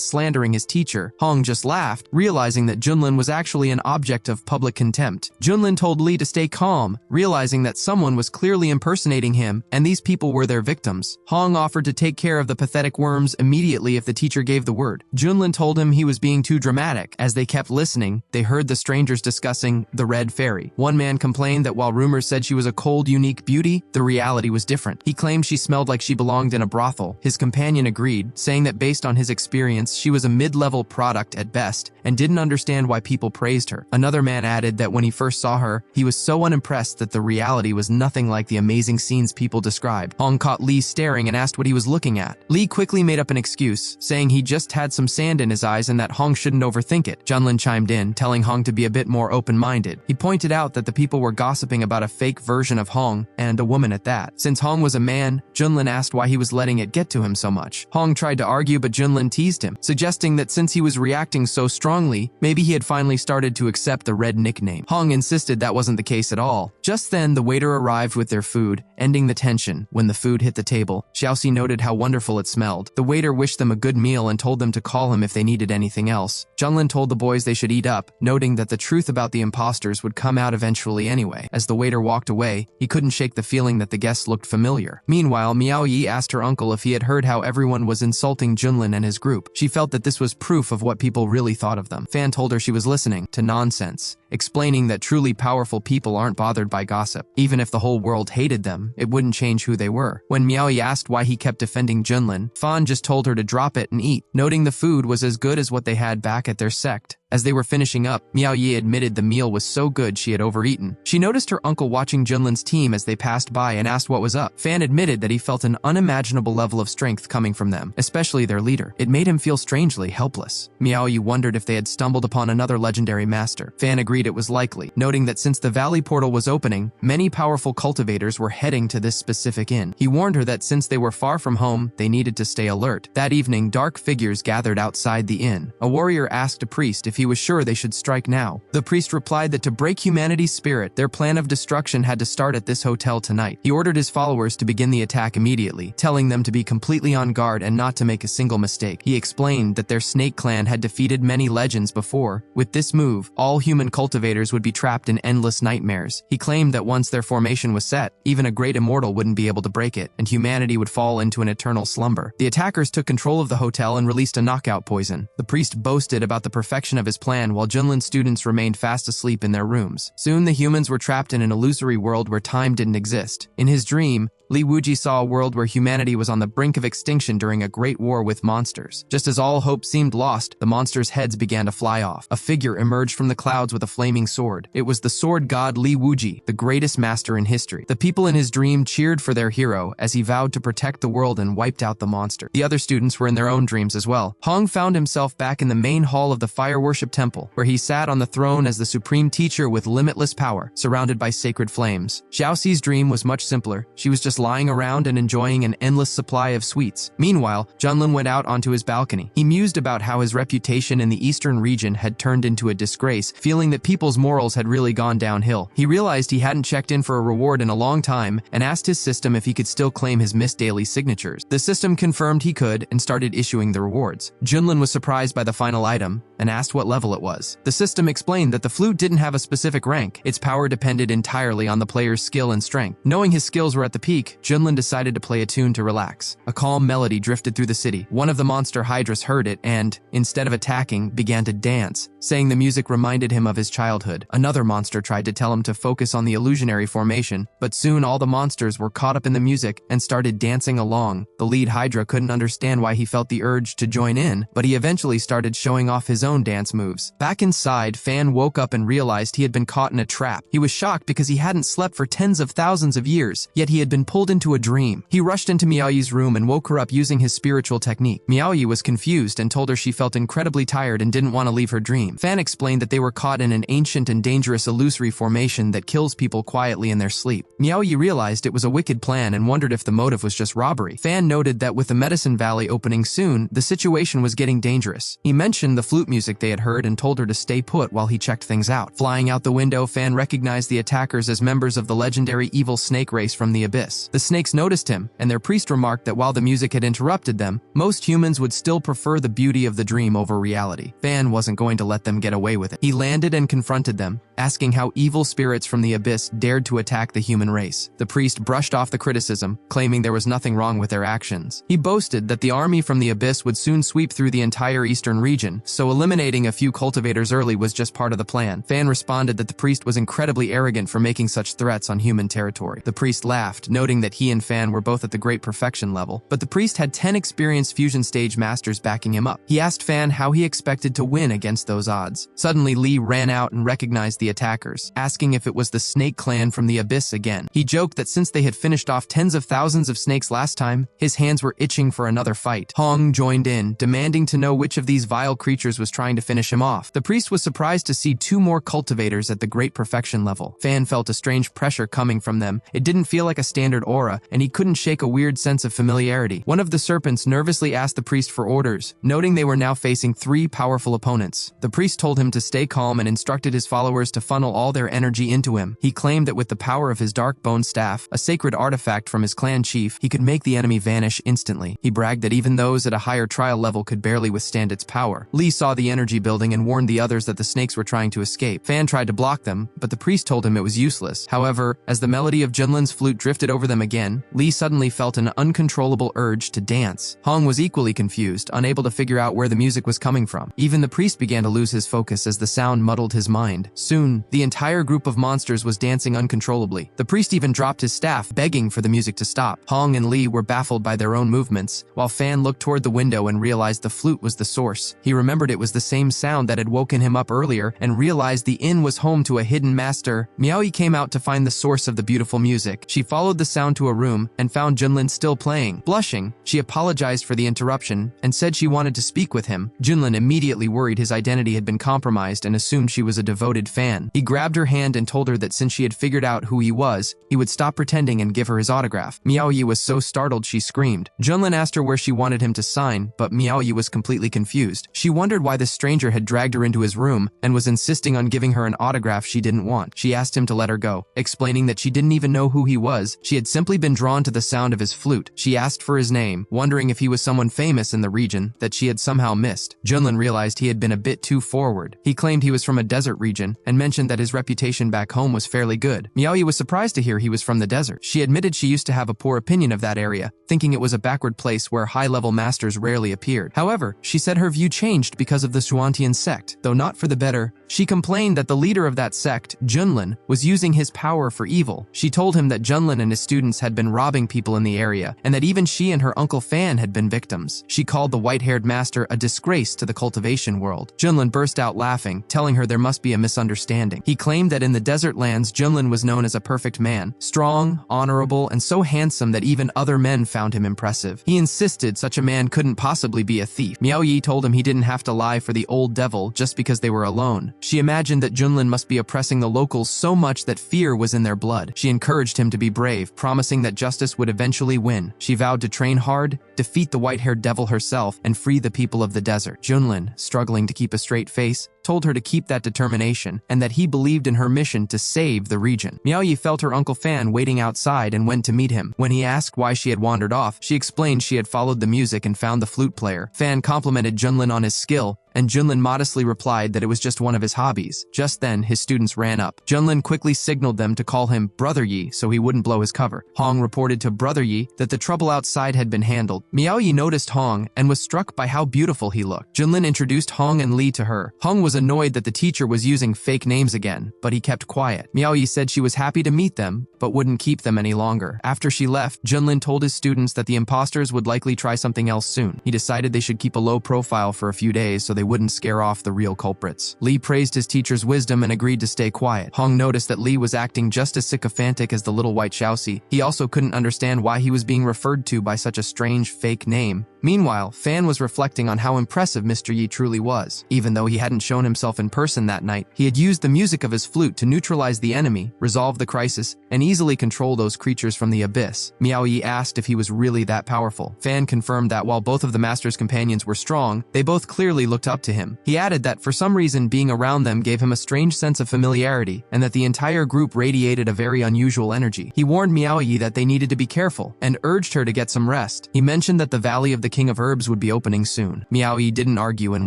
S1: slandering his teacher. Hong just laughed, realizing that Junlin was actually an object of public contempt. Junlin told Li to stay calm, realizing that someone was clearly impersonating him, and these people were their victims. Hong offered to take care of the pathetic worms immediately if the teacher gave the word. Junlin told him he was being too dramatic. As they kept listening, they heard the strangers discussing the Red Fairy. One man complained that while rumors said she was a cold, unique beauty, the reality was different. He claimed she smelled like she belonged in a brothel. His companion agreed, saying that based on his experience, she was a mid-level product at best and didn't understand why people praised her. Another man added that when he first saw her, he was so unimpressed that the reality was nothing like the amazing scenes people described. Hong caught Lee staring and asked what he was looking at. Lee quickly made up an excuse, saying he just had some sand in his eyes and that Hong shouldn't overthink it. Junlin chimed in, telling Hong to be a bit more open-minded. He pointed out that the people were gossiping about a fake version of Hong, and a woman at that. Since Hong was a man, Junlin asked why he was letting it get to him so much. Hong tried to argue, but Junlin teased him, suggesting that since he was reacting so strongly, maybe he had finally started to accept the red nickname. Hong insisted that wasn't the case at all. Just then, the waiter arrived with their food, ending the tension. When the food hit the table, Xiaoxi noted how wonderful it smelled. The waiter wished them a good meal and told them to call him if they needed anything else. Junlin told the boys they should eat up, noting that the truth about the imposters would come out eventually anyway. As the waiter walked away, he couldn't shake the feeling that the guests looked familiar. Meanwhile, Miao Yi asked her uncle if he had heard how everyone was insulting Junlin and his group. She felt that this was proof of what people really thought of them. Fan told her she was listening to nonsense, explaining that truly powerful people aren't bothered by gossip. Even if the whole world hated them, it wouldn't change who they were. When Miao Yi asked why he kept defending Junlin, Fan just told her to drop it and eat, noting the food was as good as what they had back at their sect. As they were finishing up, Miao Yi admitted the meal was so good she had overeaten. She noticed her uncle watching Junlin's team as they passed by and asked what was up. Fan admitted that he felt an unimaginable level of strength coming from them, especially their leader. It made him feel strangely helpless. Miao Yi wondered if they had stumbled upon another legendary master. Fan agreed it was likely, noting that since the valley portal was opening, many powerful cultivators were heading to this specific inn. He warned her that since they were far from home, they needed to stay alert. That evening, dark figures gathered outside the inn. A warrior asked a priest if he was sure they should strike now. The priest replied that to break humanity's spirit, their plan of destruction had to start at this hotel tonight. He ordered his followers to begin the attack immediately, telling them to be completely on guard and not to make a single mistake. He explained that their snake clan had defeated many legends before. With this move, all human cultivators would be trapped in endless nightmares. He claimed that once their formation was set, even a great immortal wouldn't be able to break it, and humanity would fall into an eternal slumber. The attackers took control of the hotel and released a knockout poison. The priest boasted about the perfection of his plan while Junlin's students remained fast asleep in their rooms. Soon the humans were trapped in an illusory world where time didn't exist. In his dream, Li Wuji saw a world where humanity was on the brink of extinction during a great war with monsters. Just as all hope seemed lost, the monsters' heads began to fly off. A figure emerged from the clouds with a flaming sword. It was the sword god Li Wuji, the greatest master in history. The people in his dream cheered for their hero as he vowed to protect the world and wiped out the monster. The other students were in their own dreams as well. Hong found himself back in the main hall of the fire worship temple, where he sat on the throne as the supreme teacher with limitless power, surrounded by sacred flames. Xiaoxi's dream was much simpler. She was just lying around and enjoying an endless supply of sweets. Meanwhile, Junlin went out onto his balcony. He mused about how his reputation in the eastern region had turned into a disgrace, feeling that people's morals had really gone downhill. He realized he hadn't checked in for a reward in a long time and asked his system if he could still claim his missed daily signatures. The system confirmed he could and started issuing the rewards. Junlin was surprised by the final item and asked what level it was. The system explained that the flute didn't have a specific rank. Its power depended entirely on the player's skill and strength. Knowing his skills were at the peak, Junlin decided to play a tune to relax. A calm melody drifted through the city. One of the monster hydras heard it and, instead of attacking, began to dance, saying the music reminded him of his childhood. Another monster tried to tell him to focus on the illusionary formation, but soon all the monsters were caught up in the music and started dancing along. The lead hydra couldn't understand why he felt the urge to join in, but he eventually started showing off his own dance moves. Back inside, Fan woke up and realized he had been caught in a trap. He was shocked because he hadn't slept for tens of thousands of years, yet he had been pulled into a dream. He rushed into Miaoyi's room and woke her up using his spiritual technique. Miaoyi was confused and told her she felt incredibly tired and didn't want to leave her dream. Fan explained that they were caught in an ancient and dangerous illusory formation that kills people quietly in their sleep. Miaoyi realized it was a wicked plan and wondered if the motive was just robbery. Fan noted that with the Medicine Valley opening soon, the situation was getting dangerous. He mentioned the flute music they had heard and told her to stay put while he checked things out. Flying out the window, Fan recognized the attackers as members of the legendary evil snake race from the abyss. The snakes noticed him, and their priest remarked that while the music had interrupted them, most humans would still prefer the beauty of the dream over reality. Fan wasn't going to let them get away with it. He landed and confronted them, asking how evil spirits from the abyss dared to attack the human race. The priest brushed off the criticism, claiming there was nothing wrong with their actions. He boasted that the army from the abyss would soon sweep through the entire eastern region, so eliminating a few cultivators early was just part of the plan. Fan responded that the priest was incredibly arrogant for making such threats on human territory. The priest laughed, noting that he and Fan were both at the great perfection level, but the priest had 10 experienced fusion stage masters backing him up. He asked Fan how he expected to win against those odds. Suddenly, Lee ran out and recognized the attackers, asking if it was the Snake Clan from the abyss again. He joked that since they had finished off tens of thousands of snakes last time, his hands were itching for another fight. Hong joined in, demanding to know which of these vile creatures was trying to finish him off. The priest was surprised to see 2 more cultivators at the great perfection level. Fan felt a strange pressure coming from them. It didn't feel like a standard aura, and he couldn't shake a weird sense of familiarity. One of the serpents nervously asked the priest for orders, noting they were now facing 3 powerful opponents. The priest told him to stay calm and instructed his followers to funnel all their energy into him. He claimed that with the power of his dark bone staff, a sacred artifact from his clan chief, he could make the enemy vanish instantly. He bragged that even those at a higher trial level could barely withstand its power. Lee saw the energy building and warned the others that the snakes were trying to escape. Fan tried to block them, but the priest told him it was useless. However, as the melody of Junlin's flute drifted over them again, Lee suddenly felt an uncontrollable urge to dance. Hong was equally confused, unable to figure out where the music was coming from. Even the priest began to lose his focus as the sound muddled his mind. Soon, the entire group of monsters was dancing uncontrollably. The priest even dropped his staff, begging for the music to stop. Hong and Lee were baffled by their own movements, while Fan looked toward the window and realized the flute was the source. He remembered it was the same sound that had woken him up earlier and realized the inn was home to a hidden master. Miaoyi came out to find the source of the beautiful music. She followed the sound to a room and found Junlin still playing. Blushing, she apologized for the interruption and said she wanted to speak with him. Junlin immediately worried his identity had been compromised and assumed she was a devoted fan. He grabbed her hand and told her that since she had figured out who he was, he would stop pretending and give her his autograph. Miaoyi was so startled she screamed. Junlin asked her where she wanted him to sign, but Miaoyi was completely confused. She wondered why the stranger had dragged her into his room and was insisting on giving her an autograph she didn't want. She asked him to let her go, explaining that she didn't even know who he was. She had simply been drawn to the sound of his flute. She asked for his name, wondering if he was someone famous in the region that she had somehow missed. Junlin realized he had been a bit too forward. He claimed he was from a desert region and mentioned that his reputation back home was fairly good. Miaoyi was surprised to hear he was from the desert. She admitted she used to have a poor opinion of that area, thinking it was a backward place where high-level masters rarely appeared. However, she said her view changed because of the Xuantian sect, though not for the better. She complained that the leader of that sect, Junlin, was using his power for evil. She told him that Junlin and his students had been robbing people in the area, and that even she and her uncle Fan had been victims. She called the white-haired master a disgrace to the cultivation world. Junlin burst out laughing, telling her there must be a misunderstanding. He claimed that in the desert lands, Junlin was known as a perfect man, strong, honorable, and so handsome that even other men found him impressive. He insisted such a man couldn't possibly be a thief. Miaoyi told him he didn't have to lie for the old devil just because they were alone. She imagined that Junlin must be oppressing the locals so much that fear was in their blood. She encouraged him to be brave, promising that justice would eventually win. She vowed to train hard, defeat the white-haired devil herself, and free the people of the desert. Junlin, struggling to keep a straight face, told her to keep that determination and that he believed in her mission to save the region. Miaoyi felt her Uncle Fan waiting outside and went to meet him. When he asked why she had wandered off, she explained she had followed the music and found the flute player. Fan complimented Junlin on his skill, and Junlin modestly replied that it was just one of his hobbies. Just then, his students ran up. Junlin quickly signaled them to call him Brother Yi so he wouldn't blow his cover. Hong reported to Brother Yi that the trouble outside had been handled. Miaoyi noticed Hong and was struck by how beautiful he looked. Junlin introduced Hong and Lee to her. Hong was annoyed that the teacher was using fake names again, but he kept quiet. Miaoyi said she was happy to meet them, but wouldn't keep them any longer. After she left, Junlin told his students that the imposters would likely try something else soon. He decided they should keep a low profile for a few days so they wouldn't scare off the real culprits. Lee praised his teacher's wisdom and agreed to stay quiet. Hong noticed that Lee was acting just as sycophantic as the little white Xiaoxi. He also couldn't understand why he was being referred to by such a strange fake name. Meanwhile, Fan was reflecting on how impressive Mr. Yi truly was. Even though he hadn't shown himself in person that night, he had used the music of his flute to neutralize the enemy, resolve the crisis, and easily control those creatures from the abyss. Miaoyi asked if he was really that powerful. Fan confirmed that while both of the master's companions were strong, they both clearly looked up to him. He added that for some reason being around them gave him a strange sense of familiarity, and that the entire group radiated a very unusual energy. He warned Miaoyi that they needed to be careful, and urged her to get some rest. He mentioned that the Valley of the King of Herbs would be opening soon. Miaoyi didn't argue and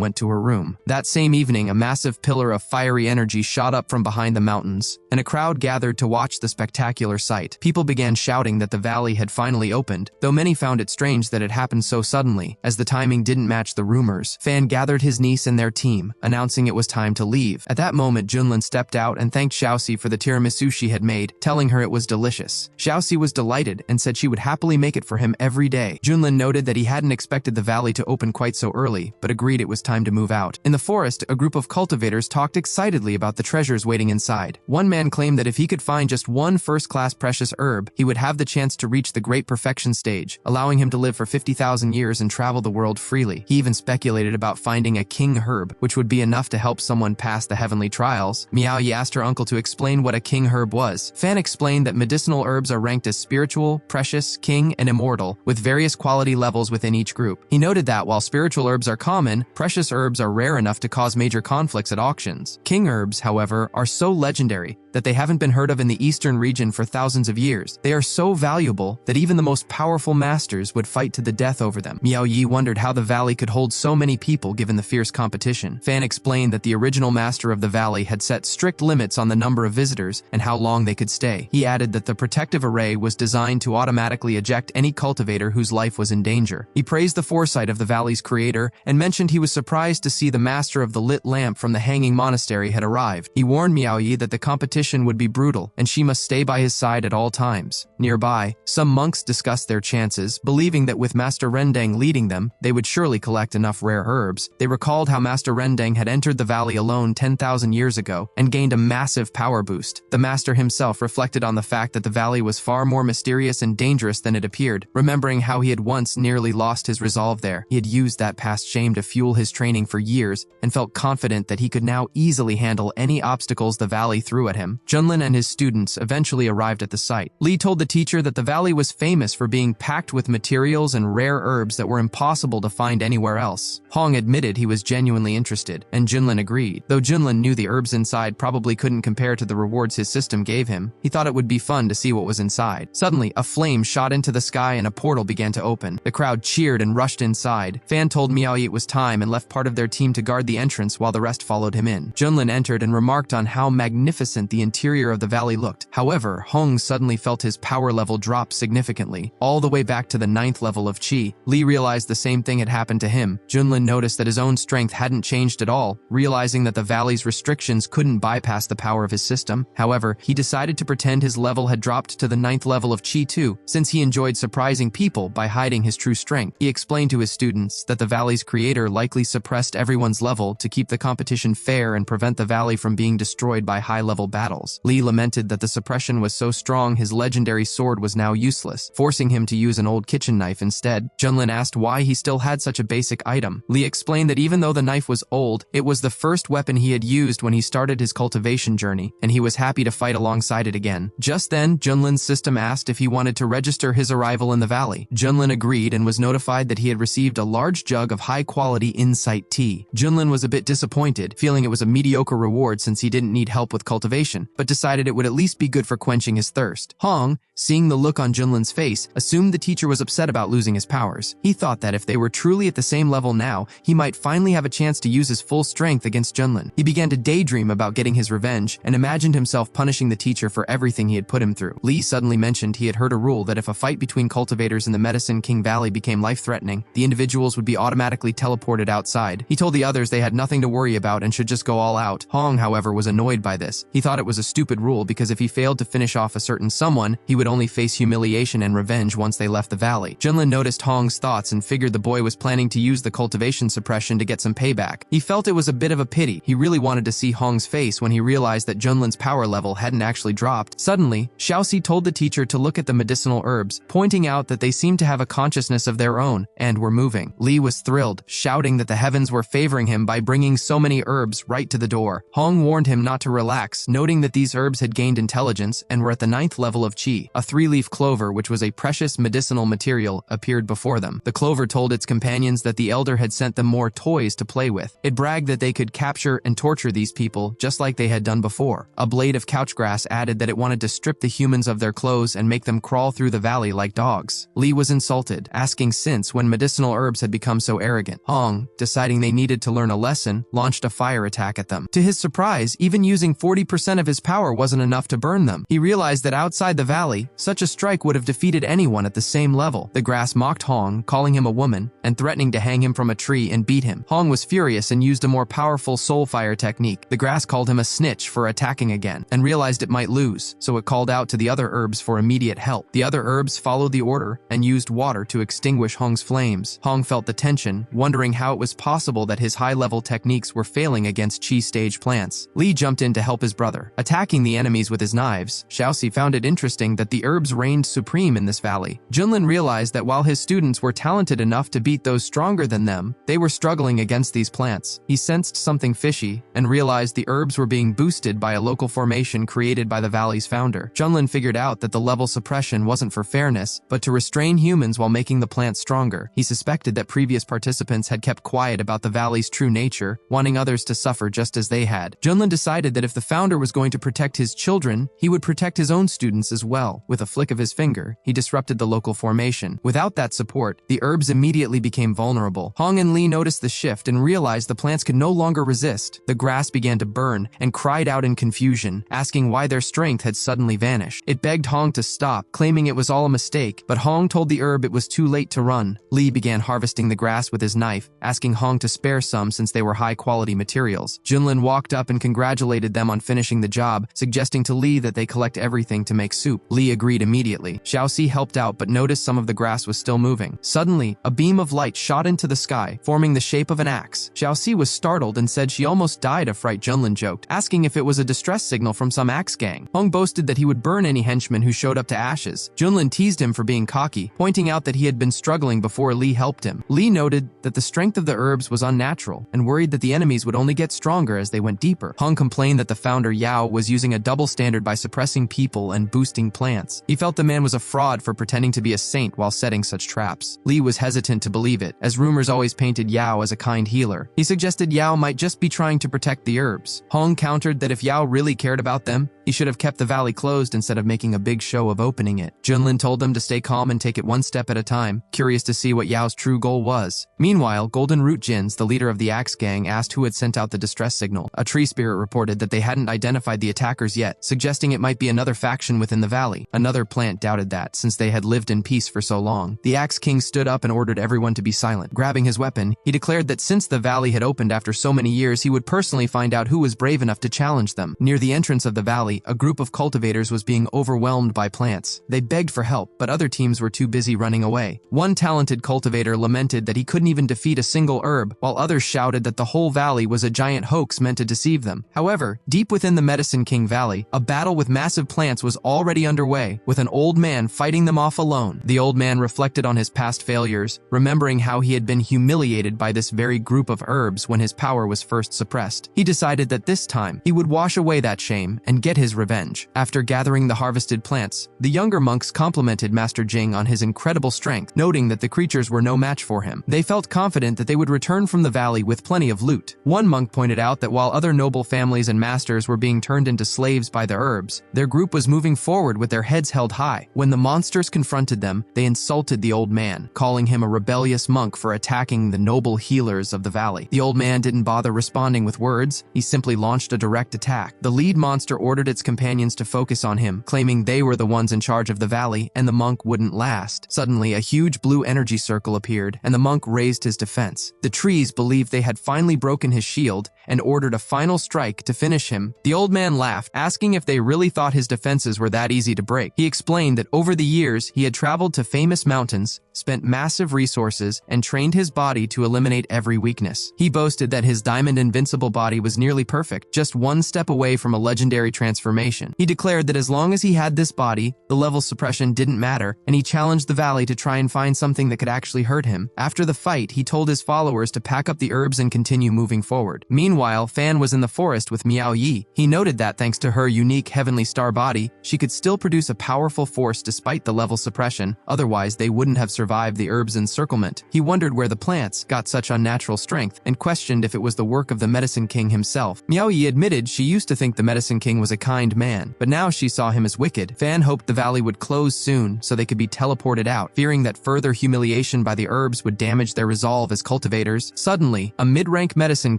S1: went to her room. That same evening, evening, a massive pillar of fiery energy shot up from behind the mountains, and a crowd gathered to watch the spectacular sight. People began shouting that the valley had finally opened, though many found it strange that it happened so suddenly, as the timing didn't match the rumors. Fan gathered his niece and their team, announcing it was time to leave. At that moment, Junlin stepped out and thanked Xiaoxi for the tiramisu she had made, telling her it was delicious. Xiaoxi was delighted and said she would happily make it for him every day. Junlin noted that he hadn't expected the valley to open quite so early, but agreed it was time to move out. In the forest, a group of cultivators talked excitedly about the treasures waiting inside. One man claimed that if he could find just one first-class precious herb, he would have the chance to reach the great perfection stage, allowing him to live for 50,000 years and travel the world freely. He even speculated about finding a king herb, which would be enough to help someone pass the heavenly trials. Miaoyi asked her uncle to explain what a king herb was. Fan explained that medicinal herbs are ranked as spiritual, precious, king, and immortal, with various quality levels within each group. He noted that while spiritual herbs are common, precious herbs are rare enough to cause major conflicts at auctions. King herbs, however, are so legendary that they haven't been heard of in the eastern region for thousands of years. They are so valuable that even the most powerful masters would fight to the death over them. Miao Yi wondered how the valley could hold so many people given the fierce competition. Fan explained that the original master of the valley had set strict limits on the number of visitors and how long they could stay. He added that the protective array was designed to automatically eject any cultivator whose life was in danger. He praised the foresight of the valley's creator and mentioned he was surprised to see the master of the lit lamp from the hanging monastery had arrived. He warned Miao Yi that the competition would be brutal and she must stay by his side at all times. Nearby, some monks discussed their chances, believing that with Master Rendang leading them, they would surely collect enough rare herbs. They recalled how Master Rendang had entered the valley alone 10,000 years ago and gained a massive power boost. The master himself reflected on the fact that the valley was far more mysterious and dangerous than it appeared, remembering how he had once nearly lost his resolve there. He had used that past shame to fuel his training for years and felt confident that he could now easily handle any obstacles the valley threw at him. Junlin and his students eventually arrived at the site. Li told the teacher that the valley was famous for being packed with materials and rare herbs that were impossible to find anywhere else. Hong admitted he was genuinely interested, and Junlin agreed. Though Junlin knew the herbs inside probably couldn't compare to the rewards his system gave him, he thought it would be fun to see what was inside. Suddenly, a flame shot into the sky and a portal began to open. The crowd cheered and rushed inside. Fan told Miaoyi it was time and left part of their team to guard the entrance while the rest followed him in. Junlin entered and remarked on how magnificent the interior of the valley looked. However, Hong suddenly felt his power level drop significantly, all the way back to the 9th level of Qi. Li realized the same thing had happened to him. Junlin noticed that his own strength hadn't changed at all, realizing that the valley's restrictions couldn't bypass the power of his system. However, he decided to pretend his level had dropped to the 9th level of Qi too, since he enjoyed surprising people by hiding his true strength. He explained to his students that the valley's creator likely suppressed everyone's level to keep the competition fair and prevent the valley from being destroyed by high-level battles. Li lamented that the suppression was so strong his legendary sword was now useless, forcing him to use an old kitchen knife instead. Junlin asked why he still had such a basic item. Li explained that even though the knife was old, it was the first weapon he had used when he started his cultivation journey, and he was happy to fight alongside it again. Just then, Junlin's system asked if he wanted to register his arrival in the valley. Junlin agreed and was notified that he had received a large jug of high-quality insight tea. Junlin was a bit disappointed, feeling it was a mediocre reward since he didn't need help with cultivation, but decided it would at least be good for quenching his thirst. Hong, seeing the look on Junlin's face, assumed the teacher was upset about losing his powers. He thought that if they were truly at the same level now, he might finally have a chance to use his full strength against Junlin. He began to daydream about getting his revenge and imagined himself punishing the teacher for everything he had put him through. Li suddenly mentioned he had heard a rule that if a fight between cultivators in the Medicine King Valley became life-threatening, the individuals would be automatically teleported outside. He told the others they had nothing to worry about and should just go all out. Hong, however, was annoyed by this. He thought it was a stupid rule because if he failed to finish off a certain someone, he would only face humiliation and revenge once they left the valley. Junlin noticed Hong's thoughts and figured the boy was planning to use the cultivation suppression to get some payback. He felt it was a bit of a pity. He really wanted to see Hong's face when he realized that Junlin's power level hadn't actually dropped. Suddenly, Xiaoxi told the teacher to look at the medicinal herbs, pointing out that they seemed to have a consciousness of their own and were moving. Li was thrilled, shouting that the heavens were favoring him by bringing so many herbs right to the door. Hong warned him not to relax, noting noting that these herbs had gained intelligence and were at the 9th level of Qi. A 3-leaf clover, which was a precious medicinal material, appeared before them. The clover told its companions that the elder had sent them more toys to play with. It bragged that they could capture and torture these people just like they had done before. A blade of couch grass added that it wanted to strip the humans of their clothes and make them crawl through the valley like dogs. Lee was insulted, asking since when medicinal herbs had become so arrogant. Hong, deciding they needed to learn a lesson, launched a fire attack at them. To his surprise, even using 40% of his power wasn't enough to burn them. He realized that outside the valley, such a strike would have defeated anyone at the same level. The grass mocked Hong, calling him a woman, and threatening to hang him from a tree and beat him. Hong was furious and used a more powerful soul fire technique. The grass called him a snitch for attacking again, and realized it might lose, so it called out to the other herbs for immediate help. The other herbs followed the order and used water to extinguish Hong's flames. Hong felt the tension, wondering how it was possible that his high-level techniques were failing against Qi stage plants. Lee jumped in to help his brother, attacking the enemies with his knives. Xiaoxi found it interesting that the herbs reigned supreme in this valley. Junlin realized that while his students were talented enough to beat those stronger than them, they were struggling against these plants. He sensed something fishy and realized the herbs were being boosted by a local formation created by the valley's founder. Junlin figured out that the level suppression wasn't for fairness, but to restrain humans while making the plants stronger. He suspected that previous participants had kept quiet about the valley's true nature, wanting others to suffer just as they had. Junlin decided that if the founder was going to protect his children, he would protect his own students as well. With a flick of his finger, he disrupted the local formation. Without that support, the herbs immediately became vulnerable. Hong and Lee noticed the shift and realized the plants could no longer resist. The grass began to burn and cried out in confusion, asking why their strength had suddenly vanished. It begged Hong to stop, claiming it was all a mistake, but Hong told the herb it was too late to run. Lee began harvesting the grass with his knife, asking Hong to spare some since they were high-quality materials. Junlin walked up and congratulated them on finishing the job, suggesting to Lee that they collect everything to make soup. Lee agreed immediately. Xiaoxi helped out but noticed some of the grass was still moving. Suddenly, a beam of light shot into the sky, forming the shape of an axe. Xiaoxi was startled and said she almost died of fright. Junlin joked, asking if it was a distress signal from some axe gang. Hong boasted that he would burn any henchman who showed up to ashes. Junlin teased him for being cocky, pointing out that he had been struggling before Lee helped him. Lee noted that the strength of the herbs was unnatural and worried that the enemies would only get stronger as they went deeper. Hong complained that the founder Yao was using a double standard by suppressing people and boosting plants. He felt the man was a fraud for pretending to be a saint while setting such traps. Lee was hesitant to believe it, as rumors always painted Yao as a kind healer. He suggested Yao might just be trying to protect the herbs. Hong countered that if Yao really cared about them, he should have kept the valley closed instead of making a big show of opening it. Junlin told them to stay calm and take it one step at a time, curious to see what Yao's true goal was. Meanwhile, Golden Root Jins, the leader of the Axe Gang, asked who had sent out the distress signal. A tree spirit reported that they hadn't identified the attackers yet, suggesting it might be another faction within the valley. Another plant doubted that, since they had lived in peace for so long. The Axe King stood up and ordered everyone to be silent. Grabbing his weapon, he declared that since the valley had opened after so many years, he would personally find out who was brave enough to challenge them. Near the entrance of the valley, a group of cultivators was being overwhelmed by plants. They begged for help, but other teams were too busy running away. One talented cultivator lamented that he couldn't even defeat a single herb, while others shouted that the whole valley was a giant hoax meant to deceive them. However, deep within the Medicine King Valley, a battle with massive plants was already underway, with an old man fighting them off alone. The old man reflected on his past failures, remembering how he had been humiliated by this very group of herbs when his power was first suppressed. He decided that this time, he would wash away that shame and get his revenge. After gathering the harvested plants, the younger monks complimented Master Jing on his incredible strength, noting that the creatures were no match for him. They felt confident that they would return from the valley with plenty of loot. One monk pointed out that while other noble families and masters were being turned into slaves by the herbs, their group was moving forward with their heads held high. When the monsters confronted them, they insulted the old man, calling him a rebellious monk for attacking the noble healers of the valley. The old man didn't bother responding with words, he simply launched a direct attack. The lead monster ordered its companions to focus on him, claiming they were the ones in charge of the valley and the monk wouldn't last. Suddenly, a huge blue energy circle appeared and the monk raised his defense. The trees believed they had finally broken his shield and ordered a final strike to finish him. The old man laughed, asking if they really thought his defenses were that easy to break. He explained that over the years, he had traveled to famous mountains, spent massive resources, and trained his body to eliminate every weakness. He boasted that his diamond invincible body was nearly perfect, just one step away from a legendary transformation. transformation. He declared that as long as he had this body, the level suppression didn't matter, and he challenged the valley to try and find something that could actually hurt him. After the fight, he told his followers to pack up the herbs and continue moving forward. Meanwhile, Fan was in the forest with Miao Yi. He noted that thanks to her unique heavenly star body, she could still produce a powerful force despite the level suppression, otherwise they wouldn't have survived the herbs' encirclement. He wondered where the plants got such unnatural strength and questioned if it was the work of the Medicine King himself. Miao Yi admitted she used to think the Medicine King was a kind man, but now she saw him as wicked. Fan hoped the valley would close soon so they could be teleported out, fearing that further humiliation by the herbs would damage their resolve as cultivators. Suddenly, a mid-rank Medicine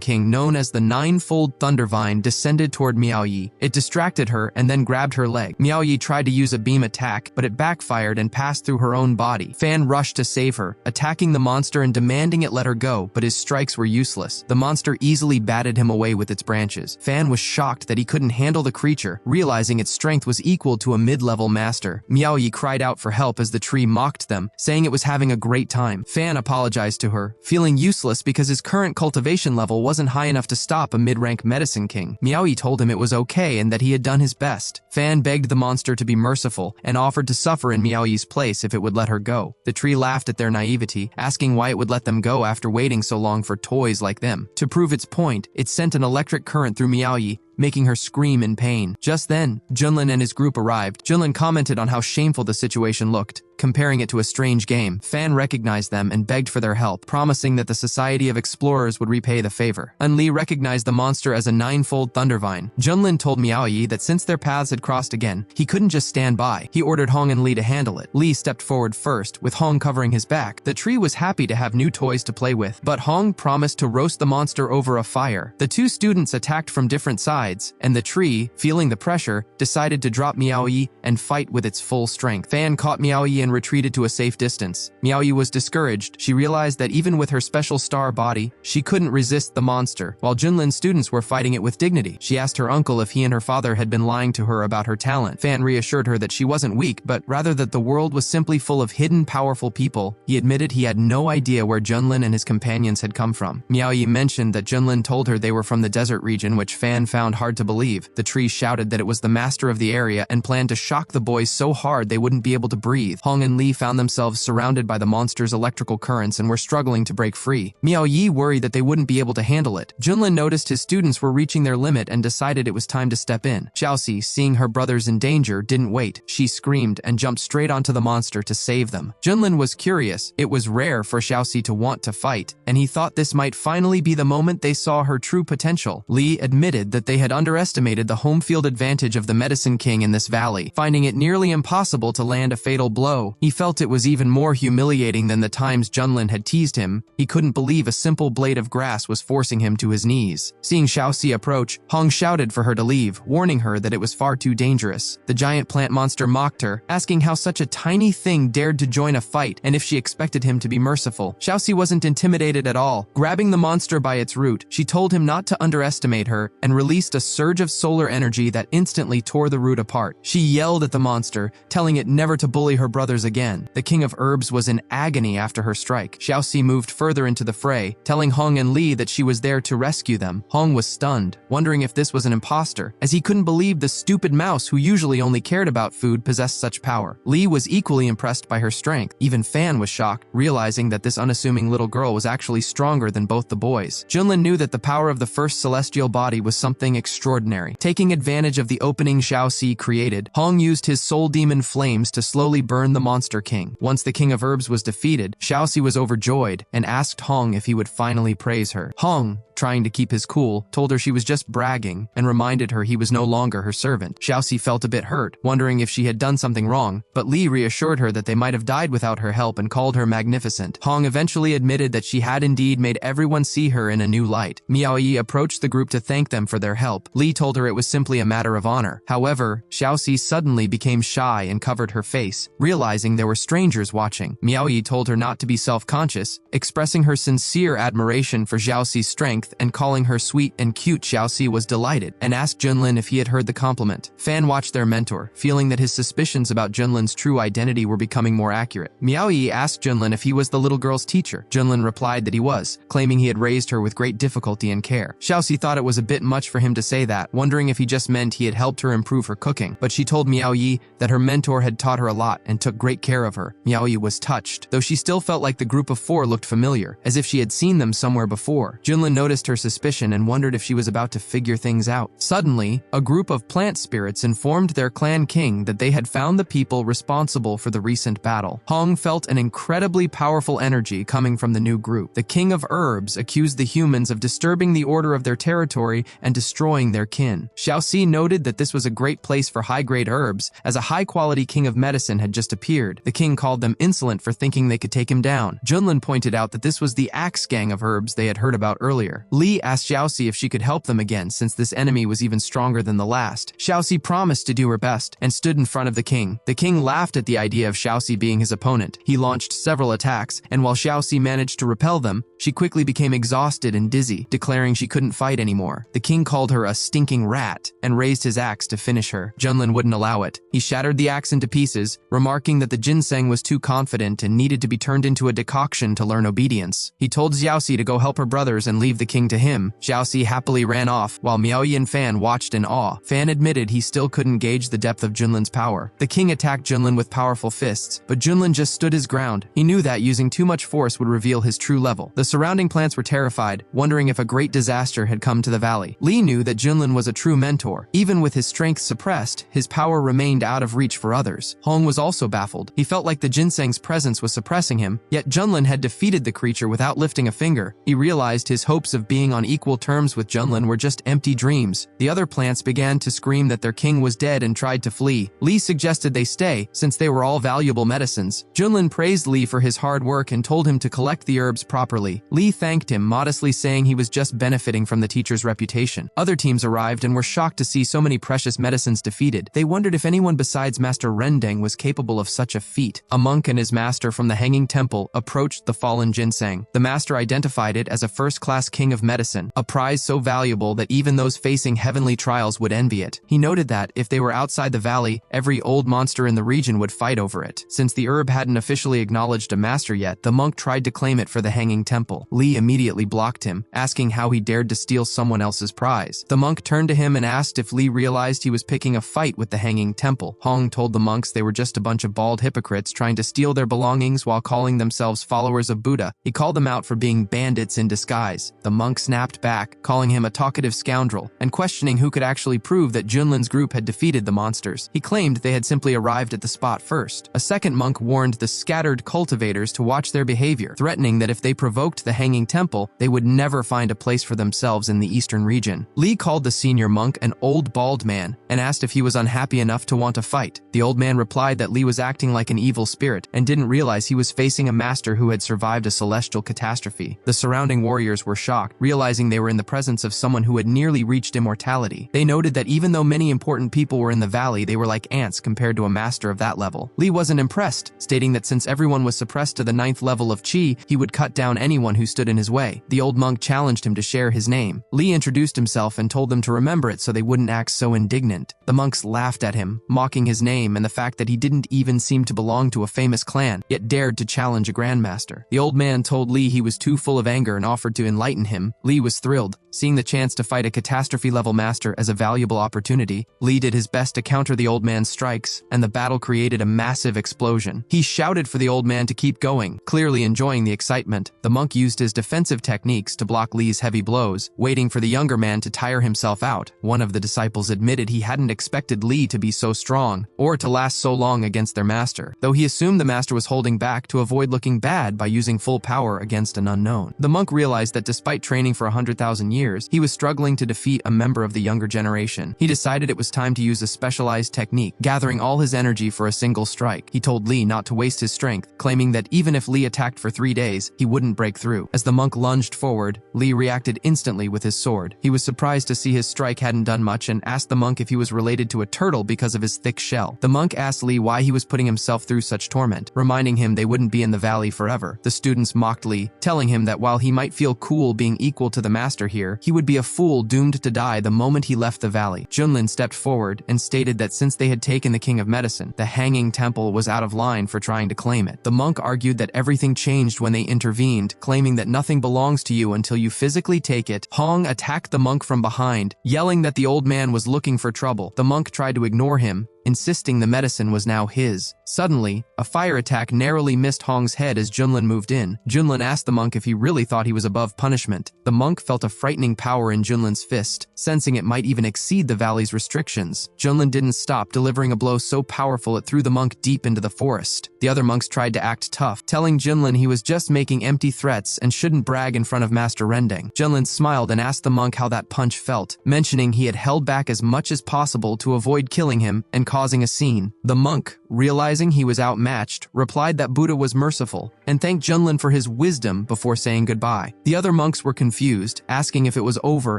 S1: King known as the Ninefold Thundervine descended toward Miao Yi. It distracted her and then grabbed her leg. Miao Yi tried to use a beam attack, but it backfired and passed through her own body. Fan rushed to save her, attacking the monster and demanding it let her go, but his strikes were useless. The monster easily batted him away with its branches. Fan was shocked that he couldn't handle the creature, realizing its strength was equal to a mid-level master. Miao Yi cried out for help as the tree mocked them, saying it was having a great time. Fan apologized to her, feeling useless because his current cultivation level wasn't high enough to stop a mid-rank Medicine King. Miao Yi told him it was okay and that he had done his best. Fan begged the monster to be merciful and offered to suffer in Miao Yi's place if it would let her go. The tree laughed at their naivety, asking why it would let them go after waiting so long for toys like them. To prove its point, it sent an electric current through Miao Yi, making her scream in pain. Just then, Junlin and his group arrived. Junlin commented on how shameful the situation looked, comparing it to a strange game. Fan recognized them and begged for their help, promising that the Society of Explorers would repay the favor. Li recognized the monster as a Ninefold Thundervine. Junlin told Miao Yi that since their paths had crossed again, he couldn't just stand by. He ordered Hong and Li to handle it. Li stepped forward first, with Hong covering his back. The tree was happy to have new toys to play with, but Hong promised to roast the monster over a fire. The two students attacked from different sides, and the tree, feeling the pressure, decided to drop Miao Yi and fight with its full strength. Fan caught Miao Yi and retreated to a safe distance. Miao Yi was discouraged. She realized that even with her special star body, she couldn't resist the monster, while Junlin's students were fighting it with dignity. She asked her uncle if he and her father had been lying to her about her talent. Fan reassured her that she wasn't weak, but rather that the world was simply full of hidden, powerful people. He admitted he had no idea where Junlin and his companions had come from. Miao Yi mentioned that Junlin told her they were from the desert region, which Fan found hard to believe. The tree shouted that it was the master of the area and planned to shock the boys so hard they wouldn't be able to breathe. Hong and Li found themselves surrounded by the monster's electrical currents and were struggling to break free. Miao Yi worried that they wouldn't be able to handle it. Junlin noticed his students were reaching their limit and decided it was time to step in. Xiaoxi, seeing her brothers in danger, didn't wait. She screamed and jumped straight onto the monster to save them. Junlin was curious. It was rare for Xiaoxi to want to fight, and he thought this might finally be the moment they saw her true potential. Li admitted that they had underestimated the home field advantage of the Medicine King in this valley, finding it nearly impossible to land a fatal blow. He felt it was even more humiliating than the times Junlin had teased him. He couldn't believe a simple blade of grass was forcing him to his knees. Seeing Xiaoxi approach, Hong shouted for her to leave, warning her that it was far too dangerous. The giant plant monster mocked her, asking how such a tiny thing dared to join a fight and if she expected him to be merciful. Xiaoxi wasn't intimidated at all. Grabbing the monster by its root, she told him not to underestimate her and released a surge of solar energy that instantly tore the root apart. She yelled at the monster, telling it never to bully her brothers again. The King of Herbs was in agony after her strike. Xiaoxi moved further into the fray, telling Hong and Li that she was there to rescue them. Hong was stunned, wondering if this was an imposter, as he couldn't believe the stupid mouse who usually only cared about food possessed such power. Li was equally impressed by her strength. Even Fan was shocked, realizing that this unassuming little girl was actually stronger than both the boys. Junlin knew that the power of the first celestial body was something extraordinary. Taking advantage of the opening Xiaoxi created, Hong used his soul demon flames to slowly burn the Monster King. Once the King of Herbs was defeated, Xiaoxi was overjoyed and asked Hong if he would finally praise her. Hong, trying to keep his cool, told her she was just bragging and reminded her he was no longer her servant. Xiaoxi felt a bit hurt, wondering if she had done something wrong, but Li reassured her that they might have died without her help and called her magnificent. Hong eventually admitted that she had indeed made everyone see her in a new light. Miao Yi approached the group to thank them for their help. Li told her it was simply a matter of honor. However, Xiaoxi suddenly became shy and covered her face, realizing there were strangers watching. Miao Yi told her not to be self-conscious, expressing her sincere admiration for Xiaoxi's strength strength and calling her sweet and cute. Xiaoxi was delighted and asked Junlin if he had heard the compliment. Fan watched their mentor, feeling that his suspicions about Junlin's true identity were becoming more accurate. Miaoyi asked Junlin if he was the little girl's teacher. Junlin replied that he was, claiming he had raised her with great difficulty and care. Xiaoxi thought it was a bit much for him to say that, wondering if he just meant he had helped her improve her cooking, but she told Miaoyi that her mentor had taught her a lot and took great care of her. Miaoyi was touched, though she still felt like the group of four looked familiar, as if she had seen them somewhere before. Junlin noticed her suspicion and wondered if she was about to figure things out. Suddenly, a group of plant spirits informed their clan king that they had found the people responsible for the recent battle. Hong felt an incredibly powerful energy coming from the new group. The king of herbs accused the humans of disturbing the order of their territory and destroying their kin. Xiaoxi noted that this was a great place for high-grade herbs, as a high-quality king of medicine had just appeared. The king called them insolent for thinking they could take him down. Junlin pointed out that this was the axe gang of herbs they had heard about earlier. Li asked Xiaoxi if she could help them again, since this enemy was even stronger than the last. Xiaoxi promised to do her best and stood in front of the king. The king laughed at the idea of Xiaoxi being his opponent. He launched several attacks, and while Xiaoxi managed to repel them, she quickly became exhausted and dizzy, declaring she couldn't fight anymore. The king called her a stinking rat and raised his axe to finish her. Junlin wouldn't allow it. He shattered the axe into pieces, remarking that the ginseng was too confident and needed to be turned into a decoction to learn obedience. He told Xiaoxi to go help her brothers and leave the king to him. Xiaoxi happily ran off, while Miaoyi and Fan watched in awe. Fan admitted he still couldn't gauge the depth of Junlin's power. The king attacked Junlin with powerful fists, but Junlin just stood his ground. He knew that using too much force would reveal his true level. The surrounding plants were terrified, wondering if a great disaster had come to the valley. Li knew that Junlin was a true mentor. Even with his strength suppressed, his power remained out of reach for others. Hong was also baffled. He felt like the ginseng's presence was suppressing him, yet Junlin had defeated the creature without lifting a finger. He realized his hopes of being on equal terms with Junlin were just empty dreams. The other plants began to scream that their king was dead and tried to flee. Li suggested they stay, since they were all valuable medicines. Junlin praised Li for his hard work and told him to collect the herbs properly. Li thanked him, modestly saying he was just benefiting from the teacher's reputation. Other teams arrived and were shocked to see so many precious medicines defeated. They wondered if anyone besides Master Rendeng was capable of such a feat. A monk and his master from the Hanging Temple approached the fallen ginseng. The master identified it as a first-class king of medicine, a prize so valuable that even those facing heavenly trials would envy it. He noted that, if they were outside the valley, every old monster in the region would fight over it. Since the herb hadn't officially acknowledged a master yet, the monk tried to claim it for the Hanging Temple. Li immediately blocked him, asking how he dared to steal someone else's prize. The monk turned to him and asked if Li realized he was picking a fight with the Hanging Temple. Hong told the monks they were just a bunch of bald hypocrites trying to steal their belongings while calling themselves followers of Buddha. He called them out for being bandits in disguise. The monk snapped back, calling him a talkative scoundrel, and questioning who could actually prove that Junlin's group had defeated the monsters. He claimed they had simply arrived at the spot first. A second monk warned the scattered cultivators to watch their behavior, threatening that if they provoked the Hanging Temple, they would never find a place for themselves in the eastern region. Li called the senior monk an old bald man and asked if he was unhappy enough to want to fight. The old man replied that Li was acting like an evil spirit and didn't realize he was facing a master who had survived a celestial catastrophe. The surrounding warriors were shocked, realizing they were in the presence of someone who had nearly reached immortality. They noted that even though many important people were in the valley, they were like ants compared to a master of that level. Li wasn't impressed, stating that since everyone was suppressed to the 9th level of Qi, he would cut down anyone who stood in his way. The old monk challenged him to share his name. Li introduced himself and told them to remember it so they wouldn't act so indignant. The monks laughed at him, mocking his name and the fact that he didn't even seem to belong to a famous clan, yet dared to challenge a grandmaster. The old man told Li he was too full of anger and offered to enlighten him. Li was thrilled, seeing the chance to fight a catastrophe-level master as a valuable opportunity. Li did his best to counter the old man's strikes, and the battle created a massive explosion. He shouted for the old man to keep going, clearly enjoying the excitement. The monk used his defensive techniques to block Li's heavy blows, waiting for the younger man to tire himself out. One of the disciples admitted he hadn't expected Li to be so strong, or to last so long against their master, though he assumed the master was holding back to avoid looking bad by using full power against an unknown. The monk realized that despite training for 100,000 years, years, he was struggling to defeat a member of the younger generation. He decided it was time to use a specialized technique, gathering all his energy for a single strike. He told Lee not to waste his strength, claiming that even if Lee attacked for 3 days, he wouldn't break through. As the monk lunged forward, Lee reacted instantly with his sword. He was surprised to see his strike hadn't done much and asked the monk if he was related to a turtle because of his thick shell. The monk asked Lee why he was putting himself through such torment, reminding him they wouldn't be in the valley forever. The students mocked Lee, telling him that while he might feel cool being equal to the master here, he would be a fool doomed to die the moment he left the valley. Junlin stepped forward and stated that since they had taken the king of medicine, the hanging temple was out of line for trying to claim it. The monk argued that everything changed when they intervened, claiming that nothing belongs to you until you physically take it. Hong attacked the monk from behind, yelling that the old man was looking for trouble. The monk tried to ignore him, insisting the medicine was now his. Suddenly, a fire attack narrowly missed Hong's head as Junlin moved in. Junlin asked the monk if he really thought he was above punishment. The monk felt a frightening power in Junlin's fist, sensing it might even exceed the valley's restrictions. Junlin didn't stop, delivering a blow so powerful it threw the monk deep into the forest. The other monks tried to act tough, telling Junlin he was just making empty threats and shouldn't brag in front of Master Rending. Junlin smiled and asked the monk how that punch felt, mentioning he had held back as much as possible to avoid killing him and causing a scene. The monk, realizing he was outmatched, replied that Buddha was merciful and thanked Junlin for his wisdom before saying goodbye. The other monks were confused, asking if it was over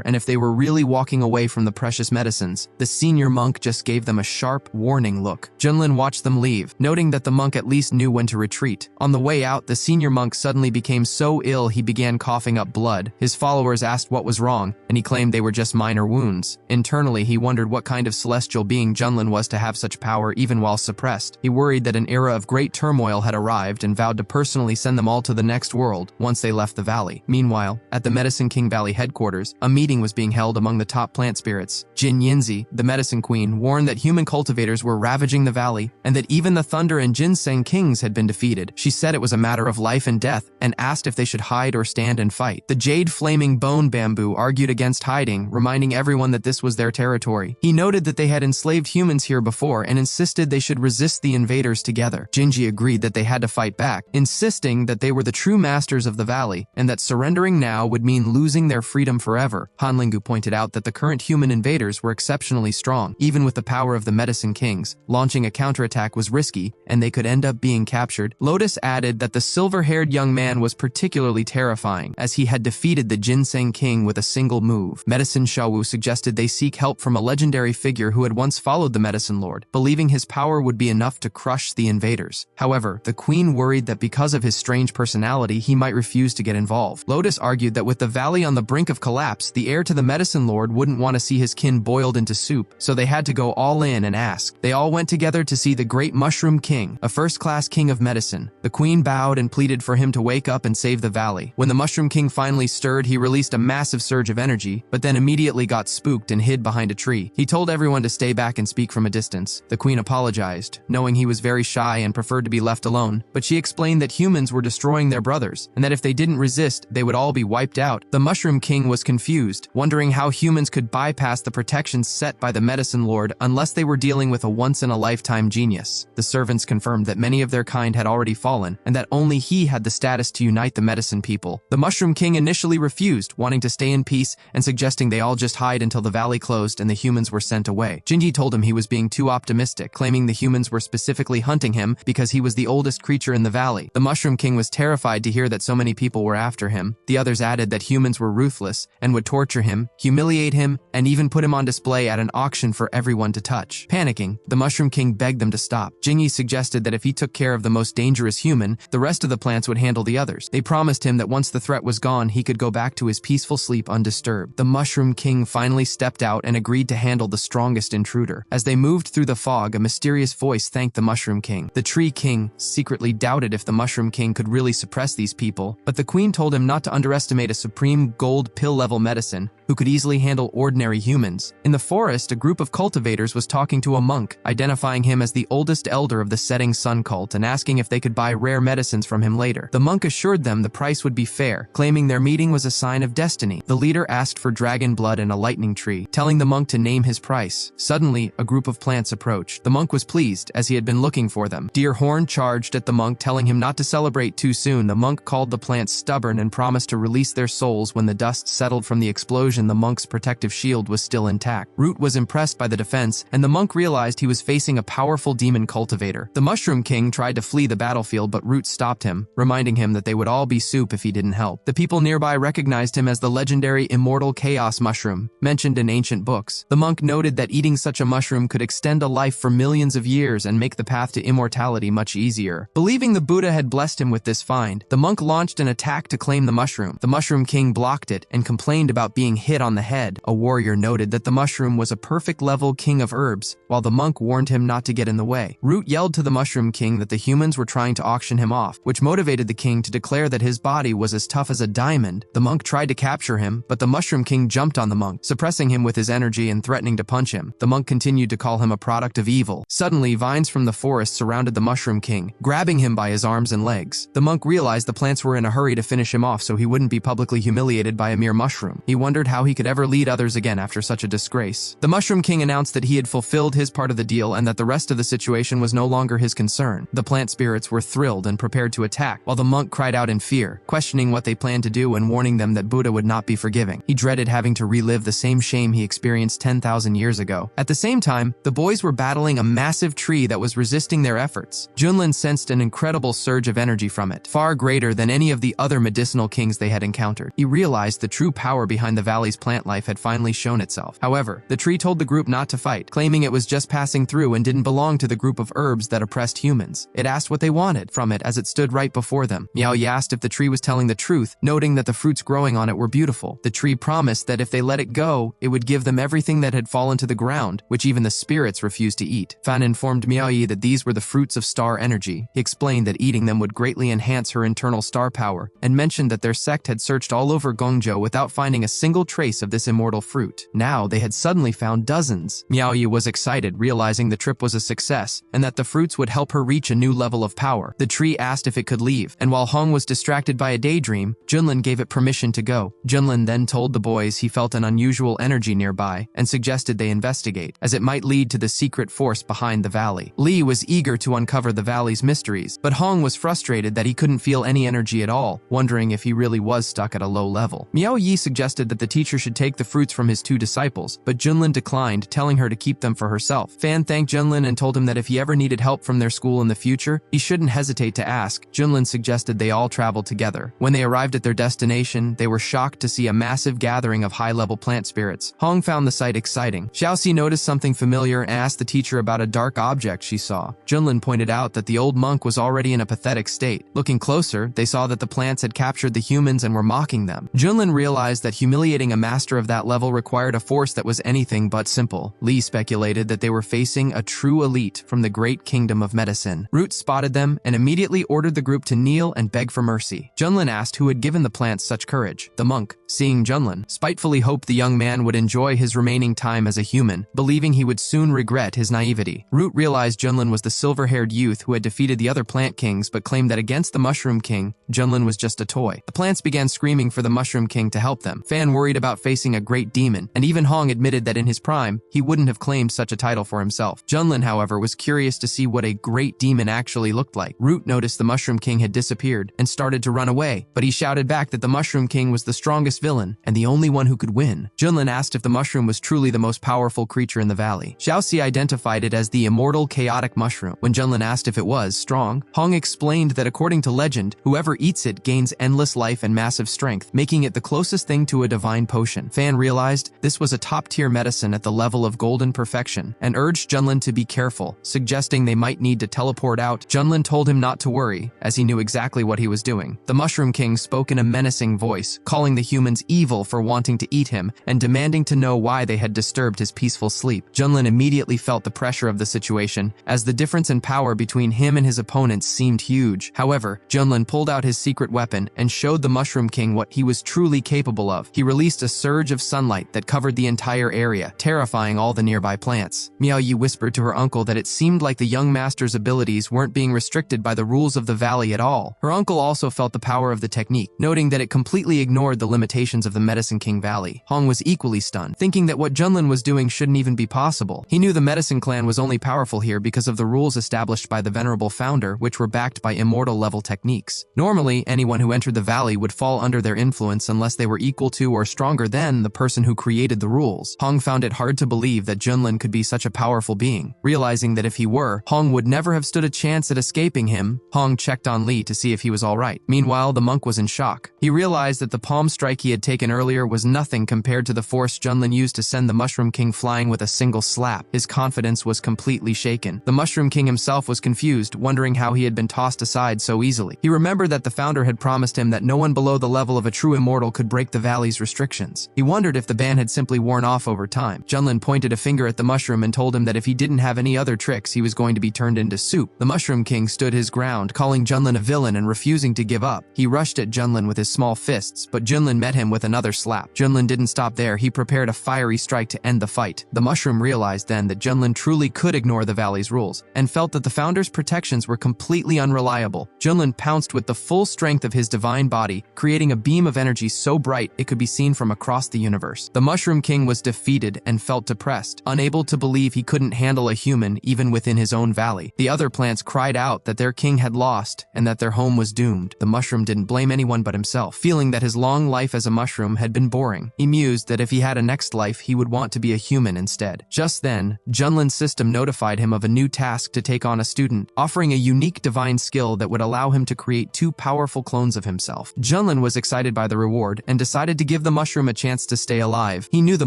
S1: and if they were really walking away from the precious medicines. The senior monk just gave them a sharp, warning look. Junlin watched them leave, noting that the monk at least knew when to retreat. On the way out, the senior monk suddenly became so ill he began coughing up blood. His followers asked what was wrong, and he claimed they were just minor wounds. Internally, he wondered what kind of celestial being Junlin was to have such power even while suppressed. He worried that an era of great turmoil had arrived and vowed to personally send them all to the next world once they left the valley. Meanwhile, at the Medicine King Valley headquarters, a meeting was being held among the top plant spirits. Jin Yinzi, the medicine queen, warned that human cultivators were ravaging the valley and that even the Thunder and Ginseng kings had been defeated. She said it was a matter of life and death and asked if they should hide or stand and fight. The Jade Flaming Bone Bamboo argued against hiding, reminding everyone that this was their territory. He noted that they had enslaved humans here before and insisted they should resist the invaders together. Jinji agreed that they had to fight back, insisting that they were the true masters of the valley and that surrendering now would mean losing their freedom forever. Hanlingu pointed out that the current human invaders were exceptionally strong, even with the power of the medicine kings. Launching a counterattack was risky, and they could end up being captured. Lotus added that the silver-haired young man was particularly terrifying, as he had defeated the Ginseng king with a single move. Medicine Shawu suggested they seek help from a legendary figure who had once followed the medicine lord, believing his power would be enough to crush the invaders. However, the queen worried that because of his strange personality, he might refuse to get involved. Lotus argued that with the valley on the brink of collapse, the heir to the medicine lord wouldn't want to see his kin boiled into soup, so they had to go all in and ask. They all went together to see the great Mushroom King, a first-class king of medicine. The queen bowed and pleaded for him to wake up and save the valley. When the Mushroom King finally stirred, he released a massive surge of energy, but then immediately got spooked and hid behind a tree. He told everyone to stay back and speak from a distance. The queen apologized, knowing he was very shy and preferred to be left alone, but she explained that humans were destroying their brothers, and that if they didn't resist, they would all be wiped out. The Mushroom King was confused, wondering how humans could bypass the protections set by the medicine lord unless they were dealing with a once-in-a-lifetime genius. The servants confirmed that many of their kind had already fallen, and that only he had the status to unite the medicine people. The Mushroom King initially refused, wanting to stay in peace and suggesting they all just hide until the valley closed and the humans were sent away. Jinji told him he was being too optimistic, claiming the humans were specifically hunting him because he was the oldest creature in the valley. The Mushroom King was terrified to hear that so many people were after him. The others added that humans were ruthless and would torture him, humiliate him, and even put him on display at an auction for everyone to touch. Panicking, the Mushroom King begged them to stop. Jinyi suggested that if he took care of the most dangerous human, the rest of the plants would handle the others. They promised him that once the threat was gone, he could go back to his peaceful sleep undisturbed. The Mushroom King finally stepped out and agreed to handle the strongest intruder. As they moved through the fog, a mysterious voice thanked the Mushroom King. The Tree King secretly doubted if the Mushroom King could really suppress these people, but the Queen told him not to underestimate a supreme gold pill-level medicine who could easily handle ordinary humans. In the forest, a group of cultivators was talking to a monk, identifying him as the oldest elder of the Setting Sun cult and asking if they could buy rare medicines from him later. The monk assured them the price would be fair, claiming their meeting was a sign of destiny. The leader asked for dragon blood and a lightning tree, telling the monk to name his price. Suddenly, a group of plants approached. The monk was pleased, as he had been looking for them. Deer Horn charged at the monk, telling him not to celebrate too soon. The monk called the plants stubborn and promised to release their souls when the dust settled from the explosion. The monk's protective shield was still intact. Root was impressed by the defense, and the monk realized he was facing a powerful demon cultivator. The Mushroom King tried to flee the battlefield, but Root stopped him, reminding him that they would all be soup if he didn't help. The people nearby recognized him as the legendary immortal chaos mushroom, mentioned in ancient books. The monk noted that eating such a mushroom could extend a life for millions of years and make the path to immortality much easier. Believing the Buddha had blessed him with this find, the monk launched an attack to claim the mushroom. The Mushroom King blocked it and complained about being hit on the head. A warrior noted that the mushroom was a perfect level king of herbs, while the monk warned him not to get in the way. Root yelled to the Mushroom King that the humans were trying to auction him off, which motivated the king to declare that his body was as tough as a diamond. The monk tried to capture him, but the Mushroom King jumped on the monk, suppressing him with his energy and threatening to punch him. The monk continued to call him a product of evil. Suddenly, vines from the forest surrounded the Mushroom King, grabbing him by his arms and legs. The monk realized the plants were in a hurry to finish him off so he wouldn't be publicly humiliated by a mere mushroom. He wondered how he could ever lead others again after such a disgrace. The Mushroom King announced that he had fulfilled his part of the deal and that the rest of the situation was no longer his concern. The plant spirits were thrilled and prepared to attack, while the monk cried out in fear, questioning what they planned to do and warning them that Buddha would not be forgiving. He dreaded having to relive the same shame he experienced 10,000 years ago. At the same time, the boys were battling a massive tree that was resisting their efforts. Junlin sensed an incredible surge of energy from it, far greater than any of the other medicinal kings they had encountered. He realized the true power behind the valley's plant life had finally shown itself. However, the tree told the group not to fight, claiming it was just passing through and didn't belong to the group of herbs that oppressed humans. It asked what they wanted from it as it stood right before them. Miao Yi asked if the tree was telling the truth, noting that the fruits growing on it were beautiful. The tree promised that if they let it go, it would give them everything that had fallen to the ground, which even the spirits refused to eat. Fan informed Miao Yi that these were the fruits of star energy. He explained that eating them would greatly enhance her internal star power, and mentioned that their sect had searched all over Gongzhou without finding a single trace of this immortal fruit. Now they had suddenly found dozens. Miao Yi was excited, realizing the trip was a success, and that the fruits would help her reach a new level of power. The tree asked if it could leave, and while Hong was distracted by a daydream, Junlin gave it permission to go. Junlin then told the boys he felt an unusual energy nearby, and suggested they investigate, as it might lead to the secret force behind the valley. Li was eager to uncover the valley's mysteries, but Hong was frustrated that he couldn't feel any energy at all, wondering if he really was stuck at a low level. Miao Yi suggested that the teacher should take the fruits from his two disciples, but Junlin declined, telling her to keep them for herself. Fan thanked Junlin and told him that if he ever needed help from their school in the future, he shouldn't hesitate to ask. Junlin suggested they all travel together. When they arrived at their destination, they were shocked to see a massive gathering of high-level plant spirits. Hong found the sight exciting. Xiaoxi noticed something familiar and asked the teacher about a dark object she saw. Junlin pointed out that the old monk was already in a pathetic state. Looking closer, they saw that the plants had captured the humans and were mocking them. Junlin realized that humiliating a master of that level required a force that was anything but simple. Li speculated that they were facing a true elite from the great kingdom of medicine. Root spotted them and immediately ordered the group to kneel and beg for mercy. Junlin asked who had given the plants such courage. The monk, seeing Junlin, spitefully hoped the young man would enjoy his remaining time as a human, believing he would soon regret his naivety. Root realized Junlin was the silver-haired youth who had defeated the other plant kings, but claimed that against the Mushroom King, Junlin was just a toy. The plants began screaming for the Mushroom King to help them. Fan worried about facing a great demon, and even Hong admitted that in his prime, he wouldn't have claimed such a title for himself. Junlin, however, was curious to see what a great demon actually looked like. Root noticed the Mushroom King had disappeared and started to run away, but he shouted back that the Mushroom King was the strongest villain and the only one who could win. Junlin asked if the mushroom was truly the most powerful creature in the valley. Xiaoxi identified it as the immortal chaotic mushroom. When Junlin asked if it was strong, Hong explained that according to legend, whoever eats it gains endless life and massive strength, making it the closest thing to a divine potion. Fan realized this was a top-tier medicine at the level of golden perfection and urged Junlin to be careful, suggesting they might need to teleport out. Junlin told him not to worry, as he knew exactly what he was doing. The Mushroom King spoke in a menacing voice, calling the humans evil for wanting to eat him and demanding to know why they had disturbed his peaceful sleep. Junlin immediately felt the pressure of the situation, as the difference in power between him and his opponents seemed huge. However, Junlin pulled out his secret weapon and showed the Mushroom King what he was truly capable of. He released a surge of sunlight that covered the entire area, terrifying all the nearby plants. Miao Yi whispered to her uncle that it seemed like the young master's ability abilities weren't being restricted by the rules of the valley at all. Her uncle also felt the power of the technique, noting that it completely ignored the limitations of the Medicine King Valley. Hong was equally stunned, thinking that what Junlin was doing shouldn't even be possible. He knew the Medicine Clan was only powerful here because of the rules established by the venerable founder, which were backed by immortal-level techniques. Normally, anyone who entered the valley would fall under their influence unless they were equal to or stronger than the person who created the rules. Hong found it hard to believe that Junlin could be such a powerful being. Realizing that if he were, Hong would never have stood a chance at escaping him, Hong checked on Li to see if he was alright. Meanwhile, the monk was in shock. He realized that the palm strike he had taken earlier was nothing compared to the force Junlin used to send the Mushroom King flying with a single slap. His confidence was completely shaken. The Mushroom King himself was confused, wondering how he had been tossed aside so easily. He remembered that the founder had promised him that no one below the level of a true immortal could break the valley's restrictions. He wondered if the ban had simply worn off over time. Junlin pointed a finger at the mushroom and told him that if he didn't have any other tricks, he was going to be turned into soup. The Mushroom King stood his ground, calling Junlin a villain and refusing to give up. He rushed at Junlin with his small fists, but Junlin met him with another slap. Junlin didn't stop there. He prepared a fiery strike to end the fight. The mushroom realized then that Junlin truly could ignore the valley's rules, and felt that the founder's protections were completely unreliable. Junlin pounced with the full strength of his divine body, creating a beam of energy so bright it could be seen from across the universe. The Mushroom King was defeated and felt depressed, unable to believe he couldn't handle a human even within his own valley. The other plants cried out that their king had lost and that their home was doomed. The mushroom didn't blame anyone but himself, feeling that his long life as a mushroom had been boring. He mused that if he had a next life, he would want to be a human instead. Just then, Junlin's system notified him of a new task to take on a student, offering a unique divine skill that would allow him to create two powerful clones of himself. Junlin was excited by the reward and decided to give the mushroom a chance to stay alive. He knew the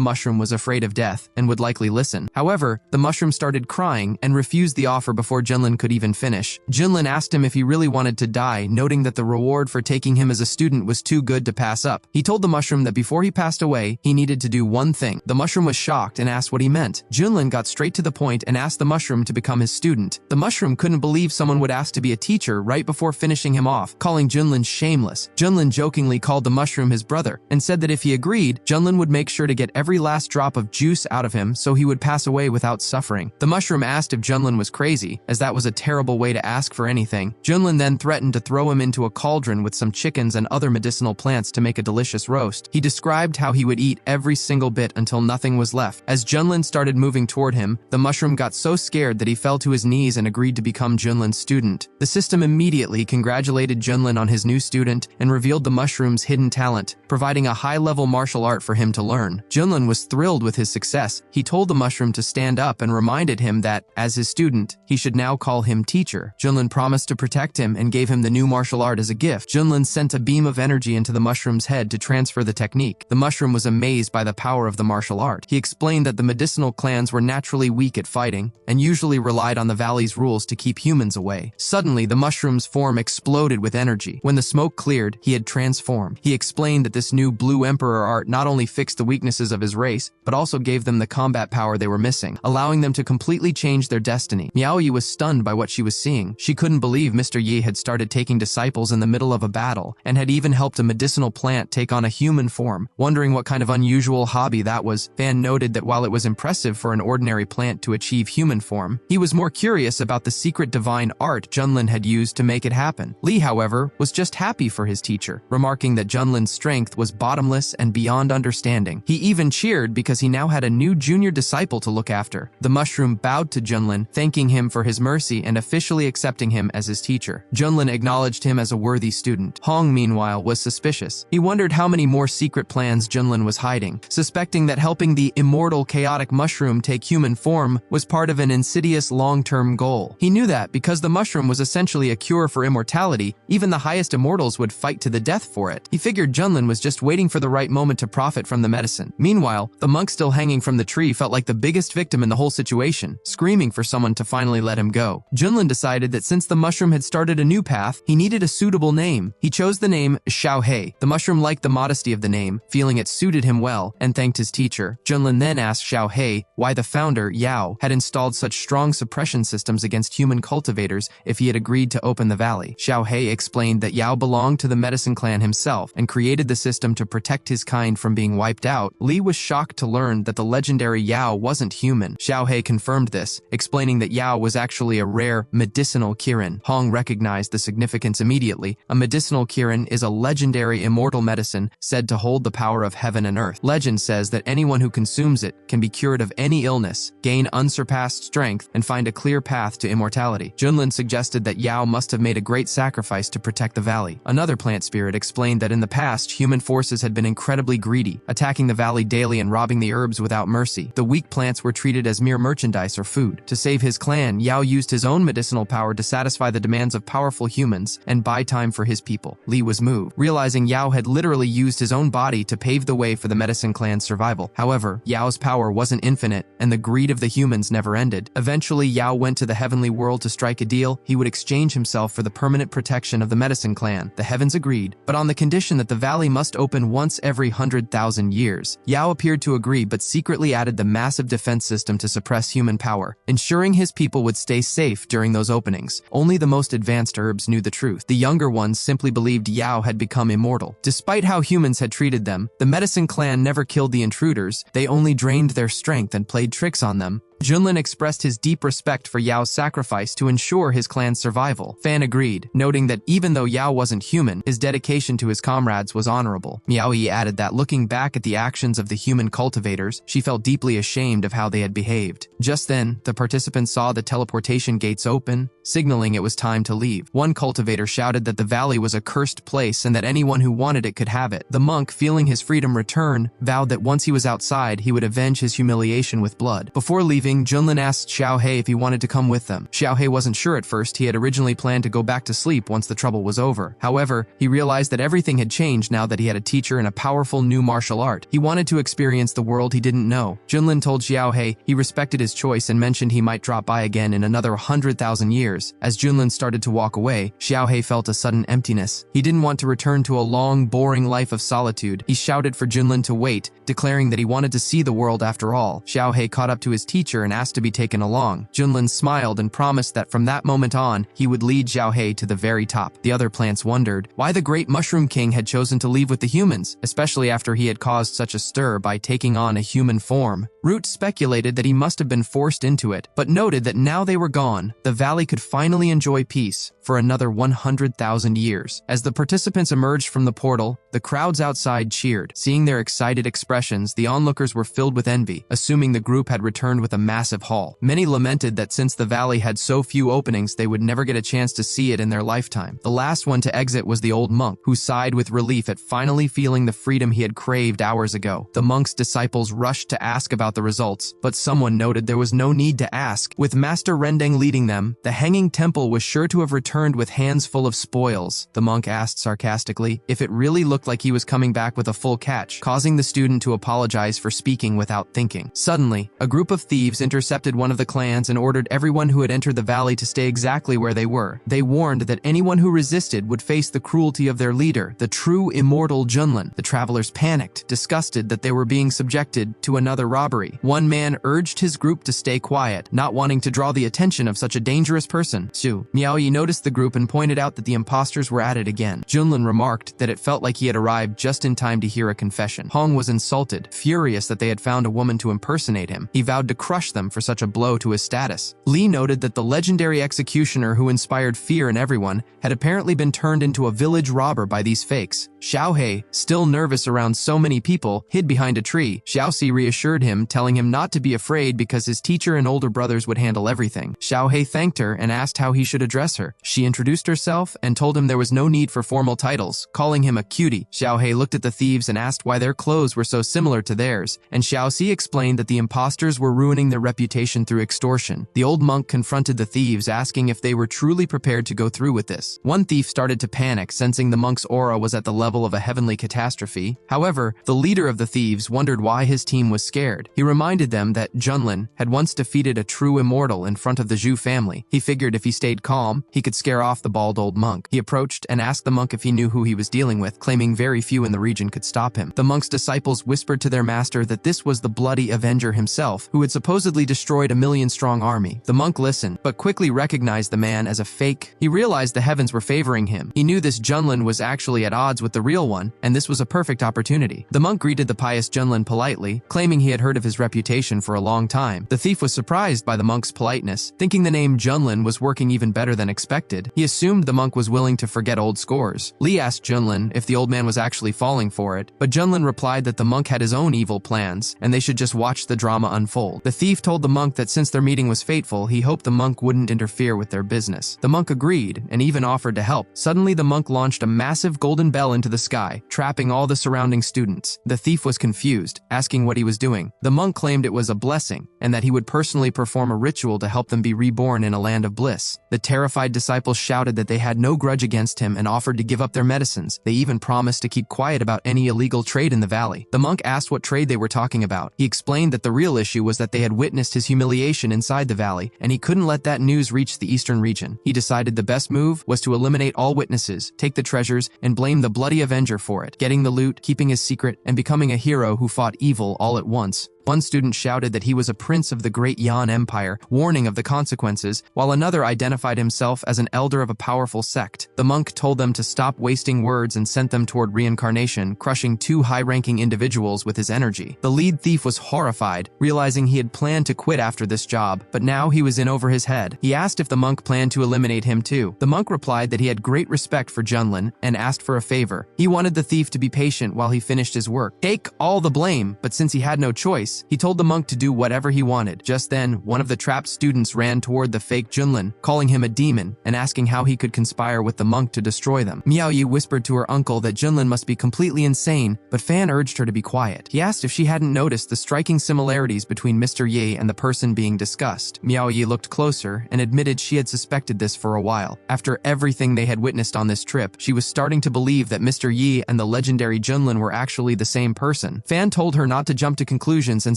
S1: mushroom was afraid of death and would likely listen. However, the mushroom started crying and refused the offer before Junlin could even finish. Junlin asked him if he really wanted to die, noting that the reward for taking him as a student was too good to pass up. He told the mushroom that before he passed away, he needed to do one thing. The mushroom was shocked and asked what he meant. Junlin got straight to the point and asked the mushroom to become his student. The mushroom couldn't believe someone would ask to be a teacher right before finishing him off, calling Junlin shameless. Junlin jokingly called the mushroom his brother and said that if he agreed, Junlin would make sure to get every last drop of juice out of him so he would pass away without suffering. The mushroom asked if Junlin was crazy, as that was a terrible way to ask for anything. Junlin then threatened to throw him into a cauldron with some chickens and other medicinal plants to make a delicious roast. He described how he would eat every single bit until nothing was left. As Junlin started moving toward him, the mushroom got so scared that he fell to his knees and agreed to become Junlin's student. The system immediately congratulated Junlin on his new student and revealed the mushroom's hidden talent, providing a high-level martial art for him to learn. Junlin was thrilled with his success. He told the mushroom to stand up and reminded him that, as his student, he should now call him teacher. Junlin promised to protect him and gave him the new martial art as a gift. Junlin sent a beam of energy into the mushroom's head to transfer the technique. The mushroom was amazed by the power of the martial art. He explained that the medicinal clans were naturally weak at fighting and usually relied on the valley's rules to keep humans away. Suddenly, the mushroom's form exploded with energy. When the smoke cleared, he had transformed. He explained that this new Blue Emperor art not only fixed the weaknesses of his race, but also gave them the combat power they were missing, allowing them to completely change their destiny. Miaoyi was stunned by what she was seeing. She couldn't believe Mr. Yi had started taking disciples in the middle of a battle, and had even helped a medicinal plant take on a human form. Wondering what kind of unusual hobby that was, Fan noted that while it was impressive for an ordinary plant to achieve human form, he was more curious about the secret divine art Junlin had used to make it happen. Li, however, was just happy for his teacher, remarking that Junlin's strength was bottomless and beyond understanding. He even cheered because he now had a new junior disciple to look after. The mushroom bowed to Junlin, thanking him for his mercy and officially accepting him as his teacher. Junlin acknowledged him as a worthy student. Hong, meanwhile, was suspicious. He wondered how many more secret plans Junlin was hiding, suspecting that helping the immortal chaotic mushroom take human form was part of an insidious long-term goal. He knew that because the mushroom was essentially a cure for immortality, even the highest immortals would fight to the death for it. He figured Junlin was just waiting for the right moment to profit from the medicine. Meanwhile, the monk still hanging from the tree felt like the biggest victim in the whole situation, screaming for someone to finally let him go. Junlin decided that since the mushroom had started a new path, he needed a suitable name. He chose the name Xiaohei. The mushroom liked the modesty of the name, feeling it suited him well, and thanked his teacher. Junlin then asked Xiaohei why the founder, Yao, had installed such strong suppression systems against human cultivators if he had agreed to open the valley. Xiaohei explained that Yao belonged to the medicine clan himself and created the system to protect his kind from being wiped out. Li was shocked to learn that the legendary Yao wasn't human. Xiaohei confirmed this, explaining that Yao was actually a rare medicinal kirin. Hong recognized the significance immediately. A medicinal kirin is a legendary immortal medicine said to hold the power of heaven and earth. Legend says that anyone who consumes it can be cured of any illness, gain unsurpassed strength, and find a clear path to immortality. Junlin suggested that Yao must have made a great sacrifice to protect the valley. Another plant spirit explained that in the past, human forces had been incredibly greedy, attacking the valley daily and robbing the herbs without mercy. The weak plants were treated as mere merchandise or food. To save his clan, Yao used his own medicinal power to satisfy the demands of powerful humans and buy time for his people. Li was moved, realizing Yao had literally used his own body to pave the way for the medicine clan's survival. However, Yao's power wasn't infinite, and the greed of the humans never ended. Eventually, Yao went to the heavenly world to strike a deal. He would exchange himself for the permanent protection of the medicine clan. The heavens agreed, but on the condition that the valley must open once every 100,000 years. Yao appeared to agree, but secretly added the massive defense system to suppress human power, ensuring his people would stay safe during those openings. Only the most advanced herbs knew the truth. The younger ones simply believed Yao had become immortal. Despite how humans had treated them, the medicine clan never killed the intruders. They only drained their strength and played tricks on them. Junlin expressed his deep respect for Yao's sacrifice to ensure his clan's survival. Fan agreed, noting that even though Yao wasn't human, his dedication to his comrades was honorable. Miaoyi added that looking back at the actions of the human cultivators, she felt deeply ashamed of how they had behaved. Just then, the participants saw the teleportation gates open, signaling it was time to leave. One cultivator shouted that the valley was a cursed place and that anyone who wanted it could have it. The monk, feeling his freedom return, vowed that once he was outside, he would avenge his humiliation with blood. Before leaving, Junlin asked Xiaohei if he wanted to come with them. Xiaohei wasn't sure at first. He had originally planned to go back to sleep once the trouble was over. However, he realized that everything had changed now that he had a teacher and a powerful new martial art. He wanted to experience the world he didn't know. Junlin told Xiaohei he respected his choice and mentioned he might drop by again in another 100,000 years. As Junlin started to walk away, Xiaohei felt a sudden emptiness. He didn't want to return to a long, boring life of solitude. He shouted for Junlin to wait, declaring that he wanted to see the world after all. Xiaohei caught up to his teacher and asked to be taken along. Junlin smiled and promised that from that moment on, he would lead Xiaohei to the very top. The other plants wondered why the great Mushroom King had chosen to leave with the humans, especially after he had caused such a stir by taking on a human form. Root speculated that he must have been forced into it, but noted that now they were gone, the valley could finally enjoy peace for another 100,000 years. As the participants emerged from the portal, the crowds outside cheered. Seeing their excited expressions, the onlookers were filled with envy, assuming the group had returned with a massive haul. Many lamented that since the valley had so few openings, they would never get a chance to see it in their lifetime. The last one to exit was the old monk, who sighed with relief at finally feeling the freedom he had craved hours ago. The monk's disciples rushed to ask about the results, but someone noted there was no need to ask. With Master Rendeng leading them, the hanging temple was sure to have returned with hands full of spoils. The monk asked sarcastically if it really looked like he was coming back with a full catch, causing the student to apologize for speaking without thinking. Suddenly, a group of thieves intercepted one of the clans and ordered everyone who had entered the valley to stay exactly where they were. They warned that anyone who resisted would face the cruelty of their leader, the true immortal Junlin. The travelers panicked, disgusted that they were being subjected to another robbery. One man urged his group to stay quiet, not wanting to draw the attention of such a dangerous person. Miaoyi noticed the group and pointed out that the imposters were at it again. Junlin remarked that it felt like he had arrived just in time to hear a confession. Hong was insulted, furious that they had found a woman to impersonate him. He vowed to crush them for such a blow to his status. Li noted that the legendary executioner who inspired fear in everyone had apparently been turned into a village robber by these fakes. Xiaohei, still nervous around so many people, hid behind a tree. Xiaoxi reassured him, telling him not to be afraid because his teacher and older brothers would handle everything. Xiaohei thanked her and asked how he should address her. She introduced herself and told him there was no need for formal titles, calling him a cutie. Xiaohei looked at the thieves and asked why their clothes were so similar to theirs, and Xiaoxi explained that the imposters were ruining their reputation through extortion. The old monk confronted the thieves, asking if they were truly prepared to go through with this. One thief started to panic, sensing the monk's aura was at the level of a heavenly catastrophe. However, the leader of the thieves wondered why his team was scared. He reminded them that Junlin had once defeated a true immortal in front of the Zhu family. He figured if he stayed calm, he could scare off the bald old monk. He approached and asked the monk if he knew who he was dealing with, claiming very few in the region could stop him. The monk's disciples whispered to their master that this was the bloody Avenger himself, who had supposedly destroyed a million-strong army. The monk listened, but quickly recognized the man as a fake. He realized the heavens were favoring him. He knew this Junlin was actually at odds with the the real one, and this was a perfect opportunity. The monk greeted the pious Junlin politely, claiming he had heard of his reputation for a long time. The thief was surprised by the monk's politeness, thinking the name Junlin was working even better than expected. He assumed the monk was willing to forget old scores. Lee asked Junlin if the old man was actually falling for it, but Junlin replied that the monk had his own evil plans, and they should just watch the drama unfold. The thief told the monk that since their meeting was fateful, he hoped the monk wouldn't interfere with their business. The monk agreed, and even offered to help. Suddenly, the monk launched a massive golden bell into the sky, trapping all the surrounding students. The thief was confused, asking what he was doing. The monk claimed it was a blessing, and that he would personally perform a ritual to help them be reborn in a land of bliss. The terrified disciples shouted that they had no grudge against him and offered to give up their medicines. They even promised to keep quiet about any illegal trade in the valley. The monk asked what trade they were talking about. He explained that the real issue was that they had witnessed his humiliation inside the valley, and he couldn't let that news reach the eastern region. He decided the best move was to eliminate all witnesses, take the treasures, and blame the bloody avenger for it, getting the loot, keeping his secret, and becoming a hero who fought evil all at once. One student shouted that he was a prince of the great Yan Empire, warning of the consequences, while another identified himself as an elder of a powerful sect. The monk told them to stop wasting words and sent them toward Reincarnation, crushing two high-ranking individuals with his energy. The lead thief was horrified, realizing he had planned to quit after this job, but now he was in over his head. He asked if the monk planned to eliminate him too. The monk replied that he had great respect for Junlin and asked for a favor. He wanted the thief to be patient while he finished his work. Take all the blame, but since he had no choice, he told the monk to do whatever he wanted. Just then, one of the trapped students ran toward the fake Junlin, calling him a demon and asking how he could conspire with the monk to destroy them. Miaoyi whispered to her uncle that Junlin must be completely insane, but Fan urged her to be quiet. He asked if she hadn't noticed the striking similarities between Mr. Yi and the person being discussed. Miaoyi looked closer and admitted she had suspected this for a while. After everything they had witnessed on this trip, she was starting to believe that Mr. Yi and the legendary Junlin were actually the same person. Fan told her not to jump to conclusions and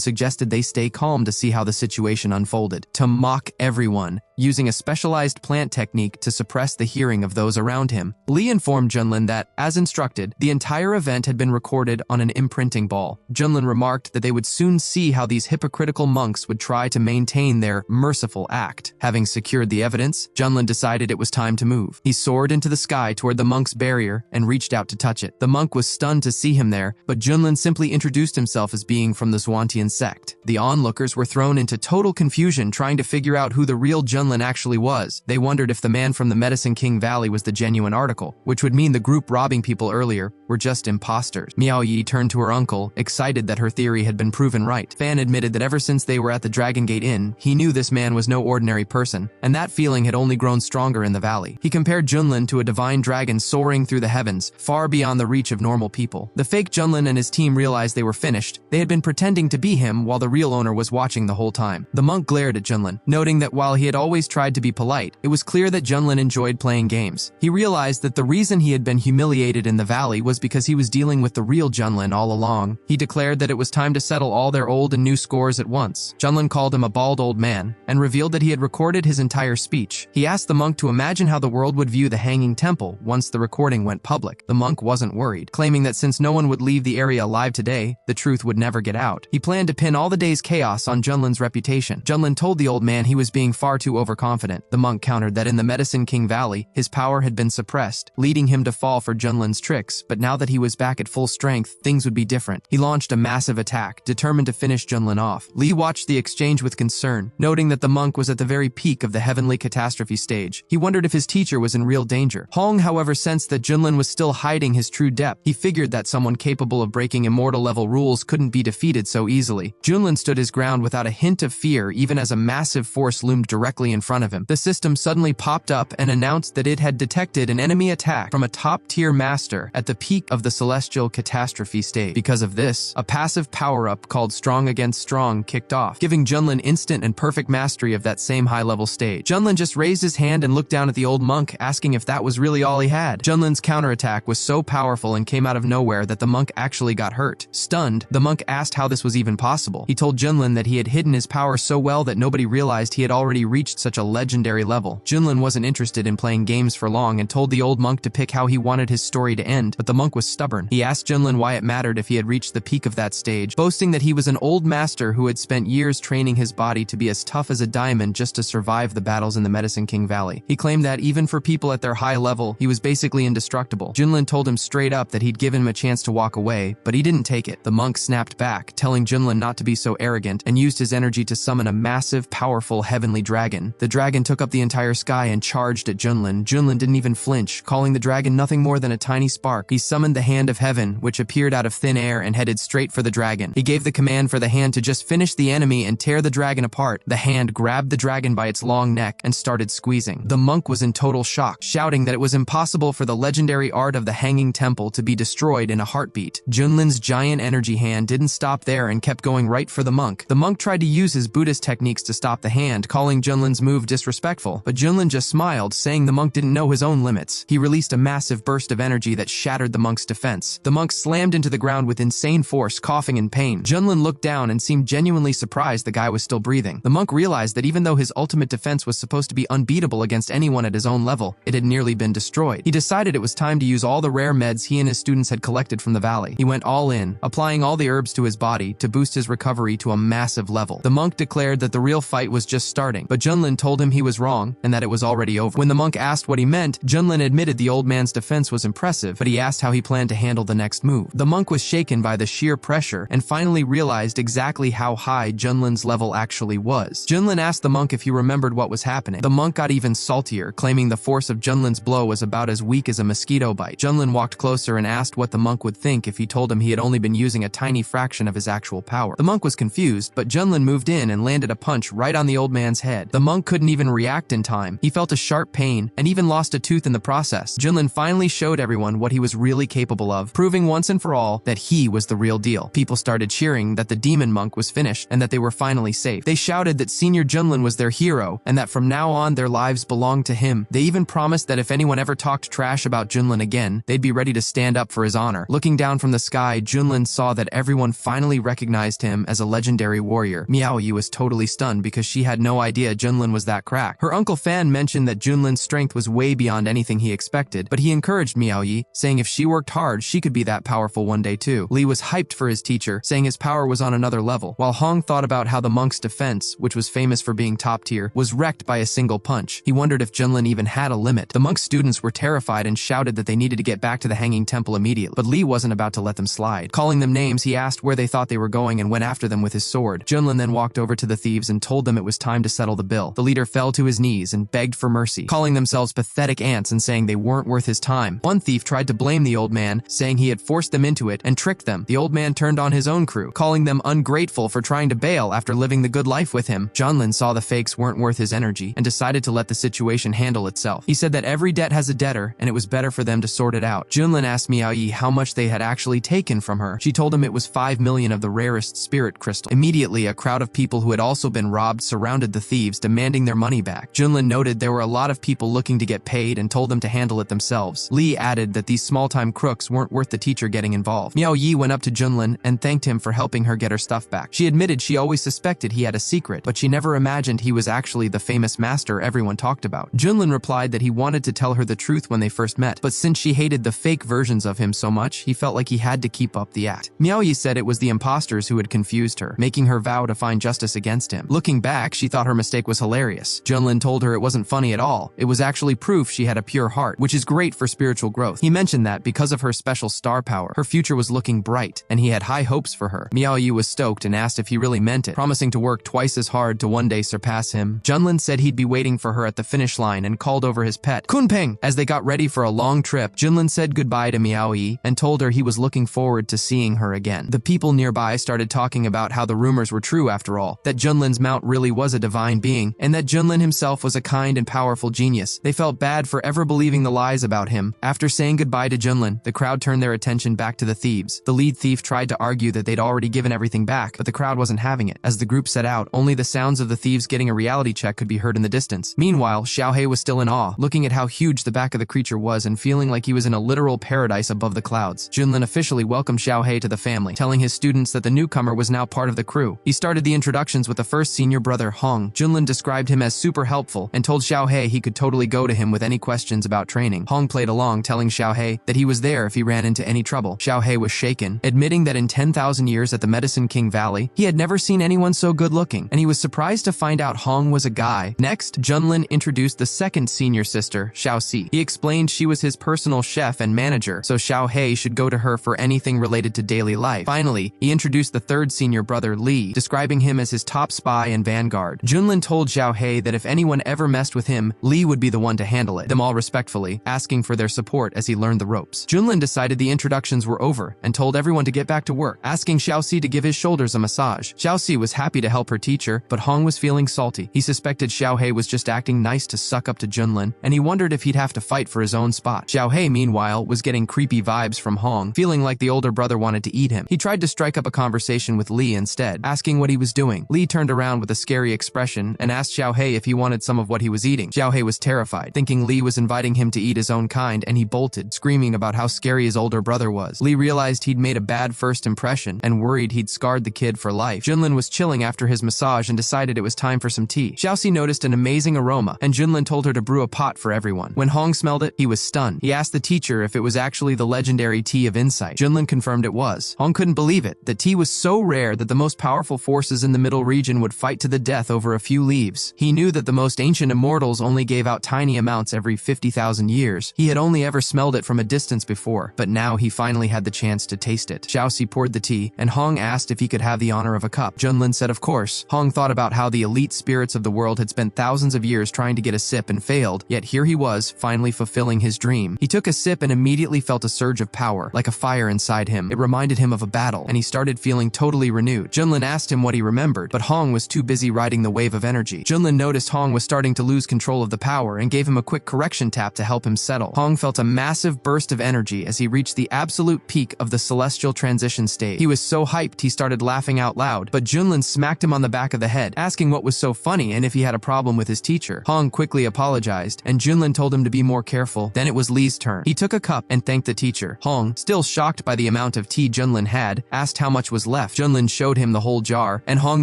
S1: suggested they stay calm to see how the situation unfolded. To mock everyone, using a specialized plant technique to suppress the hearing of those around him. Lee informed Junlin that, as instructed, the entire event had been recorded on an imprinting ball. Junlin remarked that they would soon see how these hypocritical monks would try to maintain their merciful act. Having secured the evidence, Junlin decided it was time to move. He soared into the sky toward the monk's barrier and reached out to touch it. The monk was stunned to see him there, but Junlin simply introduced himself as being from the Zhuantian sect. The onlookers were thrown into total confusion trying to figure out who the real Junlin actually was. They wondered if the man from the Medicine King Valley was the genuine article, which would mean the group robbing people earlier were just imposters. Miaoyi turned to her uncle, excited that her theory had been proven right. Fan admitted that ever since they were at the Dragon Gate Inn, he knew this man was no ordinary person, and that feeling had only grown stronger in the valley. He compared Junlin to a divine dragon soaring through the heavens, far beyond the reach of normal people. The fake Junlin and his team realized they were finished. They had been pretending to be him while the real owner was watching the whole time. The monk glared at Junlin, noting that while he had always tried to be polite, it was clear that Junlin enjoyed playing games. He realized that the reason he had been humiliated in the valley was because he was dealing with the real Junlin all along. He declared that it was time to settle all their old and new scores at once. Junlin called him a bald old man and revealed that he had recorded his entire speech. He asked the monk to imagine how the world would view the hanging temple once the recording went public. The monk wasn't worried, claiming that since no one would leave the area alive today, the truth would never get out. He planned to pin all the day's chaos on Junlin's reputation. Junlin told the old man he was being far too overconfident. The monk countered that in the Medicine King Valley, his power had been suppressed, leading him to fall for Junlin's tricks, but now that he was back at full strength, things would be different. He launched a massive attack, determined to finish Junlin off. Lee watched the exchange with concern, noting that the monk was at the very peak of the heavenly catastrophe stage. He wondered if his teacher was in real danger. Hong, however, sensed that Junlin was still hiding his true depth. He figured that someone capable of breaking immortal-level rules couldn't be defeated so easily. Junlin stood his ground without a hint of fear, even as a massive force loomed directly in front of him. The system suddenly popped up and announced that it had detected an enemy attack from a top-tier master at the peak of the celestial catastrophe stage. Because of this, a passive power-up called Strong Against Strong kicked off, giving Junlin instant and perfect mastery of that same high-level stage. Junlin just raised his hand and looked down at the old monk, asking if that was really all he had. Junlin's counterattack was so powerful and came out of nowhere that the monk actually got hurt. Stunned, the monk asked how this was even possible. He told Junlin that he had hidden his power so well that nobody realized he had already reached such a legendary level. Junlin wasn't interested in playing games for long and told the old monk to pick how he wanted his story to end, but the monk monk was stubborn. He asked Junlin why it mattered if he had reached the peak of that stage, boasting that he was an old master who had spent years training his body to be as tough as a diamond just to survive the battles in the Medicine King Valley. He claimed that even for people at their high level, he was basically indestructible. Junlin told him straight up that he'd given him a chance to walk away, but he didn't take it. The monk snapped back, telling Junlin not to be so arrogant, and used his energy to summon a massive, powerful heavenly dragon. The dragon took up the entire sky and charged at Junlin. Junlin didn't even flinch, calling the dragon nothing more than a tiny spark. He summoned the Hand of Heaven, which appeared out of thin air and headed straight for the dragon. He gave the command for the hand to just finish the enemy and tear the dragon apart. The hand grabbed the dragon by its long neck and started squeezing. The monk was in total shock, shouting that it was impossible for the legendary art of the Hanging Temple to be destroyed in a heartbeat. Junlin's giant energy hand didn't stop there and kept going right for the monk. The monk tried to use his Buddhist techniques to stop the hand, calling Junlin's move disrespectful, but Junlin just smiled, saying the monk didn't know his own limits. He released a massive burst of energy that shattered the monk's defense. The monk slammed into the ground with insane force, coughing in pain. Junlin looked down and seemed genuinely surprised the guy was still breathing. The monk realized that even though his ultimate defense was supposed to be unbeatable against anyone at his own level, it had nearly been destroyed. He decided it was time to use all the rare meds he and his students had collected from the valley. He went all in, applying all the herbs to his body to boost his recovery to a massive level. The monk declared that the real fight was just starting, but Junlin told him he was wrong and that it was already over. When the monk asked what he meant, Junlin admitted the old man's defense was impressive, but he asked how he planned to handle the next move. The monk was shaken by the sheer pressure and finally realized exactly how high Junlin's level actually was. Junlin asked the monk if he remembered what was happening. The monk got even saltier, claiming the force of Junlin's blow was about as weak as a mosquito bite. Junlin walked closer and asked what the monk would think if he told him he had only been using a tiny fraction of his actual power. The monk was confused, but Junlin moved in and landed a punch right on the old man's head. The monk couldn't even react in time. He felt a sharp pain and even lost a tooth in the process. Junlin finally showed everyone what he was really capable of, proving once and for all that he was the real deal. People started cheering that the demon monk was finished and that they were finally safe. They shouted that Senior Junlin was their hero and that from now on their lives belonged to him. They even promised that if anyone ever talked trash about Junlin again, they'd be ready to stand up for his honor. Looking down from the sky, Junlin saw that everyone finally recognized him as a legendary warrior. Miaoyi was totally stunned because she had no idea Junlin was that cracked. Her Uncle Fan mentioned that Junlin's strength was way beyond anything he expected, but he encouraged Miaoyi, saying if she worked hard, she could be that powerful one day too. Li was hyped for his teacher, saying his power was on another level, while Hong thought about how the monk's defense, which was famous for being top tier, was wrecked by a single punch. He wondered if Junlin even had a limit. The monk's students were terrified and shouted that they needed to get back to the Hanging Temple immediately, but Li wasn't about to let them slide. Calling them names, he asked where they thought they were going and went after them with his sword. Junlin then walked over to the thieves and told them it was time to settle the bill. The leader fell to his knees and begged for mercy, calling themselves pathetic ants and saying they weren't worth his time. One thief tried to blame the old man, saying he had forced them into it and tricked them. The old man turned on his own crew, calling them ungrateful for trying to bail after living the good life with him. Junlin saw the fakes weren't worth his energy and decided to let the situation handle itself. He said that every debt has a debtor and it was better for them to sort it out. Junlin asked Miaoyi how much they had actually taken from her. She told him it was 5 million of the rarest spirit crystal. Immediately, a crowd of people who had also been robbed surrounded the thieves, demanding their money back. Junlin noted there were a lot of people looking to get paid and told them to handle it themselves. Li added that these small-time crooks weren't worth the teacher getting involved. Miaoyi went up to Junlin and thanked him for helping her get her stuff back. She admitted she always suspected he had a secret, but she never imagined he was actually the famous master everyone talked about. Junlin replied that he wanted to tell her the truth when they first met, but since she hated the fake versions of him so much, he felt like he had to keep up the act. Miaoyi said it was the imposters who had confused her, making her vow to find justice against him. Looking back, she thought her mistake was hilarious. Junlin told her it wasn't funny at all. It was actually proof she had a pure heart, which is great for spiritual growth. He mentioned that because of her special star power, her future was looking bright, and he had high hopes for her. Miaoyi was stoked and asked if he really meant it, promising to work twice as hard to one day surpass him. Junlin said he'd be waiting for her at the finish line and called over his pet, Kunpeng. As they got ready for a long trip, Junlin said goodbye to Miaoyi and told her he was looking forward to seeing her again. The people nearby started talking about how the rumors were true after all, that Junlin's mount really was a divine being, and that Junlin himself was a kind and powerful genius. They felt bad for ever believing the lies about him. After saying goodbye to Junlin, the crowd turned their attention back to the thieves. The lead thief tried to argue that they'd already given everything back, but the crowd wasn't having it. As the group set out, only the sounds of the thieves getting a reality check could be heard in the distance. Meanwhile, Xiaohei was still in awe, looking at how huge the back of the creature was and feeling like he was in a literal paradise above the clouds. Junlin officially welcomed Xiaohei to the family, telling his students that the newcomer was now part of the crew. He started the introductions with the first senior brother, Hong. Junlin described him as super helpful and told Xiaohei he could totally go to him with any questions about training. Hong played along, telling Xiaohei that he was was there if he ran into any trouble. Xiaohei was shaken, admitting that in 10,000 years at the Medicine King Valley, he had never seen anyone so good-looking, and he was surprised to find out Hong was a guy. Next, Junlin introduced the second senior sister, Xiaoxi. He explained she was his personal chef and manager, so Xiaohei should go to her for anything related to daily life. Finally, he introduced the third senior brother, Li, describing him as his top spy and vanguard. Junlin told Xiaohei that if anyone ever messed with him, Li would be the one to handle it, them all respectfully, asking for their support as he learned the ropes. Junlin decided the introductions were over and told everyone to get back to work, asking Xiaoxi to give his shoulders a massage. Xiaoxi was happy to help her teacher, but Hong was feeling salty. He suspected Xiaohei was just acting nice to suck up to Junlin, and he wondered if he'd have to fight for his own spot. Xiaohei, meanwhile, was getting creepy vibes from Hong, feeling like the older brother wanted to eat him. He tried to strike up a conversation with Li instead, asking what he was doing. Li turned around with a scary expression and asked Xiaohei if he wanted some of what he was eating. Xiaohei was terrified, thinking Li was inviting him to eat his own kind, and he bolted, screaming about how scary his older brother was. Li realized he'd made a bad first impression and worried he'd scarred the kid for life. Junlin was chilling after his massage and decided it was time for some tea. Xiaoxi noticed an amazing aroma, and Junlin told her to brew a pot for everyone. When Hong smelled it, he was stunned. He asked the teacher if it was actually the legendary tea of insight. Junlin confirmed it was. Hong couldn't believe it. The tea was so rare that the most powerful forces in the middle region would fight to the death over a few leaves. He knew that the most ancient immortals only gave out tiny amounts every 50,000 years. He had only ever smelled it from a distance before, but now he finally had the chance to taste it. Xiaoxi poured the tea, and Hong asked if he could have the honor of a cup. Junlin said of course. Hong thought about how the elite spirits of the world had spent thousands of years trying to get a sip and failed, yet here he was, finally fulfilling his dream. He took a sip and immediately felt a surge of power, like a fire inside him. It reminded him of a battle, and he started feeling totally renewed. Junlin asked him what he remembered, but Hong was too busy riding the wave of energy. Junlin noticed Hong was starting to lose control of the power and gave him a quick correction tap to help him settle. Hong felt a massive burst of energy as he reached the absolute peak of the celestial transition stage. He was so hyped he started laughing out loud, but Junlin smacked him on the back of the head, asking what was so funny and if he had a problem with his teacher. Hong quickly apologized, and Junlin told him to be more careful. Then it was Li's turn. He took a cup and thanked the teacher. Hong, still shocked by the amount of tea Junlin had, asked how much was left. Junlin showed him the whole jar, and Hong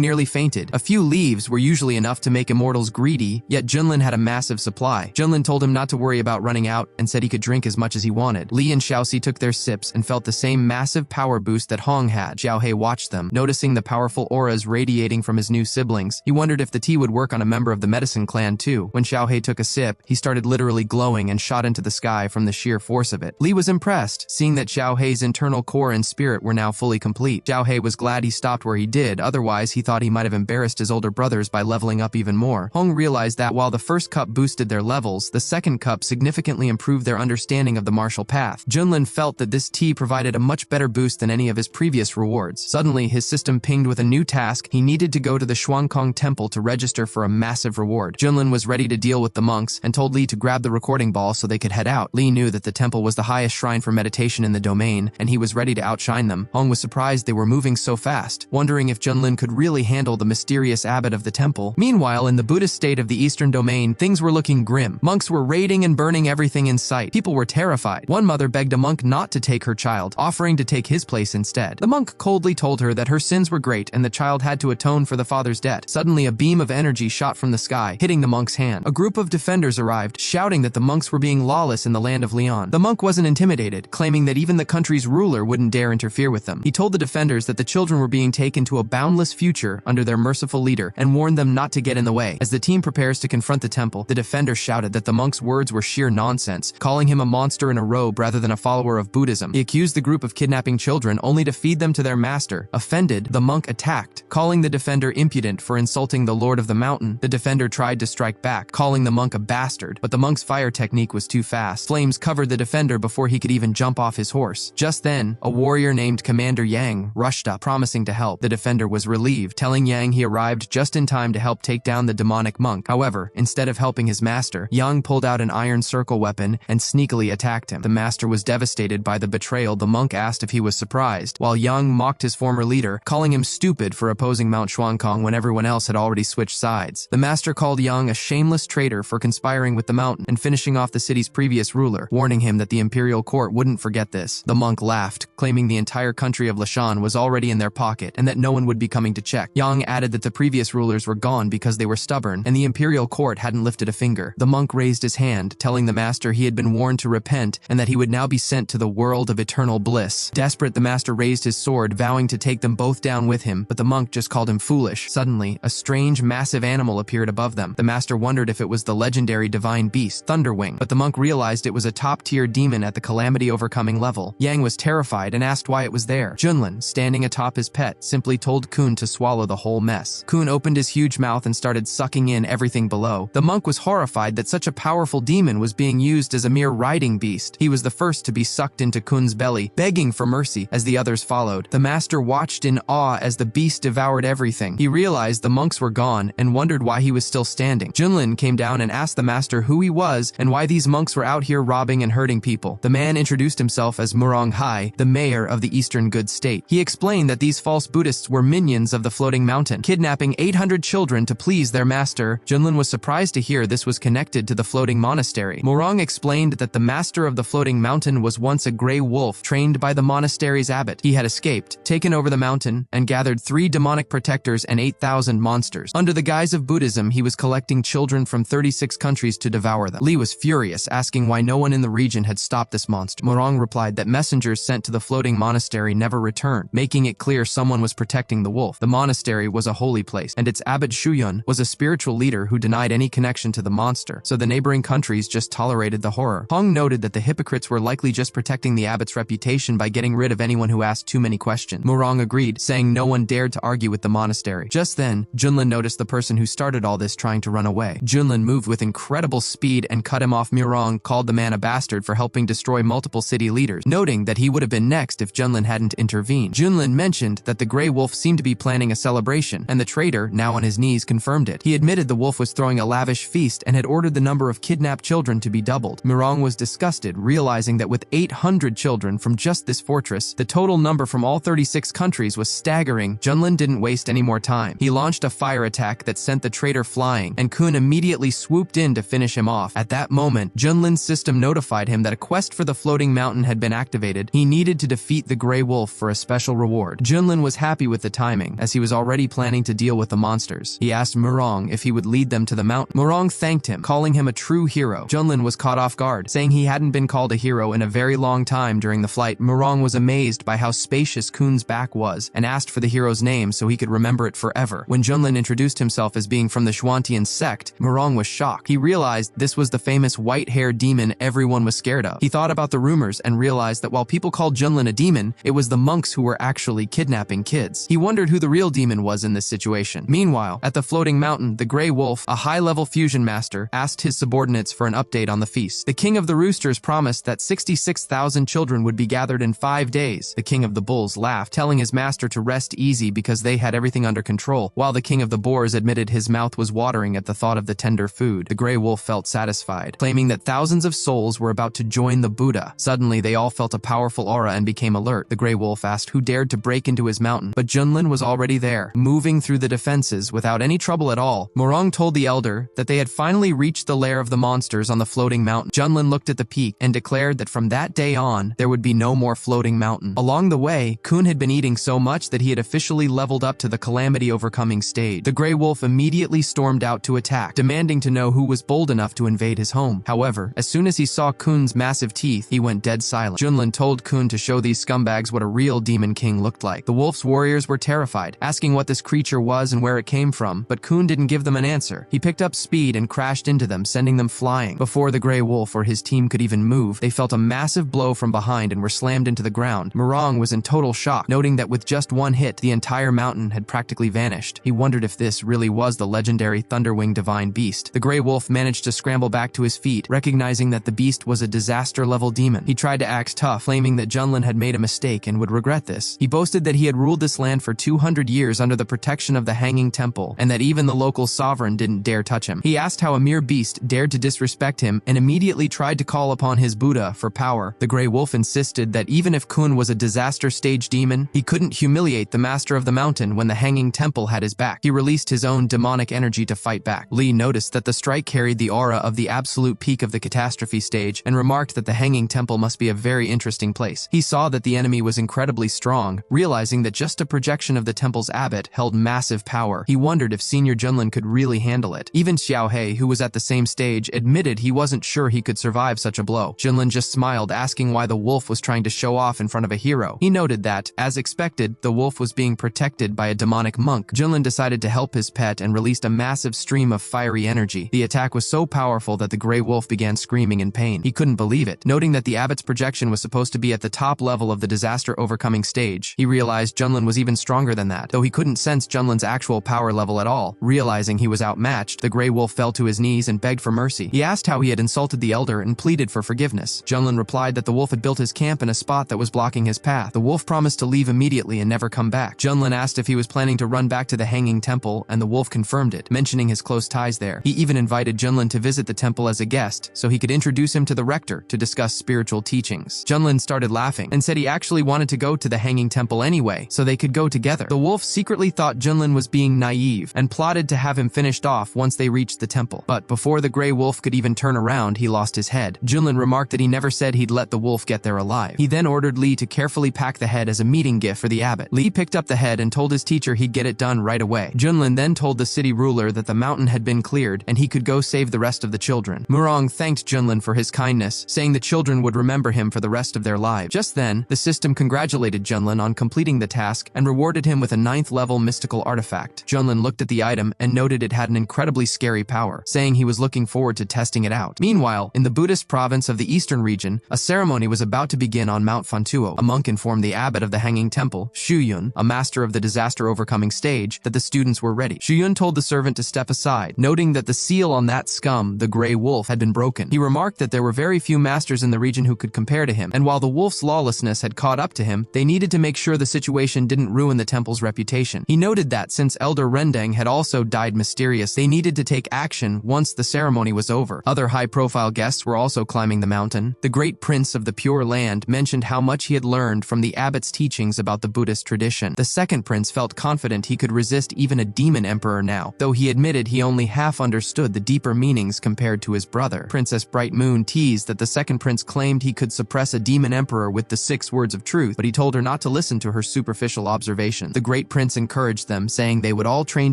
S1: nearly fainted. A few leaves were usually enough to make immortals greedy, yet Junlin had a massive supply. Junlin told him not to worry about running out and said he could drink as much as he wanted. Li and Xiaoxi took their sips and felt the same massive power boost that Hong had. Xiaohei watched them, noticing the powerful auras radiating from his new siblings. He wondered if the tea would work on a member of the medicine clan too. When Xiaohei took a sip, he started literally glowing and shot into the sky from the sheer force of it. Li was impressed, seeing that Xiaohei's internal core and spirit were now fully complete. Xiaohei was glad he stopped where he did, otherwise he thought he might have embarrassed his older brothers by leveling up even more. Hong realized that while the first cup boosted their levels, the second cup significantly improved their understanding of the martial path. Junlin felt that this tea provided a much better boost than any of his previous rewards. Suddenly, his system pinged with a new task. He needed to go to the Xuankong Temple to register for a massive reward. Junlin was ready to deal with the monks and told Li to grab the recording ball so they could head out. Li knew that the temple was the highest shrine for meditation in the domain, and he was ready to outshine them. Hong was surprised they were moving so fast, wondering if Junlin could really handle the mysterious abbot of the temple. Meanwhile, in the Buddhist state of the eastern domain, things were looking grim. Monks were raiding and burning everything in sight. People were terrified. One mother begged a monk not to take her child, offering to take his place instead. The monk coldly told her that her sins were great and the child had to atone for the father's debt. Suddenly, a beam of energy shot from the sky, hitting the monk's hand. A group of defenders arrived, shouting that the monks were being lawless in the land of Leon. The monk wasn't intimidated, claiming that even the country's ruler wouldn't dare interfere with them. He told the defenders that the children were being taken to a boundless future under their merciful leader and warned them not to get in the way. As the team prepares to confront the temple, the defender shouted that the monk's words were sheer nonsense, calling him a monster in a robe rather than a follower of Buddhism. He accused the group of kidnapping children only to feed them to their master. Offended, the monk attacked, calling the defender impudent for insulting the Lord of the Mountain. The defender tried to strike back, calling the monk a bastard, but the monk's fire technique was too fast. Flames covered the defender before he could even jump off his horse. Just then, a warrior named Commander Yang rushed up, promising to help. The defender was relieved, telling Yang he arrived just in time to help take down the demonic monk. However, instead of helping his master, Yang pulled out an iron circle weapon and sneakily attacked him. The master was devastated by the betrayal. The monk asked if he was surprised, while Yang mocked his former leader, calling him stupid for opposing Mount Xuankong when everyone else had already switched sides. The master called Yang a shameless traitor for conspiring with the mountain and finishing off the city's previous ruler, warning him that the imperial court wouldn't forget this. The monk laughed, claiming the entire country of Lashan was already in their pocket and that no one would be coming to check. Yang added that the previous rulers were gone because they were stubborn and the imperial court hadn't lifted a finger. The monk raised his hand, telling the master he had been warned to repent and that he would would now be sent to the world of eternal bliss. Desperate, the master raised his sword, vowing to take them both down with him, but the monk just called him foolish. Suddenly, a strange, massive animal appeared above them. The master wondered if it was the legendary divine beast, Thunderwing, but the monk realized it was a top-tier demon at the calamity-overcoming level. Yang was terrified and asked why it was there. Junlin, standing atop his pet, simply told Kun to swallow the whole mess. Kun opened his huge mouth and started sucking in everything below. The monk was horrified that such a powerful demon was being used as a mere riding beast. He was the first to be sucked into Kun's belly, begging for mercy as the others followed. The master watched in awe as the beast devoured everything. He realized the monks were gone and wondered why he was still standing. Junlin came down and asked the master who he was and why these monks were out here robbing and hurting people. The man introduced himself as Murong Hai, the mayor of the Eastern Good State. He explained that these false Buddhists were minions of the floating mountain, kidnapping 800 children to please their master. Junlin was surprised to hear this was connected to the floating monastery. Murong explained that the master of the floating mountain was once a gray wolf trained by the monastery's abbot. He had escaped, taken over the mountain, and gathered 3 demonic protectors and 8,000 monsters. Under the guise of Buddhism, he was collecting children from 36 countries to devour them. Li was furious, asking why no one in the region had stopped this monster. Murong replied that messengers sent to the floating monastery never returned, making it clear someone was protecting the wolf. The monastery was a holy place, and its abbot Shuyun was a spiritual leader who denied any connection to the monster, so the neighboring countries just tolerated the horror. Hong noted that the hypocrites were likely just protecting the abbot's reputation by getting rid of anyone who asked too many questions. Murong agreed, saying no one dared to argue with the monastery. Just then, Junlin noticed the person who started all this trying to run away. Junlin moved with incredible speed and cut him off. Murong called the man a bastard for helping destroy multiple city leaders, noting that he would have been next if Junlin hadn't intervened. Junlin mentioned that the gray wolf seemed to be planning a celebration, and the traitor, now on his knees, confirmed it. He admitted the wolf was throwing a lavish feast and had ordered the number of kidnapped children to be doubled. Murong was disgusted, realizing that with 800 children from just this fortress, the total number from all 36 countries was staggering. Junlin didn't waste any more time. He launched a fire attack that sent the traitor flying, and Kun immediately swooped in to finish him off. At that moment, Junlin's system notified him that a quest for the floating mountain had been activated. He needed to defeat the gray wolf for a special reward. Junlin was happy with the timing, as he was already planning to deal with the monsters. He asked Murong if he would lead them to the mountain. Murong thanked him, calling him a true hero. Junlin was caught off guard, saying he hadn't been called a hero in a very long time during the flight. Murong was amazed by how spacious Kun's back was, and asked for the hero's name so he could remember it forever. When Junlin introduced himself as being from the Xuantian sect, Murong was shocked. He realized this was the famous white-haired demon everyone was scared of. He thought about the rumors and realized that while people called Junlin a demon, it was the monks who were actually kidnapping kids. He wondered who the real demon was in this situation. Meanwhile, at the floating mountain, the gray wolf, a high-level fusion master, asked his subordinates for an update on the feast. The king of the roosters promised that 66,000 children would be gathered in 5 days. The king of the bulls laughed, telling his master to rest easy because they had everything under control, while the king of the boars admitted his mouth was watering at the thought of the tender food. The gray wolf felt satisfied, claiming that thousands of souls were about to join the Buddha. Suddenly, they all felt a powerful aura and became alert. The gray wolf asked who dared to break into his mountain, but Junlin was already there, moving through the defenses without any trouble at all. Murong told the elder that they had finally reached the lair of the monsters on the floating mountain. Junlin looked at the peak and declared that from that day on, there would be no more floating mountain. Along the way, Kun had been eating so much that he had officially leveled up to the calamity-overcoming stage. The gray wolf immediately stormed out to attack, demanding to know who was bold enough to invade his home. However, as soon as he saw Kun's massive teeth, he went dead silent. Junlin told Kun to show these scumbags what a real demon king looked like. The wolf's warriors were terrified, asking what this creature was and where it came from, but Kun didn't give them an answer. He picked up speed and crashed into them, sending them flying. Before the gray wolf or his team could even move, they felt a massive blow from behind and were slammed into the ground. Murong was in total shock, noting that with just one hit, the entire mountain had practically vanished. He wondered if this really was the legendary Thunderwing divine beast. The gray wolf managed to scramble back to his feet, recognizing that the beast was a disaster-level demon. He tried to act tough, claiming that Junlin had made a mistake and would regret this. He boasted that he had ruled this land for 200 years under the protection of the Hanging Temple, and that even the local sovereign didn't dare touch him. He asked how a mere beast dared to disrespect him and immediately tried to call upon his Buddha for power. The gray wolf insisted that even if Kun was a disaster-stage demon, he couldn't humiliate the master of the mountain when the Hanging Temple had his back. He released his own demonic energy to fight back. Li noticed that the strike carried the aura of the absolute peak of the catastrophe stage and remarked that the Hanging Temple must be a very interesting place. He saw that the enemy was incredibly strong, realizing that just a projection of the temple's abbot held massive power. He wondered if Senior Junlin could really handle it. Even Xiaohei, who was at the same stage, admitted he wasn't sure he could survive such a blow. Junlin Junlin just smiled, asking why the wolf was trying to show off in front of a hero. He noted that, as expected, the wolf was being protected by a demonic monk. Junlin decided to help his pet and released a massive stream of fiery energy. The attack was so powerful that the gray wolf began screaming in pain. He couldn't believe it. Noting that the abbot's projection was supposed to be at the top level of the disaster overcoming stage, he realized Junlin was even stronger than that, though he couldn't sense Junlin's actual power level at all. Realizing he was outmatched, the gray wolf fell to his knees and begged for mercy. He asked how he had insulted the elder and pleaded for forgiveness. Junlin replied that the wolf had built his camp in a spot that was blocking his path. The wolf promised to leave immediately and never come back. Junlin asked if he was planning to run back to the Hanging Temple, and the wolf confirmed it, mentioning his close ties there. He even invited Junlin to visit the temple as a guest, so he could introduce him to the rector to discuss spiritual teachings. Junlin started laughing and said he actually wanted to go to the Hanging Temple anyway, so they could go together. The wolf secretly thought Junlin was being naive and plotted to have him finished off once they reached the temple. But before the gray wolf could even turn around, he lost his head. Junlin remarked that he never said he'd let the wolf get there alive. He then ordered Lee to carefully pack the head as a meeting gift for the abbot. Lee picked up the head and told his teacher he'd get it done right away. Junlin then told the city ruler that the mountain had been cleared and he could go save the rest of the children. Murong thanked Junlin for his kindness, saying the children would remember him for the rest of their lives. Just then, the system congratulated Junlin on completing the task and rewarded him with a 9th-level mystical artifact. Junlin looked at the item and noted it had an incredibly scary power, saying he was looking forward to testing it out. Meanwhile, in the Buddhist province of the eastern region, a ceremony was about to begin on Mount Fantuo. A monk informed the abbot of the Hanging Temple, Shuyun, a master of the disaster overcoming stage, that the students were ready. Shuyun told the servant to step aside, noting that the seal on that scum, the gray wolf, had been broken. He remarked that there were very few masters in the region who could compare to him, and while the wolf's lawlessness had caught up to him, they needed to make sure the situation didn't ruin the temple's reputation. He noted that since Elder Rendang had also died mysteriously, they needed to take action once the ceremony was over. Other high-profile guests were also climbing the mountain. The great prince of the Pure Land mentioned how much he had learned from the abbot's teachings about the Buddhist tradition. The second prince felt confident he could resist even a demon emperor now, though he admitted he only half understood the deeper meanings compared to his brother. Princess Bright Moon teased that the second prince claimed he could suppress a demon emperor with the 6 words of truth, but he told her not to listen to her superficial observation. The great prince encouraged them, saying they would all train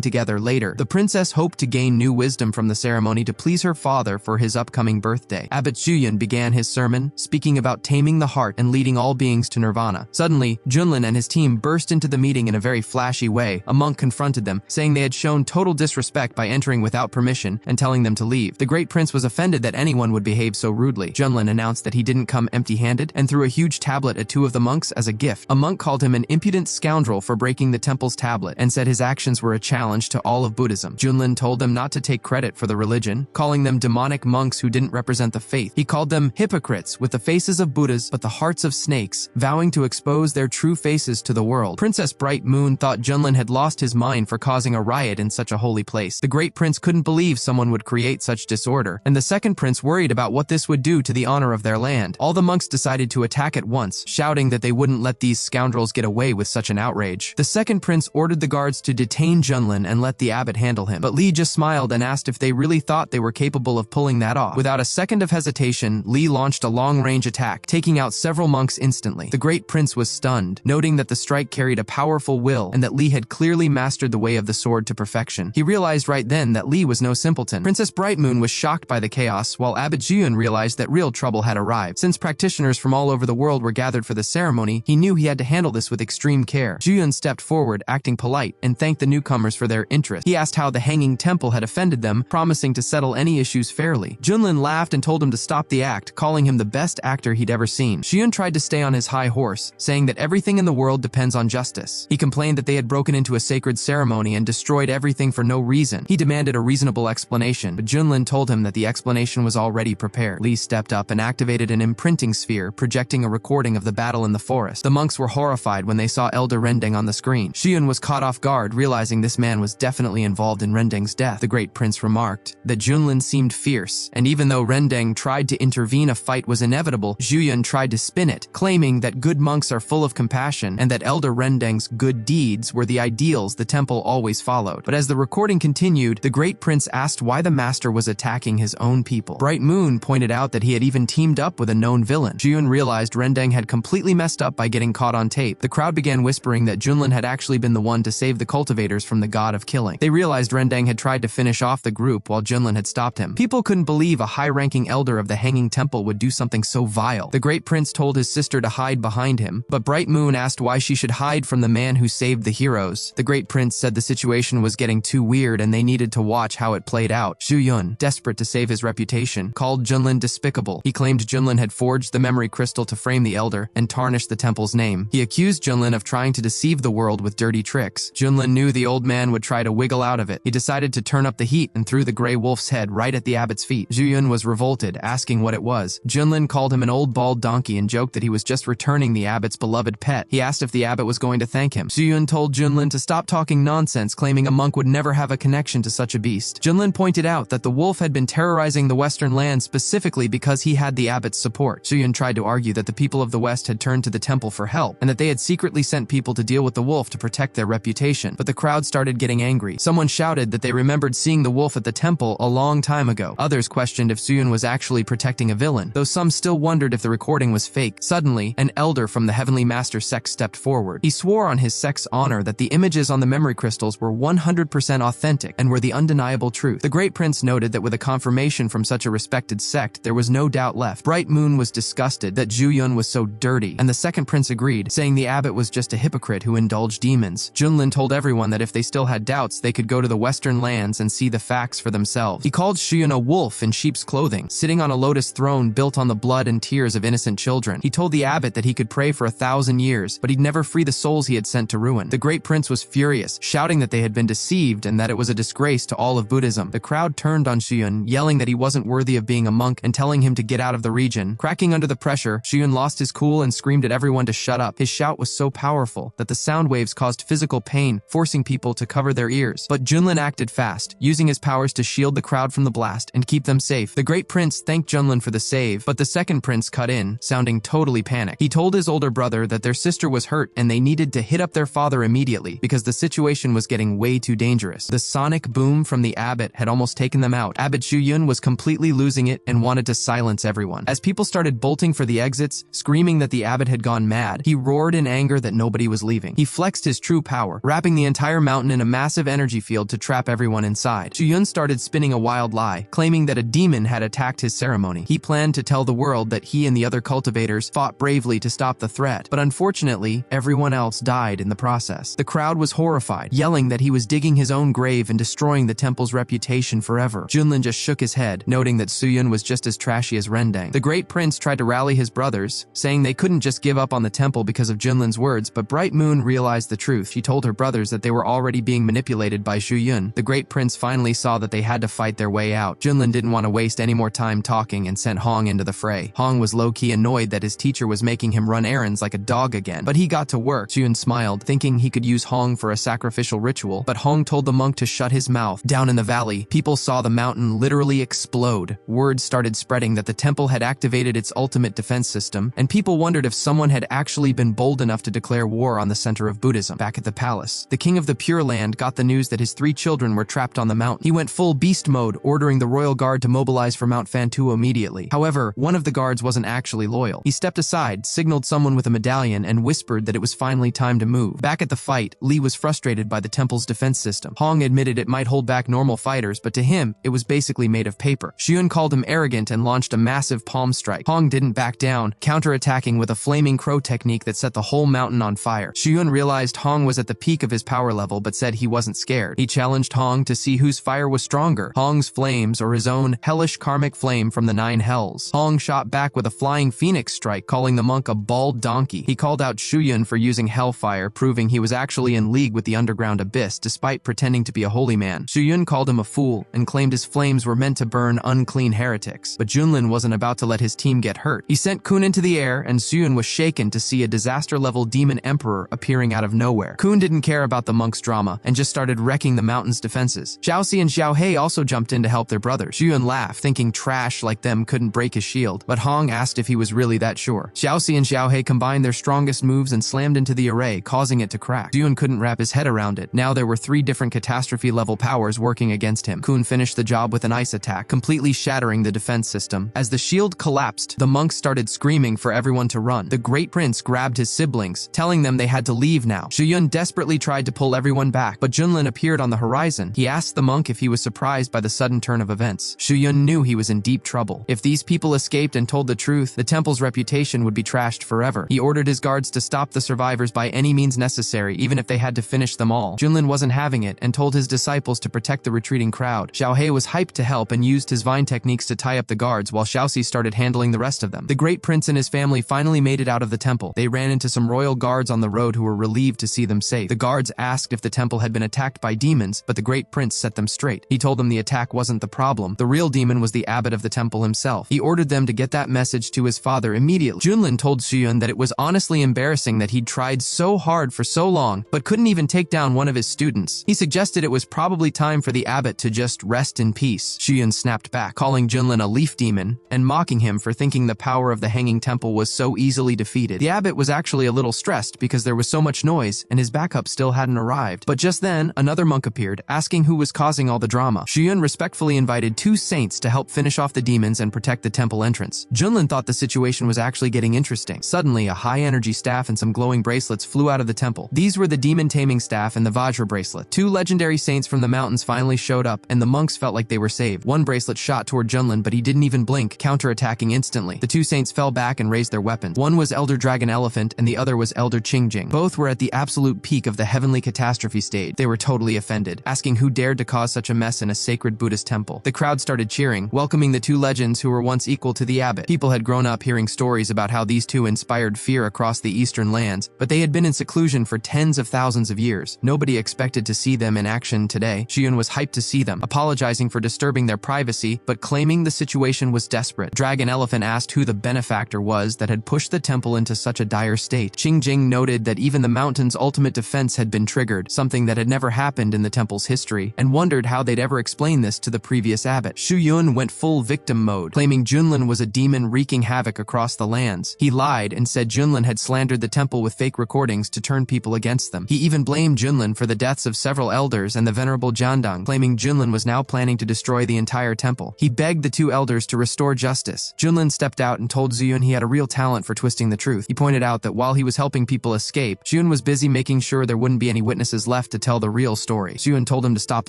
S1: together later. The princess hoped to gain new wisdom from the ceremony to please her father for his upcoming birthday. Abbot Zhuyan began his sermon, speaking about taming the heart and leading all beings to nirvana. Suddenly, Junlin and his team burst into the meeting in a very flashy way. A monk confronted them, saying they had shown total disrespect by entering without permission and telling them to leave. The great prince was offended that anyone would behave so rudely. Junlin announced that he didn't come empty-handed and threw a huge tablet at 2 of the monks as a gift. A monk called him an impudent scoundrel for breaking the temple's tablet and said his actions were a challenge to all of Buddhism. Junlin told them not to take credit for the religion, calling them demonic monks who didn't represent the faith. He called them hypocrites with the faces of Buddhas but the hearts of snakes, vowing to expose their true faces to the world. Princess Bright Moon thought Junlin had lost his mind for causing a riot in such a holy place. The great prince couldn't believe someone would create such disorder, and the second prince worried about what this would do to the honor of their land. All the monks decided to attack at once, shouting that they wouldn't let these scoundrels get away with such an outrage. The second prince ordered the guards to detain Junlin and let the abbot handle him, but Lee just smiled and asked if they really thought they were capable of pulling that off. Without a second of hesitation, Lee launched a long-range attack, taking out several monks instantly. The great prince was stunned, noting that the strike carried a powerful will and that Lee had clearly mastered the way of the sword to perfection. He realized right then that Lee was no simpleton. Princess Brightmoon was shocked by the chaos, while Abbot Zhuyun realized that real trouble had arrived. Since practitioners from all over the world were gathered for the ceremony, he knew he had to handle this with extreme care. Zhuyun stepped forward, acting polite, and thanked the newcomers for their interest. He asked how the Hanging Temple had offended them, promising to settle any issues fairly. Junlin laughed and told him to stop the act, calling him the best actor he'd ever seen. Zhuyun tried to stay on his high horse, saying that everything in the world depends on justice. He complained that they had broken into a sacred ceremony and destroyed everything for no reason. He demanded a reasonable explanation, but Junlin told him that the explanation was already prepared. Lee stepped up and activated an imprinting sphere, projecting a recording of the battle in the forest. The monks were horrified when they saw Elder Rendang on the screen. Zhuyun was caught off guard, realizing this man was definitely involved in Rendang's death. The great prince remarked that Junlin seemed fierce, and even though Rendang tried to intervene, a fight was inevitable. Zhuyun tried to spin it, claiming that good monks are full of compassion and that Elder Rendang's good deeds were the ideals the temple always followed. But as the recording continued, the great prince asked why the master was attacking his own people. Bright Moon pointed out that he had even teamed up with a known villain. Zhuyun realized Rendang had completely messed up by getting caught on tape. The crowd began whispering that Junlin had actually been the one to save the cultivators from the god of killing. They realized Rendang had tried to finish off the group while Junlin had stopped him. People couldn't believe a high-ranking elder of the Hanging Temple temple would do something so vile. The Great Prince told his sister to hide behind him, but Bright Moon asked why she should hide from the man who saved the heroes. The Great Prince said the situation was getting too weird and they needed to watch how it played out. Xu Yun, desperate to save his reputation, called Junlin despicable. He claimed Junlin had forged the memory crystal to frame the elder and tarnish the temple's name. He accused Junlin of trying to deceive the world with dirty tricks. Junlin knew the old man would try to wiggle out of it. He decided to turn up the heat and threw the gray wolf's head right at the abbot's feet. Xu Yun was revolted, asking what it was. Junlin called him an old bald donkey and joked that he was just returning the abbot's beloved pet. He asked if the abbot was going to thank him. Xu Yun told Junlin to stop talking nonsense, claiming a monk would never have a connection to such a beast. Junlin pointed out that the wolf had been terrorizing the western lands specifically because he had the abbot's support. Xu Yun tried to argue that the people of the west had turned to the temple for help, and that they had secretly sent people to deal with the wolf to protect their reputation. But the crowd started getting angry. Someone shouted that they remembered seeing the wolf at the temple a long time ago. Others questioned if Xu Yun was actually protecting a villain, though some still wondered if the recording was fake. Suddenly, an elder from the Heavenly Master sect stepped forward. He swore on his sect's honor that the images on the memory crystals were 100% authentic and were the undeniable truth. The Great Prince noted that with a confirmation from such a respected sect, there was no doubt left. Bright Moon was disgusted that Xu Yun was so dirty, and the second prince agreed, saying the abbot was just a hypocrite who indulged demons. Junlin told everyone that if they still had doubts, they could go to the western lands and see the facts for themselves. He called Xu Yun a wolf in sheep's clothing, sitting on a lotus throne built on the blood and tears of innocent children. He told the abbot that he could pray for 1,000 years, but he'd never free the souls he had sent to ruin. The Great Prince was furious, shouting that they had been deceived and that it was a disgrace to all of Buddhism. The crowd turned on Xu Yun, yelling that he wasn't worthy of being a monk and telling him to get out of the region. Cracking under the pressure, Xu Yun lost his cool and screamed at everyone to shut up. His shout was so powerful that the sound waves caused physical pain, forcing people to cover their ears. But Junlin acted fast, using his powers to shield the crowd from the blast and keep them safe. The Great Prince thanked Junlin for the save, but the second prince cut in, sounding totally panicked. He told his older brother that their sister was hurt and they needed to hit up their father immediately because the situation was getting way too dangerous. The sonic boom from the abbot had almost taken them out. Abbot Xu Yun was completely losing it and wanted to silence everyone. As people started bolting for the exits, screaming that the abbot had gone mad, he roared in anger that nobody was leaving. He flexed his true power, wrapping the entire mountain in a massive energy field to trap everyone inside. Xu Yun started spinning a wild lie, claiming that a demon had attacked his ceremony. He planned to tell the world that he and the other cultivators fought bravely to stop the threat, but unfortunately, everyone else died in the process. The crowd was horrified, yelling that he was digging his own grave and destroying the temple's reputation forever. Junlin just shook his head, noting that Xu Yun was just as trashy as Rendang. The Great Prince tried to rally his brothers, saying they couldn't just give up on the temple because of Junlin's words, but Bright Moon realized the truth. She told her brothers that they were already being manipulated by Xu Yun. The Great Prince finally saw that they had to fight their way out. Junlin didn't want to waste any more time talking and sent Hong into the fray. Hong was low-key annoyed that his teacher was making him run errands like a dog again, but he got to work. Xu Yun smiled, thinking he could use Hong for a sacrificial ritual, but Hong told the monk to shut his mouth. Down in the valley, people saw the mountain literally explode. Word started spreading that the temple had activated its ultimate defense system, and people wondered if someone had actually been bold enough to declare war on the center of Buddhism. Back at the palace, the king of the Pure Land got the news that his 3 children were trapped on the mountain. He went full beast mode, ordering the royal guard to mobilize for Mount Fantuo immediately. However, one of the guards wasn't actually loyal. He stepped aside, signaled someone with a medallion, and whispered that it was finally time to move. Back at the fight, Li was frustrated by the temple's defense system. Hong admitted it might hold back normal fighters, but to him, it was basically made of paper. Xu Yun called him arrogant and launched a massive palm strike. Hong didn't back down, counterattacking with a flaming crow technique that set the whole mountain on fire. Xu Yun realized Hong was at the peak of his power level, but said he wasn't scared. He challenged Hong to see whose fire was stronger, Hong's flames or his own hellish karmic flame from the 9 hells. Hong shot back with a flying phoenix strike, calling the monk a bald donkey. He called out Xu Yun for using hellfire, proving he was actually in league with the underground abyss, despite pretending to be a holy man. Xu Yun called him a fool and claimed his flames were meant to burn unclean heretics. But Junlin wasn't about to let his team get hurt. He sent Kun into the air, and Xu Yun was shaken to see a disaster-level demon emperor appearing out of nowhere. Kun didn't care about the monk's drama and just started wrecking the mountain's defenses. Xiaoxi and Xiaohei also jumped in to help their brothers. Xu Yun laughed, thinking trash like them couldn't break his shield, but Hong asked if he was really that sure. Xiaoxi and Xiaohei combined their strongest moves and slammed into the array, causing it to crack. Xu Yun couldn't wrap his head around it. Now there were 3 different catastrophe-level powers working against him. Kun finished the job with an ice attack, completely shattering the defense system. As the shield collapsed, the monks started screaming for everyone to run. The Great Prince grabbed his siblings, telling them they had to leave now. Xu Yun desperately tried to pull everyone back, but Junlin appeared on the horizon. He asked the monk if he was surprised by the sudden turn of events. Xu Yun knew he was in deep trouble. If these people escaped and told the truth, the temple's reputation would be trashed forever. He ordered his guards to stop the survivors by any means necessary, even if they had to finish them all. Junlin wasn't having it and told his disciples to protect the retreating crowd. Xiaohe was hyped to help and used his vine techniques to tie up the guards while Xiaoxi started handling the rest of them. The great prince and his family finally made it out of the temple. They ran into some royal guards on the road who were relieved to see them safe. The guards asked if the temple had been attacked by demons, but the great prince set them straight. He told them the attack wasn't the problem. The real demon was the abbot of the temple himself. He ordered them to get that message to his father immediately. Junlin told Xuyun that it was honestly embarrassing that he'd tried so hard for so long, but couldn't even take down one of his students. He suggested it was probably time for the abbot to just rest in peace. Xuyun snapped back, calling Junlin a leaf demon and mocking him for thinking the power of the hanging temple was so easily defeated. The abbot was actually a little stressed because there was so much noise and his backup still hadn't arrived. But just then, another monk appeared, asking who was causing all the drama. Xuyun respectfully invited 2 saints to help finish off the demons and protect the temple entrance. Junlin thought the situation was actually getting interesting. Suddenly, a high-energy staff and some glowing bracelets flew out of the temple. These were the demon-taming staff and the Vajra bracelet. 2 legendary saints from the mountains finally showed up, and the monks felt like they were saved. One bracelet shot toward Junlin, but he didn't even blink, counterattacking instantly. The 2 saints fell back and raised their weapons. One was Elder Dragon Elephant, and the other was Elder Qingjing. Both were at the absolute peak of the heavenly catastrophe stage. They were totally offended, asking who dared to cause such a mess in a sacred Buddhist temple. The crowd started cheering, welcoming the 2 legends who were once equal to the abbot. People had grown up hearing stories about how these 2 inspired fear across the eastern lands, but they had been in seclusion for tens of thousands of years. Nobody expected to see them in action today. Xuyun was hyped to see them, apologizing for disturbing their privacy, but claiming the situation was desperate. Dragon Elephant asked who the benefactor was that had pushed the temple into such a dire state. Qingjing noted that even the mountain's ultimate defense had been triggered, something that had never happened in the temple's history, and wondered how they'd ever explain this to the previous abbot. Xuyun went full victim mode, claiming Junlin was a demon wreaking havoc across the lands. He lied and said Junlin had slandered the temple with fake recordings to turn people against them. He even blamed Junlin for the deaths of several elders and the venerable Jiandong, claiming Junlin was now planning to destroy the entire temple. He begged the 2 elders to restore justice. Junlin stepped out and told Xuyun he had a real talent for twisting the truth. He pointed out that while he was helping people escape, Xuyun was busy making sure there wouldn't be any witnesses left to tell the real story. Xuyun told him to stop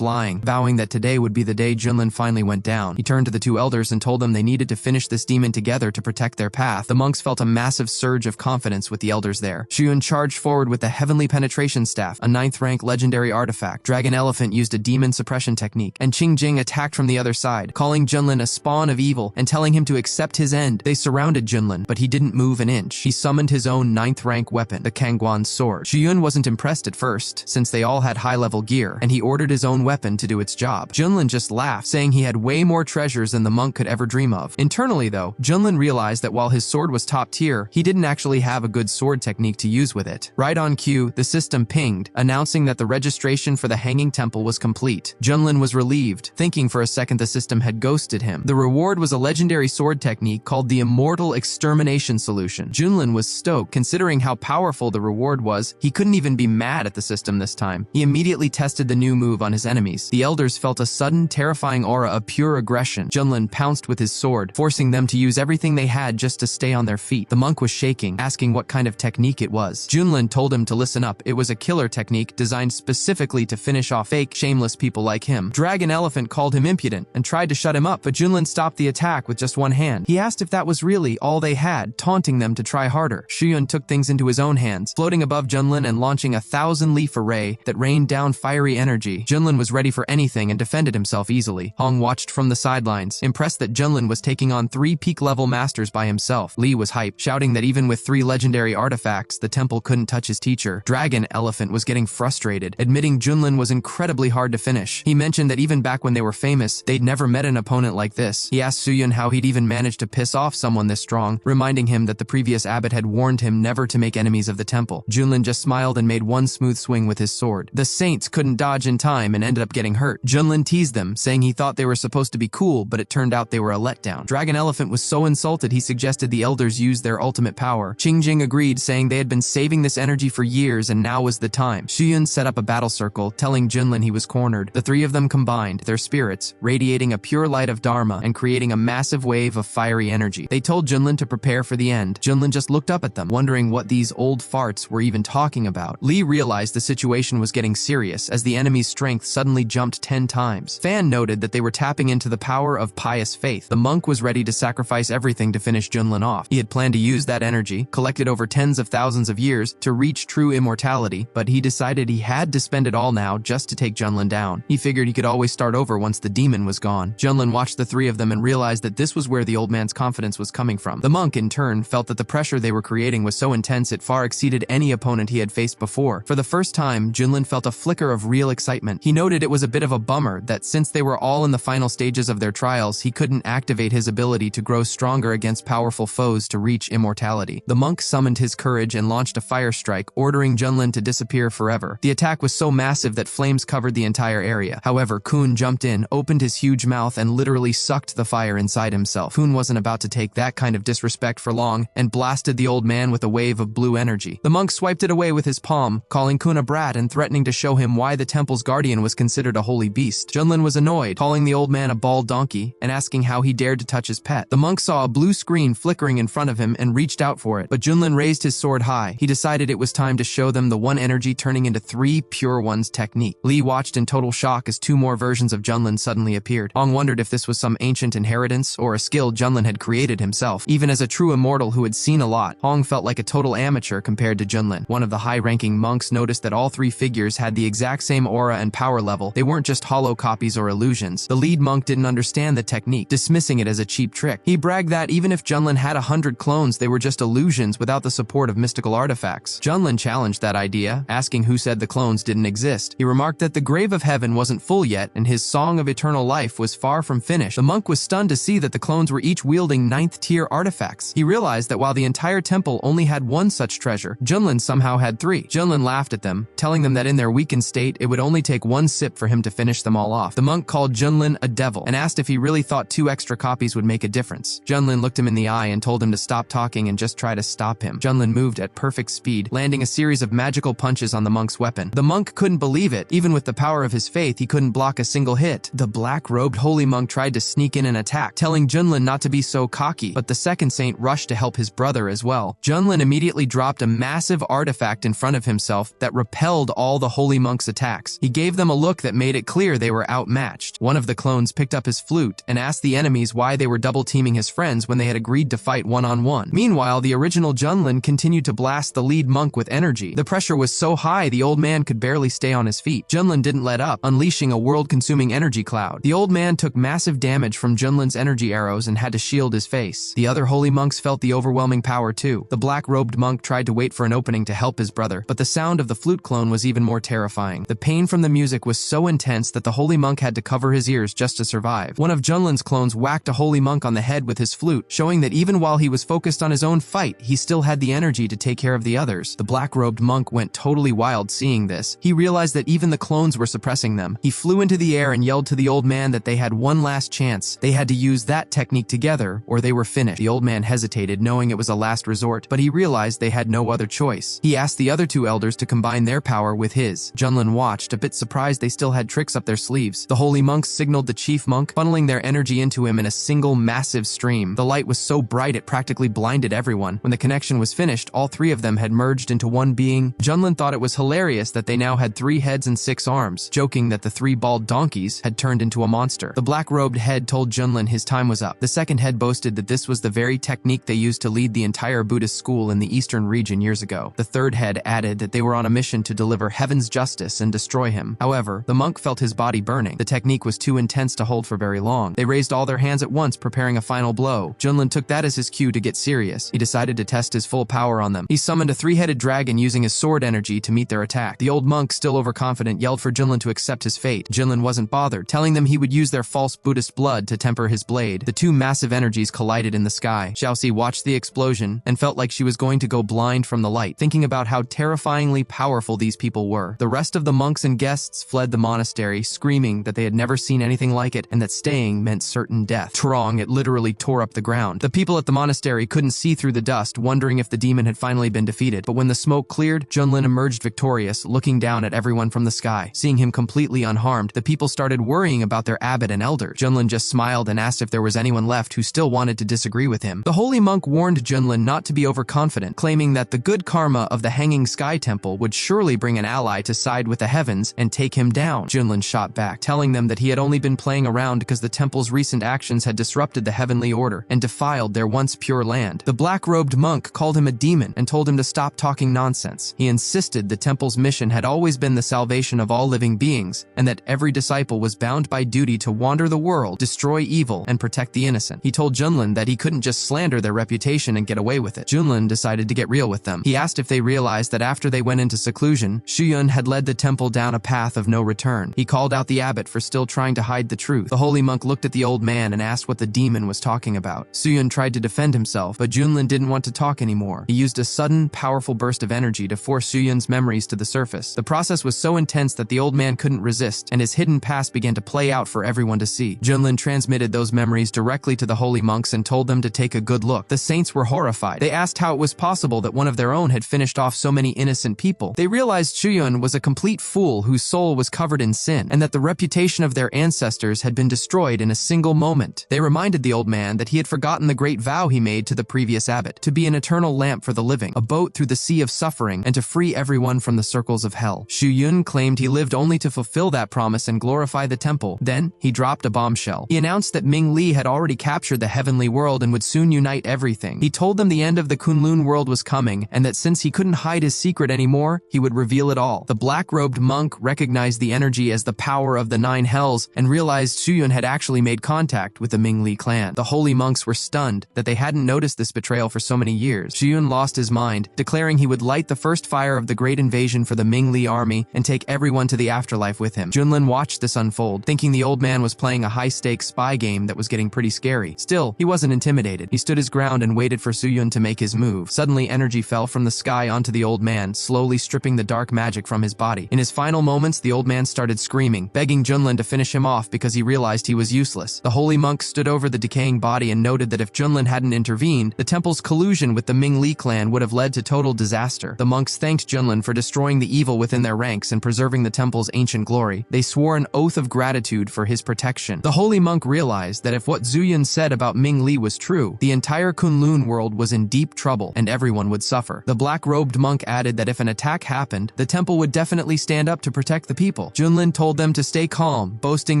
S1: lying, vowing that today would be the day Junlin finally went down. He turned to the 2 elders and told them they needed to finish this demon together to protect their path. The monks felt a massive surge of confidence with the elders there. Xuyun charged forward with the Heavenly Penetration Staff, a 9th-rank legendary artifact. Dragon Elephant used a demon suppression technique, and Qingjing attacked from the other side, calling Junlin a spawn of evil and telling him to accept his end. They surrounded Junlin, but he didn't move an inch. He summoned his own 9th-rank weapon, the Kangguan sword. Xuyun wasn't impressed at first, since they all had high-level gear, and he ordered his own weapon to do its job. Junlin just laughed, saying he had way more treasures than the monk could ever dream of. Internally, though, Junlin realized that while his sword was top tier, he didn't actually have a good sword technique to use with it. Right on cue, the system pinged, announcing that the registration for the Hanging Temple was complete. Junlin was relieved, thinking for a second the system had ghosted him. The reward was a legendary sword technique called the Immortal Extermination Solution. Junlin was stoked, considering how powerful the reward was. He couldn't even be mad at the system this time. He immediately tested the new move on his enemies. The elders felt a sudden, terrifying aura of pure aggression. Junlin pounced with his sword, forcing them to use everything they had just to stay on their feet. The monk was shaking, asking what kind of technique it was. Junlin told him to listen up. It was a killer technique designed specifically to finish off fake, shameless people like him. Dragon Elephant called him impudent and tried to shut him up, but Junlin stopped the attack with just one hand. He asked if that was really all they had, taunting them to try harder. Xuyun took things into his own hands, floating above Junlin and launching a 1,000-leaf array that rained down fiery energy. Junlin was ready for anything and defended himself easily. Hong watched from the sidelines, impressed that Junlin was taking on 3 peak-level masters by himself. Li was hyped, shouting that even with 3 legendary artifacts, the temple couldn't touch his teacher. Dragon Elephant was getting frustrated, admitting Junlin was incredibly hard to finish. He mentioned that even back when they were famous, they'd never met an opponent like this. He asked Xuyun how he'd even managed to piss off someone this strong, reminding him that the previous abbot had warned him never to make enemies of the temple. Junlin just smiled and made one smooth swing with his sword. The saints couldn't dodge in time and ended up getting hurt. Junlin teased them, saying he thought they were supposed to be cool, but it turned out they were a letdown. Dragon Elephant was so insulted he suggested the elders use their ultimate power. Qingjing agreed, saying they had been saving this energy for years and now was the time. Xuyun set up a battle circle, telling Junlin he was cornered. The 3 of them combined, their spirits, radiating a pure light of Dharma and creating a massive wave of fiery energy. They told Junlin to prepare for the end. Junlin just looked up at them, wondering what these old farts were even talking about. Li realized the situation was getting serious as the enemy's strength suddenly jumped 10 times. Fan noted that they were tapping into the power of pious faith. The monk was was ready to sacrifice everything to finish Junlin off. He had planned to use that energy, collected over tens of thousands of years, to reach true immortality, but he decided he had to spend it all now just to take Junlin down. He figured he could always start over once the demon was gone. Junlin watched the three of them and realized that this was where the old man's confidence was coming from. The monk, in turn, felt that the pressure they were creating was so intense it far exceeded any opponent he had faced before. For the first time, Junlin felt a flicker of real excitement. He noted it was a bit of a bummer that since they were all in the final stages of their trials, he couldn't activate his ability to grow stronger against powerful foes to reach immortality. The monk summoned his courage and launched a fire strike, ordering Junlin to disappear forever. The attack was so massive that flames covered the entire area. However, Kun jumped in, opened his huge mouth, and literally sucked the fire inside himself. Kun wasn't about to take that kind of disrespect for long, and blasted the old man with a wave of blue energy. The monk swiped it away with his palm, calling Kun a brat and threatening to show him why the temple's guardian was considered a holy beast. Junlin was annoyed, calling the old man a bald donkey and asking how he dared to touch his pet. The monk saw a blue screen flickering in front of him and reached out for it, but Junlin raised his sword high. He decided it was time to show them the one energy turning into three pure ones technique. Lee watched in total shock as two more versions of Junlin suddenly appeared. Hong wondered if this was some ancient inheritance or a skill Junlin had created himself. Even as a true immortal who had seen a lot, Hong felt like a total amateur compared to Junlin. One of the high-ranking monks noticed that all three figures had the exact same aura and power level. They weren't just hollow copies or illusions. The lead monk didn't understand the technique, dismissing it as a cheap trick. He bragged that even if Junlin had 100 clones, they were just illusions without the support of mystical artifacts. Junlin challenged that idea, asking who said the clones didn't exist. He remarked that the grave of heaven wasn't full yet, and his song of eternal life was far from finished. The monk was stunned to see that the clones were each wielding 9th-tier artifacts. He realized that while the entire temple only had one such treasure, Junlin somehow had three. Junlin laughed at them, telling them that in their weakened state, it would only take one sip for him to finish them all off. The monk called Junlin a devil and asked if he really thought 2 extra copies would make a difference. Junlin looked him in the eye and told him to stop talking and just try to stop him. Junlin moved at perfect speed, landing a series of magical punches on the monk's weapon. The monk couldn't believe it. Even with the power of his faith, he couldn't block a single hit. The black-robed holy monk tried to sneak in and attack, telling Junlin not to be so cocky, but the second saint rushed to help his brother as well. Junlin immediately dropped a massive artifact in front of himself that repelled all the holy monk's attacks. He gave them a look that made it clear they were outmatched. One of the clones picked up his flute and asked the enemies why they were double-teaming his friends when they had agreed to fight one-on-one. Meanwhile, the original Junlin continued to blast the lead monk with energy. The pressure was so high the old man could barely stay on his feet. Junlin didn't let up, unleashing a world-consuming energy cloud. The old man took massive damage from Junlin's energy arrows and had to shield his face. The other holy monks felt the overwhelming power too. The black-robed monk tried to wait for an opening to help his brother, but the sound of the flute clone was even more terrifying. The pain from the music was so intense that the holy monk had to cover his ears just to survive. One of Junlin's clones whacked a holy monk on the head with his flute, showing that even while he was focused on his own fight, he still had the energy to take care of the others. The black-robed monk went totally wild seeing this. He realized that even the clones were suppressing them. He flew into the air and yelled to the old man that they had one last chance. They had to use that technique together, or they were finished. The old man hesitated, knowing it was a last resort, but he realized they had no other choice. He asked the other 2 elders to combine their power with his. Junlin watched, a bit surprised they still had tricks up their sleeves. The holy monks signaled the chief monk, funneling their energy into him in a single massive stream. The light was so bright it practically blinded everyone. When the connection was finished, all 3 of them had merged into one being. Junlin thought it was hilarious that they now had 3 heads and 6 arms, joking that the 3 bald donkeys had turned into a monster. The black-robed head told Junlin his time was up. The second head boasted that this was the very technique they used to lead the entire Buddhist school in the eastern region years ago. The third head added that they were on a mission to deliver heaven's justice and destroy him. However, the monk felt his body burning. The technique was too intense to hold for very long. They raised all their hands at once, preparing a final blow. Junlin took that as his cue to get serious. He decided to test his full power on them. He summoned a 3-headed dragon using his sword energy to meet their attack. The old monk, still overconfident, yelled for Junlin to accept his fate. Junlin wasn't bothered, telling them he would use their false Buddhist blood to temper his blade. The 2 massive energies collided in the sky. Xiaoxi watched the explosion and felt like she was going to go blind from the light, thinking about how terrifyingly powerful these people were. The rest of the monks and guests fled the monastery, screaming that they had never seen anything like it and that staying meant certain death. Trong, it literally tore up the ground. The people at the monastery couldn't see through the dust, wondering if the demon had finally been defeated. But when the smoke cleared, Junlin emerged victorious, looking down at everyone from the sky. Seeing him completely unharmed, the people started worrying about their abbot and elder. Junlin just smiled and asked if there was anyone left who still wanted to disagree with him. The holy monk warned Junlin not to be overconfident, claiming that the good karma of the hanging sky temple would surely bring an ally to side with the heavens and take him down. Junlin shot back, telling them that he had only been playing around because the temple's recent actions had disrupted the heavenly order and defiled their once pure land. The black-robed monk called him a demon and told him to stop talking nonsense. He insisted the temple's mission had always been the salvation of all living beings, and that every disciple was bound by duty to wander the world, destroy evil, and protect the innocent. He told Junlin that he couldn't just slander their reputation and get away with it. Junlin decided to get real with them. He asked if they realized that after they went into seclusion, Shuyun had led the temple down a path of no return. He called out the abbot for still trying to hide the truth. The holy monk looked at the old man and asked what the demon was talking about. Shuyun tried to defend himself, but Junlin didn't want to talk anymore. He used a sudden, powerful burst of energy to force Shuyun's memories to the surface. The process was so intense that the old man couldn't resist, and his hidden past began to play out for everyone to see. Junlin transmitted those memories directly to the holy monks and told them to take a good look. The saints were horrified. They asked how it was possible that one of their own had finished off so many innocent people. They realized Shuyun was a complete fool whose soul was covered in sin, and that the reputation of their ancestors had been destroyed in a single moment. They reminded the old man that he had forgotten the great vow he made to the previous abbot, to be an eternal lamp for the living, a boat through the sea of suffering, and to free everyone from the circles of hell. Shuyun claimed he lived only to fulfill that promise and glorify the temple. Then, he dropped a bombshell. He announced that Ming Li had already captured the heavenly world and would soon unite everything. He told them the end of the Kunlun world was coming, and that since he couldn't hide his secret anymore, he would reveal it all. The black-robed monk recognized the energy as the power of the 9 hells and realized Shuyun had actually made contact with the Ming Li clan. The holy monks were stunned that they hadn't noticed this betrayal for so many years. Shuyun lost his mind, declaring he would light the first fire of the great invasion for the Ming Li army and take everyone to the afterlife with him. Junlin watched this unfold, thinking the old man was playing a high-stakes spy game that was getting pretty scary. Still, he wasn't intimidated. He stood his ground and waited for Shuyun to make his move. Suddenly, energy fell from the sky onto the old man, slowly stripping the dark magic from his body. In his final moments, the old man started screaming, begging Junlin to finish him off because he realized he was useless. The holy monk stood over the decaying body and noted that if Junlin hadn't intervened, the temple's collusion with the Ming Li clan would have led to total disaster. The monks thanked Junlin for destroying the evil within their ranks and preserving the temple's ancient glory. They swore an oath of gratitude for his protection. The holy monk realized that if what Zuyun said about Ming Li was true, the entire Kunlun world was in deep trouble and everyone would suffer. The black-robed monk added that if an attack happened, the temple would definitely stand up to protect the people. Junlin told them to stay calm, boasting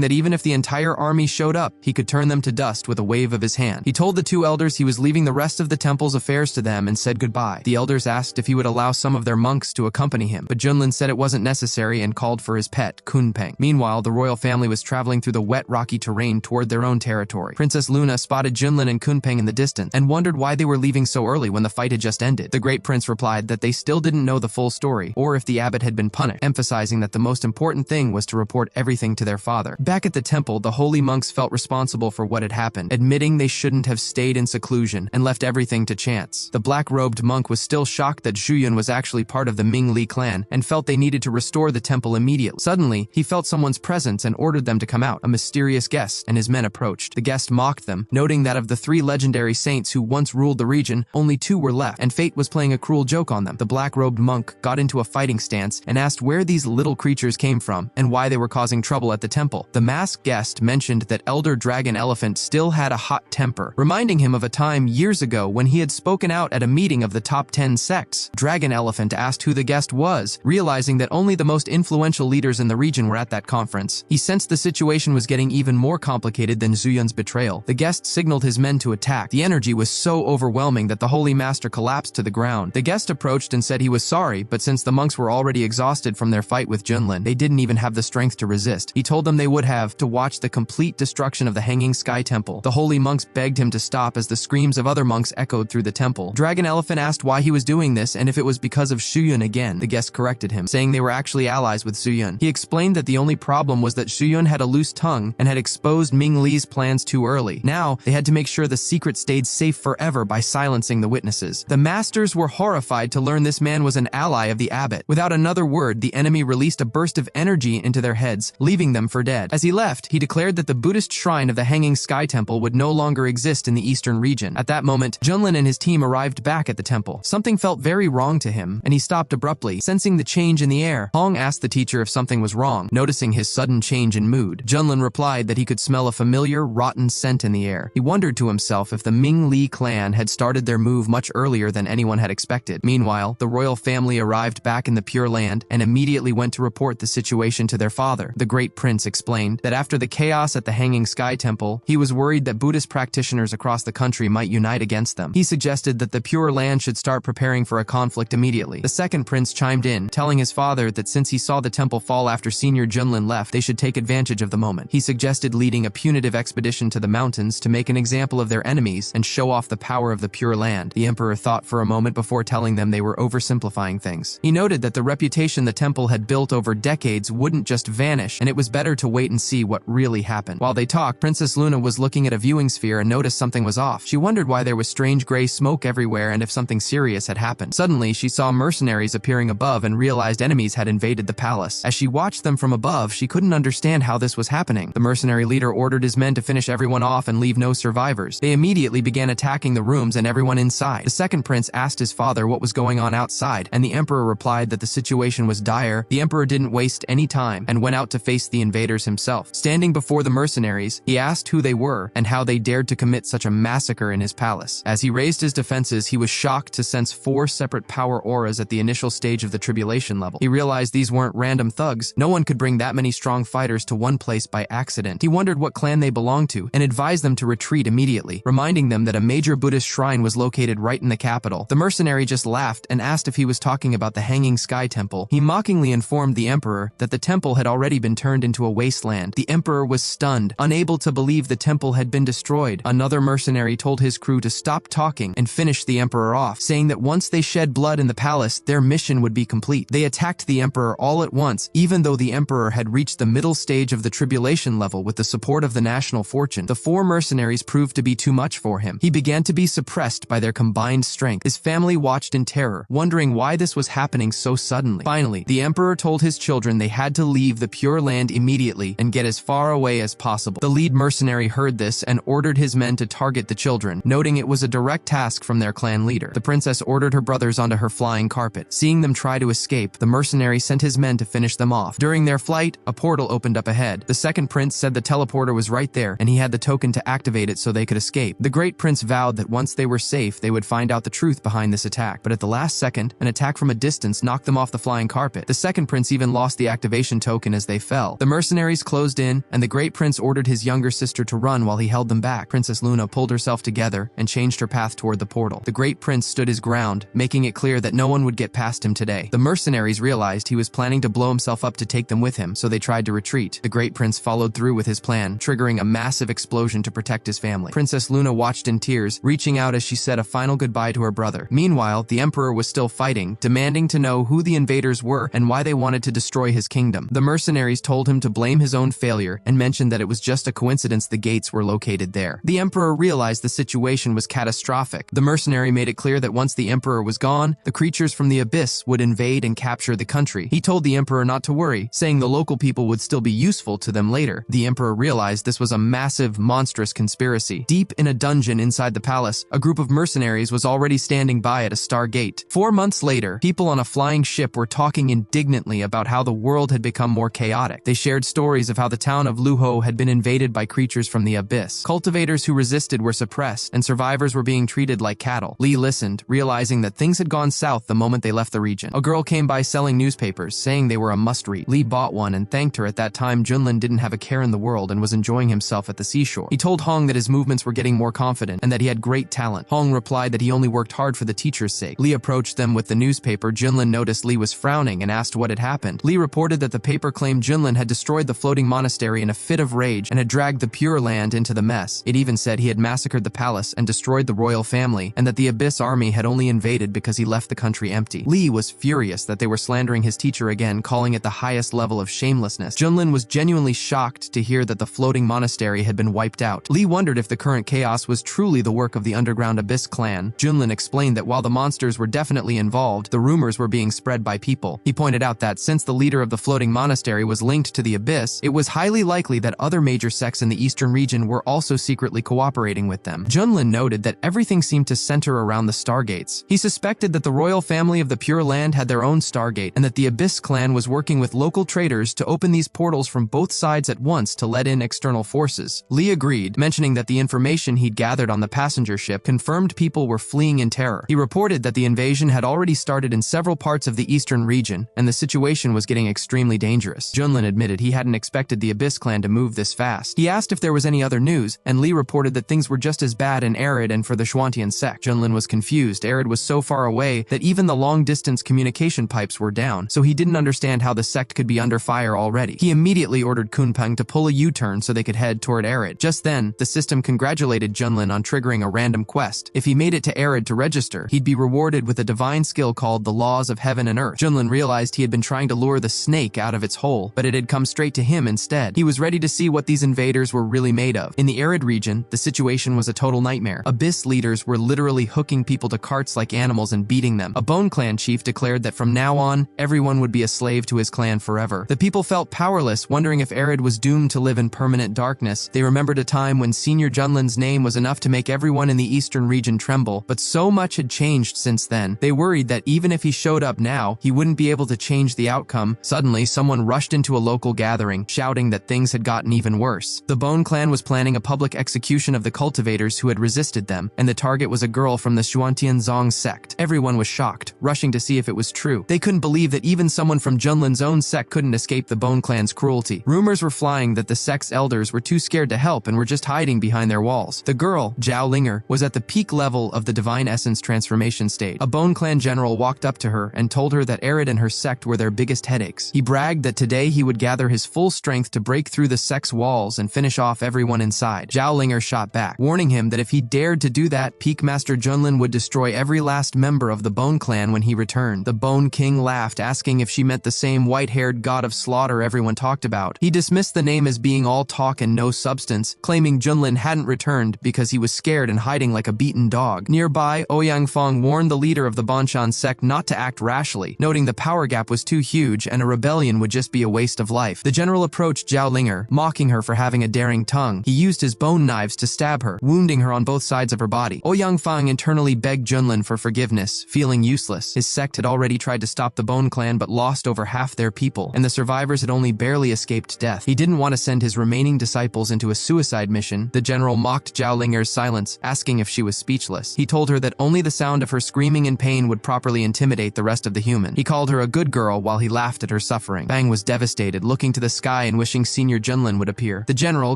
S1: that even if the entire army showed up, he could turn them to dust with a wave of his hand. He told the 2 elders he was leaving the rest of the temple's affairs to them and said goodbye. The elders asked if he would allow some of their monks to accompany him, but Junlin said it wasn't necessary and called for his pet, Kunpeng. Meanwhile, the royal family was traveling through the wet, rocky terrain toward their own territory. Princess Luna spotted Junlin and Kunpeng in the distance and wondered why they were leaving so early when the fight had just ended. The great prince replied that they still didn't know the full story, or if the abbot had been punished, emphasizing that the most important thing was to report everything to their father. Back at the temple, the holy monks felt responsible for what had happened, admitting they shouldn't have stayed in seclusion and left everything to chance. The black-robed monk was still shocked that Shuyun was actually part of the Ming Li clan and felt they needed to restore the temple immediately. Suddenly, he felt someone's presence and ordered them to come out. A mysterious guest and his men approached. The guest mocked them, noting that of the 3 legendary saints who once ruled the region, only 2 were left, and fate was playing a cruel joke on them. The black-robed monk got into a fighting stance and asked where these little creatures came from and why they were causing trouble at the temple. The masked guest mentioned that Elder Dragon Elephant still had a hot temper, reminding him of a time years ago when he had spoken out at a meeting of the top 10 sects. Dragon Elephant asked who the guest was, realizing that only the most influential leaders in the region were at that conference. He sensed the situation was getting even more complicated than Zuyun's betrayal. The guest signaled his men to attack. The energy was so overwhelming that the holy master collapsed to the ground. The guest approached and said he was sorry, but since the monks were already exhausted from their fight with Junlin, they didn't even have the strength to resist. He told them they would have to watch the complete destruction of the Hanging Sky Temple. The holy monks begged him to stop as the screams of other monks echoed through the temple. Dragon Elephant asked why he was doing this and if it was because of Shuyun again. The guest corrected him, saying they were actually allies with Shuyun. He explained that the only problem was that Shuyun had a loose tongue and had exposed Ming Li's plans too early. Now, they had to make sure the secret stayed safe forever by silencing the witnesses. The masters were horrified to learn this man was an ally of the abbot. Without another word, the enemy released a burst of energy into their heads, leaving them for dead. As he left, he declared that the Buddhist shrine of the Hanging Sky Temple would no longer exist in the eastern region. At that moment, Junlin and his team arrived back at the temple. Something felt very wrong to him, and he stopped abruptly, sensing the change in the air. Hong asked the teacher if something was wrong, noticing his sudden change in mood. Junlin replied that he could smell a familiar, rotten scent in the air. He wondered to himself if the Ming Li clan had started their move much earlier than anyone had expected. Meanwhile, the royal family arrived back in the Pure Land and immediately went to report the situation to their father. The great prince explained that after the chaos at the Hanging Sky Temple, temple. He was worried that Buddhist practitioners across the country might unite against them. He suggested that the Pure Land should start preparing for a conflict immediately. The second prince chimed in, telling his father that since he saw the temple fall after Senior Junlin left, they should take advantage of the moment. He suggested leading a punitive expedition to the mountains to make an example of their enemies and show off the power of the Pure Land. The emperor thought for a moment before telling them they were oversimplifying things. He noted that the reputation the temple had built over decades wouldn't just vanish, and it was better to wait and see what really happened. While they talked, Princess Luna was looking at a viewing sphere and noticed something was off. She wondered why there was strange gray smoke everywhere and if something serious had happened. Suddenly, she saw mercenaries appearing above and realized enemies had invaded the palace. As she watched them from above, she couldn't understand how this was happening. The mercenary leader ordered his men to finish everyone off and leave no survivors. They immediately began attacking the rooms and everyone inside. The second prince asked his father what was going on outside, and the emperor replied that the situation was dire. The emperor didn't waste any time and went out to face the invaders himself. Standing before the mercenaries, he asked who they were and how they dared to commit such a massacre in his palace. As he raised his defenses, he was shocked to sense 4 separate power auras at the initial stage of the tribulation level. He realized these weren't random thugs. No one could bring that many strong fighters to one place by accident. He wondered what clan they belonged to and advised them to retreat immediately, reminding them that a major Buddhist shrine was located right in the capital. The mercenary just laughed and asked if he was talking about the Hanging Sky Temple. He mockingly informed the emperor that the temple had already been turned into a wasteland. The emperor was stunned, unable to believe the temple had been destroyed. Another mercenary told his crew to stop talking and finish the emperor off, saying that once they shed blood in the palace, their mission would be complete. They attacked the emperor all at once, even though the emperor had reached the middle stage of the tribulation level with the support of the national fortune. The 4 mercenaries proved to be too much for him. He began to be suppressed by their combined strength. His family watched in terror, wondering why this was happening so suddenly. Finally, the emperor told his children they had to leave the Pure Land immediately and get as far away as possible. The lead mercenary heard this and ordered his men to target the children, noting it was a direct task from their clan leader. The princess ordered her brothers onto her flying carpet. Seeing them try to escape, the mercenary sent his men to finish them off. During their flight, a portal opened up ahead. The second prince said the teleporter was right there, and he had the token to activate it so they could escape. The great prince vowed that once they were safe, they would find out the truth behind this attack. But at the last second, an attack from a distance knocked them off the flying carpet. The second prince even lost the activation token as they fell. The mercenaries closed in, and the great prince ordered his younger sister to run while he held them back. Princess Luna pulled herself together and changed her path toward the portal. The great prince stood his ground, making it clear that no one would get past him today. The mercenaries realized he was planning to blow himself up to take them with him, so they tried to retreat. The great prince followed through with his plan, triggering a massive explosion to protect his family. Princess Luna watched in tears, reaching out as she said a final goodbye to her brother. Meanwhile, the emperor was still fighting, demanding to know who the invaders were and why they wanted to destroy his kingdom. The mercenaries told him to blame his own failure and mentioned that it was just a coincidence the gates were located there. The emperor realized the situation was catastrophic. The mercenary made it clear that once the emperor was gone, the creatures from the abyss would invade and capture the country. He told the emperor not to worry, saying the local people would still be useful to them later. The emperor realized this was a massive, monstrous conspiracy. Deep in a dungeon inside the palace, a group of mercenaries was already standing by at a star gate. 4 months later, people on a flying ship were talking indignantly about how the world had become more chaotic. They shared stories of how the town of Luho had been invaded by creatures from the abyss. Cultivators who resisted were suppressed, and survivors were being treated like cattle. Lee listened, realizing that things had gone south the moment they left the region. A girl came by selling newspapers, saying they were a must-read. Lee bought one and thanked her. At that time, Junlin didn't have a care in the world and was enjoying himself at the seashore. He told Hong that his movements were getting more confident and that he had great talent. Hong replied that he only worked hard for the teacher's sake. Lee approached them with the newspaper. Junlin noticed Lee was frowning and asked what had happened. Lee reported that the paper claimed Junlin had destroyed the floating monastery in a fit of rage and had dragged the Pure Land into the mess. It even said he had massacred the palace and destroyed the royal family, and that the Abyss army had only invaded because he left the country empty. Lee was furious that they were slandering his teacher again, calling it the highest level of shamelessness. Junlin was genuinely shocked to hear that the floating monastery had been wiped out. Lee wondered if the current chaos was truly the work of the underground Abyss clan. Junlin explained that while the monsters were definitely involved, the rumors were being spread by people. He pointed out that since the leader of the floating monastery was linked to the Abyss, it was highly likely that other major sects in the eastern region were also secretly cooperating with them. Junlin noted that everything seemed to center around the Stargates. He suspected that the royal family of the Pure Land had their own Stargate, and that the Abyss clan was working with local traders to open these portals from both sides at once to let in external forces. Lee agreed, mentioning that the information he'd gathered on the passenger ship confirmed people were fleeing in terror. He reported that the invasion had already started in several parts of the eastern region, and the situation was getting extremely dangerous. Junlin admitted he hadn't expected the Abyss clan to move this fast. He asked if there there was any other news, and Lee reported that things were just as bad in Arid and for the Xuantian sect. Junlin was confused. Arid was so far away that even the long-distance communication pipes were down, so he didn't understand how the sect could be under fire already. He immediately ordered Kunpeng to pull a U-turn so they could head toward Arid. Just then, the system congratulated Junlin on triggering a random quest. If he made it to Arid to register, he'd be rewarded with a divine skill called the Laws of Heaven and Earth. Junlin realized he had been trying to lure the snake out of its hole, but it had come straight to him instead. He was ready to see what these invaders were really made of. In the Arid region, the situation was a total nightmare. Abyss leaders were literally hooking people to carts like animals and beating them. A Bone Clan chief declared that from now on, everyone would be a slave to his clan forever. The people felt powerless, wondering if Arid was doomed to live in permanent darkness. They remembered a time when Senior Junlin's name was enough to make everyone in the eastern region tremble, but so much had changed since then. They worried that even if he showed up now, he wouldn't be able to change the outcome. Suddenly, someone rushed into a local gathering, shouting that things had gotten even worse. The Bone Clan was planning a public execution of the cultivators who had resisted them, and the target was a girl from the Xuantian Zong sect. Everyone was shocked, rushing to see if it was true. They couldn't believe that even someone from Junlin's own sect couldn't escape the Bone Clan's cruelty. Rumors were flying that the sect's elders were too scared to help and were just hiding behind their walls. The girl, Zhao Linger, was at the peak level of the Divine Essence transformation stage. A Bone Clan general walked up to her and told her that Arid and her sect were their biggest headaches. He bragged that today he would gather his full strength to break through the sect's walls and finish off everyone inside. Zhao Linger shot back, warning him that if he dared to do that, Peak Master Junlin would destroy every last member of the Bone Clan when he returned. The Bone King laughed, asking if she meant the same white-haired god of slaughter everyone talked about. He dismissed the name as being all talk and no substance, claiming Junlin hadn't returned because he was scared and hiding like a beaten dog. Nearby, Ouyang Fong warned the leader of the Banshan sect not to act rashly, noting the power gap was too huge and a rebellion would just be a waste of life. The general approached Zhao Linger, mocking her for having a daring tongue. He used his bone knives to stab her, wounding her on both sides of her body. Ouyang Fong internally begged Junlin for forgiveness, feeling useless. His sect had already tried to stop the Bone Clan but lost over half their people, and the survivors had only barely escaped death. He didn't want to send his remaining disciples into a suicide mission. The general mocked Zhao Linger's silence, asking if she was speechless. He told her that only the sound of her screaming in pain would properly intimidate the rest of the human. He called her a good girl while he laughed at her suffering. Bang was devastated, looking to the sky and wishing Senior Junlin would appear. The general,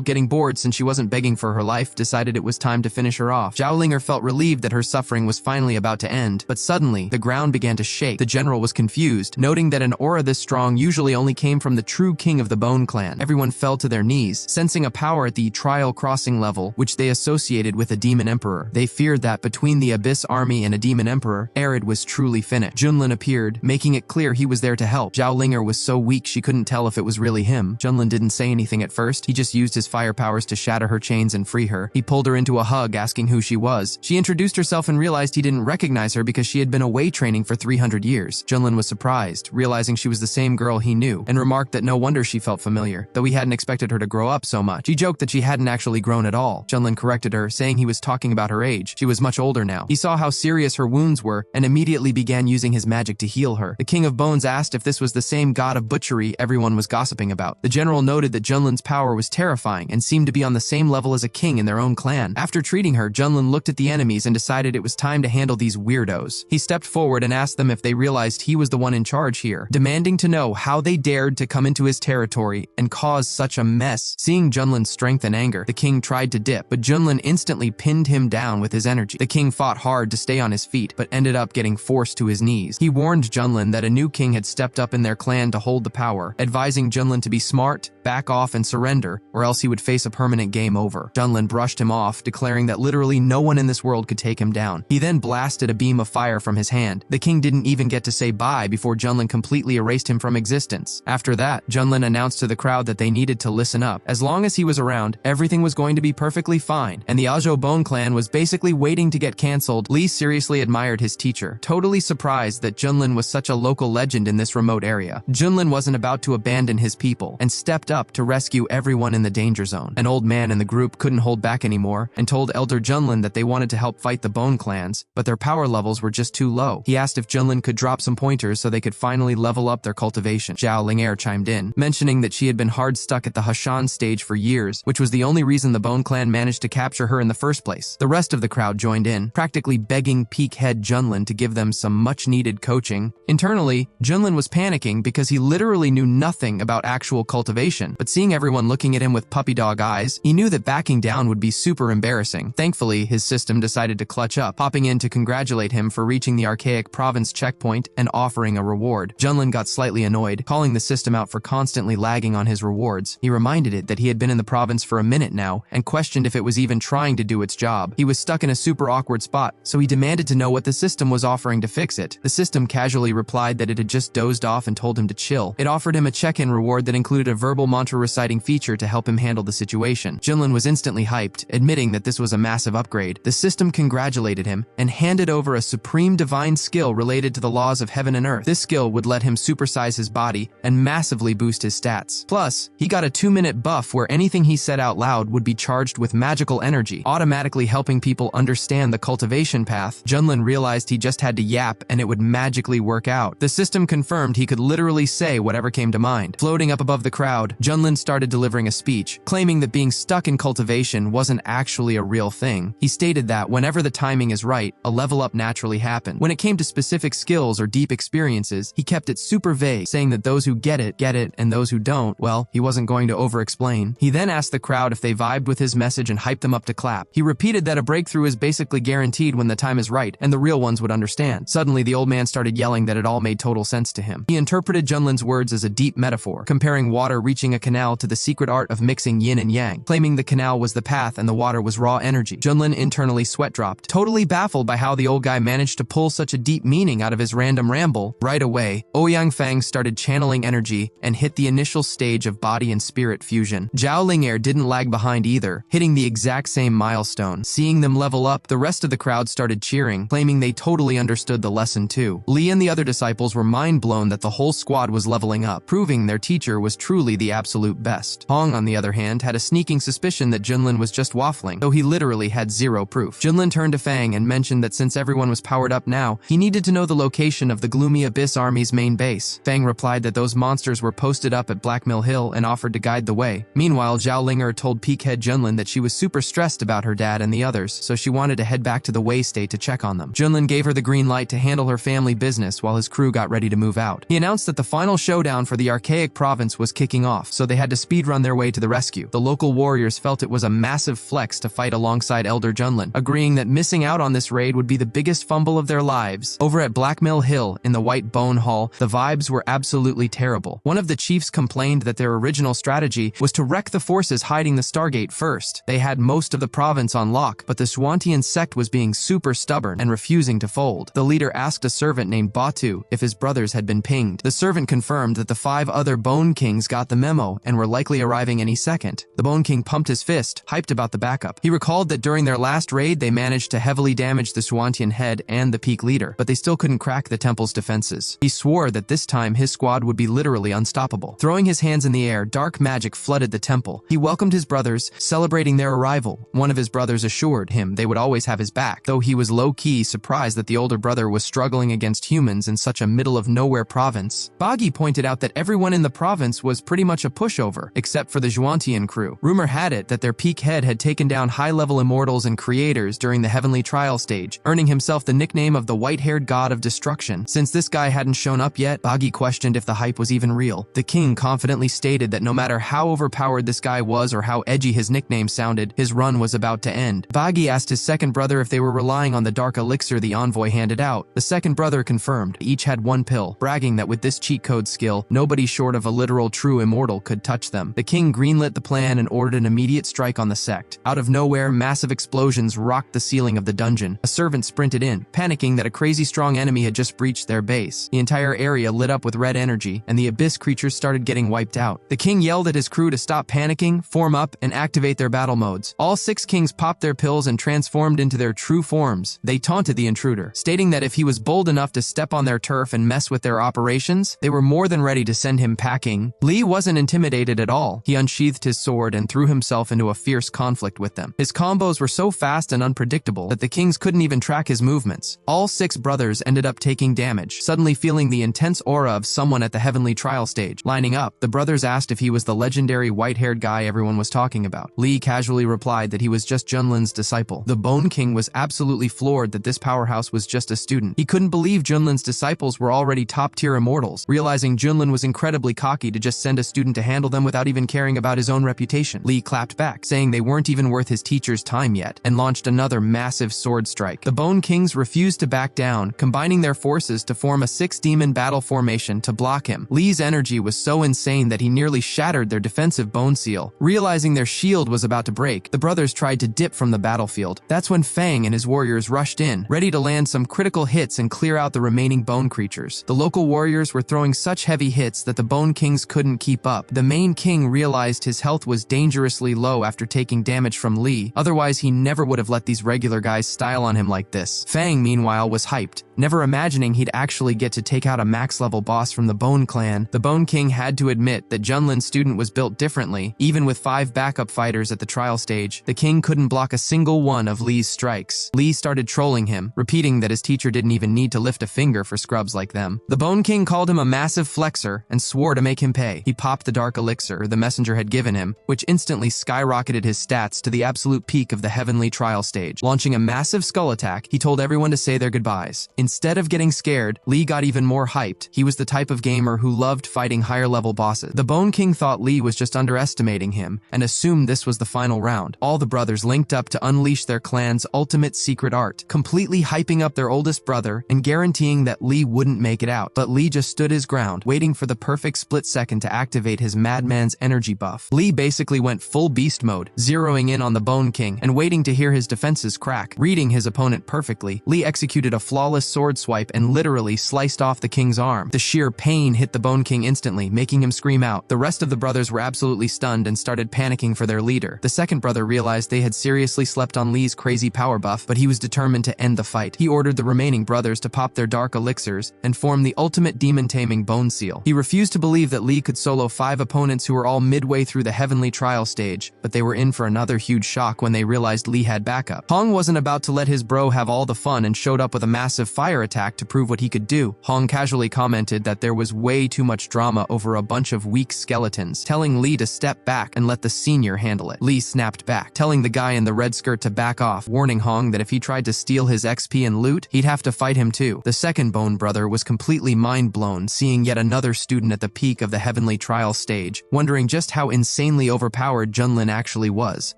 S1: getting bored since she wasn't begging for her life, decided it was time to finish her off. Zhao Linger felt relieved that her suffering was finally about to end, but suddenly, the ground began to shake. The general was confused, noting that an aura this strong usually only came from the true king of the Bone Clan. Everyone fell to their knees, sensing a power at the Trial Crossing level, which they associated with a demon emperor. They feared that between the Abyss army and a demon emperor, Arid was truly finished. Junlin appeared, making it clear he was there to help. Zhao Linger was so weak she couldn't tell if it was really him. Junlin didn't say anything at first. He just used his fire powers to shatter her chains and free her. He pulled her into a hug, asking who she was. She introduced herself and realized he didn't recognize her because she had been away training for 300 years. Junlin was surprised, realizing she was the same girl he knew, and remarked that no wonder she felt familiar, though he hadn't expected her to grow up so much. She joked that she hadn't actually grown at all. Junlin corrected her, saying he was talking about her age. She was much older now. He saw how serious her wounds were and immediately began using his magic to heal her. The King of Bones asked if this was the same god of butchery everyone was gossiping about. The general noted that Junlin's power was terrifying and seemed to be on the same level as a king in their own clan. After treating her, Junlin looked at the enemies and decided it was time to handle these weirdos. He stepped forward and asked them if they realized he was the one in charge here, demanding to know how they dared to come into his territory and cause such a mess. Seeing Junlin's strength and anger, the king tried to dip, but Junlin instantly pinned him down with his energy. The king fought hard to stay on his feet, but ended up getting forced to his knees. He warned Junlin that a new king had stepped up in their clan to hold the power, advising Junlin to be smart, back off and surrender, or else he would face a permanent game over. Junlin brushed him off, declaring that literally no one in this world could take him down. He then blasted a beam of fire from his hand. The king didn't even get to say bye before Junlin completely erased him from existence. After that, Junlin announced to the crowd that they needed to listen up. As long as he was around, everything was going to be perfectly fine, and the Ajo Bone Clan was basically waiting to get cancelled. Lee seriously admired his teacher, totally surprised that Junlin was such a local legend in this remote area. Junlin wasn't about to abandon his people, and stepped up to rescue everyone in the danger zone. An old man in the group couldn't hold back anymore, and told Elder Junlin that they wanted to help fight the Bone Clans, but their power levels were just too low. He asked if Junlin could drop some pointers so they could finally level up their cultivation. Zhao Linger chimed in, mentioning that she had been hard stuck at the Hashan stage for years, which was the only reason the Bone Clan managed to capture her in the first place. The rest of the crowd joined in, practically begging Peak Head Junlin to give them some much-needed coaching. Internally, Junlin was panicking because he literally knew nothing about actual cultivation, but seeing everyone looking at him with puppy dog dog eyes. He knew that backing down would be super embarrassing. Thankfully, his system decided to clutch up, popping in to congratulate him for reaching the archaic province checkpoint and offering a reward. Junlin got slightly annoyed, calling the system out for constantly lagging on his rewards. He reminded it that he had been in the province for a minute now and questioned if it was even trying to do its job. He was stuck in a super awkward spot, so he demanded to know what the system was offering to fix it. The system casually replied that it had just dozed off and told him to chill. It offered him a check-in reward that included a verbal mantra reciting feature to help him handle the situation. Junlin was instantly hyped, admitting that this was a massive upgrade. The system congratulated him and handed over a supreme divine skill related to the laws of heaven and earth. This skill would let him supersize his body and massively boost his stats. Plus, he got a 2-minute buff where anything he said out loud would be charged with magical energy, automatically helping people understand the cultivation path. Junlin realized he just had to yap and it would magically work out. The system confirmed he could literally say whatever came to mind. Floating up above the crowd, Junlin started delivering a speech, claiming that being stuck in cultivation wasn't actually a real thing. He stated that whenever the timing is right, a level up naturally happened. When it came to specific skills or deep experiences, he kept it super vague, saying that those who get it, and those who don't, well, he wasn't going to over-explain. He then asked the crowd if they vibed with his message and hyped them up to clap. He repeated that a breakthrough is basically guaranteed when the time is right, and the real ones would understand. Suddenly, the old man started yelling that it all made total sense to him. He interpreted Junlin's words as a deep metaphor, comparing water reaching a canal to the secret art of mixing yin and yang, claiming the canal was the path and the water was raw energy. Junlin internally sweat-dropped, totally baffled by how the old guy managed to pull such a deep meaning out of his random ramble. Right away, Ouyang Fang started channeling energy and hit the initial stage of body and spirit fusion. Zhao Lingair didn't lag behind either, hitting the exact same milestone. Seeing them level up, the rest of the crowd started cheering, claiming they totally understood the lesson too. Li and the other disciples were mind-blown that the whole squad was leveling up, proving their teacher was truly the absolute best. Hong, on the other hand, had a sneaking suspicion that Junlin was just waffling, though he literally had zero proof. Junlin turned to Fang and mentioned that since everyone was powered up now, he needed to know the location of the Gloomy Abyss Army's main base. Fang replied that those monsters were posted up at Black Mill Hill and offered to guide the way. Meanwhile, Zhao Linger told Peakhead Junlin that she was super stressed about her dad and the others, so she wanted to head back to the Wei State to check on them. Junlin gave her the green light to handle her family business while his crew got ready to move out. He announced that the final showdown for the archaic province was kicking off, so they had to speedrun their way to the rescue. The local warriors felt it was a massive flex to fight alongside Elder Junlin, agreeing that missing out on this raid would be the biggest fumble of their lives. Over at Black Mill Hill, in the White Bone Hall, the vibes were absolutely terrible. One of the chiefs complained that their original strategy was to wreck the forces hiding the Stargate first. They had most of the province on lock, but the Swantian sect was being super stubborn and refusing to fold. The leader asked a servant named Batu if his brothers had been pinged. The servant confirmed that the 5 other Bone Kings got the memo and were likely arriving any second. The Bone King pumped his fist, hyped about the backup. He recalled that during their last raid, they managed to heavily damage the Swantian head and the peak leader, but they still couldn't crack the temple's defenses. He swore that this time his squad would be literally unstoppable. Throwing his hands in the air, dark magic flooded the temple. He welcomed his brothers, celebrating their arrival. One of his brothers assured him they would always have his back, though he was low-key surprised that the older brother was struggling against humans in such a middle-of-nowhere province. Boggy pointed out that everyone in the province was pretty much a pushover, except for the Zhuantian crew. Rumor had it that their peak head had taken down high-level immortals and creators during the heavenly trial stage, earning himself the nickname of the white-haired god of destruction. Since this guy hadn't shown up yet, Boggy questioned if the hype was even real. The king confidently stated that no matter how overpowered this guy was or how edgy his nickname sounded, his run was about to end. Boggy asked his second brother if they were relying on the dark elixir the envoy handed out. The second brother confirmed. Each had one pill, bragging that with this cheat code skill, nobody short of a literal true immortal could touch them. The king greenlit the plan and ordered an immediate strike on the sect. Out of nowhere, massive explosions rocked the ceiling of the dungeon. A servant sprinted in, panicking that a crazy strong enemy had just breached their base. The entire area lit up with red energy, and the abyss creatures started getting wiped out. The king yelled at his crew to stop panicking, form up, and activate their battle modes. All 6 kings popped their pills and transformed into their true forms. They taunted the intruder, stating that if he was bold enough to step on their turf and mess with their operations, they were more than ready to send him packing. Li wasn't intimidated at all. He unsheathed his sword and threw himself into a fierce conflict with them. His combos were so fast and unpredictable that the kings couldn't even track his movements. All 6 brothers ended up taking damage, suddenly feeling the intense aura of someone at the heavenly trial stage. Lining up, the brothers asked if he was the legendary white-haired guy everyone was talking about. Li casually replied that he was just Junlin's disciple. The Bone King was absolutely floored that this powerhouse was just a student. He couldn't believe Junlin's disciples were already top-tier immortals, realizing Junlin was incredibly cocky to just send a student to handle them without even caring about his own reputation. reputation. Lee clapped back, saying they weren't even worth his teacher's time yet, and launched another massive sword strike. The Bone Kings refused to back down, combining their forces to form a 6-demon battle formation to block him. Lee's energy was so insane that he nearly shattered their defensive bone seal. Realizing their shield was about to break, the brothers tried to dip from the battlefield. That's when Fang and his warriors rushed in, ready to land some critical hits and clear out the remaining bone creatures. The local warriors were throwing such heavy hits that the Bone Kings couldn't keep up. The main king realized his health was dangerously low after taking damage from Lee, otherwise he never would have let these regular guys style on him like this. Fang, meanwhile, was hyped, never imagining he'd actually get to take out a max-level boss from the Bone Clan. The Bone King had to admit that Junlin's student was built differently. Even with 5 backup fighters at the trial stage, the king couldn't block a single one of Lee's strikes. Lee started trolling him, repeating that his teacher didn't even need to lift a finger for scrubs like them. The Bone King called him a massive flexor and swore to make him pay. He popped the dark elixir the messenger had given him, which instantly skyrocketed his stats to the absolute peak of the heavenly trial stage. Launching a massive skull attack, he told everyone to say their goodbyes. Instead of getting scared, Lee got even more hyped. He was the type of gamer who loved fighting higher-level bosses. The Bone King thought Lee was just underestimating him and assumed this was the final round. All the brothers linked up to unleash their clan's ultimate secret art, completely hyping up their oldest brother and guaranteeing that Lee wouldn't make it out. But Lee just stood his ground, waiting for the perfect split second to activate his madman's energy buff. Lee basically went full beast mode, zeroing in on the Bone King and waiting to hear his defenses crack. Reading his opponent perfectly, Lee executed a flawless sword swipe and literally sliced off the king's arm. The sheer pain hit the Bone King instantly, making him scream out. The rest of the brothers were absolutely stunned and started panicking for their leader. The second brother realized they had seriously slept on Lee's crazy power buff, but he was determined to end the fight. He ordered the remaining brothers to pop their dark elixirs and form the ultimate demon-taming bone seal. He refused to believe that Lee could solo 5 opponents who were all midway through the heavenly trial stage, but they were in for another huge shock when they realized Lee had backup. Hong wasn't about to let his bro have all the fun and showed up with a massive fire attack to prove what he could do. Hong casually commented that there was way too much drama over a bunch of weak skeletons, telling Lee to step back and let the senior handle it. Lee snapped back, telling the guy in the red skirt to back off, warning Hong that if he tried to steal his XP and loot, he'd have to fight him too. The second Bone brother was completely mind-blown, seeing yet another student at the peak of the heavenly trial stage, wondering just how insanely overpowered Junlin actually was.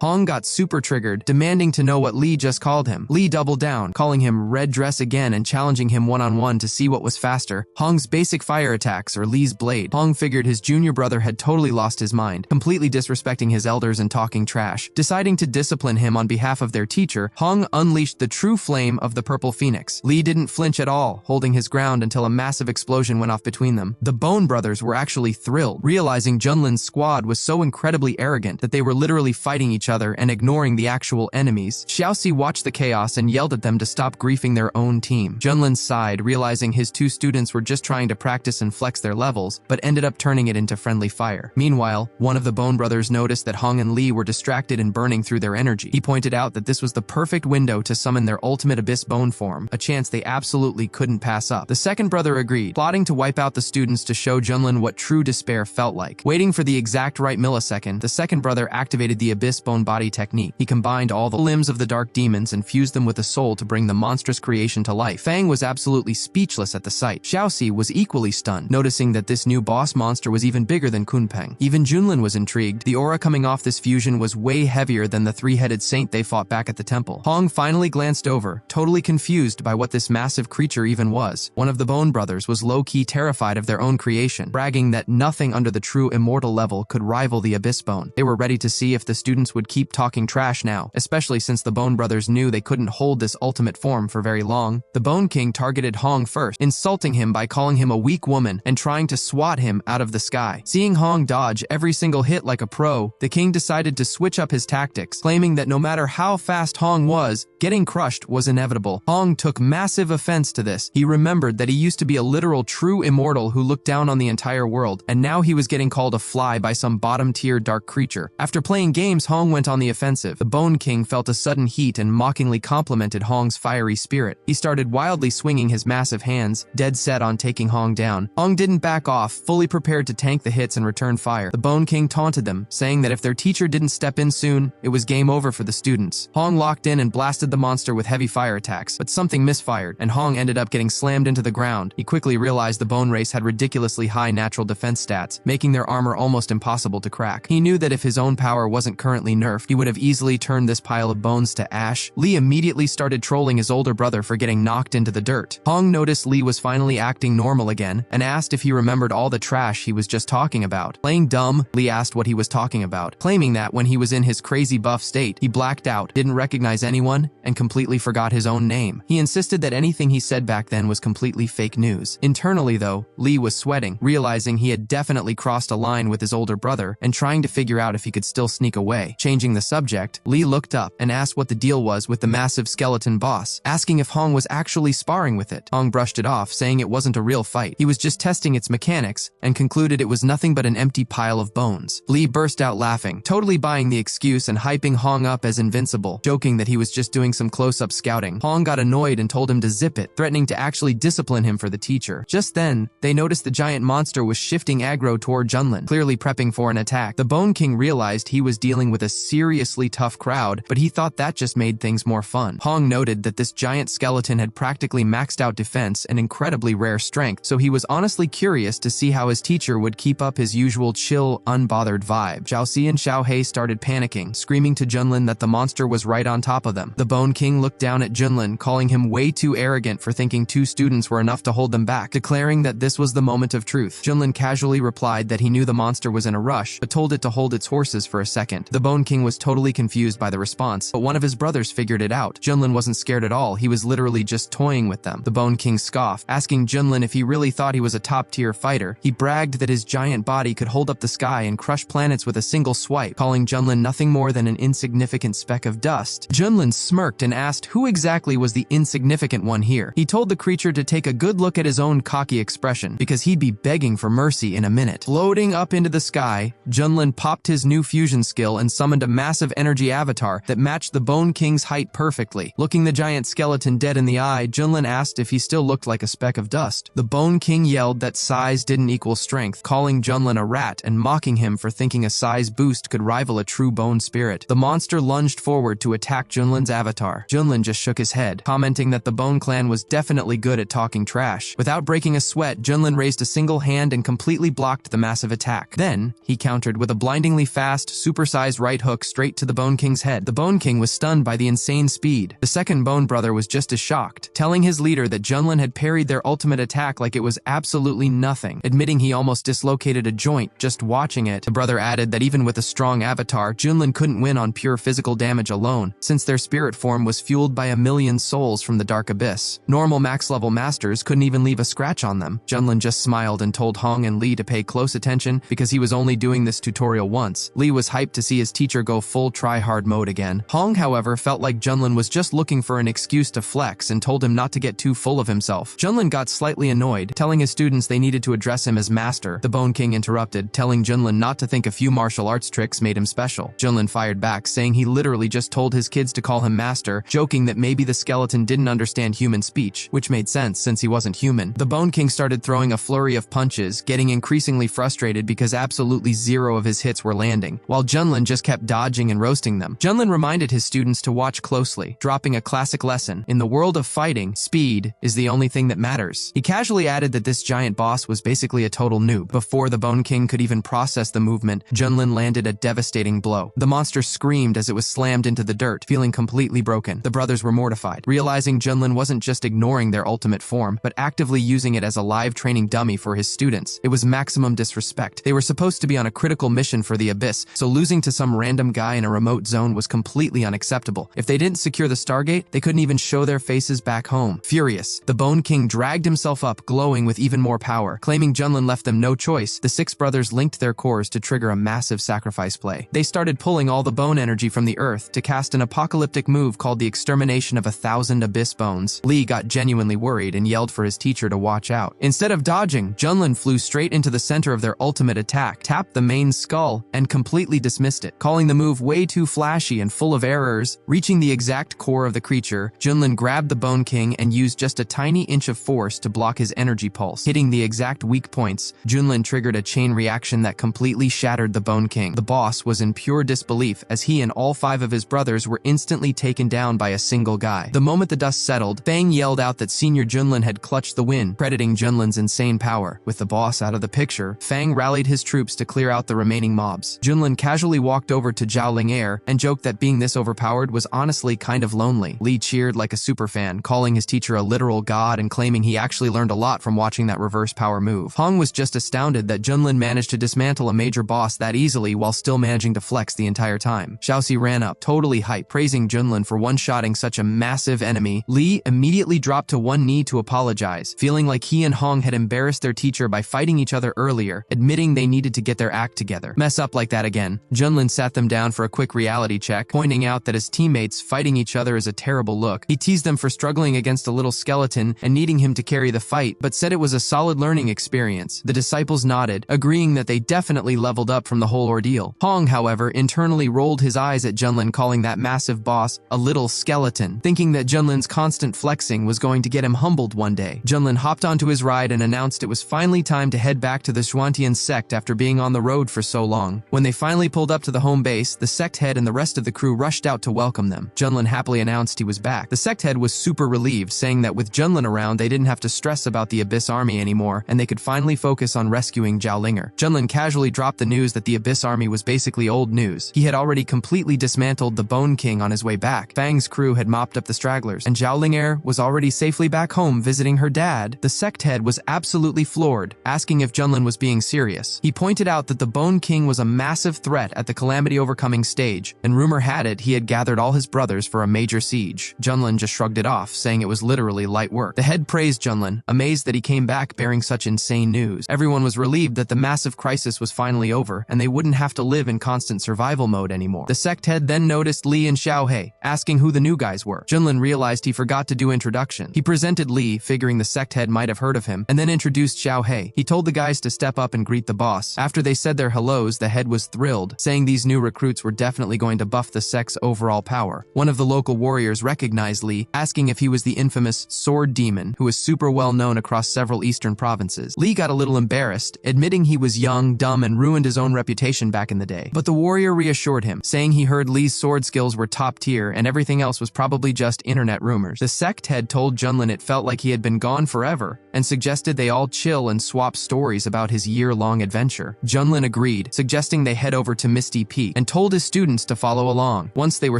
S1: Hong got super triggered, demanding to know what Lee just called him. Lee doubled down, calling him Red Dress again and challenging him one-on-one to see what was faster, Hong's basic fire attacks or Lee's blade. Hong figured his junior brother had totally lost his mind, completely disrespecting his elders and talking trash. Deciding to discipline him on behalf of their teacher, Hong unleashed the true flame of the Purple Phoenix. Lee didn't flinch at all, holding his ground until a massive explosion went off between them. The Bone brothers were actually thrilled, realizing Junlin's squad was so incredibly arrogant that they were literally fighting each other and ignoring the actual enemies. Xiaoxi watched the chaos and yelled at them to stop griefing their own team. Junlin sighed, realizing his 2 students were just trying to practice and flex their levels, but ended up turning it into friendly fire. Meanwhile, one of the Bone brothers noticed that Hong and Lee were distracted and burning through their energy. He pointed out that this was the perfect window to summon their ultimate Abyss Bone form, a chance they absolutely couldn't pass up. The second brother agreed, plotting to wipe out the students to show Junlin what true despair felt like. Waiting for the exact right millisecond, the second brother activated the Abyss Bone body technique. He combined all the limbs of the dark demons and fused them with a soul to bring the monstrous creation to life. Fang was absolutely speechless at the sight. Xiaoxi was equally stunned, noticing that this new boss monster was even bigger than Kunpeng. Even Junlin was intrigued. The aura coming off this fusion was way heavier than the 3-headed saint they fought back at the temple. Hong finally glanced over, totally confused by what this massive creature even was. One of the Bone brothers was low-key terrified of their own creation, bragging that nothing under the true immortal level could rival the Abyss Bone. They were ready to see if the students would keep talking trash now, especially since the Bone brothers knew they couldn't hold this ultimate form for very long. The Bone King targeted Hong first, insulting him by calling him a weak woman and trying to swat him out of the sky. Seeing Hong dodge every single hit like a pro, the king decided to switch up his tactics, claiming that no matter how fast Hong was, getting crushed was inevitable. Hong took massive offense to this. He remembered that he used to be a literal true immortal who looked down on the entire world, and now he was getting called a fly by some bottom-tier dark creature. After playing games, Hong went on the offensive. The Bone King felt a sudden heat and mockingly complimented Hong's fiery spirit. He started wildly swinging his massive hands, dead set on taking Hong down. Hong didn't back off, fully prepared to tank the hits and return fire. The Bone King taunted them, saying that if their teacher didn't step in soon, it was game over for the students. Hong locked in and blasted the monster with heavy fire attacks, but something misfired, and Hong ended up getting slammed into the ground. He quickly realized the bone race had ridiculously high natural defense stats, making their armor almost impossible to crack. He knew that if his own power wasn't currently nerfed, he would have easily turned this pile of bones to ash. Lee immediately started trolling his older brother for getting knocked into the dirt. Hong noticed Lee was finally acting normal again, and asked if he remembered all the trash he was just talking about. Playing dumb, Lee asked what he was talking about, claiming that when he was in his crazy buff state, he blacked out, didn't recognize anyone, and completely forgot his own name. He insisted that anything he said back then was completely fake news. Internally, though, Lee was sweating, realizing he had definitely crossed a line with his older brother and trying to figure out if he could still sneak away. Changing the subject, Lee looked up and asked what the deal was with the massive skeleton boss, asking if Hong was actually sparring with it. Hong brushed it off, saying it wasn't a real fight. He was just testing its mechanics and concluded it was nothing but an empty pile of bones. Lee burst out laughing, totally buying the excuse and hyping Hong up as invincible, joking that he was just doing some close-up scouting. Hong got annoyed and told him to zip it, threatening to actually discipline him for the teacher. Just then, they noticed the giant monster was shifting aggro toward Junlin, clearly prepping for an attack. The Bone King realized he was dealing with a seriously tough crowd, but he thought that just made things more fun. Hong noted that this giant skeleton had practically maxed out defense and incredibly rare strength, so he was honestly curious to see how his teacher would keep up his usual chill, unbothered vibe. Xiaoxi and Xiaohei started panicking, screaming to Junlin that the monster was right on top of them. The Bone King looked down at Junlin, calling him way too arrogant for thinking 2 students were enough to hold them back, declaring that this was the moment of truth. Junlin casually replied that he knew the monster was in a rush, but told it to hold its horses for a second. The Bone King was totally confused by the response, but one of his brothers figured it out. Junlin wasn't scared at all, he was literally just toying with them. The Bone King scoffed, asking Junlin if he really thought he was a top-tier fighter. He bragged that his giant body could hold up the sky and crush planets with a single swipe, calling Junlin nothing more than an insignificant speck of dust. Junlin smirked and asked who exactly was the insignificant one here. He told the creature to take a good look at his own cocky expression, because he'd be begging for mercy in a minute. Floating up into the sky, Junlin popped his new fusion skill and summoned a massive energy avatar that matched the Bone King's height perfectly. Looking the giant skeleton dead in the eye, Junlin asked if he still looked like a speck of dust. The Bone King yelled that size didn't equal strength, calling Junlin a rat and mocking him for thinking a size boost could rival a true bone spirit. The monster lunged forward to attack Junlin's avatar. Junlin just shook his head, commenting that the Bone Clan was definitely good at talking trash. Without breaking a sweat, Junlin raised a single hand and completely blocked the massive attack. Then, he countered with a blindingly fast, supersized right hook straight to the Bone King's head. The Bone King was stunned by the insane speed. The second Bone Brother was just as shocked, telling his leader that Junlin had parried their ultimate attack like it was absolutely nothing, admitting he almost dislocated a joint just watching it. The brother added that even with a strong avatar, Junlin couldn't win on pure physical damage alone, since their spirit form was fueled by 1,000,000 souls from the dark abyss. Normal max-level masters couldn't even leave a scratch on them. Junlin just smiled and told Hong and Lee to pay close attention because he was only doing this tutorial once. Lee was hyped to see his teacher go full try-hard mode again. Hong, however, felt like Junlin was just looking for an excuse to flex and told him not to get too full of himself. Junlin got slightly annoyed, telling his students they needed to address him as master. The Bone King interrupted, telling Junlin not to think a few martial arts tricks made him special. Junlin fired back, saying he literally just told his kids to call him master, joking that maybe the skeleton didn't understand human speech, which made sense since he wasn't human. The Bone King started throwing a flurry of punches, getting increasingly frustrated because absolutely zero of his hits were landing, while Junlin just kept dodging and roasting them. Junlin reminded his students to watch closely, dropping a classic lesson. In the world of fighting, speed is the only thing that matters. He casually added that this giant boss was basically a total noob. Before the Bone King could even process the movement, Junlin landed a devastating blow. The monster screamed as it was slammed into the dirt, feeling completely broken. The brothers were mortified, realizing Junlin wasn't just ignoring their ultimate form, but actively using it as a live training dummy for his students. It was maximum disrespect. They were supposed to be on a critical mission for the Abyss, so losing to some random guy in a remote zone was completely unacceptable. If they didn't secure the Stargate, they couldn't even show their faces back home. Furious, the Bone King dragged himself up, glowing with even more power. Claiming Junlin left them no choice, the 6 brothers linked their cores to trigger a massive sacrifice play. They started pulling all the bone energy from the earth to cast an apocalyptic move called the extermination of 1,000 abyss bones. Lee got genuinely worried and yelled for his teacher to watch out. Instead of dodging, Junlin flew straight into the center of their ultimate attack, tapped the main skull, and completely dismissed it, calling the move way too flashy and full of errors. Reaching the exact core of the creature, Junlin grabbed the Bone King and used just a tiny inch of force to block his energy pulse. Hitting the exact weak points, Junlin triggered a chain reaction that completely shattered the Bone King. The boss was in pure disbelief as he and all 5 of his brothers were instantly taken taken down by a single guy. The moment the dust settled, Fang yelled out that Senior Junlin had clutched the win, crediting Junlin's insane power. With the boss out of the picture, Fang rallied his troops to clear out the remaining mobs. Junlin casually walked over to Zhao Ling'er and joked that being this overpowered was honestly kind of lonely. Li cheered like a superfan, calling his teacher a literal god and claiming he actually learned a lot from watching that reverse power move. Hong was just astounded that Junlin managed to dismantle a major boss that easily while still managing to flex the entire time. Xiaoxi ran up, totally hyped, praising Junlin for one-shotting such a massive enemy. Li immediately dropped to one knee to apologize, feeling like he and Hong had embarrassed their teacher by fighting each other earlier, admitting they needed to get their act together. Mess up like that again. Junlin sat them down for a quick reality check, pointing out that his teammates fighting each other is a terrible look. He teased them for struggling against a little skeleton and needing him to carry the fight, but said it was a solid learning experience. The disciples nodded, agreeing that they definitely leveled up from the whole ordeal. Hong, however, internally rolled his eyes at Junlin, calling that massive boss a little skeleton, thinking that Junlin's constant flexing was going to get him humbled one day. Junlin hopped onto his ride and announced it was finally time to head back to the Xuantian sect after being on the road for so long. When they finally pulled up to the home base, the sect head and the rest of the crew rushed out to welcome them. Junlin happily announced he was back. The sect head was super relieved, saying that with Junlin around, they didn't have to stress about the Abyss army anymore, and they could finally focus on rescuing Zhao Ling'er. Junlin casually dropped the news that the Abyss army was basically old news. He had already completely dismantled the Bone King on his way back. Fang's crew had mopped up the stragglers, and Zhao Ling'er was already safely back home visiting her dad. The sect head was absolutely floored, asking if Junlin was being serious. He pointed out that the Bone King was a massive threat at the calamity overcoming stage, and rumor had it he had gathered all his brothers for a major siege. Junlin just shrugged it off, saying it was literally light work. The head praised Junlin, amazed that he came back bearing such insane news. Everyone was relieved that the massive crisis was finally over, and they wouldn't have to live in constant survival mode anymore. The sect head then noticed Li and Xiaohei, asking who the new guys were. Junlin realized he forgot to do introduction. He presented Li, figuring the sect head might have heard of him, and then introduced Xiaohei. He told the guys to step up and greet the boss. After they said their hellos, the head was thrilled, saying these new recruits were definitely going to buff the sect's overall power. One of the local warriors recognized Li, asking if he was the infamous Sword Demon, who was super well known across several eastern provinces. Li got a little embarrassed, admitting he was young, dumb, and ruined his own reputation back in the day. But the warrior reassured him, saying he heard Li's sword skills were top tier and everything else was probably just internet rumors. The sect head told Junlin it felt like he had been gone forever, and suggested they all chill and swap stories about his year-long adventure. Junlin agreed, suggesting they head over to Misty Peak, and told his students to follow along. Once they were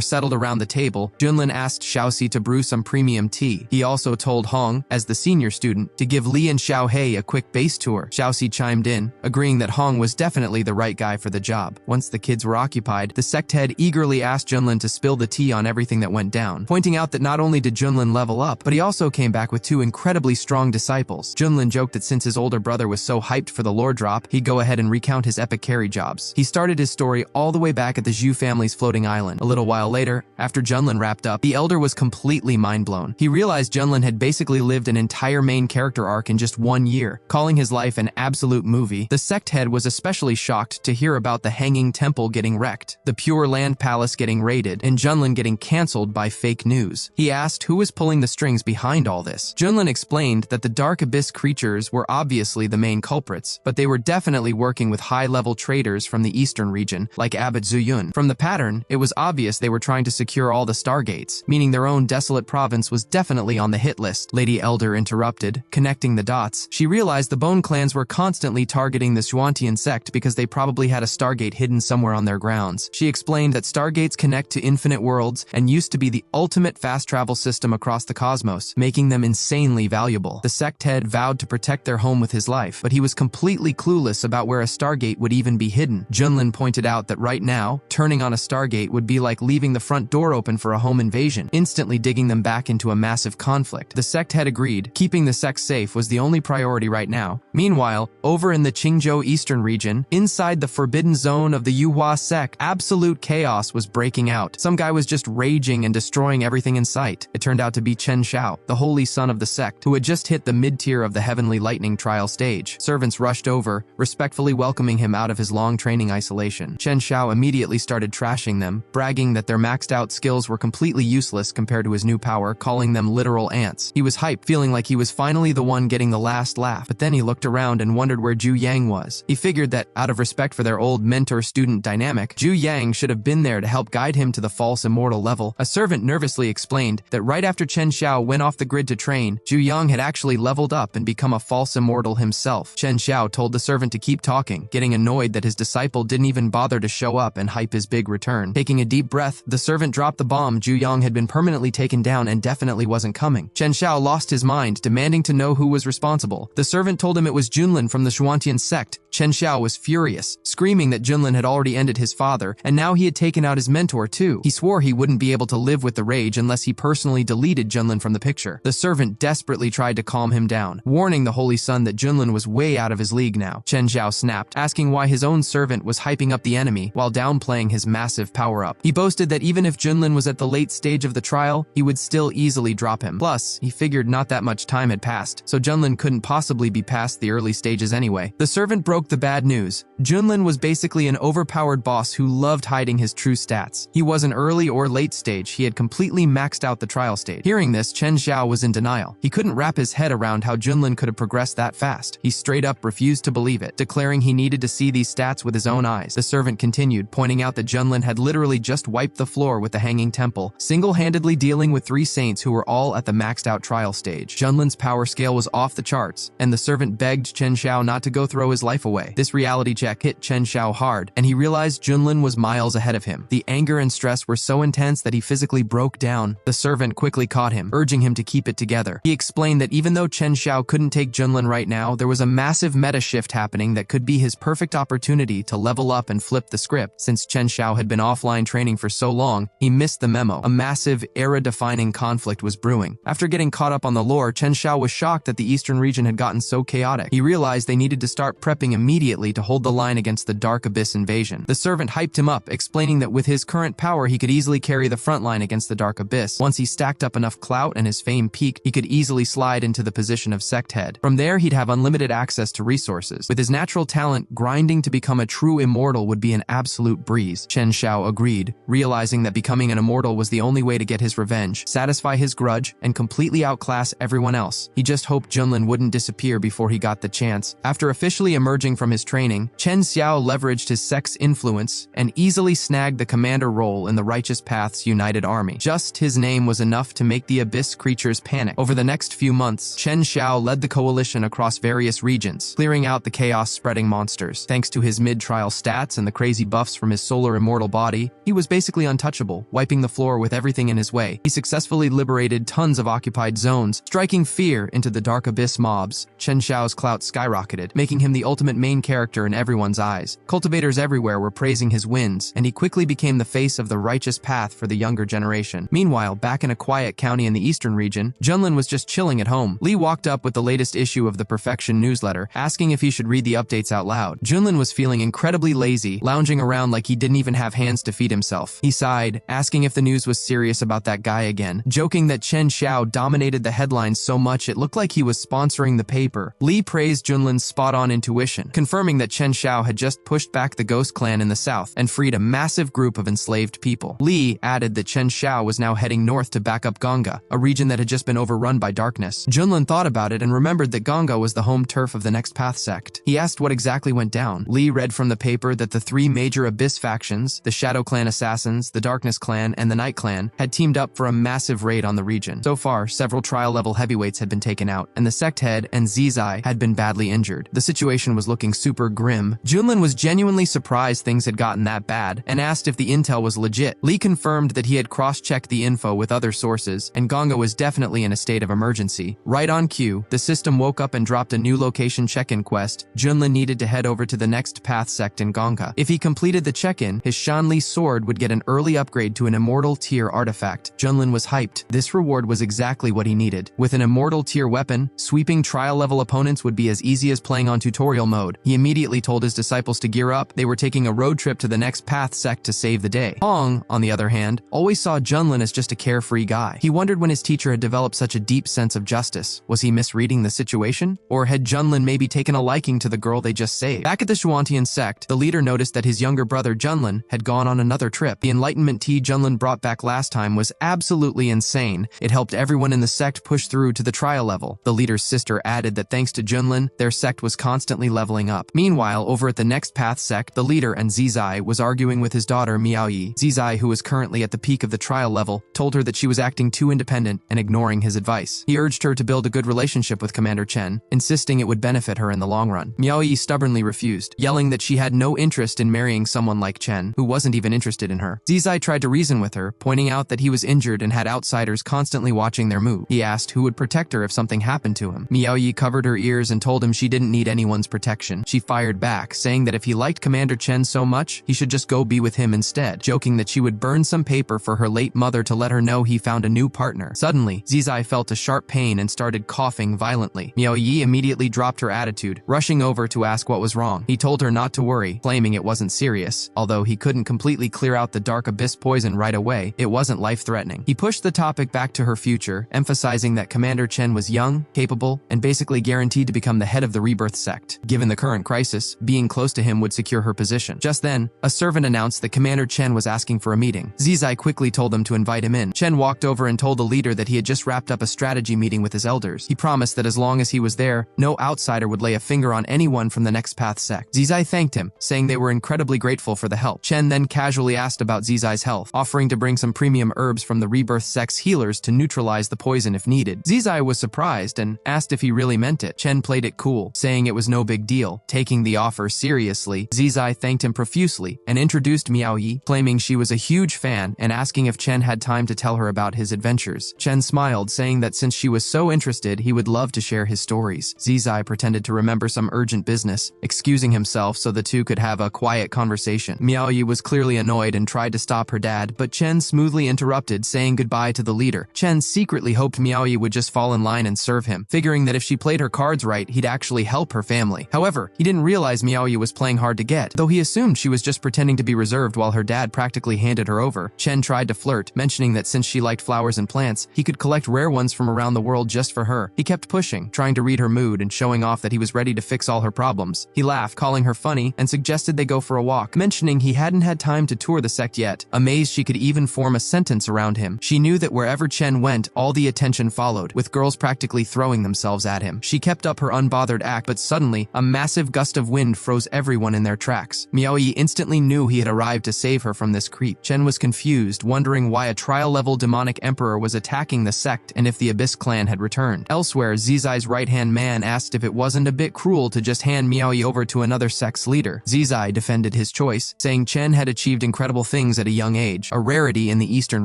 S1: settled around the table, Junlin asked Xiaoxi to brew some premium tea. He also told Hong, as the senior student, to give Li and Xiaohei a quick base tour. Xiaoxi chimed in, agreeing that Hong was definitely the right guy for the job. Once the kids were occupied, the sect head eagerly asked Junlin to spill the tea on everything that went down, pointing out that not only did Junlin level up, but he also came back with 2 incredibly strong disciples. Junlin joked that since his older brother was so hyped for the lore drop, he'd go ahead and recount his epic carry jobs. He started his story all the way back at the Zhu family's floating island. A little while later, after Junlin wrapped up, the elder was completely mind-blown. He realized Junlin had basically lived an entire main character arc in just 1 year, calling his life an absolute movie. The sect head was especially shocked to hear about the Hanging Temple getting wrecked, the Pure Land Palace getting raided, and Junlin getting cancelled by fake news. He asked who was pulling the strings behind all this. Junlin explained that the Dark Abyss creatures were obviously the main culprits, but they were definitely working with high-level traders from the eastern region, like Abbot Zuyun. From the pattern, it was obvious they were trying to secure all the Stargates, meaning their own desolate province was definitely on the hit list. Lady Elder interrupted, connecting the dots. She realized the Bone clans were constantly targeting the Xuantian sect because they probably had a Stargate hidden somewhere on their grounds. She explained that Stargates connect to infinite worlds and used to be the ultimate fast travel system across the cosmos, making them insanely valuable. The sect head vowed to protect their home with his life, but he was completely clueless about where a Stargate would even be hidden. Junlin pointed out that right now, turning on a Stargate would be like leaving the front door open for a home invasion, instantly digging them back into a massive conflict. The sect head agreed. Keeping the sect safe was the only priority right now. Meanwhile, over in the Qingzhou Eastern region, inside the forbidden zone of the Yuhua sect, absolute chaos was breaking out. Some guy was just raging and destroying everything in sight. It turned out to be Chen Xiao, the holy son of the sect, who had just hit the mid-tier of the Heavenly Lightning trial stage. Servants rushed over, respectfully welcoming him out of his long training isolation. Chen Xiao immediately started trashing them, bragging that their maxed-out skills were completely useless compared to his new power, calling them literal ants. He was hyped, feeling like he was finally the one getting the last laugh, but then he looked around and wondered where Zhu Yang was. He figured that, out of respect for their old mentor-student dynamic, Zhu Yang should have been there to help guide him to the false immortal level level. A servant nervously explained that right after Chen Xiao went off the grid to train, Zhu Yang had actually leveled up and become a false immortal himself. Chen Xiao told the servant to keep talking, getting annoyed that his disciple didn't even bother to show up and hype his big return. Taking a deep breath, the servant dropped the bomb. Zhu Yang had been permanently taken down and definitely wasn't coming. Chen Xiao lost his mind, demanding to know who was responsible. The servant told him it was Junlin from the Xuantian sect. Chen Xiao was furious, screaming that Junlin had already ended his father, and now he had taken out his mentor too. He swore he wouldn't be able to live with the rage unless he personally deleted Junlin from the picture. The servant desperately tried to calm him down, warning the Holy Son that Junlin was way out of his league now. Chen Xiao snapped, asking why his own servant was hyping up the enemy while downplaying his massive power-up. He boasted that even if Junlin was at the late stage of the trial, he would still easily drop him. Plus, he figured not that much time had passed, so Junlin couldn't possibly be past the early stages anyway. The servant broke the bad news. Junlin was basically an overpowered boss who loved hiding his true stats. He wasn't early or late stage, he had completely maxed out the trial stage. Hearing this, Chen Xiao was in denial. He couldn't wrap his head around how Junlin could have progressed that fast. He straight up refused to believe it, declaring he needed to see these stats with his own eyes. The servant continued, pointing out that Junlin had literally just wiped the floor with the Hanging Temple, single-handedly dealing with 3 saints who were all at the maxed out trial stage. Junlin's power scale was off the charts, and the servant begged Chen Xiao not to go throw his life away. This reality check hit Chen Xiao hard, and he realized Junlin was miles ahead of him. The anger and stress were so intense that he physically broke down. The servant quickly caught him, urging him to keep it together. He explained that even though Chen Xiao couldn't take Junlin right now, there was a massive meta shift happening that could be his perfect opportunity to level up and flip the script. Since Chen Xiao had been offline training for so long, he missed the memo. A massive, era-defining conflict was brewing. After getting caught up on the lore, Chen Xiao was shocked that the eastern region had gotten so chaotic. He realized they needed to start prepping immediately to hold the line against the Dark Abyss invasion. The servant hyped him up, explaining that with his current power, he could easily carry the front line against the Dark Abyss. Once he stacked up enough clout and his fame peaked, he could easily slide into the position of sect head. From there, he'd have unlimited access to resources. With his natural talent, grinding to become a true immortal would be an absolute breeze. Chen Xiao agreed, realizing that becoming an immortal was the only way to get his revenge, satisfy his grudge, and completely outclass everyone else. He just hoped Junlin wouldn't disappear before he got the chance. After officially emerging from his training, Chen Xiao leveraged his sect's influence and easily snagged the commander role in the Righteous Path's united army. Just his name was enough to make the Abyss creatures panic. Over the next few months, Chen Xiao led the coalition across various regions, clearing out the chaos-spreading monsters. Thanks to his mid-trial stats and the crazy buffs from his solar immortal body, he was basically untouchable, wiping the floor with everything in his way. He successfully liberated tons of occupied zones, striking fear into the Dark Abyss mobs. Chen Xiao's clout skyrocketed, making him the ultimate main character in everyone's eyes. Cultivators everywhere were praising his wins, and he quickly became the face of the righteous path for the younger generation. Meanwhile, back in a quiet county in the eastern region, Junlin was just chilling at home. Lee walked up with the latest issue of the Perfection newsletter, asking if he should read the updates out loud. Junlin was feeling incredibly lazy, lounging around like he didn't even have hands to feed himself. He sighed, asking if the news was serious about that guy again, joking that Chen Xiao dominated the headlines so much it looked like he was sponsoring the paper. Lee praised Junlin's spot-on intuition, confirming that Chen Xiao had just pushed back the Ghost Clan in the south and freed a massive group of enslaved people. Lee added that Chen Xiao was now heading north to back up Ganga, a region that had just been overrun by darkness. Junlin thought about it and remembered that Ganga was the home turf of the Next Path sect. He asked what exactly went down. Lee read from the paper that the 3 major Abyss factions, the Shadow Clan Assassins, the Darkness Clan, and the Night Clan, had teamed up for a massive raid on the region. So far, several trial-level heavyweights had been taken out, and the sect head and Zizai had been badly injured. The situation was looking super grim. Junlin was genuinely surprised things had gotten that bad, and asked if the intel was legit. Lee confirmed that he had cross-checked the info with other sources, and Ganga was definitely in a state of emergency. Right on cue, the system woke up and dropped a new location check-in quest. Junlin needed to head over to the Next Path sect in Ganga. If he completed the check-in, his Shanli sword would get an early upgrade to an immortal tier artifact. Junlin was hyped. This reward was exactly what he needed. With an immortal tier weapon, sweeping trial-level opponents would be as easy as playing on tutorial mode. He immediately told his disciples to gear up. They were taking a road trip to the Next Path sect to save the day. Hong, on the other hand, always saw Junlin as just a carefree guy. He wondered when his teacher had developed such a deep sense of justice. Was he misreading the situation? Or had Junlin maybe taken a liking to the girl they just saved? Back at the Xuantian sect, the leader noticed that his younger brother Junlin had gone on another trip. The enlightenment tea Junlin brought back last time was absolutely insane. It helped everyone in the sect push through to the trial level. The leader's sister added that thanks to Junlin, their sect was constantly leveling up. Meanwhile, over at the Next Path sect, the leader and Zizai was arguing with his daughter Miaoyi. Zizai, who was currently at the peak of the trial level, told her that she was acting too independent and ignoring his advice. He urged her to build a good relationship with Commander Chen, insisting it would benefit her in the long run. Miaoyi stubbornly refused, yelling that she had no interest in marrying someone like Chen, who wasn't even interested in her. Zizai tried to reason with her, pointing out that he was injured and had outsiders constantly watching their move. He asked who would protect her if something happened to him. Miaoyi covered her ears and told him she didn't need anyone's protection. She fired back, saying that if he liked Commander Chen so much, he should just go be with him instead, joking that she would burn some paper for her late mother to let her know he found a new partner. Suddenly, Zizai felt a sharp pain and started coughing violently. Miaoyi immediately dropped her attitude, rushing over to ask what was wrong. He told her not to worry, claiming it wasn't serious. Although he couldn't completely clear out the dark abyss poison right away, it wasn't life-threatening. He pushed the topic back to her future, emphasizing that Commander Chen was young, capable, and basically guaranteed to become the head of the Rebirth sect. Given the current crisis, being close to him would secure her position. Just then, a servant announced that Commander Chen was asking for a meeting. Zizai quickly told them to invite him in. Chen walked over and told the leader that he had just wrapped up a strategy meeting with his elders. He promised that as long as he was there, no outsider would lay a finger on anyone from the Next Path sect. Zizai thanked him, saying they were incredibly grateful for the help. Chen then casually asked about Zizai's health, offering to bring some premium herbs from the Rebirth sect's healers to neutralize the poison if needed. Zizai was surprised and asked if he really meant it. Chen played it cool, saying it was no big deal. Taking the offer seriously, Zizai thanked him profusely and introduced Miaoyi, claiming she was a huge fan and asking if Chen had time to tell her about his adventures. Chen smiled, saying that since she was so interested, he would love to share his stories. Zizai pretended to remember some urgent business, excusing himself so the two could have a quiet conversation. Miaoyi was clearly annoyed and tried to stop her dad, but Chen smoothly interrupted, saying goodbye to the leader. Chen secretly hoped Miaoyi would just fall in line and serve him, figuring that if she played her cards right, he'd actually help her family. However, he didn't realize Miaoyi was playing hard to get, though he assumed she was just pretending to be reserved while her dad practically handed her over. Chen tried to flirt, mentioning that since she liked flowers and plants, he could collect rare ones from around the world just for her. He kept pushing, trying to read her mood and showing off that he was ready to fix all her problems. He laughed, calling her funny, and suggested they go for a walk, mentioning he hadn't had time to tour the sect yet. Amazed she could even form a sentence around him, she knew that wherever Chen went, all the attention followed, with girls practically throwing themselves at him. She kept up her unbothered act, but suddenly, a massive gust of wind froze everyone in their tracks. Miaoyi instantly knew he had arrived to save her from this creep. Chen was confused, wondering why a trial-level demonic emperor was attacking the sect and if the Abyss clan had returned. Elsewhere, Zizai's right-hand man asked if it wasn't a bit cruel to just hand Miaoyi over to another sect's leader. Zizai defended his choice, saying Chen had achieved incredible things at a young age, a rarity in the eastern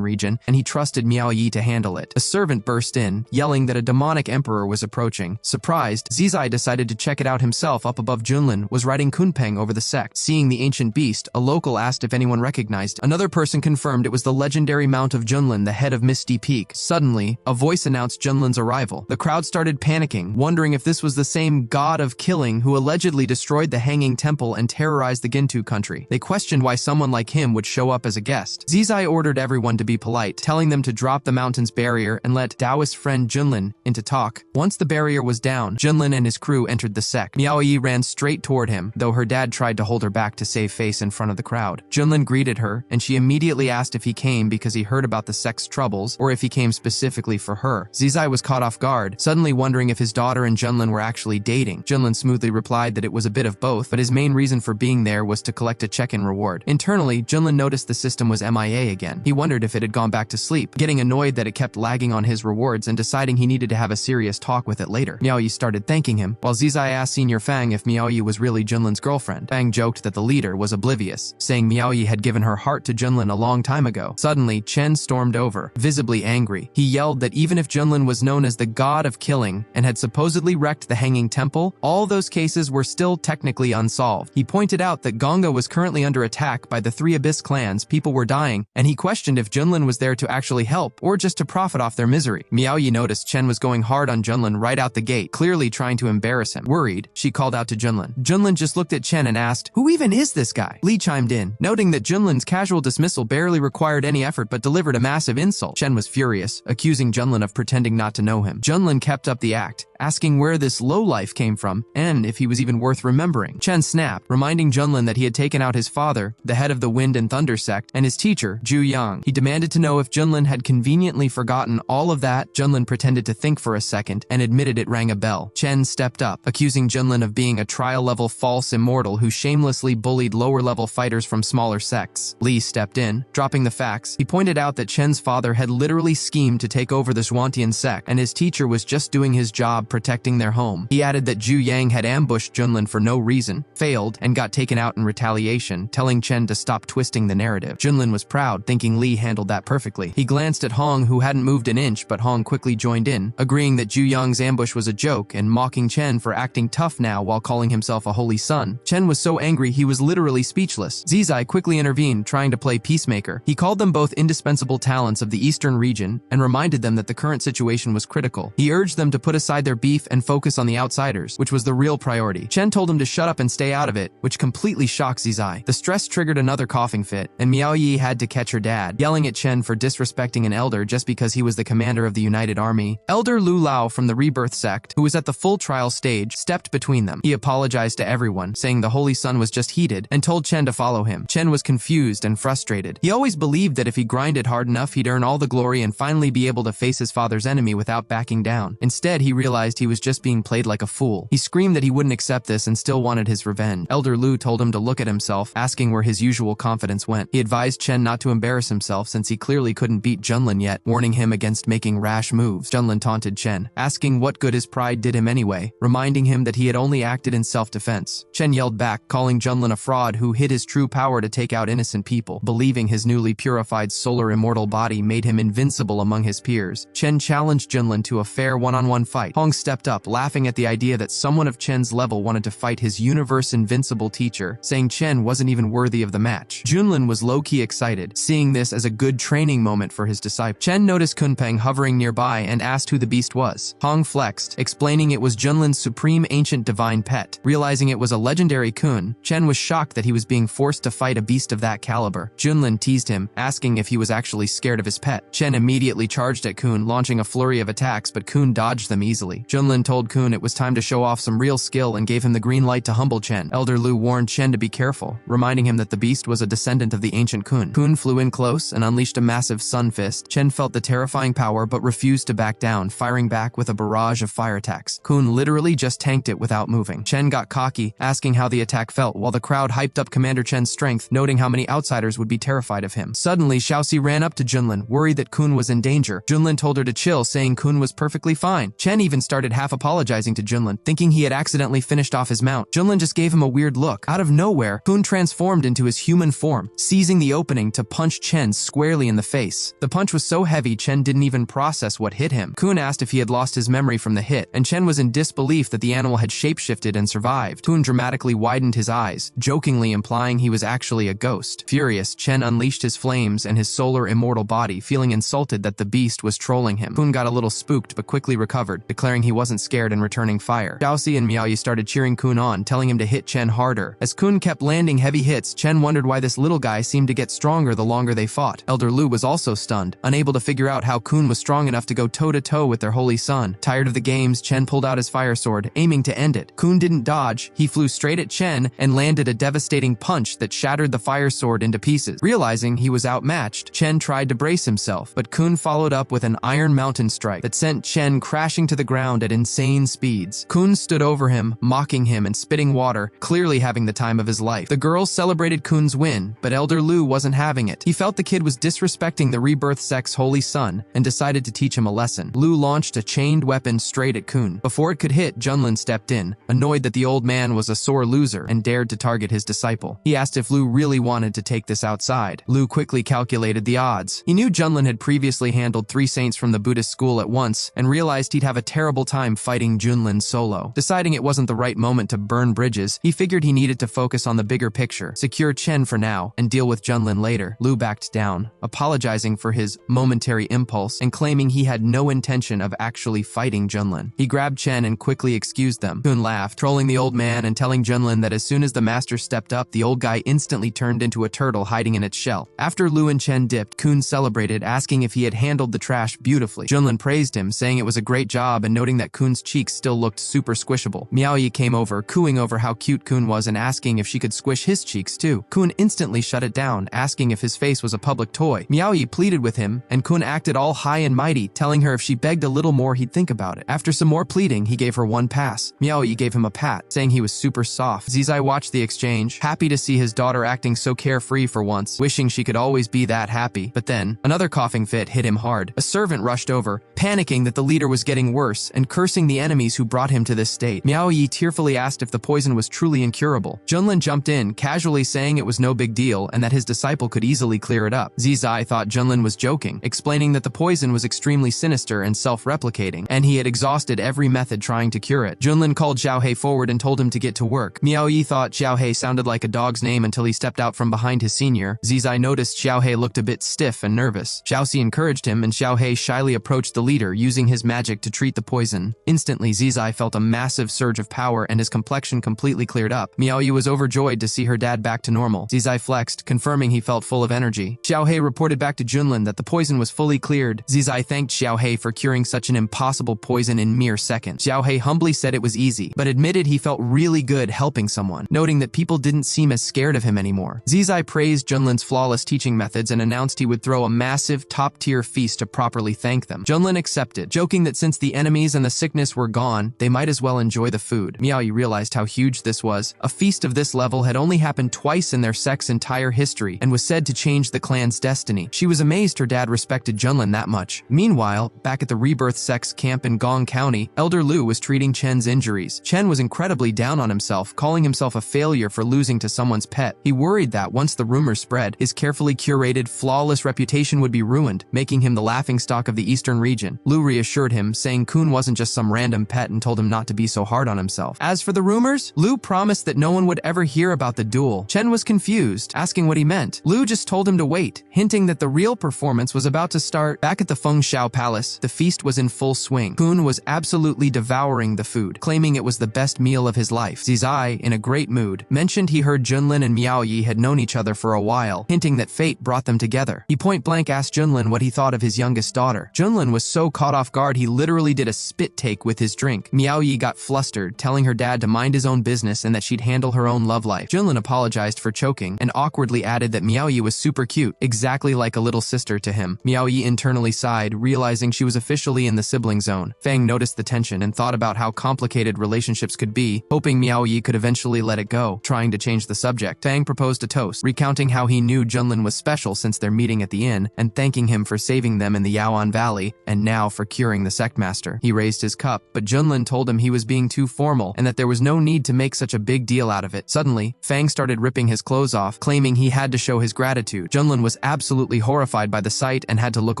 S1: region, and he trusted Miaoyi to handle it. A servant burst in, yelling that a demonic emperor was approaching. Surprised, Zizai decided to check it out himself. Up above, Junlin was riding Kunpeng over the sect. Seeing the ancient beast, a local asked if anyone recognized it. Another person confirmed it was the legendary mount of Junlin, the head of Misty Peak. Suddenly, a voice announced Junlin's arrival. The crowd started panicking, wondering if this was the same god of killing who allegedly destroyed the Hanging Temple and terrorized the Gintu country. They questioned why someone like him would show up as a guest. Zizai ordered everyone to be polite, telling them to drop the mountain's barrier and let Taoist friend Junlin in to talk. Once the barrier was down, Junlin and his crew entered the sect. Miaoyi ran straight toward him, though her dad tried to hold her back to save face in front of the crowd. Junlin greeted her, and she immediately asked if he came because he heard about the sect's troubles or if he came specifically for her. Zizai was caught off guard, suddenly wondering if his daughter and Junlin were actually dating. Junlin smoothly replied that it was a bit of both, but his main reason for being there was to collect a check-in reward. Internally, Junlin noticed the system was MIA again. He wondered if it had gone back to sleep, getting annoyed that it kept lagging on his rewards and deciding he needed to have a serious talk with it later. Miaoyi started thanking him, while Zizai asked Senior Fang if Miaoyi was really Junlin's girlfriend. Fang joked that the leader was oblivious, saying Miaoyi had given her heart to Junlin a long time ago. Suddenly, Chen stormed over, visibly angry. He yelled that even if Junlin was known as the god of killing and had supposedly wrecked the Hanging Temple, all those cases were still technically unsolved. He pointed out that Ganga was currently under attack by the 3 Abyss clans, people were dying, and he questioned if Junlin was there to actually help or just to profit off their misery. Miaoyi noticed Chen was going hard on Junlin right out the gate, clearly trying to embarrass him. Worried, she called out to Junlin. Junlin just looked at Chen and asked, "Who even is this guy?" Li chimed in, noting that Junlin's casual dismissal barely required any effort but delivered a massive insult. Chen was furious, accusing Junlin of pretending not to know him. Junlin kept up the act, asking where this lowlife came from and if he was even worth remembering. Chen snapped, reminding Junlin that he had taken out his father, the head of the Wind and Thunder sect, and his teacher, Ju Yang. He demanded to know if Junlin had conveniently forgotten all of that. Junlin pretended to think for a second and admitted it rang a bell. Chen stepped up, accusing Junlin of being a trial-level false immortal who shamelessly bullied lower-level fighters from smaller sects. Li stepped in, dropping the facts. He pointed out that Chen's father had literally schemed to take over the Zhuantian sect, and his teacher was just doing his job protecting their home. He added that Ju Yang had ambushed Junlin for no reason, failed, and got taken out in retaliation, telling Chen to stop twisting the narrative. Junlin was proud, thinking Li handled that perfectly. He glanced at Hong, who hadn't moved an inch, but Hong quickly joined in, agreeing that Ju Yang's ambush was a joke and mocking Chen for acting tough now while calling himself a holy son. Chen was so angry he was literally speechless. Zizai quickly intervened, trying to play peacemaker. He called them both indispensable talents of the eastern region and reminded them that the current situation was critical. He urged them to put aside their beef and focus on the outsiders, which was the real priority. Chen told him to shut up and stay out of it, which completely shocked Zizai. The stress triggered another coughing fit, and Miao Yi had to catch her dad, yelling at Chen for disrespecting an elder just because he was the commander of the United Army. Elder Lu Lao from the Rebirth sect, who was at the full trial stage, stepped between them. He apologized to everyone, saying the Holy Sun was just heated, and told Chen to follow him. Chen was confused and frustrated. He always believed that if he grinded hard enough, he'd earn all the glory and finally be able to face his father's enemy without backing down. Instead, he realized he was just being played like a fool. He screamed that he wouldn't accept this and still wanted his revenge. Elder Lu told him to look at himself, asking where his usual confidence went. He advised Chen not to embarrass himself since he clearly couldn't beat Junlin yet, warning him against making rash moves. Junlin taunted Chen, asking what good his pride did him anyway, reminding him that he had only acted in self-defense. Chen yelled back, calling Junlin a fraud who hid his true power to take out innocent people, believing his newly purified solar immortal body made him invincible among his peers. Chen challenged Junlin to a fair one-on-one fight. Hong stepped up, laughing at the idea that someone of Chen's level wanted to fight his universe-invincible teacher, saying Chen wasn't even worthy of the match. Junlin was low-key excited, seeing this as a good training moment for his disciple. Chen noticed Kunpeng hovering nearby and asked who the beast was. Hong flexed, explaining it was Junlin's supreme ancient divine pet. Realizing it was a legendary kun, Chen was shocked that he was being forced to fight a beast of that caliber. Junlin teased him, asking if he was actually scared of his pet. Chen immediately charged at Kun, launching a flurry of attacks, but Kun dodged them easily. Junlin told Kun it was time to show off some real skill and gave him the green light to humble Chen. Elder Lu warned Chen to be careful, reminding him that the beast was a descendant of the ancient Kun. Kun flew in close and unleashed a massive sun fist. Chen felt the terrifying power but refused to back down, firing back with a barrage of fire attacks. Kun literally just tanked it without moving. Chen got cocky, asking how the attack felt, while the crowd hyped up Commander Chen's strength, noting how many outsiders would be terrified of him. Suddenly, Xiaoxi ran up to Junlin, worried that Kun was in danger. Junlin told her to chill, saying Kun was perfectly fine. Chen even started half apologizing to Junlin, thinking he had accidentally finished off his mount. Junlin just gave him a weird look. Out of nowhere, Kun transformed into his human form, seizing the opening to punch Chen squarely in the face. The punch was so heavy, Chen didn't even process what hit him. Kun asked if he had lost his memory from the hit, and Chen was in disbelief that the animal had shapeshifted and survived. Kun dramatically widened his eyes, jokingly implying he was actually a ghost. Furious, Chen unleashed his flames and his solar immortal body, feeling insulted that the beast was trolling him. Kun got a little spooked but quickly recovered, declaring he wasn't scared and returning fire. Xiaoxi and Miaoyi started cheering Kun on, telling him to hit Chen harder. As Kun kept landing heavy hits, Chen wondered why this little guy seemed to get stronger the longer they fought. Elder Lu was also stunned, unable to figure out how Kun was strong enough to go toe-to-toe with their holy son. Tired of the games, Chen pulled out his fire sword, aiming to end it. Kun didn't dodge. He flew straight at Chen and landed a devastating punch that shattered the fire sword into pieces. Realizing he was outmatched, Chen tried to brace himself, but Kun followed up with an Iron Mountain strike that sent Chen crashing to the ground at insane speeds. Kun stood over him, mocking him and spitting water, clearly having the time of his life. The girls celebrated Kun's win, but Elder Lu wasn't having it. He felt the kid was disrespecting the Rebirth sect's holy son and decided to teach him a lesson. Lu launched a chained weapon straight at Kun. Before it could hit, Junlin stepped in, annoyed that the old man was a sore loser, and dared to target his disciple. He asked if Lu really wanted to take this outside. Lu quickly calculated the odds. He knew Junlin had previously handled 3 saints from the Buddhist school at once, and realized he'd have a terrible time fighting Junlin solo. Deciding it wasn't the right moment to burn bridges, he figured he needed to focus on the bigger picture, secure Chen for now, and deal with Junlin later. Lu backed down, apologizing for his momentary impulse and claiming he had no intention of actually fighting Junlin. He grabbed Chen and quickly excused them. Kun laughed, trolling the old man and telling Junlin that as soon as the master stepped up, the old guy instantly turned into a turtle hiding in its shell. After Lu and Chen dipped, Kun celebrated, asking if he had handled the trash beautifully. Junlin praised him, saying it was a great job and noting noting that Kun's cheeks still looked super squishable. Miaoyi came over, cooing over how cute Kun was and asking if she could squish his cheeks too. Kun instantly shut it down, asking if his face was a public toy. Miaoyi pleaded with him, and Kun acted all high and mighty, telling her if she begged a little more he'd think about it. After some more pleading, he gave her one pass. Miaoyi gave him a pat, saying he was super soft. Zizai watched the exchange, happy to see his daughter acting so carefree for once, wishing she could always be that happy. But then, another coughing fit hit him hard. A servant rushed over, panicking that the leader was getting worse and cursing the enemies who brought him to this state. Miaoyi tearfully asked if the poison was truly incurable. Junlin jumped in, casually saying it was no big deal and that his disciple could easily clear it up. Zizai thought Junlin was joking, explaining that the poison was extremely sinister and self-replicating, and he had exhausted every method trying to cure it. Junlin called Xiaohei forward and told him to get to work. Miaoyi thought Xiaohei sounded like a dog's name until he stepped out from behind his senior. Zizai noticed Xiaohei looked a bit stiff and nervous. Xiaoxi encouraged him, and Xiaohei shyly approached the leader, using his magic to treat the poison. Instantly, Zizai felt a massive surge of power and his complexion completely cleared up. Miaoyi was overjoyed to see her dad back to normal. Zizai flexed, confirming he felt full of energy. Xiaohei reported back to Junlin that the poison was fully cleared. Zizai thanked Xiaohei for curing such an impossible poison in mere seconds. Xiaohei humbly said it was easy, but admitted he felt really good helping someone, noting that people didn't seem as scared of him anymore. Zizai praised Junlin's flawless teaching methods and announced he would throw a massive top-tier feast to properly thank them. Junlin accepted, joking that since the enemies and the sickness were gone, they might as well enjoy the food. Miaoyi realized how huge this was. A feast of this level had only happened twice in their sect's entire history and was said to change the clan's destiny. She was amazed her dad respected Junlin that much. Meanwhile, back at the Rebirth Sect's camp in Gong County, Elder Lu was treating Chen's injuries. Chen was incredibly down on himself, calling himself a failure for losing to someone's pet. He worried that once the rumors spread, his carefully curated, flawless reputation would be ruined, making him the laughingstock of the eastern region. Lu reassured him, saying Kun wasn't just some random pet and told him not to be so hard on himself. As for the rumors, Lu promised that no one would ever hear about the duel. Chen was confused, asking what he meant. Lu just told him to wait, hinting that the real performance was about to start. Back at the Feng Shao Palace, the feast was in full swing. Kun was absolutely devouring the food, claiming it was the best meal of his life. Zizai, in a great mood, mentioned he heard Junlin and Miaoyi had known each other for a while, hinting that fate brought them together. He point-blank asked Junlin what he thought of his youngest daughter. Junlin was so caught off guard he literally did a spit take with his drink. Miaoyi got flustered, telling her dad to mind his own business and that she'd handle her own love life. Junlin apologized for choking and awkwardly added that Miaoyi was super cute, exactly like a little sister to him. Miaoyi internally sighed, realizing she was officially in the sibling zone. Fang noticed the tension and thought about how complicated relationships could be, hoping Miaoyi could eventually let it go. Trying to change the subject, Fang proposed a toast, recounting how he knew Junlin was special since their meeting at the inn, and thanking him for saving them in the Yaoan Valley, and now for curing the sectmaster. He raised his cup, but Junlin told him he was being too formal, and that there was no need to make such a big deal out of it. Suddenly, Fang started ripping his clothes off, claiming he had to show his gratitude. Junlin was absolutely horrified by the sight and had to look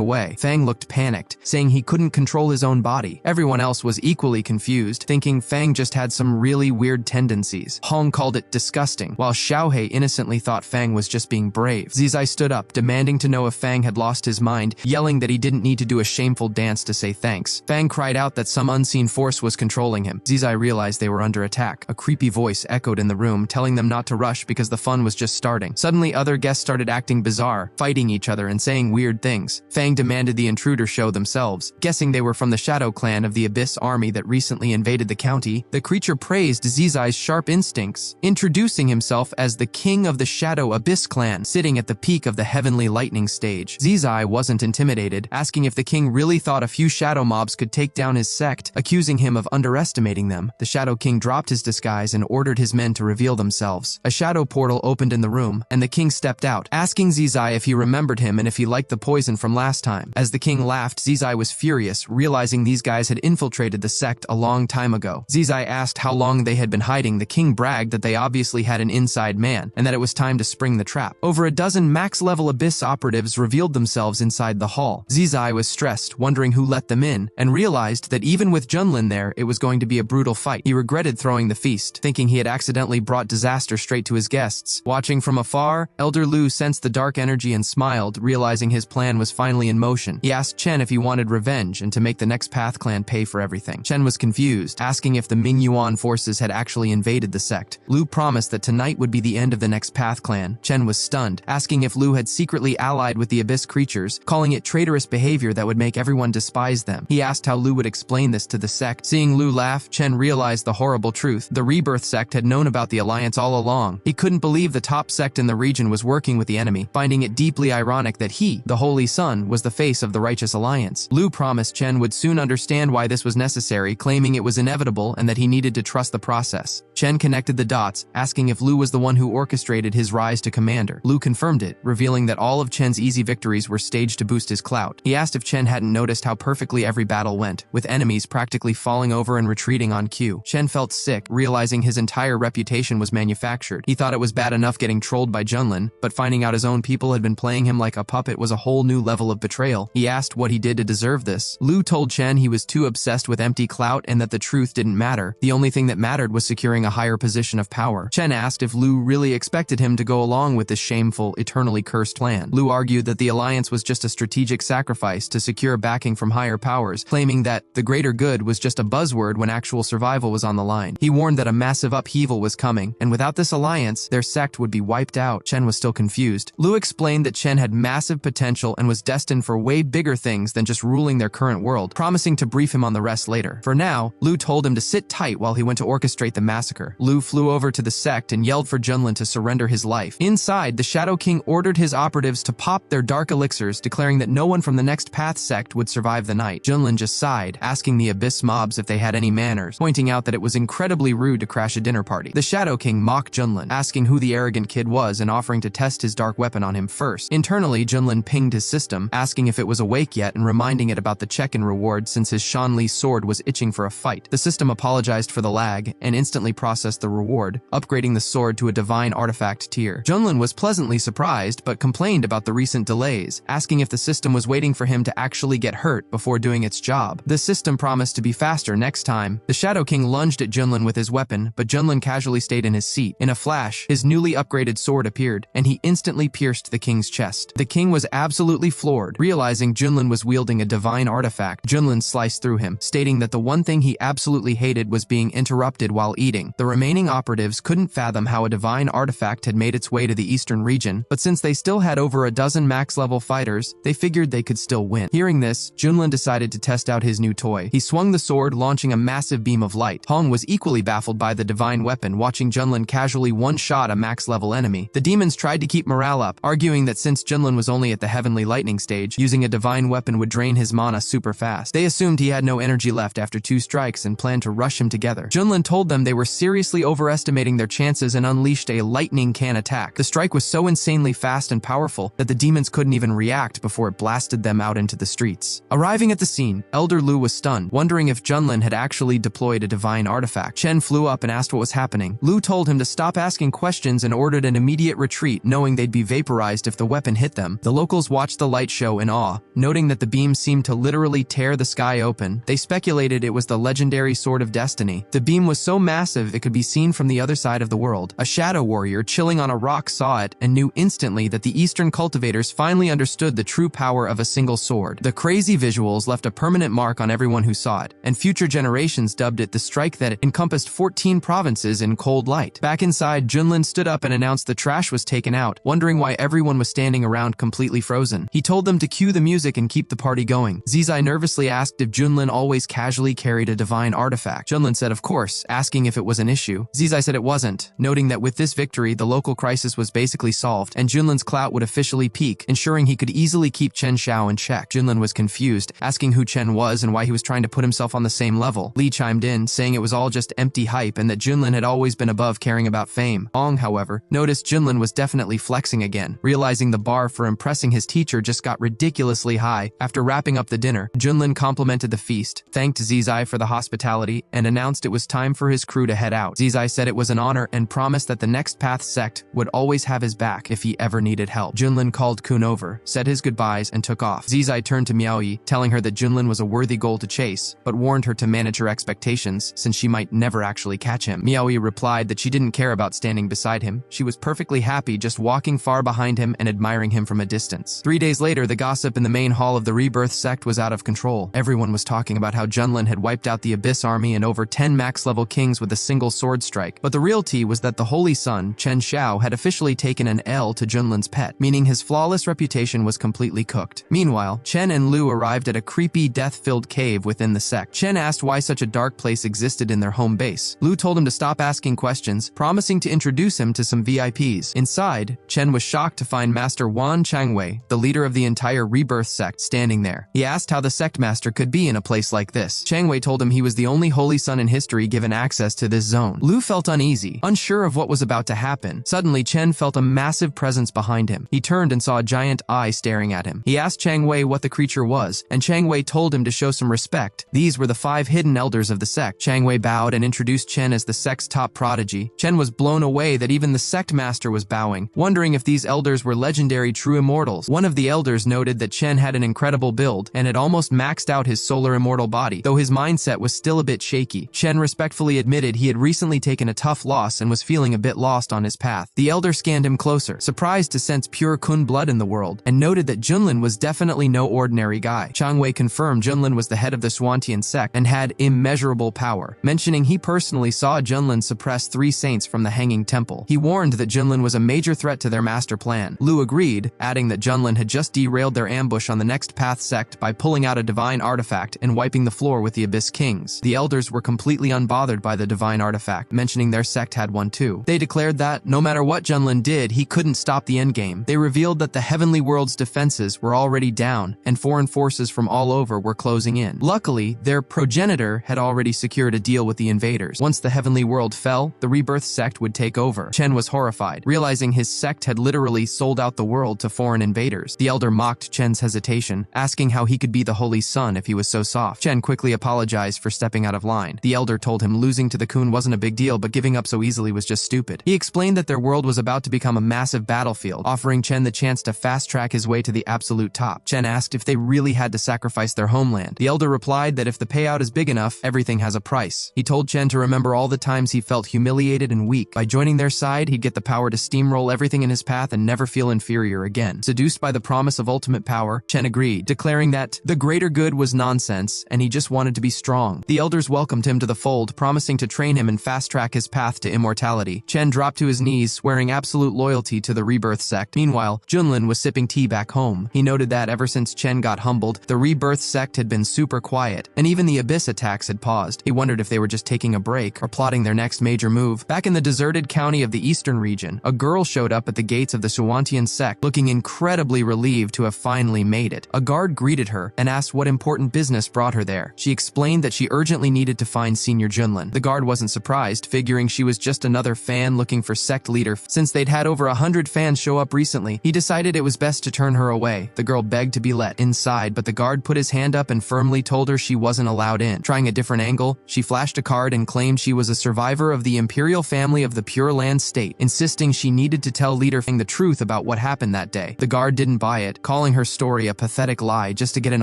S1: away. Fang looked panicked, saying he couldn't control his own body. Everyone else was equally confused, thinking Fang just had some really weird tendencies. Hong called it disgusting, while Xiaohei innocently thought Fang was just being brave. Zizai stood up, demanding to know if Fang had lost his mind, yelling that he didn't need to do a shameful dance to say thanks. Fang cried out that some unseen force was controlling him. Zizai realized they were under attack. A creepy voice echoed in the room, telling them not to rush because the fun was just starting. Suddenly, other guests started acting bizarre, fighting each other and saying weird things. Fang demanded the intruder show themselves. Guessing they were from the Shadow Clan of the Abyss army that recently invaded the county, the creature praised Zizai's sharp instincts, introducing himself as the king of the Shadow Abyss clan, sitting at the peak of the heavenly lightning stage. Zizai wasn't intimidated, asking if the king really thought a few shadow mobs could take down his sect, accusing him of underestimating them. The Shadow King dropped his disguise and ordered his men to reveal themselves. A shadow portal opened in the room, and the king stepped out, asking Zizai if he remembered him and if he liked the poison from last time. As the king laughed, Zizai was furious, realizing these guys had infiltrated the sect a long time ago. Zizai asked how long they had been hiding. The king bragged that they obviously had an inside man, and that it was time to spring the trap. Over a dozen max-level Abyss operatives revealed themselves inside the hall. Zizai was stressed, wondering who let them in, and realized that even with Junlin there, it was going to be a brutal fight. He regretted throwing the feast, thinking he had accidentally brought disaster straight to his guests. Watching from afar, Elder Lu sensed the dark energy and smiled, realizing his plan was finally in motion. He asked Chen if he wanted revenge and to make the next Path clan pay for everything. Chen was confused, asking if the Mingyuan forces had actually invaded the sect. Lu promised that tonight would be the end of the next Path clan. Chen was stunned, asking if Lu had secretly allied with the Abyss creatures, calling it traitorous behavior that would make everyone despise them. He asked how Lu would explain this to the sect. Seeing Lu laugh, Chen realized the horrible truth. The Rebirth sect had known about the alliance all along. He couldn't believe the top sect in the region was working with the enemy, finding it deeply ironic that he, the Holy Son, was the face of the righteous alliance. Lu promised Chen would soon understand why this was necessary, claiming it was inevitable and that he needed to trust the process. Chen connected the dots, asking if Lu was the one who orchestrated his rise to commander. Lu confirmed it, revealing that all of Chen's easy victories were staged to boost his clout. He asked if Chen hadn't noticed how perfectly every battle went, with enemies practically falling over and retreating on cue. Chen felt sick, realizing his entire reputation was manufactured. He thought it was bad enough getting trolled by Junlin, but finding out his own people had been playing him like a puppet was a whole new level of betrayal. He asked what he did to deserve this. Lu told Chen he was too obsessed with empty clout and that the truth didn't matter. The only thing that mattered was securing a higher position of power. Chen asked if Lu really expected him to go along with this shameful, eternally cursed plan. Lu argued that the alliance was just a strategic sacrifice to secure backing from higher powers, claiming that the greater good was just a buzzword when actual survival was on the line. He warned that a massive upheaval was coming, and without this alliance, their sect would be wiped out. Chen was still confused. Lu explained that Chen had massive potential and was destined for way bigger things than just ruling their current world, promising to brief him on the rest later. For now, Lu told him to sit tight while he went to orchestrate the massacre. Lu flew over to the sect and yelled for Junlin to surrender his life. Inside, the Shadow King ordered his operatives to pop their dark elixirs, declaring that no one from the Next Path sect would survive the night. Junlin just sighed, asking the Abyss mobs if they had any manners, pointing out that it was incredibly rude to crash a dinner party. The Shadow King mocked Junlin, asking who the arrogant kid was and offering to test his dark weapon on him first. Internally, Junlin pinged his system, asking if it was awake yet and reminding it about the check-in reward since his Shanli sword was itching for a fight. The system apologized for the lag and instantly processed the reward, upgrading the sword to a divine artifact tier. Junlin was pleasantly surprised but complained about the recent delays, asking if the system was waiting for him to actually get hurt before doing its job. The system promised to be faster next time. The Shadow King lunged at Junlin with his weapon, but Junlin casually stayed in his seat. In a flash, his newly upgraded sword appeared, and he instantly pierced the king's chest. The king was absolutely floored. Realizing Junlin was wielding a divine artifact, Junlin sliced through him, stating that the one thing he absolutely hated was being interrupted while eating. The remaining operatives couldn't fathom how a divine artifact had made its way to the eastern region, but since they still had over a dozen max-level fighters, they figured they could still win. Hearing this, Junlin decided to test out his new toy. He swung the sword, launching a massive beam of light. Hong was equally baffled by the divine weapon, watching Junlin casually one-shot a max-level enemy. The demons tried to keep morale up, arguing that since Junlin was only at the heavenly lightning stage, using a divine weapon would drain his mana super fast. They assumed he had no energy left after 2 strikes and planned to rush him together. Junlin told them they were seriously overestimating their chances and unleashed a lightning can attack. The strike was so insanely fast and powerful that the demons couldn't even react before it blasted them out into the streets. Arriving at the scene, Elder Lu was stunned, wondering if Junlin had actually deployed a divine artifact. Chen flew up and asked what was happening. Lu told him to stop asking questions and ordered an immediate retreat, knowing they'd be vaporized if the weapon hit them. The locals watched the light show in awe, noting that the beam seemed to literally tear the sky open. They speculated it was the legendary Sword of Destiny. The beam was so massive it could be seen from the other side of the world. A shadow warrior chilling on a rock saw it and knew instantly that the Eastern cultivators finally understood the true power of a single sword. The crazy visuals left a permanent mark on everyone who saw it, and future generations dubbed it the strike that encompassed 14 provinces in cold light. Back inside, Junlin stood up and announced the trash was taken out, wondering why everyone was standing around completely frozen. He told them to cue the music and keep the party going. Zizai nervously asked if Junlin always casually carried a divine artifact. Junlin said of course, asking if it was an issue. Zizai said it wasn't, noting that with this victory, the local crisis was basically solved, and Junlin's clout would officially peak, ensuring he could easily keep Chen Xiao in check. Junlin was confused, asking who Chen was and why he was trying to put himself on the same level. Li chimed in, saying it was all just empty hype and that Junlin had always been above caring about fame. Ong, however, noticed Junlin was definitely flexing again, realizing the bar for impressing his teacher just got ridiculously high. After wrapping up the dinner, Junlin complimented the feast, thanked Zizai for the hospitality, and announced it was time for his crew to head out. Zizai said it was an honor and promised that the Next Path sect would always have his back if he ever needed help. Junlin called Kun over, said his goodbyes, and took off. Zizai turned to Miaoyi, telling her that Junlin was a worthy goal to chase, but warned her to manage her expectations since she might never actually catch him. Miaoyi replied that she didn't care about standing beside him. She was perfectly happy just walking far behind him and admiring him from a distance. 3 days later, the gossip in the main hall of the Rebirth sect was out of control. Everyone was talking about how Junlin had wiped out the Abyss army and over 10 max-level kings with a single sword strike. But the real tea was that the Holy Son, Chen Xiao, had officially taken an L to Junlin's pet, meaning his flawless reputation was completely cooked. Meanwhile, Chen and Lu arrived at a creepy, death-filled cave cave within the sect. Chen asked why such a dark place existed in their home base. Lu told him to stop asking questions, promising to introduce him to some VIPs. Inside, Chen was shocked to find Master Wan Changwei, the leader of the entire Rebirth sect, standing there. He asked how the sect master could be in a place like this. Changwei told him he was the only holy son in history given access to this zone. Lu felt uneasy, unsure of what was about to happen. Suddenly, Chen felt a massive presence behind him. He turned and saw a giant eye staring at him. He asked Changwei what the creature was, and Changwei told him to show some respect. These were the 5 hidden elders of the sect. Changwei bowed and introduced Chen as the sect's top prodigy. Chen was blown away that even the sect master was bowing, wondering if these elders were legendary true immortals. One of the elders noted that Chen had an incredible build and had almost maxed out his solar immortal body, though his mindset was still a bit shaky. Chen respectfully admitted he had recently taken a tough loss and was feeling a bit lost on his path. The elder scanned him closer, surprised to sense pure Kun blood in the world, and noted that Junlin was definitely no ordinary guy. Changwei confirmed Junlin was the head of the Swantian sect and had immeasurable power, mentioning he personally saw Junlin suppress 3 saints from the Hanging Temple. He warned that Junlin was a major threat to their master plan. Lu agreed, adding that Junlin had just derailed their ambush on the Next Path sect by pulling out a divine artifact and wiping the floor with the Abyss Kings. The elders were completely unbothered by the divine artifact, mentioning their sect had one too. They declared that, no matter what Junlin did, he couldn't stop the endgame. They revealed that the heavenly world's defenses were already down, and foreign forces from all over were closing in. Luckily, their progenitor had already secured a deal with the invaders. Once the heavenly world fell, the Rebirth sect would take over. Chen was horrified, realizing his sect had literally sold out the world to foreign invaders. The elder mocked Chen's hesitation, asking how he could be the holy son if he was so soft. Chen quickly apologized for stepping out of line. The elder told him losing to the Kun wasn't a big deal, but giving up so easily was just stupid. He explained that their world was about to become a massive battlefield, offering Chen the chance to fast-track his way to the absolute top. Chen asked if they really had to sacrifice their homeland. The elder replied that if the payout is big enough, everything has a price. He told Chen to remember all the times he felt humiliated and weak. By joining their side, he'd get the power to steamroll everything in his path and never feel inferior again. Seduced by the promise of ultimate power, Chen agreed, declaring that the greater good was nonsense and he just wanted to be strong. The elders welcomed him to the fold, promising to train him and fast-track his path to immortality. Chen dropped to his knees, swearing absolute loyalty to the Rebirth sect. Meanwhile, Junlin was sipping tea back home. He noted that ever since Chen got humbled, the Rebirth sect had been super quiet, and even the Abyss attacks had paused. He wondered if they were just taking a break or plotting their next major move. Back in the deserted county of the eastern region, a girl showed up at the gates of the Swantian sect, looking incredibly relieved to have finally made it. A guard greeted her and asked what important business brought her there. She explained that she urgently needed to find Senior Junlin. The guard wasn't surprised, figuring she was just another fan looking for sect leader. Since they'd had over 100 fans show up recently, he decided it was best to turn her away. The girl begged to be let inside, but the guard put his hand up and firmly told her she wasn't allowed in. Trying a different angle, she flashed a card and claimed she was a survivor of the imperial family of the Pure Land State, insisting she needed to tell Leader Feng the truth about what happened that day. The guard didn't buy it, calling her story a pathetic lie just to get an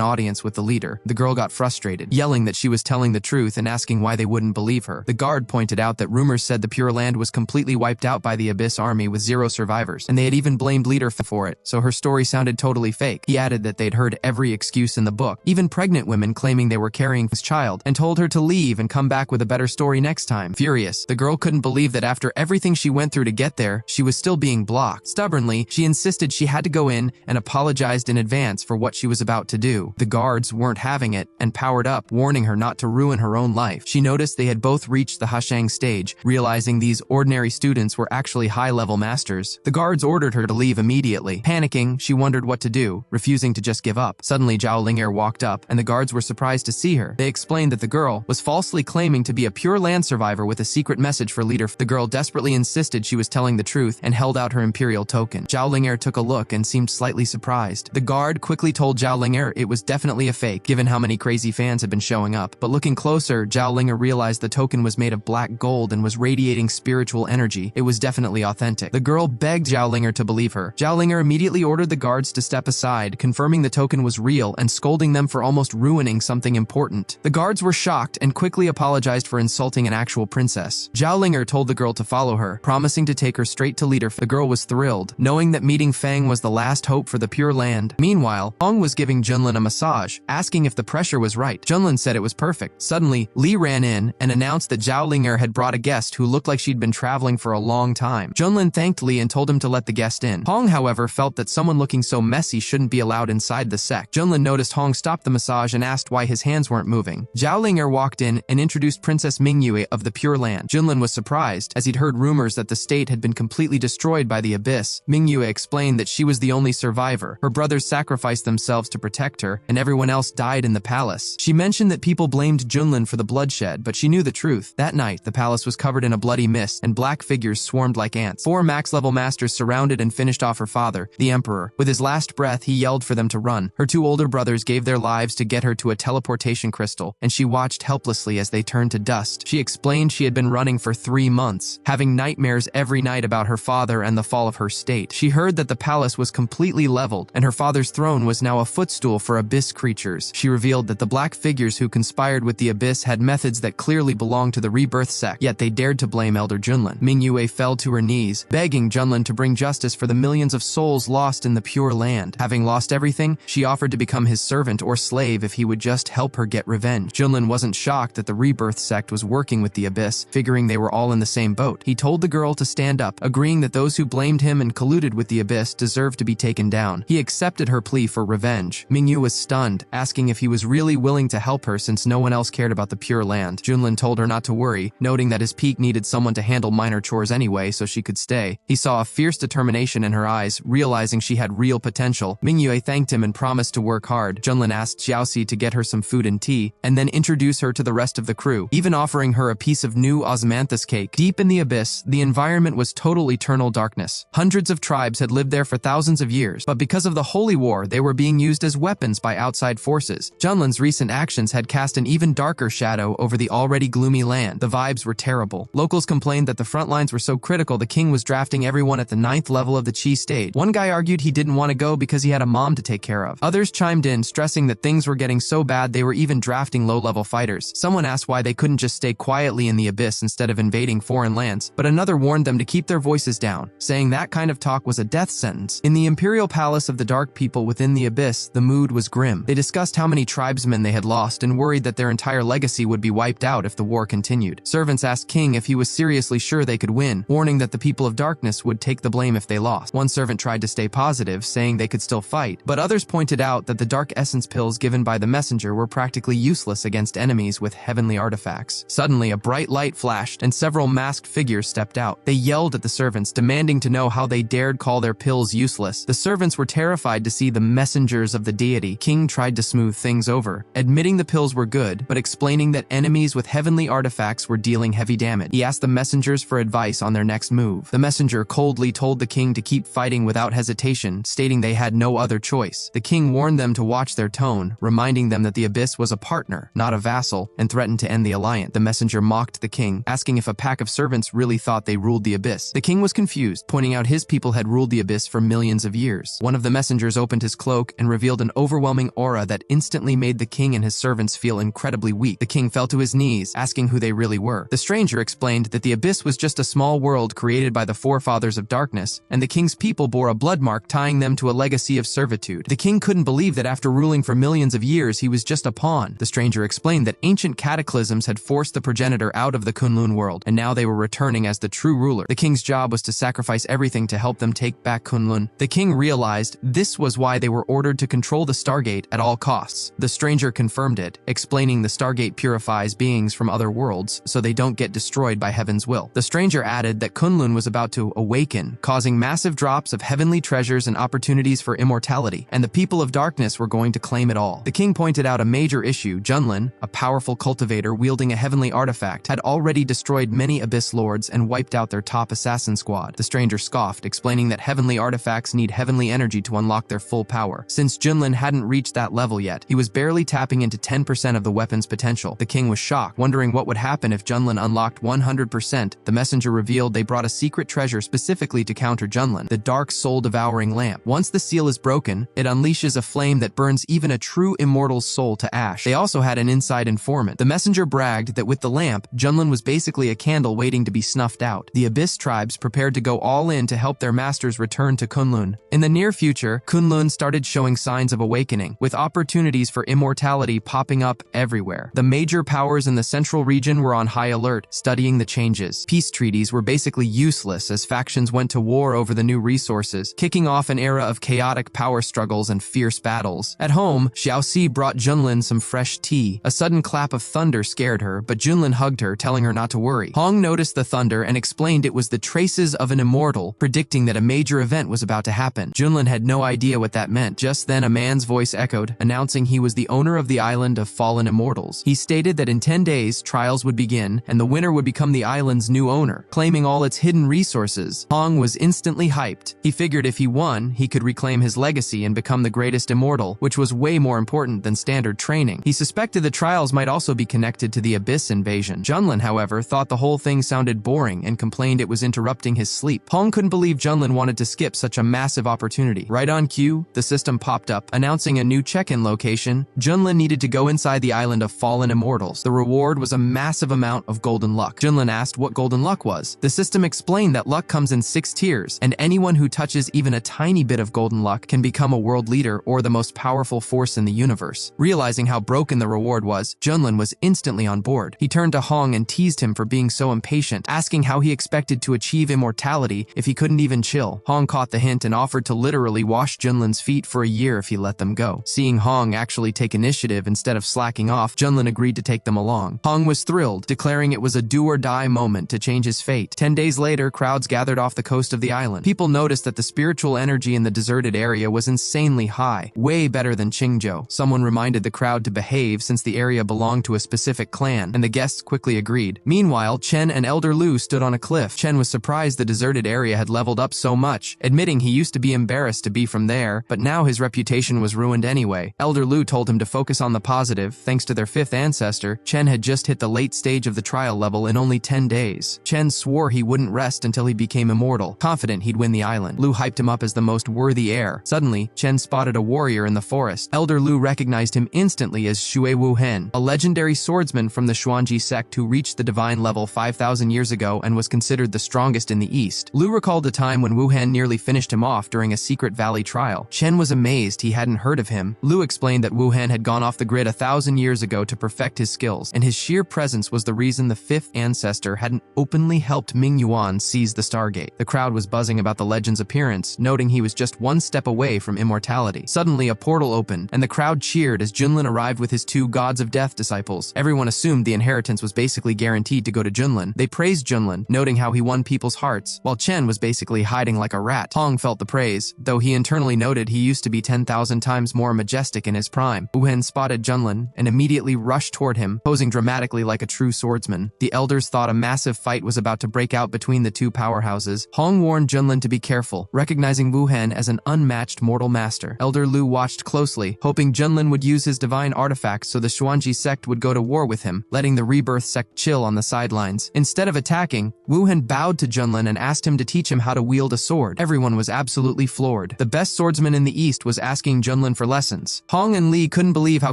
S1: audience with the leader. The girl got frustrated, yelling that she was telling the truth and asking why they wouldn't believe her. The guard pointed out that rumors said the Pure Land was completely wiped out by the Abyss army with 0 survivors, and they had even blamed Leader Feng for it, so her story sounded totally fake. He added that they'd heard every excuse in the book, even pregnant women claiming they were carrying his child, and told her to leave and come back with a better story next time. Furious, the girl couldn't believe that after everything she went through to get there, she was still being blocked. Stubbornly, she insisted she had to go in and apologized in advance for what she was about to do. The guards weren't having it and powered up, warning her not to ruin her own life. She noticed they had both reached the Hashang stage, realizing these ordinary students were actually high-level masters. The guards ordered her to leave immediately. Panicking, she wondered what to do, refusing to just give up. Suddenly, Zhao Ling'er walked up, and the guards were surprised to see her. They explained that the girl was falsely claiming to be a Pure Land survivor with a secret message for Leader. The girl desperately insisted she was telling the truth and held out her imperial token. Zhao Ling'er took a look and seemed slightly surprised. The guard quickly told Zhao Ling'er it was definitely a fake, given how many crazy fans had been showing up. But looking closer, Zhao Ling'er realized the token was made of black gold and was radiating spiritual energy. It was definitely authentic. The girl begged Zhao Ling'er to believe her. Zhao Ling'er immediately ordered the guards to step aside, confirming the token was real and scolding them for almost ruining something important. The guards were shocked and quickly apologized for insulting an actual princess. Zhao Ling'er told the girl to follow her, promising to take her straight to Leader. The girl was thrilled, knowing that meeting Feng was the last hope for the Pure Land. Meanwhile, Hong was giving Junlin a massage, asking if the pressure was right. Junlin said it was perfect. Suddenly, Li ran in and announced that Zhao Ling'er had brought a guest who looked like she'd been traveling for a long time. Junlin thanked Li and told him to let the guest in. Hong, however, felt that someone looking so messy shouldn't be allowed inside the sect. Junlin noticed Hong stopped the massage and asked why his hands weren't moving. Zhao Ling'er walked in and introduced Princess Mingyue of the Pure Land. Junlin was surprised, as he'd heard rumors that the state had been completely destroyed by the abyss. Mingyue explained that she was the only survivor. Her brothers sacrificed themselves to protect her, and everyone else died in the palace. She mentioned that people blamed Junlin for the bloodshed, but she knew the truth. That night, the palace was covered in a bloody mist, and black figures swarmed like ants. 4 max-level masters surrounded and finished off her father, the Emperor. With his last breath, he yelled for them to run. Her 2 older brothers gave their lives to get her to a teleportation crystal, and she watched helplessly as they turned to dust. She explained she had been running for 3 months, having nightmares every night about her father and the fall of her state. She heard that the palace was completely leveled, and her father's throne was now a footstool for abyss creatures. She revealed that the black figures who conspired with the abyss had methods that clearly belonged to the rebirth sect, yet they dared to blame Elder Junlin. Mingyue fell to her knees, begging Junlin to bring justice for the millions of souls lost in the Pure Land. Having lost everything, she offered to become his servant or slave if he would just help her get revenge. Junlin wasn't shocked that the rebirth sect was working with the abyss, figuring they were all in the same boat. He told the girl to stand up, agreeing that those who blamed him and colluded with the abyss deserved to be taken down. He accepted her plea for revenge. Mingyue was stunned, asking if he was really willing to help her since no one else cared about the Pure Land. Junlin told her not to worry, noting that his peak needed someone to handle minor chores anyway so she could stay. He saw a fierce determination in her eyes, realizing she had real potential. Mingyue thanked him and promised to work hard. Junlin asked Xiaoxi to get her some food and tea, and then introduce her to the rest of the crew, even offering her a piece of new osmanthus cake. Deep in the abyss, the environment was total eternal darkness. Hundreds of tribes had lived there for thousands of years, but because of the Holy War, they were being used as weapons by outside forces. Junlin's recent actions had cast an even darker shadow over the already gloomy land. The vibes were terrible. Locals complained that the front lines were so critical the king was drafting everyone at the 9th level of the Chi stage. One guy argued he didn't want to go because he had a mom to take care of. Others chimed in, stressing that things were getting so bad they were even drafting low-level fighters. Someone asked why they couldn't just stay quietly in the abyss instead of invading foreign lands, but another warned them to keep their voices down, saying that kind of talk was a death sentence. In the imperial palace of the dark people within the abyss, the mood was grim. They discussed how many tribesmen they had lost and worried that their entire legacy would be wiped out if the war continued. Servants asked King if he was seriously sure they could win, warning that the people of darkness would take the blame if they lost. One servant tried to stay positive, saying they could still fight, but others pointed out that the dark essence pills given by the messenger were practically useless against enemies with heavenly artifacts. Suddenly, a bright light flashed, and several masked figures stepped out. They yelled at the servants, demanding to know how they dared call their pills useless. The servants were terrified to see the messengers of the deity. King tried to smooth things over, admitting the pills were good, but explaining that enemies with heavenly artifacts were dealing heavy damage. He asked the messengers for advice on their next move. The messenger coldly told the king to keep fighting without hesitation, stating they had no other choice. The king warned them to watch their tone, reminding them that the abyss was a partner, not a vassal, and threatened to end the alliance. The messenger mocked the king, asking if a pack of servants really thought they ruled the abyss. The king was confused, pointing out his people had ruled the abyss for millions of years. One of the messengers opened his cloak and revealed an overwhelming aura that instantly made the king and his servants feel incredibly weak. The king fell to his knees, asking who they really were. The stranger explained that the abyss was just a small world created by the forefathers of darkness, and the king's people bore a blood mark tying them to a legacy of servitude. The king couldn't believe that after ruling for millions of years, he was just a pawn. The stranger explained that ancient cataclysms had forced the progenitor out of the Kunlun world, and now they were returning as the true ruler. The king's job was to sacrifice everything to help them take back Kunlun. The king realized this was why they were ordered to control the Stargate at all costs. The stranger confirmed it, explaining the Stargate purifies beings from other worlds so they don't get destroyed by heaven's will. The stranger added that Kunlun was about to awaken, causing massive drops of heavenly treasures and opportunities for immortality, and the people of darkness were going to claim it all. The king pointed out a major issue. Junlin, a powerful cultivator wielding a heavenly artifact, had already destroyed many abyss lords and wiped out their top assassin squad. The stranger scoffed, explaining that heavenly artifacts need heavenly energy to unlock their full power. Since Junlin hadn't reached that level yet, he was barely tapping into 10% of the weapon's potential. The king was shocked, wondering what would happen if Junlin unlocked 100%. The messenger revealed they brought a secret treasure specifically to counter Junlin, the dark soul-devouring lamp. Once the seal is broken, it unleashes a flame that burns even a true immortal's soul to ash. They also had an inside informant. The messenger bragged that with the lamp, Junlin was basically a candle waiting to be snuffed out. The abyss tribes prepared to go all in to help their masters return to Kunlun. In the near future, Kunlun started showing signs of awakening, with opportunities for immortality popping up everywhere. The major powers in the central region were on high alert, studying the changes. Peace treaties were basically useless as factions went to war over the new resources, kicking off an era of chaotic power struggles and fierce battles. At home, Xiaoxi brought Junlin some fresh tea. A sudden clap of thunder scared her, but Junlin hugged her, telling her not to worry. Hong noticed the thunder and explained it was the traces of an immortal, predicting that a major event was about to happen. Junlin had no idea what that meant. Just then, a man's voice echoed, announcing he was the owner of the island of fallen immortals. He stated that in 10 days, trials would begin, and the winner would become the island's new owner, claiming all its hidden resources. Hong was instantly hyped. He figured if he won, he could reclaim his legacy and become the greatest immortal, which was way more important than standard training. He suspected the trials might also be connected to the Abyss invasion. Junlin, however, thought the whole thing sounded boring and complained it was interrupting his sleep. Hong couldn't believe Junlin wanted to skip such a massive opportunity. Right on cue, the system popped up, announcing a new check-in location. Junlin needed to go inside the island of fallen immortals. The reward was a massive amount of golden luck. Junlin asked what golden luck was. The system explained that luck comes in 6 tiers, and anyone who touches even a tiny bit of golden luck can become a world leader or the most powerful force in the universe. Realizing how broken the reward was, Junlin was instantly on board. He turned to Hong and teased him for being so impatient, asking how he expected to achieve immortality if he couldn't even chill. Hong caught the hint and offered to literally wash Junlin's feet for a year if he let them go. Seeing Hong actually take initiative instead of slacking off, Junlin agreed to take them along. Hong was thrilled, declaring it was a do-or-die moment to change his fate. 10 days later, crowds gathered off the coast of the island. People noticed that the spiritual energy in the deserted area was insanely high, way better than Qingzhou. Someone reminded the crowd to behave since the area belonged to a specific clan, and the guests quickly agreed. Meanwhile, Chen and Elder Lu stood on a cliff. Chen was surprised the deserted area had leveled up so much, admitting he used to be embarrassed to be from there, but now his reputation was ruined anyway. Elder Lu told him to focus on the positive. Thanks to their 5th ancestor, Chen had just hit the late stage of the trial level in only 10 days. Chen swore he wouldn't rest until he became immortal, confident he'd win the island. Lu hyped him up as the most worthy heir. Suddenly, Chen spotted a warrior in the forest. Elder Lu recognized him instantly as Shui Wuhen, a legendary swordsman from the Xuanji sect who reached the divine level 5,000 years ago and was considered the strongest in the East. Lu recalled a time when Wuhen nearly finished him off during a secret valley trial. Chen was amazed he hadn't heard of him. Lu explained that Wuhen had gone off the grid 1,000 years ago to perfect his skills, and his sheer presence was the reason the 5th ancestor hadn't openly helped Ming Yuan seize the Stargate. The crowd was buzzing about the legend's appearance, noting he was just one step away from immortality. Suddenly, a portal opened, and the crowd cheered as Junlin arrived with his 2 Gods of Death disciples. Everyone assumed the inheritance was basically guaranteed to go to Junlin. They praised Junlin, noting how he won people's hearts, while Chen was basically hiding like a rat. Hong felt the praise, though he internally noted he used to be 10,000 times more majestic in his prime. Wuhen spotted Junlin and immediately rushed toward him, posing dramatically like a true swordsman. The elders thought a massive fight was about to break out between the 2 powerhouses. Hong warned Junlin to be careful, recognizing Wuhen as an unmatched mortal master. Elder Lu watched closely, hoping Junlin would use his divine artifacts so the Xuanji sect would go to war with him, letting the Rebirth sect chill on the sidelines. Instead of attacking, Wuhen bowed to Junlin and asked him to teach him how to wield a sword. Everyone was absolutely floored. The best swordsman in the East was asking Junlin for lessons. Hong and Li couldn't believe how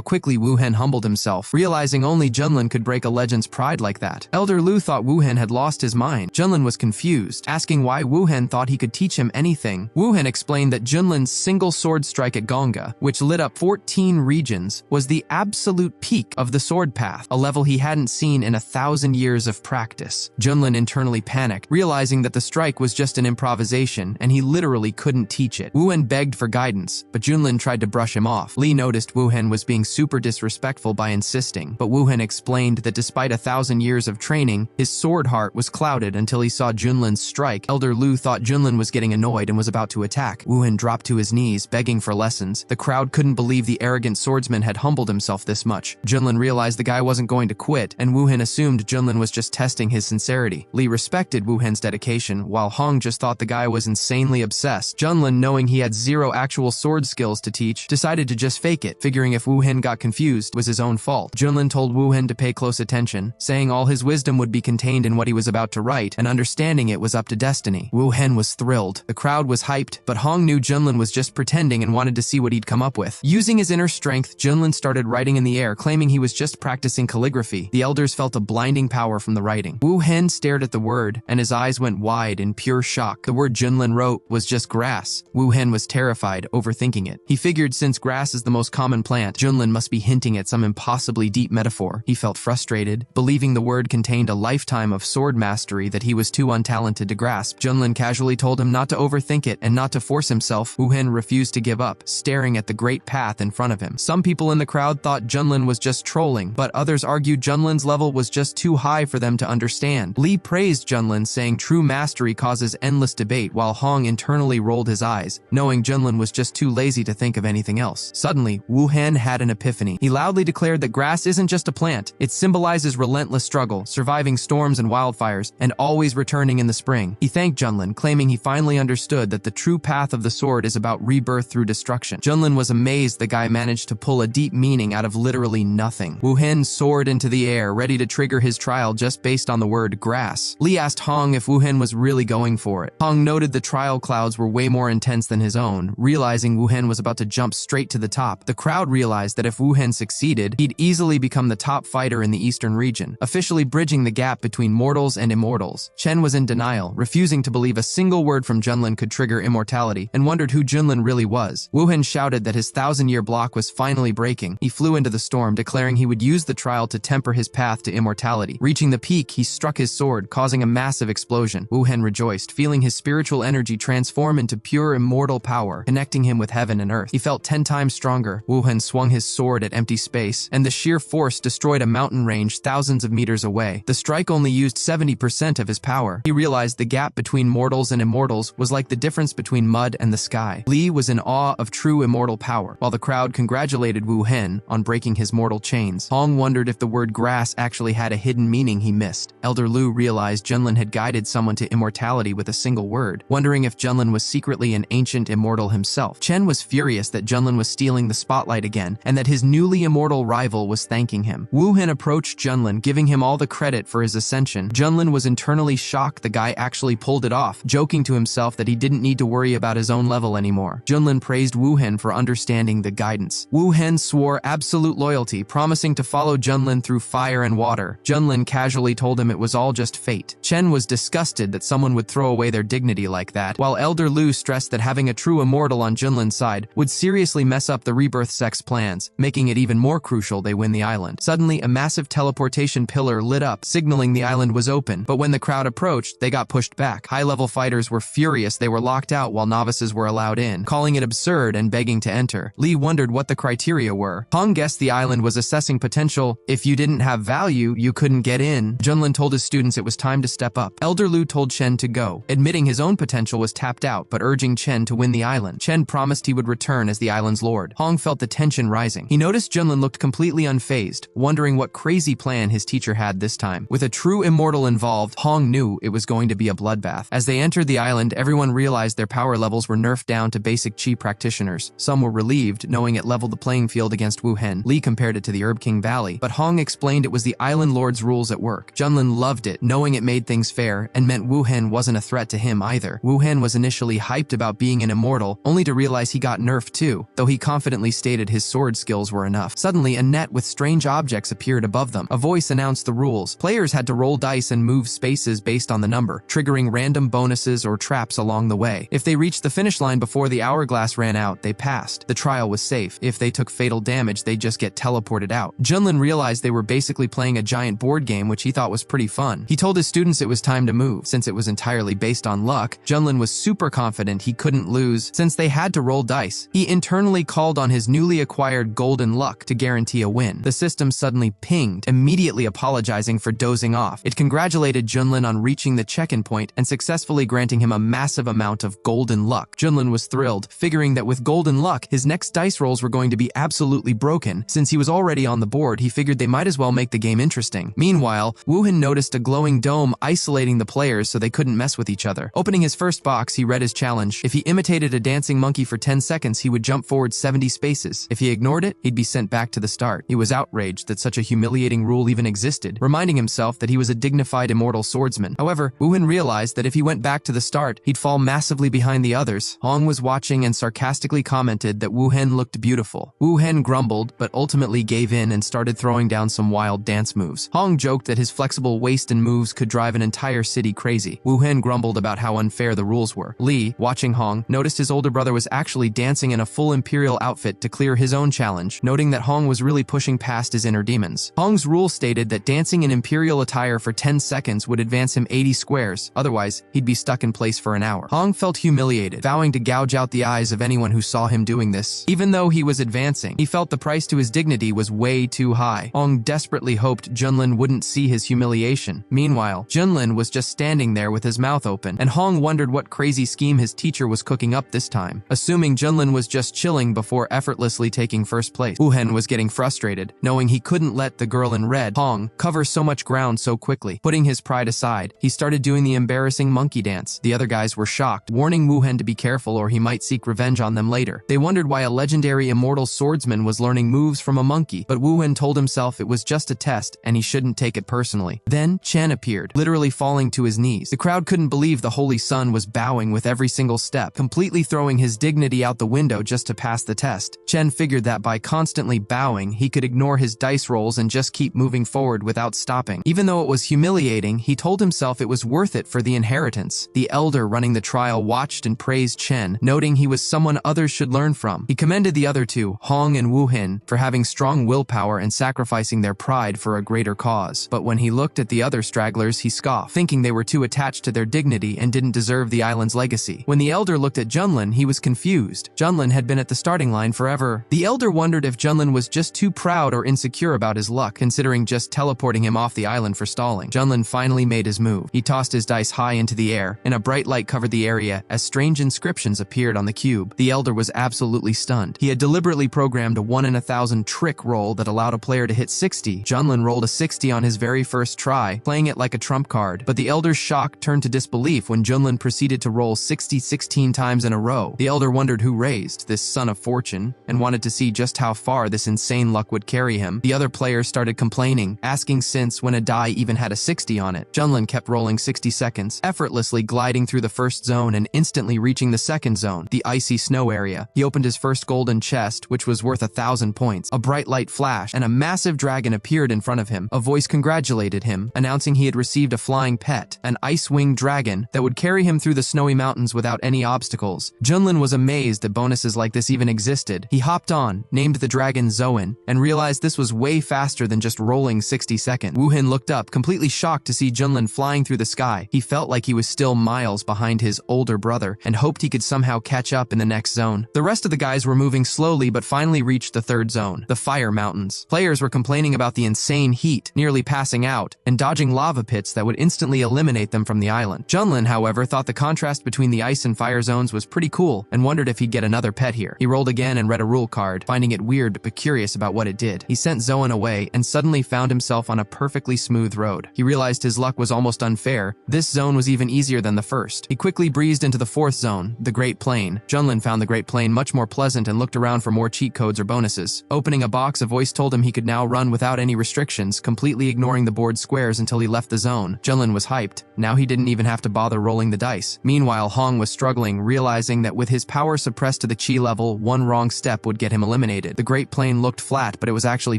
S1: quickly Wuhen humbled himself, realizing only Junlin could break a legend's pride like that. Elder Lu thought Wuhen had lost his mind. Junlin was confused, asking why Wuhen thought he could teach him anything. Wuhen explained that Junlin's single sword strike at Gonga, which lit up 14 regions, was the absolute peak of the sword path, a level he hadn't seen in 1,000 years of practice. Junlin internally panicked, realizing that the strike was just an improvisation and he literally couldn't teach it. Wuhen begged for guidance, but Junlin tried to brush him off. Li noticed Wuhen was being super disrespectful by insisting, but Wuhen explained that despite 1,000 years of training, his sword heart was clouded until he saw Junlin's strike. Elder Lu thought Junlin was getting annoyed and was about to attack. Wuhen dropped to his knees, begging for lessons. The crowd couldn't believe the arrogant swordsman had humbled himself this much. Junlin realized the guy wasn't going to quit, and Wuhen assumed Junlin was just testing his sincerity. Li respected Wuhen's dedication, while Hong just thought the guy was insanely obsessed. Junlin, knowing he had 0 actual sword skills to teach, decided to just fake it, figuring if Wuhen got confused, it was his own fault. Junlin told Wuhen to pay close attention, saying all his wisdom would be contained in what he was about to write, and understanding it was up to destiny. Wuhen was thrilled. The crowd was hyped, but Hong knew Junlin was just pretending and wanted to see what he'd come up with. Using his inner strength, Junlin started writing in the air, claiming he was just practicing calligraphy. The elders felt a blinding power from the writing. Wuhen stared at the word, and his eyes went wide in pure shock. The word Junlin wrote was just grass. Wuhen was terrified, overthinking it. He figured since grass is the most common plant, Junlin must be hinting at some impossibly deep metaphor. He felt frustrated, believing the word contained a lifetime of sword mastery that he was too untalented to grasp. Junlin casually told him not to overthink it and not to force himself. Wuhen refused to give up, staring at the great path in front of him. him. Some people in the crowd thought Junlin was just trolling, but others argued Junlin's level was just too high for them to understand. Lee praised Junlin, saying true mastery causes endless debate, while Hong internally rolled his eyes, knowing Junlin was just too lazy to think of anything else. Suddenly, Wu Hen had an epiphany. He loudly declared that grass isn't just a plant, it symbolizes relentless struggle, surviving storms and wildfires, and always returning in the spring. He thanked Junlin, claiming he finally understood that the true path of the sword is about rebirth through destruction. Junlin was amazed the guy managed to pull a deep meaning out of literally nothing. Wu Hen soared into the air, ready to trigger his trial just based on the word grass. Lee asked Hong if Wu Hen was really going for it. Hong noted the trial clouds were way more intense than his own. Realizing Wu Hen was about to jump straight to the top, the crowd realized that if Wu Hen succeeded, he'd easily become the top fighter in the eastern region, officially bridging the gap between mortals and immortals. Chen was in denial, refusing to believe a single word from Junlin could trigger immortality, and wondered who Junlin really was. Wu Hen shouted that his 1,000-year block was finally breaking. He flew into the storm, declaring he would use the trial to temper his path to immortality. Reaching the peak, he struck his sword, causing a massive explosion. Wu Hen rejoiced, feeling his spiritual energy transform into pure immortal power, connecting him with heaven and earth. He felt 10 times stronger. Wu Hen swung his sword at empty space, and the sheer force destroyed a mountain range thousands of meters away. The strike only used 70% of his power. He realized the gap between mortals and immortals was like the difference between mud and the sky. Lee was in awe of true immortal power. While the crowd congratulated Wu Hen on breaking his mortal chains, Hong wondered if the word grass actually had a hidden meaning he missed. Elder Lu realized Junlin had guided someone to immortality with a single word, wondering if Junlin was secretly an ancient immortal himself. Chen was furious that Junlin was stealing the spotlight again, and that his newly immortal rival was thanking him. Wu Hen approached Junlin, giving him all the credit for his ascension. Junlin was internally shocked the guy actually pulled it off, joking to himself that he didn't need to worry about his own level anymore. Junlin praised Wu Hen for understanding the guidance. Wu Hen swore absolute loyalty, promising to follow Junlin through fire and water. Junlin casually told him it was all just fate. Chen was disgusted that someone would throw away their dignity like that, while Elder Lu stressed that having a true immortal on Junlin's side would seriously mess up the rebirth sect's plans, making it even more crucial they win the island. Suddenly, a massive teleportation pillar lit up, signaling the island was open, but when the crowd approached, they got pushed back. High-level fighters were furious they were locked out while novices were allowed in, calling it absurd and begging to enter. Lee wondered what the criteria were. Hong guessed the island was assessing potential. If you didn't have value, you couldn't get in. Junlin told his students it was time to step up. Elder Lu told Chen to go, admitting his own potential was tapped out, but urging Chen to win the island. Chen promised he would return as the island's lord. Hong felt the tension rising. He noticed Junlin looked completely unfazed, wondering what crazy plan his teacher had this time. With a true immortal involved, Hong knew it was going to be a bloodbath. As they entered the island, everyone realized their power levels were nerfed down to basic chi practitioners. Some were relieved, knowing it leveled the playing field against Wu Hen. Lee compared it to the Herb King Valley, but Hong explained it was the island lord's rules at work. Junlin loved it, knowing it made things fair, and meant Wu Hen wasn't a threat to him either. Wu Hen was initially hyped about being an immortal, only to realize he got nerfed too, though he confidently stated his sword skills were enough. Suddenly, a net with strange objects appeared above them. A voice announced the rules. Players had to roll dice and move spaces based on the number, triggering random bonuses or traps along the way. If they reached the finish line before the hourglass ran out, they passed. The trial was safe. If they took fatal damage, they'd just get teleported out. Junlin realized they were basically playing a giant board game, which he thought was pretty fun. He told his students it was time to move. Since it was entirely based on luck, Junlin was super confident he couldn't lose since they had to roll dice. He internally called on his newly acquired golden luck to guarantee a win. The system suddenly pinged, immediately apologizing for dozing off. It congratulated Junlin on reaching the check-in point and successfully granting him a massive amount of golden luck. Junlin was thrilled, figuring that with golden luck, his next dice rolls were going to be absolutely broken. Since he was already on the board, he figured they might as well make the game interesting. Meanwhile, Wu Hen noticed a glowing dome isolating the players so they couldn't mess with each other. Opening his first box, he read his challenge. If he imitated a dancing monkey for 10 seconds, he would jump forward 70 spaces. If he ignored it, he'd be sent back to the start. He was outraged that such a humiliating rule even existed, reminding himself that he was a dignified immortal swordsman. However, Wu Hen realized that if he went back to the start, he'd fall massively behind the others. Hong was watching and sarcastically commented that Wu Hen looked beautiful. Wu Hen grumbled, but ultimately gave in and started throwing down some wild dance moves. Hong joked that his flexible waist and moves could drive an entire city crazy. Wu Hen grumbled about how unfair the rules were. Lee, watching Hong, noticed his older brother was actually dancing in a full imperial outfit to clear his own challenge, noting that Hong was really pushing past his inner demons. Hong's rule stated that dancing in imperial attire for 10 seconds would advance him 80 squares, otherwise he'd be stuck in place for an hour. Hong felt humiliated, vowing to gouge out the eyes of anyone who saw him doing this. Even though he was advancing. He felt the price to his dignity was way too high. Hong desperately hoped Junlin wouldn't see his humiliation. Meanwhile, Junlin was just standing there with his mouth open, and Hong wondered what crazy scheme his teacher was cooking up this time. Assuming Junlin was just chilling before effortlessly taking first place, Woohen was getting frustrated, knowing he couldn't let the girl in red, Hong, cover so much ground so quickly. Putting his pride aside, he started doing the embarrassing monkey dance. The other guys were shocked, warning Woohen to be careful or he might seek revenge on them later. They wondered why a legendary immortal swordsman was learning moves from a monkey, but Woohen told himself it was just a test and he shouldn't take it personally. Then Chen appeared, literally falling to his knees. The crowd couldn't believe the Holy Sun was bowing with every single step, completely throwing his dignity out the window just to pass the test. Chen figured that by constantly bowing, he could ignore his dice rolls and just keep moving forward without stopping. Even though it was humiliating, he told himself it was worth it for the inheritance. The elder running the trial watched and praised Chen, noting he was someone others should learn from. He commended the other two, Hong and Woohen, for having strong willpower and sacrificing their pride for a greater cause. But when he looked at the other stragglers, he scoffed, thinking they were too attached to their dignity and didn't deserve the island's legacy. When the elder looked at Junlin, he was confused. Junlin had been at the starting line forever. The elder wondered if Junlin was just too proud or insecure about his luck, considering just teleporting him off the island for stalling. Junlin finally made his move. He tossed his dice high into the air, and a bright light covered the area as strange inscriptions appeared on the cube. The elder was absolutely stunned. He had deliberately programmed a 1 in 1,000 trick roll that allowed a player to hit 60. Junlin rolled a 60 on his very first try, playing it like a trump card. But the elder's shock turned to disbelief when Junlin proceeded to roll 60 16 times in a row. The elder wondered who raised this son of fortune and wanted to see just how far this insane luck would carry him. The other players started complaining, asking since when a die even had a 60 on it. Junlin kept rolling 60 seconds, effortlessly gliding through the first zone and instantly reaching the second zone, the icy snow area. He opened his first golden chest, which was worth 1,000 points. A bright light flashed, and a massive dragon appeared in front of him. A voice congratulated him, announcing he had received a flying pet, an ice-winged dragon that would carry him through the snowy mountains without any obstacles. Junlin was amazed that bonuses like this even existed. He hopped on, named the dragon Zoan, and realized this was way faster than just rolling 60 seconds. Woohen looked up, completely shocked to see Junlin flying through the sky. He felt like he was still miles behind his older brother and hoped he could somehow catch up in the next zone. The rest of the guys were moving slowly but finally reached the third zone, the Fire Mountains. Players were complaining about the insane heat, nearly passing out, and dodging lava pits that would instantly eliminate them from the island. Junlin, however, thought the contrast between the ice and fire zones was pretty cool and wondered if he'd get another pet here. He rolled again and read a rule card, finding it weird but curious about what it did. He sent Zoan away and suddenly found himself on a perfectly smooth road. He realized his luck was almost unfair. This zone was even easier than the first. He quickly breezed into the fourth zone, the Great Plain. Junlin found the Great Plain much more pleasant and looked around for more cheat codes or bonuses. Opening a box, a voice told him he could now run without any restrictions, completely ignoring the board squares until he left the zone. Junlin was hyped. Now he didn't even have to bother rolling the dice. Meanwhile, Hong was struggling, realizing that with his power suppressed to the chi level, one wrong step would get him eliminated. The Great Plain looked flat, but it was actually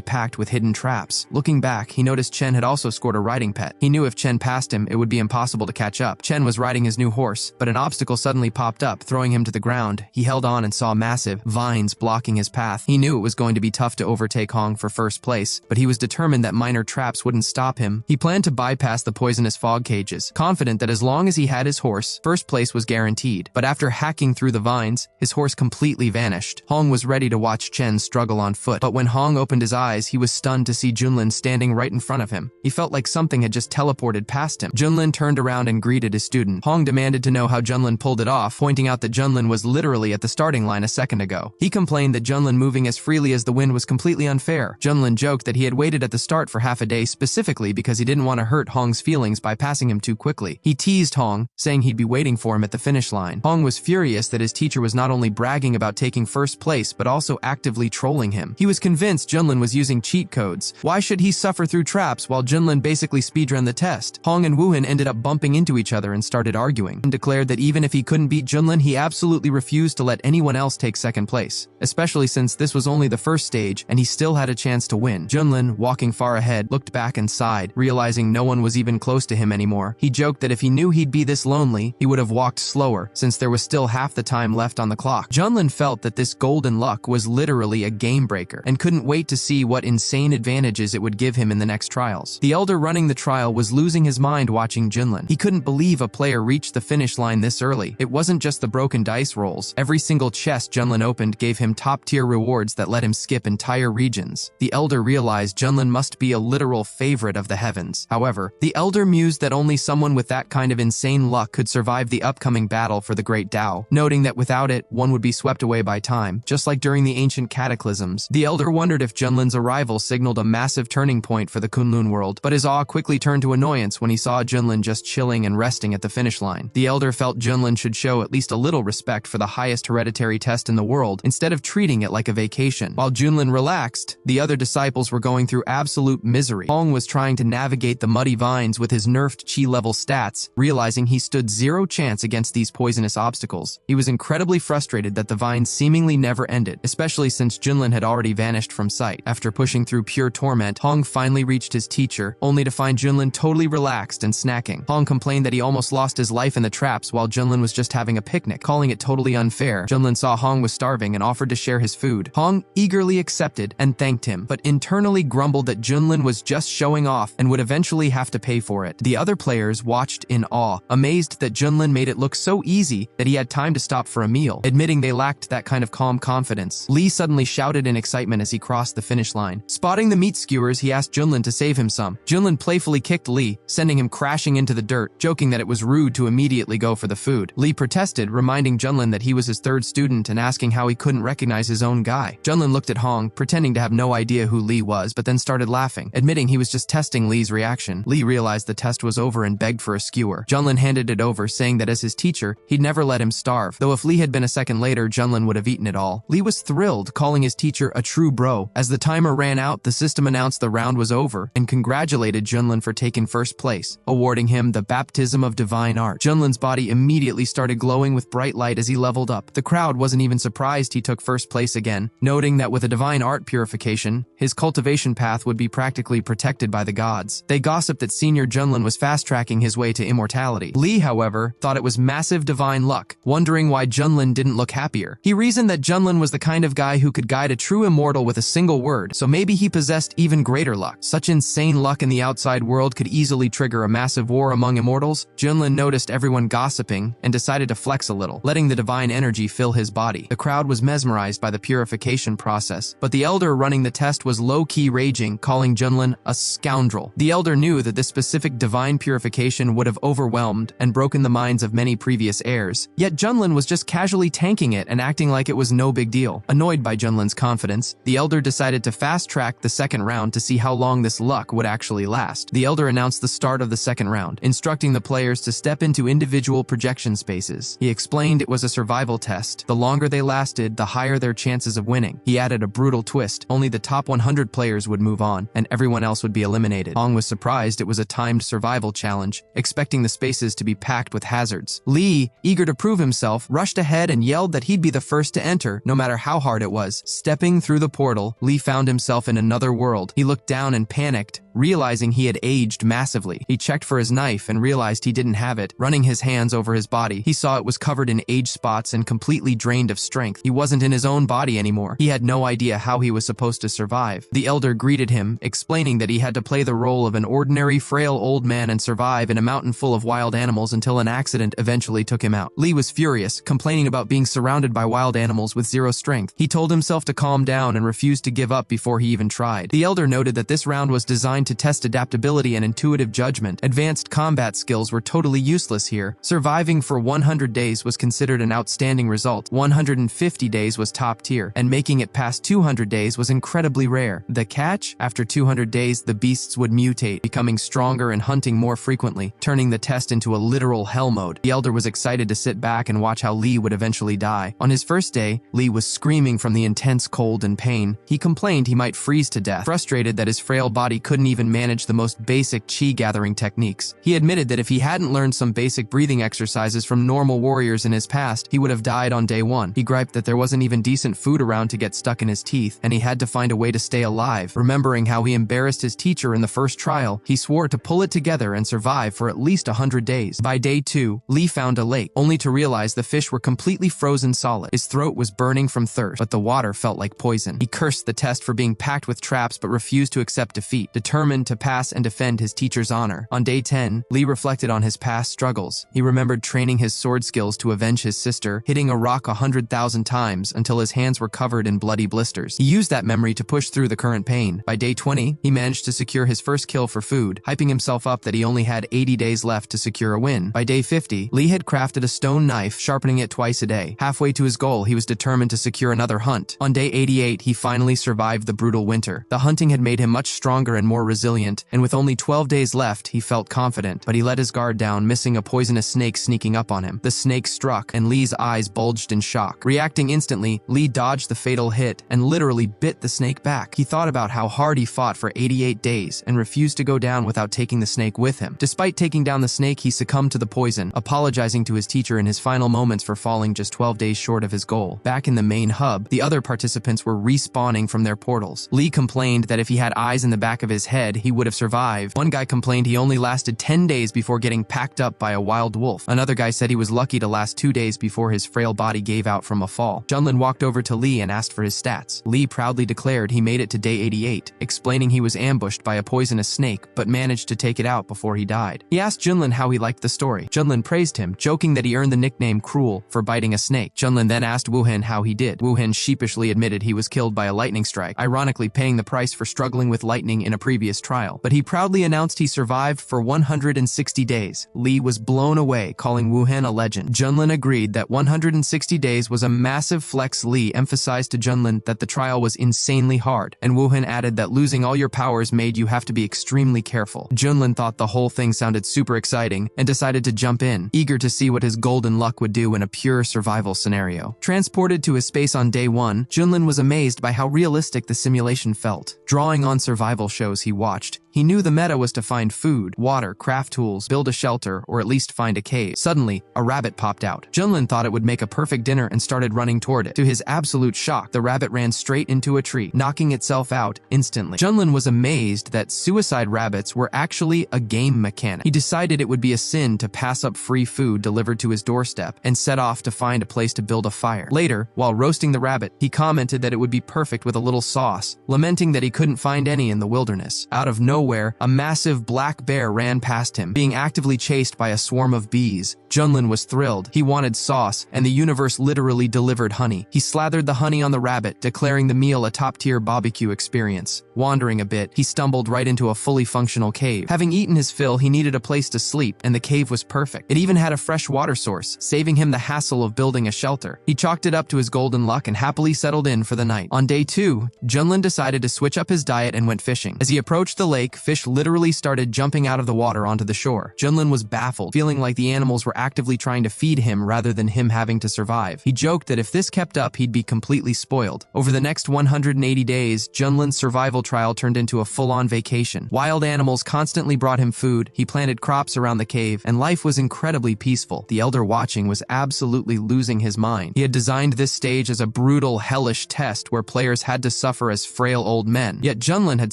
S1: packed with hidden traps. Looking back, he noticed Chen had also scored a riding pet. He knew if Chen passed him, it would be impossible to catch up. Chen was riding his new horse, but an obstacle suddenly popped up, throwing him to the ground. He held on and saw massive vines blocking his path. He knew it was going to be tough to overtake Hong for first place, but he was determined that minor traps wouldn't stop him. He planned to bypass the poisonous fog cages, confident that as long as he had his horse, first place was guaranteed. But after hacking through the vines, his horse completely vanished. Hong was ready to watch Chen struggle on foot, but when Hong opened his eyes, he was stunned to see Junlin standing right in front of him. He felt like something had just teleported past him. Junlin turned around and greeted his student. Hong demanded to know how Junlin pulled it off, pointing out that Junlin was literally at the starting line a second ago. He complained that Junlin moving as freely as the wind was completely unfair. Junlin joked that he had waited at the start for half a day specifically because he didn't want to hurt Hong's feelings by passing him too quickly. He teased Hong, saying he'd be waiting for him at the finish line. Hong was furious that his teacher was not only bragging about taking first place but also actively trolling him. He was convinced Junlin was using cheat codes. Why should he suffer through traps while Junlin basically speedrun the test? Hong and Woohen ended up bumping into each other and started arguing, and declared that even if he couldn't beat Junlin, he absolutely refused to let anyone else take second place, especially since this was only the first stage and he still had a chance to win. Junlin, walking far ahead, looked back and sighed, realizing no one was even close to him anymore. He joked that if he knew he'd be this lonely, he would have walked slower, since there was still half the time left on the clock. Junlin felt that this golden luck was literally a game breaker, and couldn't wait to see what insane advantages it would give him in the next trials. The elder running the trial was losing his mind watching Junlin. He couldn't believe a player reached the finish line this early. It wasn't just the broken dice rolls. Every single chest Junlin opened gave him top top-tier rewards that let him skip entire regions. The Elder realized Junlin must be a literal favorite of the heavens. However, the Elder mused that only someone with that kind of insane luck could survive the upcoming battle for the Great Tao, noting that without it, one would be swept away by time, just like during the ancient cataclysms. The Elder wondered if Junlin's arrival signaled a massive turning point for the Kunlun world, but his awe quickly turned to annoyance when he saw Junlin just chilling and resting at the finish line. The Elder felt Junlin should show at least a little respect for the highest hereditary test in the world instead of treating it like a vacation. While Junlin relaxed, the other disciples were going through absolute misery. Hong was trying to navigate the muddy vines with his nerfed chi level stats, realizing he stood zero chance against these poisonous obstacles. He was incredibly frustrated that the vines seemingly never ended, especially since Junlin had already vanished from sight. After pushing through pure torment, Hong finally reached his teacher, only to find Junlin totally relaxed and snacking. Hong complained that he almost lost his life in the traps while Junlin was just having a picnic, calling it totally unfair. Junlin saw Hong was starving and offered to share his food. Hong eagerly accepted and thanked him, but internally grumbled that Junlin was just showing off and would eventually have to pay for it. The other players watched in awe, amazed that Junlin made it look so easy that he had time to stop for a meal, admitting they lacked that kind of calm confidence. Lee suddenly shouted in excitement as he crossed the finish line. Spotting the meat skewers, he asked Junlin to save him some. Junlin playfully kicked Lee, sending him crashing into the dirt, joking that it was rude to immediately go for the food. Lee protested, reminding Junlin that he was his third student and asking how he couldn't recognize his own guy. Junlin looked at Hong, pretending to have no idea who Lee was, but then started laughing, admitting he was just testing Lee's reaction. Lee realized the test was over and begged for a skewer. Junlin handed it over, saying that as his teacher, he'd never let him starve, though if Lee had been a second later, Junlin would have eaten it all. Lee was thrilled, calling his teacher a true bro. As the timer ran out, the system announced the round was over and congratulated Junlin for taking first place, awarding him the baptism of divine art. Junlin's body immediately started glowing with bright light as he leveled up. The crowd wasn't even surprised he took first place again, noting that with a divine art purification, his cultivation path would be practically protected by the gods. They gossiped that senior Junlin was fast-tracking his way to immortality. Lee, however, thought it was massive divine luck, wondering why Junlin didn't look happier. He reasoned that Junlin was the kind of guy who could guide a true immortal with a single word, so maybe he possessed even greater luck. Such insane luck in the outside world could easily trigger a massive war among immortals. Junlin noticed everyone gossiping and decided to flex a little, letting the divine energy fill his body. The crowd was mesmerized by the purification process, but the Elder running the test was low-key raging, calling Junlin a scoundrel. The Elder knew that this specific divine purification would have overwhelmed and broken the minds of many previous heirs, yet Junlin was just casually tanking it and acting like it was no big deal. Annoyed by Junlin's confidence, the Elder decided to fast-track the second round to see how long this luck would actually last. The Elder announced the start of the second round, instructing the players to step into individual projection spaces. He explained it was a survival test. The longer they lasted, the higher their chances of winning. He added a brutal twist. Only the top 100 players would move on, and everyone else would be eliminated. Hong was surprised it was a timed survival challenge, expecting the spaces to be packed with hazards. Lee, eager to prove himself, rushed ahead and yelled that he'd be the first to enter, no matter how hard it was. Stepping through the portal, Lee found himself in another world. He looked down and panicked, realizing he had aged massively. He checked for his knife and realized he didn't have it. Running his hands over his body, he saw it was covered in age spots and completely drained of strength. He wasn't in his own body anymore. He had no idea how he was supposed to survive. The Elder greeted him, explaining that he had to play the role of an ordinary, frail old man and survive in a mountain full of wild animals until an accident eventually took him out. Lee was furious, complaining about being surrounded by wild animals with zero strength. He told himself to calm down and refused to give up before he even tried. The Elder noted that this round was designed to test adaptability and intuitive judgment. Advanced combat skills were totally useless here. Surviving for 100 days was considered an outstanding result. 150 days was top tier, and making it past 200 days was incredibly rare. The catch? After 200 days, the beasts would mutate, becoming stronger and hunting more frequently, turning the test into a literal hell mode. The Elder was excited to sit back and watch how Lee would eventually die. On his first day, Lee was screaming from the intense cold and pain. He complained he might freeze to death, frustrated that his frail body couldn't even manage the most basic chi gathering techniques. He admitted that if he hadn't learned some basic breathing exercises from normal warriors in his past, he would have died on day one. He griped that there wasn't even decent food around to get stuck in his teeth, and he had to find a way to stay alive. Remembering how he embarrassed his teacher in the first trial, he swore to pull it together and survive for at least 100 days. By day 2, Lee found a lake, only to realize the fish were completely frozen solid. His throat was burning from thirst, but the water felt like poison. He cursed the test for being packed with traps but refused to accept defeat. Determined determined to pass and defend his teacher's honor. On day 10, Lee reflected on his past struggles. He remembered training his sword skills to avenge his sister, hitting a rock 100,000 times until his hands were covered in bloody blisters. He used that memory to push through the current pain. By day 20, he managed to secure his first kill for food, hyping himself up that he only had 80 days left to secure a win. By day 50, Lee had crafted a stone knife, sharpening it twice a day. Halfway to his goal, he was determined to secure another hunt. On day 88, he finally survived the brutal winter. The hunting had made him much stronger and more resilient, and with only 12 days left, he felt confident, but he let his guard down, missing a poisonous snake sneaking up on him. The snake struck, and Lee's eyes bulged in shock. Reacting instantly, Lee dodged the fatal hit and literally bit the snake back. He thought about how hard he fought for 88 days and refused to go down without taking the snake with him. Despite taking down the snake, he succumbed to the poison, apologizing to his teacher in his final moments for falling just 12 days short of his goal. Back in the main hub, the other participants were respawning from their portals. Lee complained that if he had eyes in the back of his head, he would have survived. One guy complained he only lasted 10 days before getting packed up by a wild wolf. Another guy said he was lucky to last 2 days before his frail body gave out from a fall. Junlin walked over to Lee and asked for his stats. Lee proudly declared he made it to day 88, explaining he was ambushed by a poisonous snake, but managed to take it out before he died. He asked Junlin how he liked the story. Junlin praised him, joking that he earned the nickname Cruel for biting a snake. Junlin then asked Woohin how he did. Woohin sheepishly admitted he was killed by a lightning strike, ironically paying the price for struggling with lightning in a previous trial. But he proudly announced he survived for 160 days. Lee was blown away, calling Woohin a legend. Junlin agreed that 160 days was a massive flex. Lee emphasized to Junlin that the trial was insanely hard, and Woohin added that losing all your powers made you have to be extremely careful. Junlin thought the whole thing sounded super exciting and decided to jump in, eager to see what his golden luck would do in a pure survival scenario. Transported to his space on day 1, Junlin was amazed by how realistic the simulation felt. Drawing on survival shows he watched, he knew the meta was to find food, water, craft tools, build a shelter, or at least find a cave. Suddenly, a rabbit popped out. Junlin thought it would make a perfect dinner and started running toward it. To his absolute shock, the rabbit ran straight into a tree, knocking itself out instantly. Junlin was amazed that suicide rabbits were actually a game mechanic. He decided it would be a sin to pass up free food delivered to his doorstep and set off to find a place to build a fire. Later, while roasting the rabbit, he commented that it would be perfect with a little sauce, lamenting that he couldn't find any in the wilderness. Out of nowhere, a massive black bear ran past him, being actively chased by a swarm of bees. Junlin was thrilled. He wanted sauce, and the universe literally delivered honey. He slathered the honey on the rabbit, declaring the meal a top-tier barbecue experience. Wandering a bit, he stumbled right into a fully functional cave. Having eaten his fill, he needed a place to sleep, and the cave was perfect. It even had a fresh water source, saving him the hassle of building a shelter. He chalked it up to his golden luck and happily settled in for the night. On day 2, Junlin decided to switch up his diet and went fishing. As he approached the lake, fish literally started jumping out of the water onto the shore. Junlin was baffled, feeling like the animals were actively trying to feed him rather than him having to survive. He joked that if this kept up, he'd be completely spoiled. Over the next 180 days, Junlin's survival trial turned into a full-on vacation. Wild animals constantly brought him food, he planted crops around the cave, and life was incredibly peaceful. The elder watching was absolutely losing his mind. He had designed this stage as a brutal, hellish test where players had to suffer as frail old men. Yet Junlin had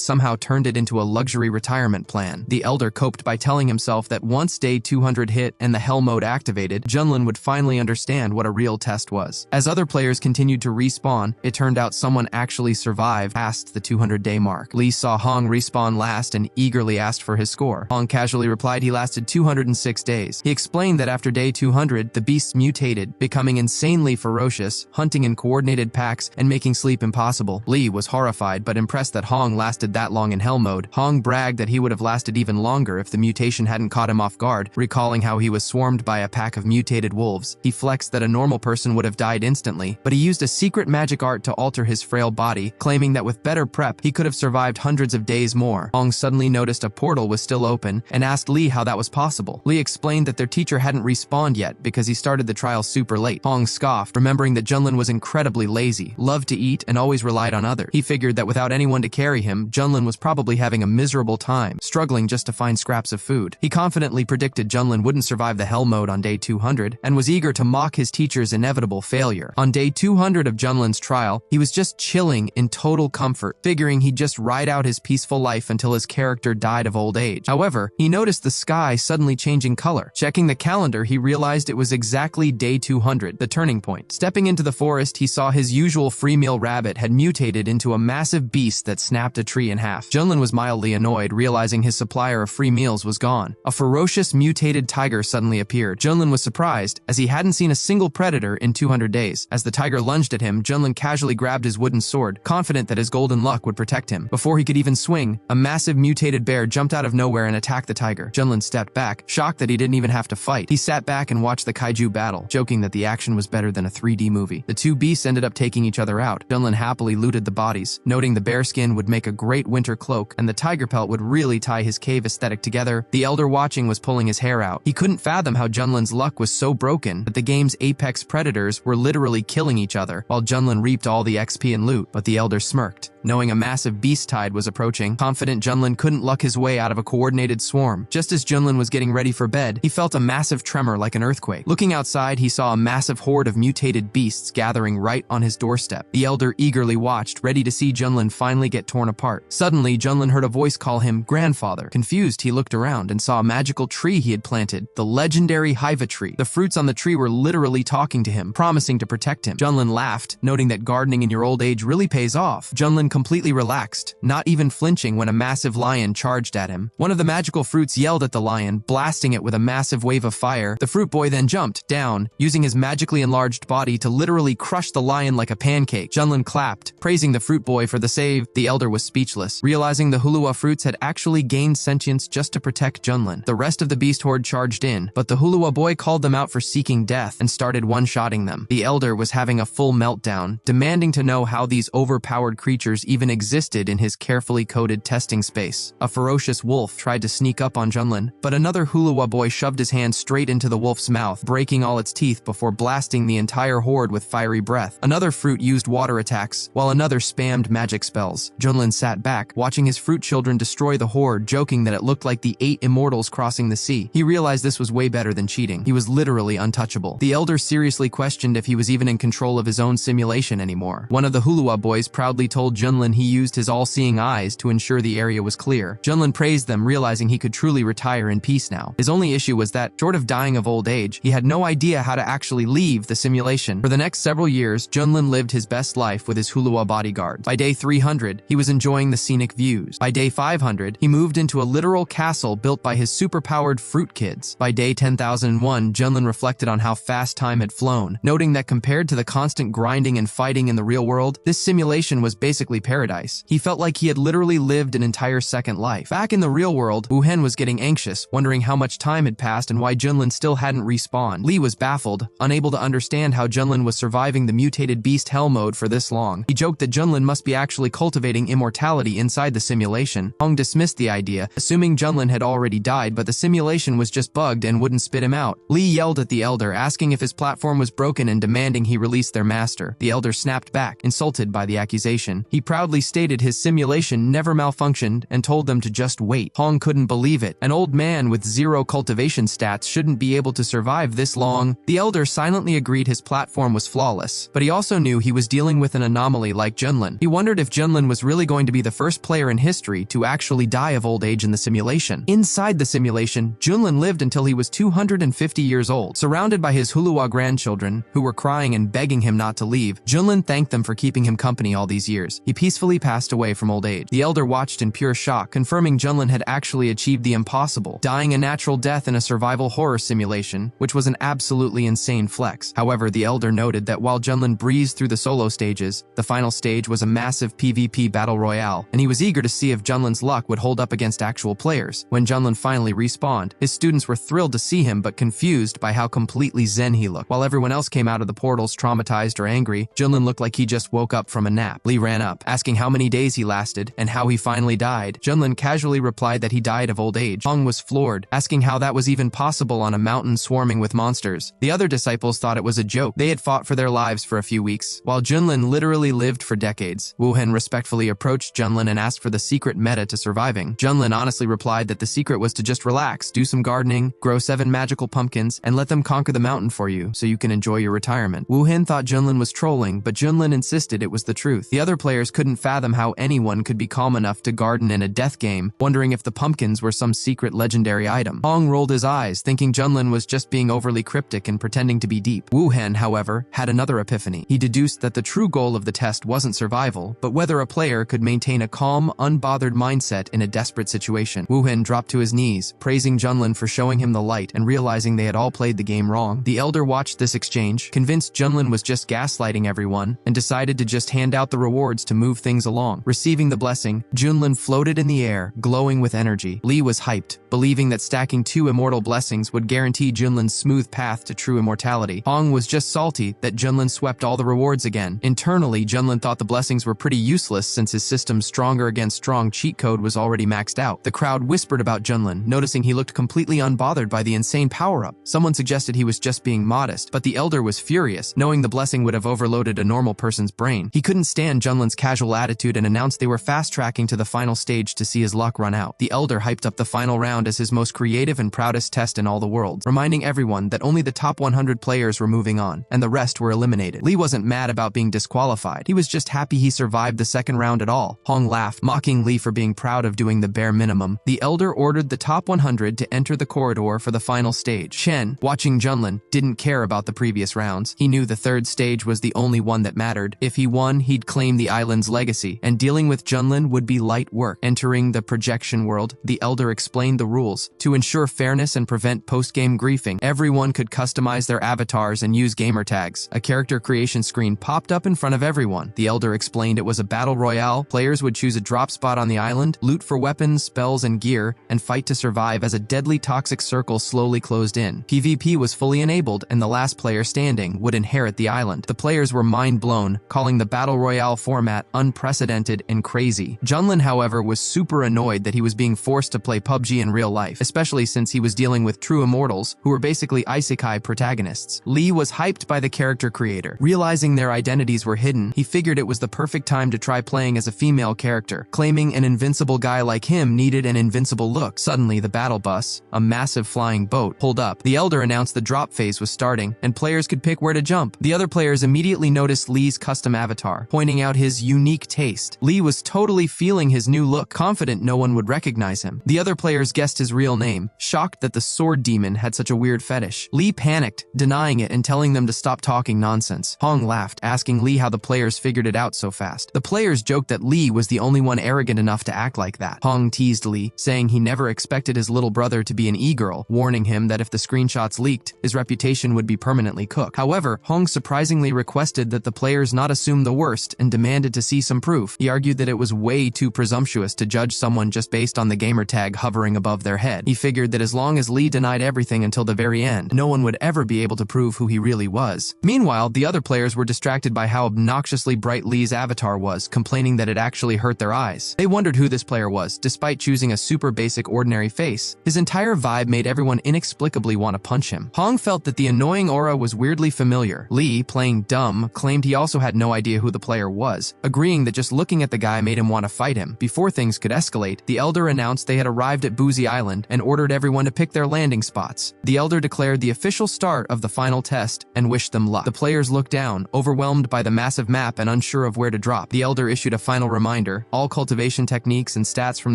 S1: somehow turned it into a luxury retirement plan. The elder coped by telling himself that once day 200 hit and the hell mode activated, Junlin would finally understand what a real test was. As other players continued to respawn, it turned out someone actually survived past the 200-day mark. Lee saw Hong respawn last and eagerly asked for his score. Hong casually replied he lasted 206 days. He explained that after day 200, the beasts mutated, becoming insanely ferocious, hunting in coordinated packs and making sleep impossible. Lee was horrified but impressed that Hong lasted that long in hell mode. Hong bragged that he would have lasted even longer if the mutation hadn't caught him off guard, recalling how he was swarmed by a pack of mutated wolves. He flexed that a normal person would have died instantly, but he used a secret magic art to alter his frail body, claiming that with better prep, he could have survived hundreds of days more. Hong suddenly noticed a portal was still open and asked Lee how that was possible. Lee explained that their teacher hadn't respawned yet because he started the trial super late. Hong scoffed, remembering that Junlin was incredibly lazy, loved to eat, and always relied on others. He figured that without anyone to carry him, Junlin was probably having a miserable time, struggling just to find scraps of food. He confidently predicted Junlin wouldn't survive the hell mode on day 200 and was eager to mock his teacher's inevitable failure. On day 200 of Junlin's trial, he was just chilling in total comfort, figuring he'd just ride out his peaceful life until his character died of old age. However, he noticed the sky suddenly changing color. Checking the calendar, he realized it was exactly day 200, the turning point. Stepping into the forest, he saw his usual free meal rabbit had mutated into a massive beast that snapped a tree in half. Junlin was mildly annoyed, realizing his supplier of free meals was gone. A ferocious mutated tiger suddenly appeared. Junlin was surprised, as he hadn't seen a single predator in 200 days. As the tiger lunged at him, Junlin casually grabbed his wooden sword, confident that his golden luck would protect him. Before he could even swing, a massive mutated bear jumped out of nowhere and attacked the tiger. Junlin stepped back, shocked that he didn't even have to fight. He sat back and watched the kaiju battle, joking that the action was better than a 3D movie. The two beasts ended up taking each other out. Junlin happily looted the bodies, noting the bear skin would make a great winter cloak and the tiger pelt would really tie his cave aesthetic together. The elder watching was pulling his hair out. He couldn't fathom how Junlin's luck was so broken that the game's apex predators were literally killing each other, while Junlin reaped all the XP and loot. But the elder smirked, knowing a massive beast tide was approaching. Confident Junlin couldn't luck his way out of a coordinated swarm. Just as Junlin was getting ready for bed, he felt a massive tremor like an earthquake. Looking outside, he saw a massive horde of mutated beasts gathering right on his doorstep. The elder eagerly watched, ready to see Junlin finally get torn apart. Suddenly, Junlin heard a voice call him grandfather. Confused, he looked around and saw a magical tree he had planted, the legendary Hiva tree. The fruits on the tree were literally talking to him, promising to protect him. Junlin laughed, noting that gardening in your old age really pays off. Junlin completely relaxed, not even flinching when a massive lion charged at him. One of the magical fruits yelled at the lion, blasting it with a massive wave of fire. The fruit boy then jumped down, using his magically enlarged body to literally crush the lion like a pancake. Junlin clapped, praising the fruit boy for the save. The elder was speechless, realizing the Hulua fruits had actually gained sentience just to protect Junlin. The rest of the beast horde charged in, but the Hulua boy called them out for seeking death and started one-shotting them. The elder was having a full meltdown, demanding to know how these overpowered creatures even existed in his carefully coded testing space. A ferocious wolf tried to sneak up on Junlin, but another Hulua boy shoved his hand straight into the wolf's mouth, breaking all its teeth before blasting the entire horde with fiery breath. Another fruit used water attacks, while another spammed magic spells. Junlin sat back, watching his fruit children destroy the horde, joking that it looked like the 8 immortals crossing the sea. He realized this was way better than cheating. He was literally untouchable. The elder seriously questioned if he was even in control of his own simulation anymore. One of the Hulua boys proudly told Junlin he used his all-seeing eyes to ensure the area was clear. Junlin praised them, realizing he could truly retire in peace now. His only issue was that, short of dying of old age, he had no idea how to actually leave the simulation. For the next several years, Junlin lived his best life with his Hulua bodyguards. By day 300, he was enjoying the scenic views. By day 500, he moved into a literal castle built by his superpowered fruit kids. By day 10,001, Junlin reflected on how fast time had flown, noting that compared to the constant grinding and fighting in the real world, this simulation was basically paradise. He felt like he had literally lived an entire second life. Back in the real world, Wuhen was getting anxious, wondering how much time had passed and why Junlin still hadn't respawned. Lee was baffled, unable to understand how Junlin was surviving the mutated beast hell mode for this long. He joked that Junlin must be actually cultivating immortality inside the simulation. Hong dismissed the idea, assuming Junlin had already died, but the simulation was just bugged and wouldn't spit him out. Lee yelled at the elder, asking if his platform was broken and demanding he release their master. The elder snapped back, insulted by the accusation. He proudly stated his simulation never malfunctioned and told them to just wait. Hong couldn't believe it. An old man with 0 cultivation stats shouldn't be able to survive this long. The elder silently agreed his platform was flawless, but he also knew he was dealing with an anomaly like Junlin. He wondered if Junlin was really going to be the first player in history to actually die of old age in the simulation. Inside the simulation, Junlin lived until he was 250 years old. Surrounded by his Hulua grandchildren, who were crying and begging him not to leave, Junlin thanked them for keeping him company all these years. He peacefully passed away from old age. The elder watched in pure shock, confirming Junlin had actually achieved the impossible, dying a natural death in a survival horror simulation, which was an absolutely insane flex. However, the elder noted that while Junlin breezed through the solo stages, the final stage was a massive PvP battle royale, and he was eager to see if Junlin's luck would hold up against actual players. When Junlin finally respawned, his students were thrilled to see him but confused by how completely zen he looked. While everyone else came out of the portals traumatized or angry, Junlin looked like he just woke up from a nap. Lee ran up, asking how many days he lasted and how he finally died. Junlin casually replied that he died of old age. Hong was floored, asking how that was even possible on a mountain swarming with monsters. The other disciples thought it was a joke. They had fought for their lives for a few weeks, while Junlin literally lived for decades. Wuhen respectfully approached Junlin and asked for the secret meta to surviving. Junlin honestly replied that the secret was to just relax, do some gardening, grow 7 magical pumpkins, and let them conquer the mountain for you so you can enjoy your retirement. Wuhen thought Junlin was trolling, but Junlin insisted it was the truth. The other players couldn't fathom how anyone could be calm enough to garden in a death game, wondering if the pumpkins were some secret legendary item. Hong rolled his eyes, thinking Junlin was just being overly cryptic and pretending to be deep. Wu Hen, however, had another epiphany. He deduced that the true goal of the test wasn't survival, but whether a player could maintain a calm, unbothered mindset in a desperate situation. Wu Hen dropped to his knees, praising Junlin for showing him the light and realizing they had all played the game wrong. The elder watched this exchange, convinced Junlin was just gaslighting everyone, and decided to just hand out the rewards to move things along. Receiving the blessing, Junlin floated in the air, glowing with energy. Lee was hyped, believing that stacking 2 immortal blessings would guarantee Junlin's smooth path to true immortality. Hong was just salty that Junlin swept all the rewards again. Internally, Junlin thought the blessings were pretty useless since his system's stronger against strong cheat code was already maxed out. The crowd whispered about Junlin, noticing he looked completely unbothered by the insane power-up. Someone suggested he was just being modest, but the elder was furious, knowing the blessing would have overloaded a normal person's brain. He couldn't stand Junlin's casual attitude and announced they were fast-tracking to the final stage to see his luck run out. The elder hyped up the final round as his most creative and proudest test in all the world, reminding everyone that only the top 100 players were moving on, and the rest were eliminated. Lee wasn't mad about being disqualified. He was just happy he survived the second round at all. Hong laughed, mocking Lee for being proud of doing the bare minimum. The elder ordered the top 100 to enter the corridor for the final stage. Shen, watching Junlin, didn't care about the previous rounds. He knew the third stage was the only one that mattered. If he won, he'd claim the island's legacy, and dealing with Junlin would be light work. Entering the projection world, the elder explained the rules. To ensure fairness and prevent post-game griefing, everyone could customize their avatars and use gamer tags. A character creation screen popped up in front of everyone. The elder explained it was a battle royale. Players would choose a drop spot on the island, loot for weapons, spells, and gear, and fight to survive as a deadly toxic circle slowly closed in. PvP was fully enabled, and the last player standing would inherit the island. The players were mind-blown, calling the battle royale format unprecedented and crazy. Junlin, however, was super annoyed that he was being forced to play PUBG in real life, especially since he was dealing with true immortals, who were basically Isekai protagonists. Lee was hyped by the character creator. Realizing their identities were hidden, he figured it was the perfect time to try playing as a female character, claiming an invincible guy like him needed an invincible look. Suddenly, the battle bus, a massive flying boat, pulled up. The elder announced the drop phase was starting, and players could pick where to jump. The other players immediately noticed Lee's custom avatar, pointing out his unique taste. Lee was totally feeling his new look, confident no one would recognize him. The other players guessed his real name, shocked that the sword demon had such a weird fetish. Lee panicked, denying it and telling them to stop talking nonsense. Hong laughed, asking Lee how the players figured it out so fast. The players joked that Lee was the only one arrogant enough to act like that. Hong teased Lee, saying he never expected his little brother to be an e-girl, warning him that if the screenshots leaked, his reputation would be permanently cooked. However, Hong surprisingly requested that the players not assume the worst and demanded to see some proof. He argued that it was way too presumptuous to judge someone just based on the gamer tag hovering above their head. He figured that as long as Lee denied everything until the very end, no one would ever be able to prove who he really was. Meanwhile, the other players were distracted by how obnoxiously bright Lee's avatar was, complaining that it actually hurt their eyes. They wondered who this player was, despite choosing a super basic ordinary face. His entire vibe made everyone inexplicably want to punch him. Hong felt that the annoying aura was weirdly familiar. Lee, playing dumb, claimed he also had no idea who the player was, agreeing that just looking at the guy made him want to fight him. Before things could escalate, the elder announced they had arrived at Boozy Island and ordered everyone to pick their landing spots. The elder declared the official start of the final test and wished them luck. The players looked down, overwhelmed by the massive map and unsure of where to drop. The elder issued a final reminder. All cultivation techniques and stats from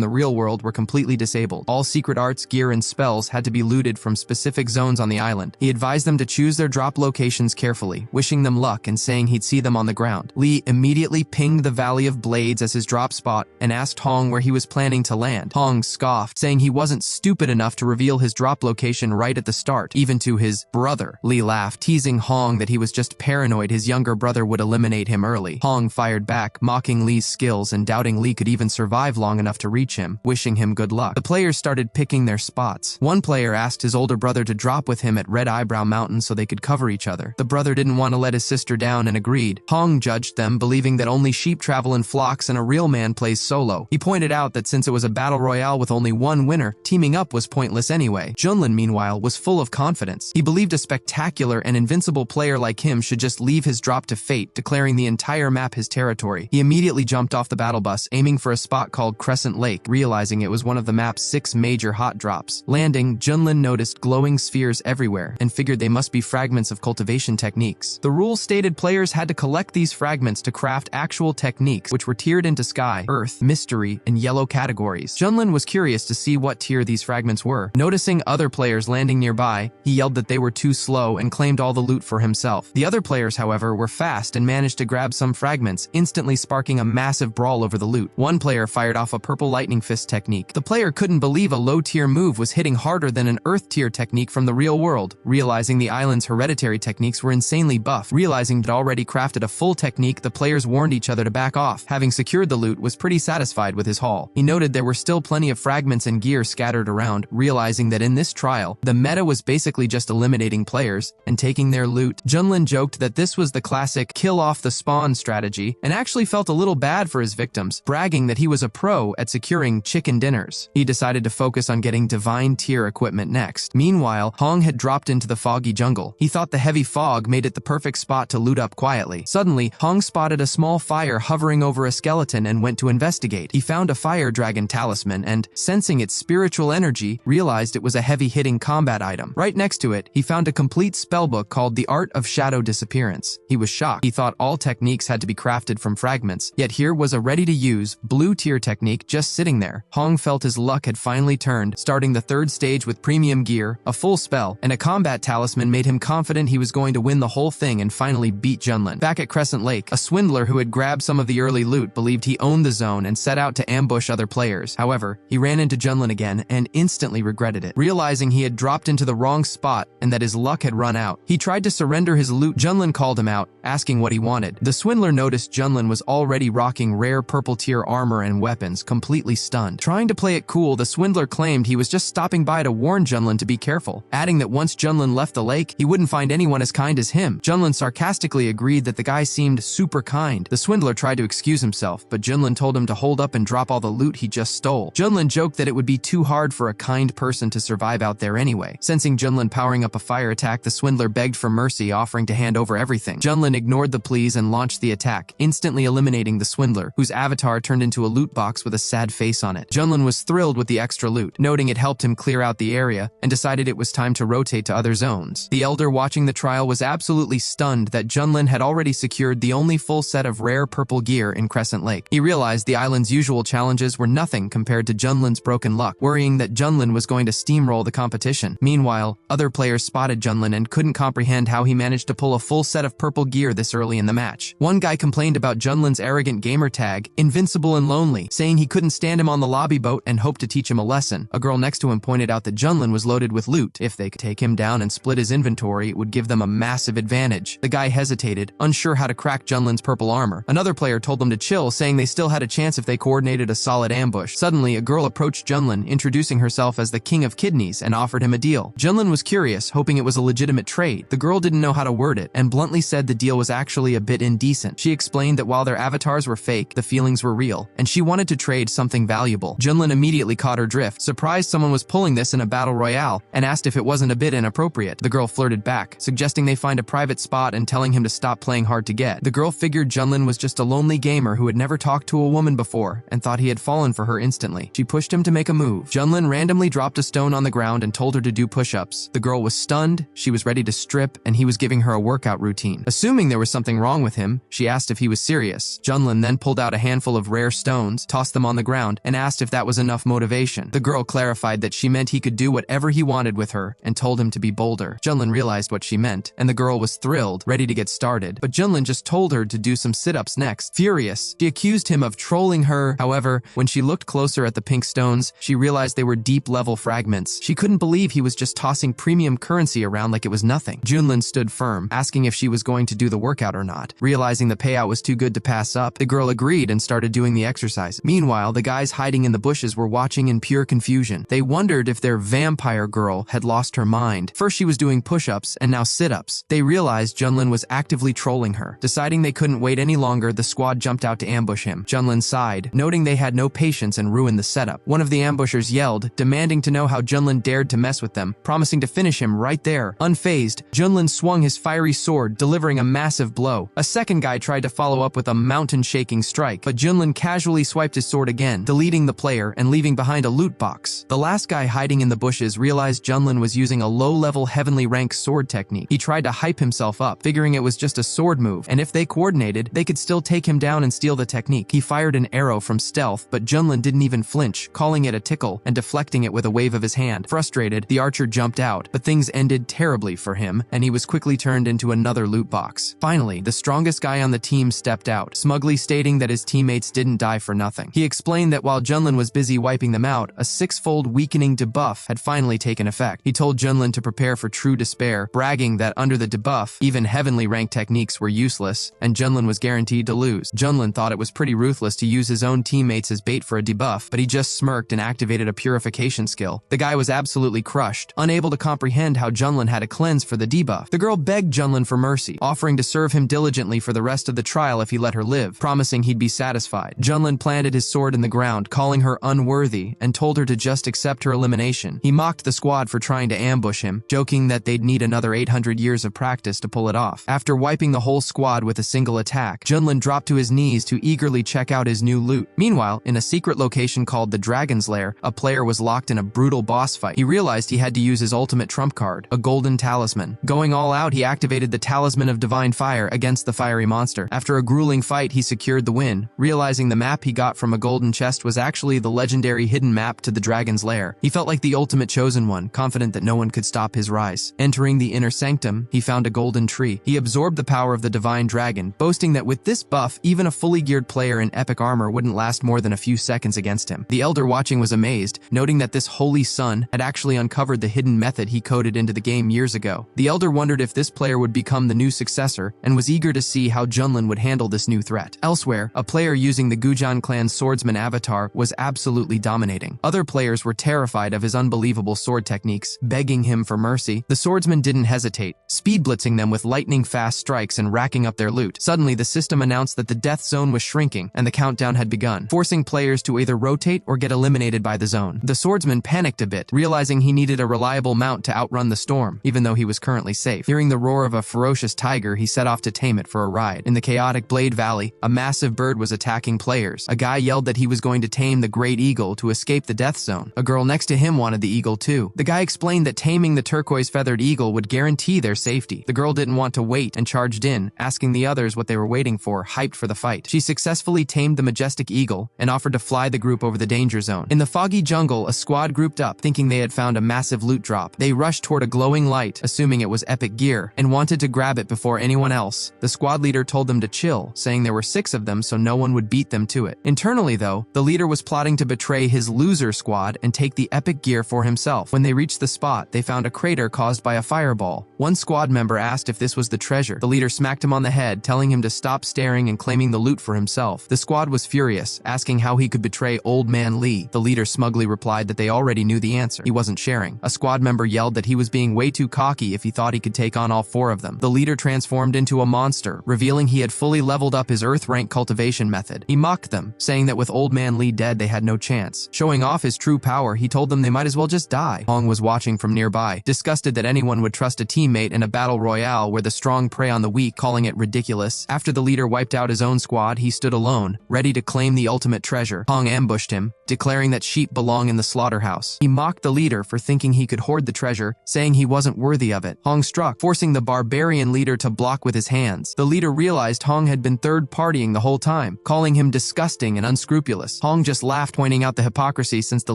S1: the real world were completely disabled. All secret arts, gear, and spells had to be looted from specific zones on the island. He advised them to choose their drop locations carefully, wishing them luck and saying he'd see them on the ground. Lee immediately pinged the Valley of Blades as his drop spot and asked Hong where he was planning to land. Hong scoffed, saying he wasn't stupid enough to reveal his drop location right at the start, even to his brother. Lee laughed, teasing Hong that he was just paranoid his younger brother would eliminate him early. Hong fired back, mocking Lee's skills and doubting Lee could even survive long enough to reach him, wishing him good luck. The players started picking their spots. One player asked his older brother to drop with him at Red Eyebrow Mountain so they could cover each other. The brother didn't want to let his sister down and agreed. Hong judged them, believing that only sheep travel in flocks and a real man plays solo. He pointed out that since it was a battle royale with only one winner, teaming up was pointless anyway. Junlin, meanwhile, was full of confidence. He believed a spectacular and invincible player like him should just leave his drop to fate, declaring the entire map his territory. He immediately jumped off the battle bus, aiming for a spot called Crescent Lake, realizing it was one of the map's 6 major hot drops. Landing, Junlin noticed glowing spheres everywhere and figured they must be fragments of cultivation techniques. The rules stated players had to collect these fragments to craft actual several techniques which were tiered into sky, earth, mystery, and yellow categories. Junlin was curious to see what tier these fragments were. Noticing other players landing nearby, he yelled that they were too slow and claimed all the loot for himself. The other players, however, were fast and managed to grab some fragments, instantly sparking a massive brawl over the loot. One player fired off a purple lightning fist technique. The player couldn't believe a low-tier move was hitting harder than an earth-tier technique from the real world. Realizing the island's hereditary techniques were insanely buff, realizing that already crafted a full technique, the players warned each other to back off. Having secured the loot, was pretty satisfied with his haul. He noted there were still plenty of fragments and gear scattered around, realizing that in this trial, the meta was basically just eliminating players and taking their loot. Junlin joked that this was the classic kill off the spawn strategy and actually felt a little bad for his victims, bragging that he was a pro at securing chicken dinners. He decided to focus on getting divine tier equipment next. Meanwhile, Hong had dropped into the foggy jungle. He thought the heavy fog made it the perfect spot to loot up quietly. Suddenly, Hong spotted a small fire hovering over a skeleton and went to investigate. He found a fire dragon talisman and, sensing its spiritual energy, realized it was a heavy-hitting combat item. Right next to it, he found a complete spellbook called The Art of Shadow Disappearance. He was shocked. He thought all techniques had to be crafted from fragments, yet here was a ready-to-use, blue-tier technique just sitting there. Hong felt his luck had finally turned, starting the third stage with premium gear, a full spell, and a combat talisman made him confident he was going to win the whole thing and finally beat Junlin. Back at Crescent Lake, a swindler who had grabbed some of the early loot believed he owned the zone and set out to ambush other players. However, he ran into Junlin again and instantly regretted it, realizing he had dropped into the wrong spot and that his luck had run out. He tried to surrender his loot. Junlin called him out, asking what he wanted. The swindler noticed Junlin was already rocking rare purple tier armor and weapons, completely stunned. Trying to play it cool, the swindler claimed he was just stopping by to warn Junlin to be careful, adding that once Junlin left the lake, he wouldn't find anyone as kind as him. Junlin sarcastically agreed that the guy seemed super kind. The swindler tried to excuse himself, but Junlin told him to hold up and drop all the loot he just stole. Junlin joked that it would be too hard for a kind person to survive out there anyway. Sensing Junlin powering up a fire attack, the swindler begged for mercy, offering to hand over everything. Junlin ignored the pleas and launched the attack, instantly eliminating the swindler, whose avatar turned into a loot box with a sad face on it. Junlin was thrilled with the extra loot, noting it helped him clear out the area, and decided it was time to rotate to other zones. The elder watching the trial was absolutely stunned that Junlin had already secured the only full set of rare purple gear in Crescent Lake. He realized the island's usual challenges were nothing compared to Junlin's broken luck, worrying that Junlin was going to steamroll the competition. Meanwhile, other players spotted Junlin and couldn't comprehend how he managed to pull a full set of purple gear this early in the match. One guy complained about Junlin's arrogant gamer tag, invincible and lonely, saying he couldn't stand him on the lobby boat and hoped to teach him a lesson. A girl next to him pointed out that Junlin was loaded with loot. If they could take him down and split his inventory, it would give them a massive advantage. The guy hesitated, unsure how to crack Junlin's purple armor. Another player told them to chill, saying they still had a chance if they coordinated a solid ambush. Suddenly, a girl approached Junlin, introducing herself as the King of Kidneys, and offered him a deal. Junlin was curious, hoping it was a legitimate trade. The girl didn't know how to word it, and bluntly said the deal was actually a bit indecent. She explained that while their avatars were fake, the feelings were real, and she wanted to trade something valuable. Junlin immediately caught her drift, surprised someone was pulling this in a battle royale, and asked if it wasn't a bit inappropriate. The girl flirted back, suggesting they find a private spot and telling him to stop playing hard to get. The girl figured Junlin was just a lonely gamer who had never talked to a woman before, and thought he had fallen for her instantly. She pushed him to make a move. Junlin randomly dropped a stone on the ground and told her to do push-ups. The girl was stunned, she was ready to strip, and he was giving her a workout routine. Assuming there was something wrong with him, she asked if he was serious. Junlin then pulled out a handful of rare stones, tossed them on the ground, and asked if that was enough motivation. The girl clarified that she meant he could do whatever he wanted with her, and told him to be bolder. Junlin realized what she meant, and the girl was thrilled, ready to get started. But Junlin just told her to do some sit-ups next. Furious, she accused him of trolling her. However, when she looked closer at the pink stones, she realized they were deep-level fragments. She couldn't believe he was just tossing premium currency around like it was nothing. Junlin stood firm, asking if she was going to do the workout or not. Realizing the payout was too good to pass up, the girl agreed and started doing the exercise. Meanwhile, the guys hiding in the bushes were watching in pure confusion. They wondered if their vampire girl had lost her mind. First she was doing push-ups and now sit-ups. They realized Junlin was actively trolling her. Deciding they couldn't wait any longer, the squad jumped out to ambush him. Junlin sighed, noting they had no patience and ruined the setup. One of the ambushers yelled, demanding to know how Junlin dared to mess with them, promising to finish him right there. Unfazed, Junlin swung his fiery sword, delivering a massive blow. A second guy tried to follow up with a mountain-shaking strike, but Junlin casually swiped his sword again, deleting the player and leaving behind a loot box. The last guy hiding in the bushes realized Junlin was using a low-level heavenly rank sword technique. He tried to hype himself up, figuring it was just a sword move, and if they coordinated, they could still she'll take him down and steal the technique. He fired an arrow from stealth, but Junlin didn't even flinch, calling it a tickle and deflecting it with a wave of his hand. Frustrated, the archer jumped out, but things ended terribly for him, and he was quickly turned into another loot box. Finally, the strongest guy on the team stepped out, smugly stating that his teammates didn't die for nothing. He explained that while Junlin was busy wiping them out, a 6-fold weakening debuff had finally taken effect. He told Junlin to prepare for true despair, bragging that under the debuff, even heavenly ranked techniques were useless, and Junlin was guaranteed to lose. Junlin thought it was pretty ruthless to use his own teammates as bait for a debuff, but he just smirked and activated a purification skill. The guy was absolutely crushed, unable to comprehend how Junlin had a cleanse for the debuff. The girl begged Junlin for mercy, offering to serve him diligently for the rest of the trial if he let her live, promising he'd be satisfied. Junlin planted his sword in the ground, calling her unworthy, and told her to just accept her elimination. He mocked the squad for trying to ambush him, joking that they'd need another 800 years of practice to pull it off. After wiping the whole squad with a single attack, Junlin dropped to his knees to eagerly check out his new loot. Meanwhile, in a secret location called the Dragon's Lair, a player was locked in a brutal boss fight. He realized he had to use his ultimate trump card, a golden talisman. Going all out, he activated the Talisman of Divine Fire against the fiery monster. After a grueling fight, he secured the win, realizing the map he got from a golden chest was actually the legendary hidden map to the Dragon's Lair. He felt like the ultimate chosen one, confident that no one could stop his rise. Entering the inner sanctum, he found a golden tree. He absorbed the power of the divine dragon, boasting that with this buff, even a fully geared player in epic armor wouldn't last more than a few seconds against him. The elder watching was amazed, noting that this holy son had actually uncovered the hidden method he coded into the game years ago. The elder wondered if this player would become the new successor, and was eager to see how Junlin would handle this new threat. Elsewhere, a player using the Gujan clan's swordsman avatar was absolutely dominating. Other players were terrified of his unbelievable sword techniques, begging him for mercy. The swordsman didn't hesitate, speed blitzing them with lightning-fast strikes and racking up their loot. Suddenly, the system announced that the death zone was shrinking, and the countdown had begun, forcing players to either rotate or get eliminated by the zone. The swordsman panicked a bit, realizing he needed a reliable mount to outrun the storm, even though he was currently safe. Hearing the roar of a ferocious tiger, he set off to tame it for a ride. In the chaotic Blade Valley, a massive bird was attacking players. A guy yelled that he was going to tame the great eagle to escape the death zone. A girl next to him wanted the eagle too. The guy explained that taming the turquoise feathered eagle would guarantee their safety. The girl didn't want to wait and charged in, asking the others what they were waiting for, hyped for the fight. She successfully tamed the majestic eagle and offered to fly the group over the danger zone. In the foggy jungle, a squad grouped up, thinking they had found a massive loot drop. They rushed toward a glowing light, assuming it was epic gear, and wanted to grab it before anyone else. The squad leader told them to chill, saying there were 6 of them so no one would beat them to it. Internally though, the leader was plotting to betray his loser squad and take the epic gear for himself. When they reached the spot, they found a crater caused by a fireball. One squad member asked if this was the treasure. The leader smacked him on the head, telling him to stop staring and claiming the loot for himself. The squad was furious, asking how he could betray Old Man Lee. The leader smugly replied that they already knew the answer. He wasn't sharing. A squad member yelled that he was being way too cocky if he thought he could take on all 4 of them. The leader transformed into a monster, revealing he had fully leveled up his Earth rank cultivation method. He mocked them, saying that with Old Man Lee dead, they had no chance. Showing off his true power, he told them they might as well just die. Hong was watching from nearby, disgusted that anyone would trust a teammate in a battle royale where the strong prey on the weak, calling it ridiculous. After the leader wiped out his own squad, he stood alone, ready to claim the ultimate treasure. Hong ambushed him, declaring that sheep belong in the slaughterhouse. He mocked the leader for thinking he could hoard the treasure, saying he wasn't worthy of it. Hong struck, forcing the barbarian leader to block with his hands. The leader realized Hong had been third-partying the whole time, calling him disgusting and unscrupulous. Hong just laughed, pointing out the hypocrisy since the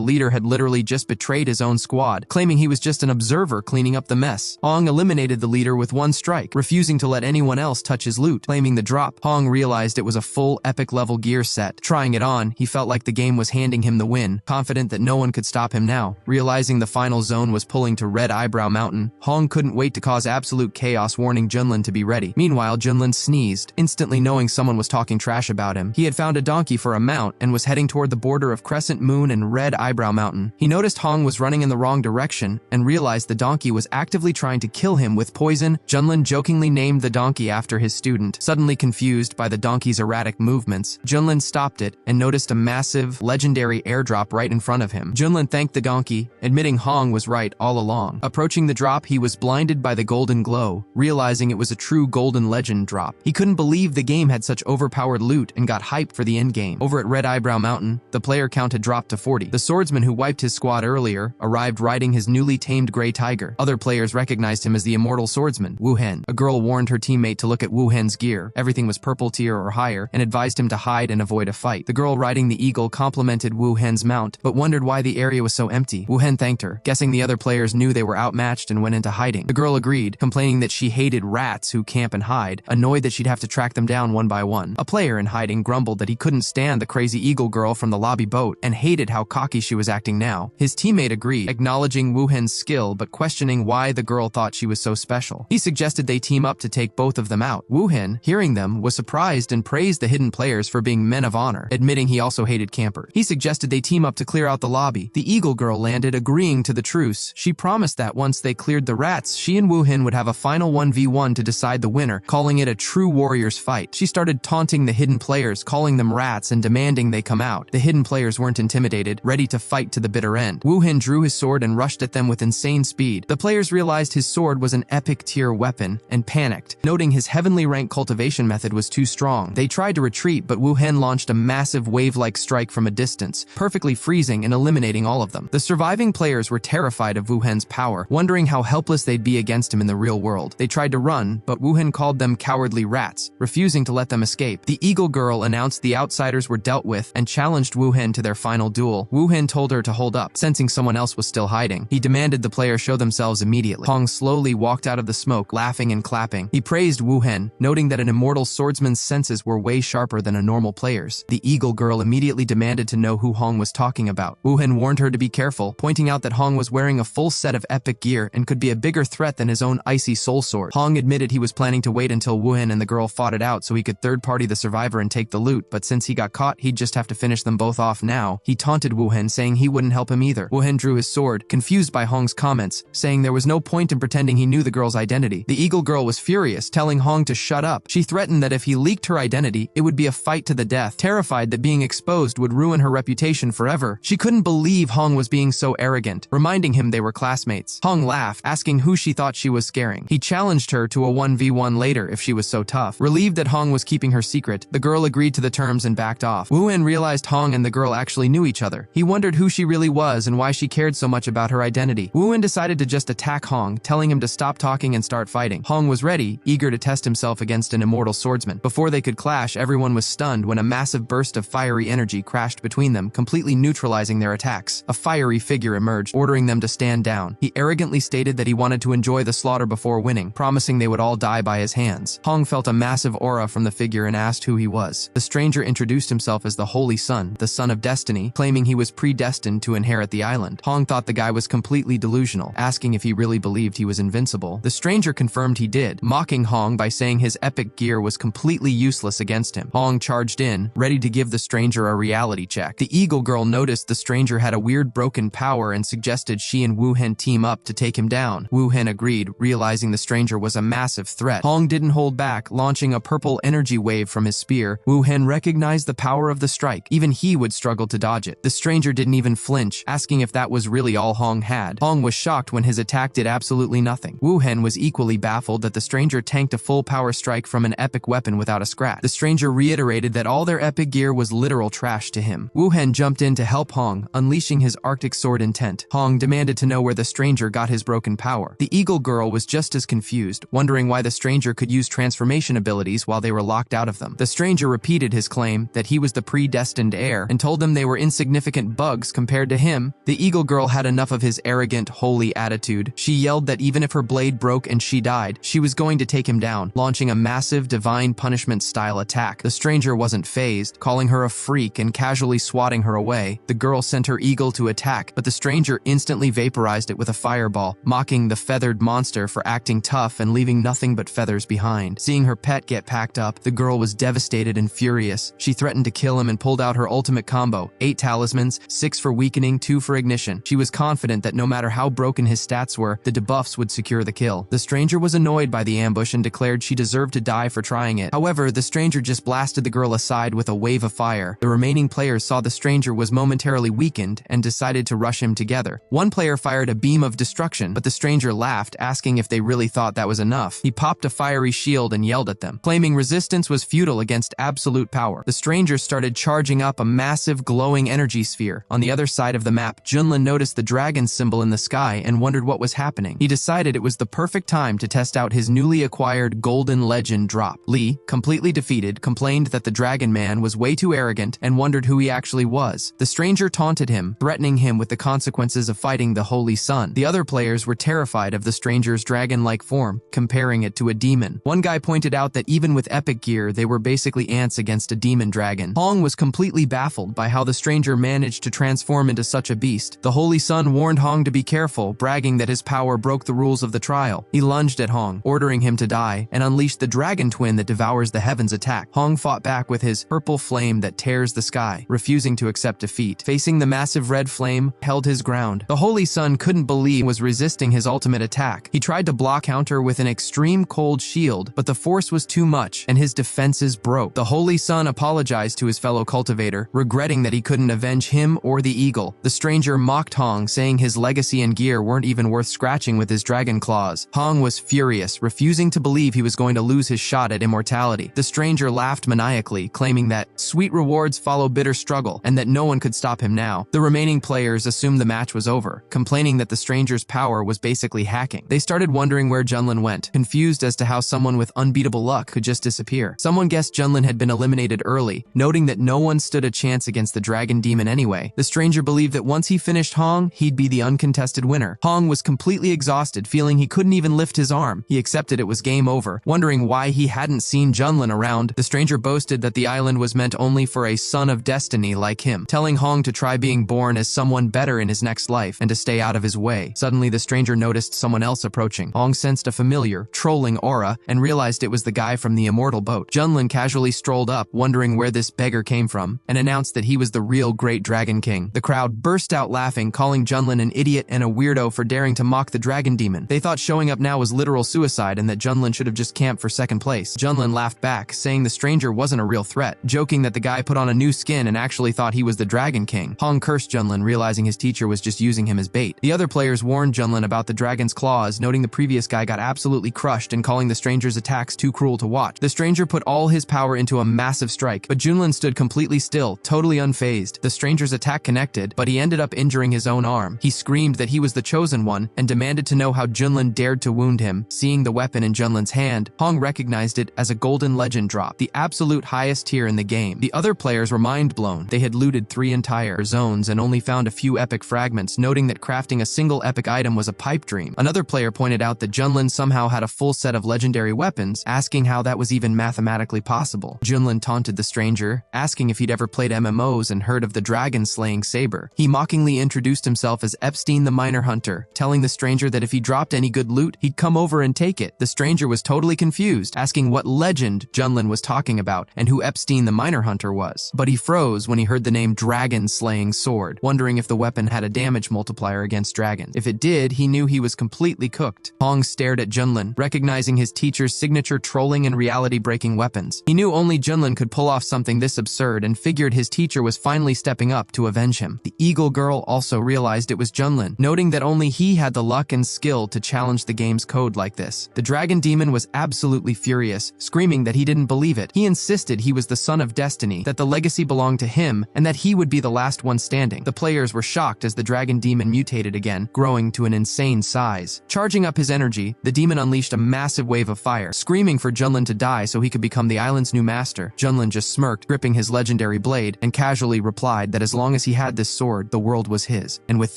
S1: leader had literally just betrayed his own squad, claiming he was just an observer cleaning up the mess. Hong eliminated the leader with 1 strike, refusing to let anyone else touch his loot. Claiming the drop, Hong realized it was a full epic level gear set. Trying it on, he felt like the game was handing him the win, confident that no one could stop him now. Realizing the final zone was pulling to Red Eyebrow Mountain, Hong couldn't wait to cause absolute chaos, warning Junlin to be ready. Meanwhile, Junlin sneezed, instantly knowing someone was talking trash about him. He had found a donkey for a mount and was heading toward the border of Crescent Moon and Red Eyebrow Mountain. He noticed Hong was running in the wrong direction and realized the donkey was actively trying to kill him with poison. Junlin jokingly named the donkey after his student. Suddenly confused by the donkey's erratic movements, Junlin stopped it and noticed a massive, legendary airdrop right in front of him. Junlin thanked the donkey, admitting Hong was right all along. Approaching the drop, he was blinded by the golden glow, realizing it was a true golden legend drop. He couldn't believe the game had such overpowered loot and got hyped for the endgame. Over at Red Eyebrow Mountain, the player count had dropped to 40. The swordsman who wiped his squad earlier arrived riding his newly tamed gray tiger. Other players recognized him as the immortal swordsman, Wu Hen. A girl warned her teammate to look at Wu Hen's gear. Everything was purple tier or higher and advised him to hide and avoid a fight. The girl riding the eagle complimented Wu Hen's mount, but wondered why the area was so empty. Wu Hen thanked her, guessing the other players knew they were outmatched and went into hiding. The girl agreed, complaining that she hated rats who camp and hide, annoyed that she'd have to track them down one by one. A player in hiding grumbled that he couldn't stand the crazy eagle girl from the lobby boat and hated how cocky she was acting now. His teammate agreed, acknowledging Wu Hen's skill but questioning why the girl thought she was so special. He suggested they team up to take both of them out. Wu Hen, hearing them, was surprised and praised the hidden players for being men of honor, admitting he also hated campers. He suggested they team up to clear out the lobby. The eagle girl landed, agreeing to the truce. She promised that once they cleared the rats, she and Wu Hen would have a final 1v1 to decide the winner, calling it a true warriors fight. She started taunting the hidden players, calling them rats and demanding they come out. The hidden players weren't intimidated, ready to fight to the bitter end. Wu Hen drew his sword and rushed at them with insane speed. The players realized his sword was an epic tier weapon and panicked, noting his heavenly rank cultivation method was too strong. They tried to retreat, but Wu Hen launched a massive wave-like strike from a distance, perfectly freezing and eliminating all of them. The surviving players were terrified of Wu Hen's power, wondering how helpless they'd be against him in the real world. They tried to run, but Wu Hen called them cowardly rats, refusing to let them escape. The eagle girl announced the outsiders were dealt with and challenged Wu Hen to their final duel. Wu Hen told her to hold up, sensing someone else was still hiding. He demanded the players show themselves immediately. Hong slowly walked out of the smoke, laughing and clapping. He praised Wu Hen, noting that an immortal swordsman's senses were way sharper than a normal player's. The eagle girl immediately demanded to know who Hong was talking about. Wu Hen warned her to be careful, pointing out that Hong was wearing a full set of epic gear and could be a bigger threat than his own icy soul sword. Hong admitted he was planning to wait until Wu Hen and the girl fought it out so he could third-party the survivor and take the loot, but since he got caught, he'd just have to finish them both off now. He taunted Wu Hen, saying he wouldn't help him either. Wu Hen drew his sword, confused by Hong's comments, saying there was no point in pretending he knew the girl's identity. The eagle girl was furious, telling Hong to shut up. She threatened that if he leaked her identity, it would be a fight to the death, terrified that being exposed would ruin her reputation forever. She couldn't believe Hong was being so arrogant, reminding him they were classmates. Hong laughed, asking who she thought she was scaring. He challenged her to a 1v1 later if she was so tough. Relieved that Hong was keeping her secret, the girl agreed to the terms and backed off. Wu Hen realized Hong and the girl actually knew each other. He wondered who she really was and why she cared so much about her identity. Wu Hen decided to just attack Hong, telling him to stop talking and start fighting. Hong was ready, eager to test himself against an immortal swordsman. Before they could clash, everyone was stunned when a massive burst of fiery energy crashed between them, completely neutralizing their attacks. A fiery figure emerged, ordering them to stand down. He arrogantly stated that he wanted to enjoy the slaughter before winning, promising they would all die by his hands. Hong felt a massive aura from the figure and asked who he was. The stranger introduced himself as the Holy Sun, the son of destiny, claiming he was predestined to inherit the island. Hong thought the guy was completely delusional, asking if he really believed he was invincible. The stranger confirmed he did, mocking Hong by saying his epic gear was completely useless against him. Hong charged in, ready to give the stranger a reality check. The eagle girl noticed the stranger had a weird broken power and suggested she and Wu Hen team up to take him down. Wu Hen agreed, realizing the stranger was a massive threat. Hong didn't hold back, launching a purple energy wave from his spear. Wu Hen recognized the power of the strike. Even he would struggle to dodge it. The stranger didn't even flinch, asking if that was really all Hong had. Hong was shocked when his attack did absolutely nothing. Wu Hen was equally baffled that the stranger tanked a full power strike from an epic weapon without a scratch. The stranger reiterated that all their epic gear was literal trash to him. Wu Hen jumped in to help Hong, unleashing his Arctic sword intent. Hong demanded to know where the stranger got his broken power. The eagle girl was just as confused, wondering why the stranger could use transformation abilities while they were locked out of them. The stranger repeated his claim that he was the predestined heir and told them they were insignificant bugs compared to him. The eagle girl had enough of his arrogant, holy attitude. She yelled that even if her blade broke and she died, she was going to take him down, launching a massive divine punishment-style attack. The stranger wasn't fazed, calling her a freak and casually swatting her away. The girl sent her eagle to attack, but the stranger instantly vaporized it with a fireball, mocking the feathered monster for acting tough and leaving nothing but feathers behind. Seeing her pet get packed up, the girl was devastated and furious. She threatened to kill him and pulled out her ultimate combo: 8 talismans, 6 for weakening, 2 for ignition. She was confident that no matter how broken his stats were, the debuffs would secure the kill. The stranger was annoyed by the ambush and declared she deserved to die for trying it. However, the stranger just blasted the girl aside with a wave of fire. The remaining players saw the stranger was momentarily weakened and decided to rush him together. One player fired a beam of destruction, but the stranger laughed, asking if they really thought that was enough. He popped a fiery shield and yelled at them, claiming resistance was futile against absolute power. The stranger started charging up a massive glowing energy sphere. On the other side of the map, Junlin noticed the dragon symbol in the sky and wondered what was happening. He decided it was the perfect time to test out his newly acquired golden legend drop. Lee, He, completely defeated, complained that the dragon man was way too arrogant and wondered who he actually was. The stranger taunted him, threatening him with the consequences of fighting the Holy Sun. The other players were terrified of the stranger's dragon-like form, comparing it to a demon. One guy pointed out that even with epic gear, they were basically ants against a demon dragon. Hong was completely baffled by how the stranger managed to transform into such a beast. The Holy Sun warned Hong to be careful, bragging that his power broke the rules of the trial. He lunged at Hong, ordering him to die, and unleashed the dragon twin that devours the heavens attack. Hong fought back with his purple flame that tears the sky, refusing to accept defeat. Facing the massive red flame, held his ground. The Holy Sun couldn't believe he was resisting his ultimate attack. He tried to block counter with an extreme cold shield, but the force was too much, and his defenses broke. The Holy Sun apologized to his fellow cultivator, regretting that he couldn't avenge him or the eagle. The stranger mocked Hong, saying his legacy and gear weren't even worth scratching with his dragon claws. Hong was furious, refusing to believe he was going to lose his shot at immortality. The stranger laughed maniacally, claiming that sweet rewards follow bitter struggle, and that no one could stop him now. The remaining players assumed the match was over, complaining that the stranger's power was basically hacking. They started wondering where Junlin went, confused as to how someone with unbeatable luck could just disappear. Someone guessed Junlin had been eliminated early, noting that no one stood a chance against the dragon demon anyway. The stranger believed that once he finished Hong, he'd be the uncontested winner. Hong was completely exhausted, feeling he couldn't even lift his arm. He accepted it was game over, wondering why he hadn't seen Junlin around. The stranger boasted that the island was meant only for a son of destiny like him, telling Hong to try being born as someone better in his next life and to stay out of his way. Suddenly, the stranger noticed someone else approaching. Hong sensed a familiar, trolling aura and realized it was the guy from the immortal boat. Junlin casually strolled up, wondering where this beggar came from, and announced that he was the real Great Dragon King. The crowd burst out laughing, calling Junlin an idiot and a weirdo for daring to mock the dragon demon. They thought showing up now was literal suicide and that Junlin should have just camped for second place. Junlin laughed back, saying the stranger wasn't a real threat, joking that the guy put on a new skin and actually thought he was the Dragon King. Hong cursed Junlin, realizing his teacher was just using him as bait. The other players warned Junlin about the dragon's claws, noting the previous guy got absolutely crushed and calling the stranger's attacks too cruel to watch. The stranger put all his power into a massive strike, but Junlin stood completely still, totally unfazed. The stranger's attack connected, but he ended up injuring his own arm. He screamed that he was the chosen one and demanded to know how Junlin dared to wound him. Seeing the weapon in Junlin's hand, Hong recognized it as a golden legend drop, the absolute highest tier in the game. The other players were mind blown. They had looted 3 entire zones and only found a few epic fragments, noting that crafting a single epic item was a pipe dream. Another player pointed out that Junlin somehow had a full set of legendary weapons, asking how that was even mathematically possible. Junlin taunted the stranger, asking if he'd ever played MMOs and heard of the dragon-slaying saber. He mockingly introduced himself as Epstein the Miner Hunter, telling the stranger that if he dropped any good loot, he'd come over and take it. The stranger was totally confused, asking what legend Junlin was talking about and who Epstein the Miner Hunter was. But he froze when he heard the name Dragon-Slaying Sword, wondering if the weapon had a damage multiplier against dragons. If it did, he knew he was completely cooked. Hong stared at Junlin, recognizing his teacher's signature trolling and reality-breaking weapons. He knew only Junlin could pull off something this absurd and figured his teacher was finally stepping up to avenge him. The Eagle Girl also realized it was Junlin, noting that only he had the luck and skill to challenge the game's code like this. The dragon demon was absolutely furious, screaming that he didn't believe it. He insisted he was the son of destiny, that the legacy belonged to him, and that he would be the last one standing. The players were shocked as the dragon demon mutated again, growing to an insane size. Charging up his energy, the demon unleashed a massive wave of fire, screaming for Junlin to die so he could become the island's new master. Junlin just smirked, gripping his legendary blade, and casually replied that as long as he had this sword, the world was his. And with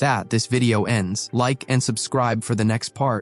S1: that, this video ends. Like and subscribe for the next part.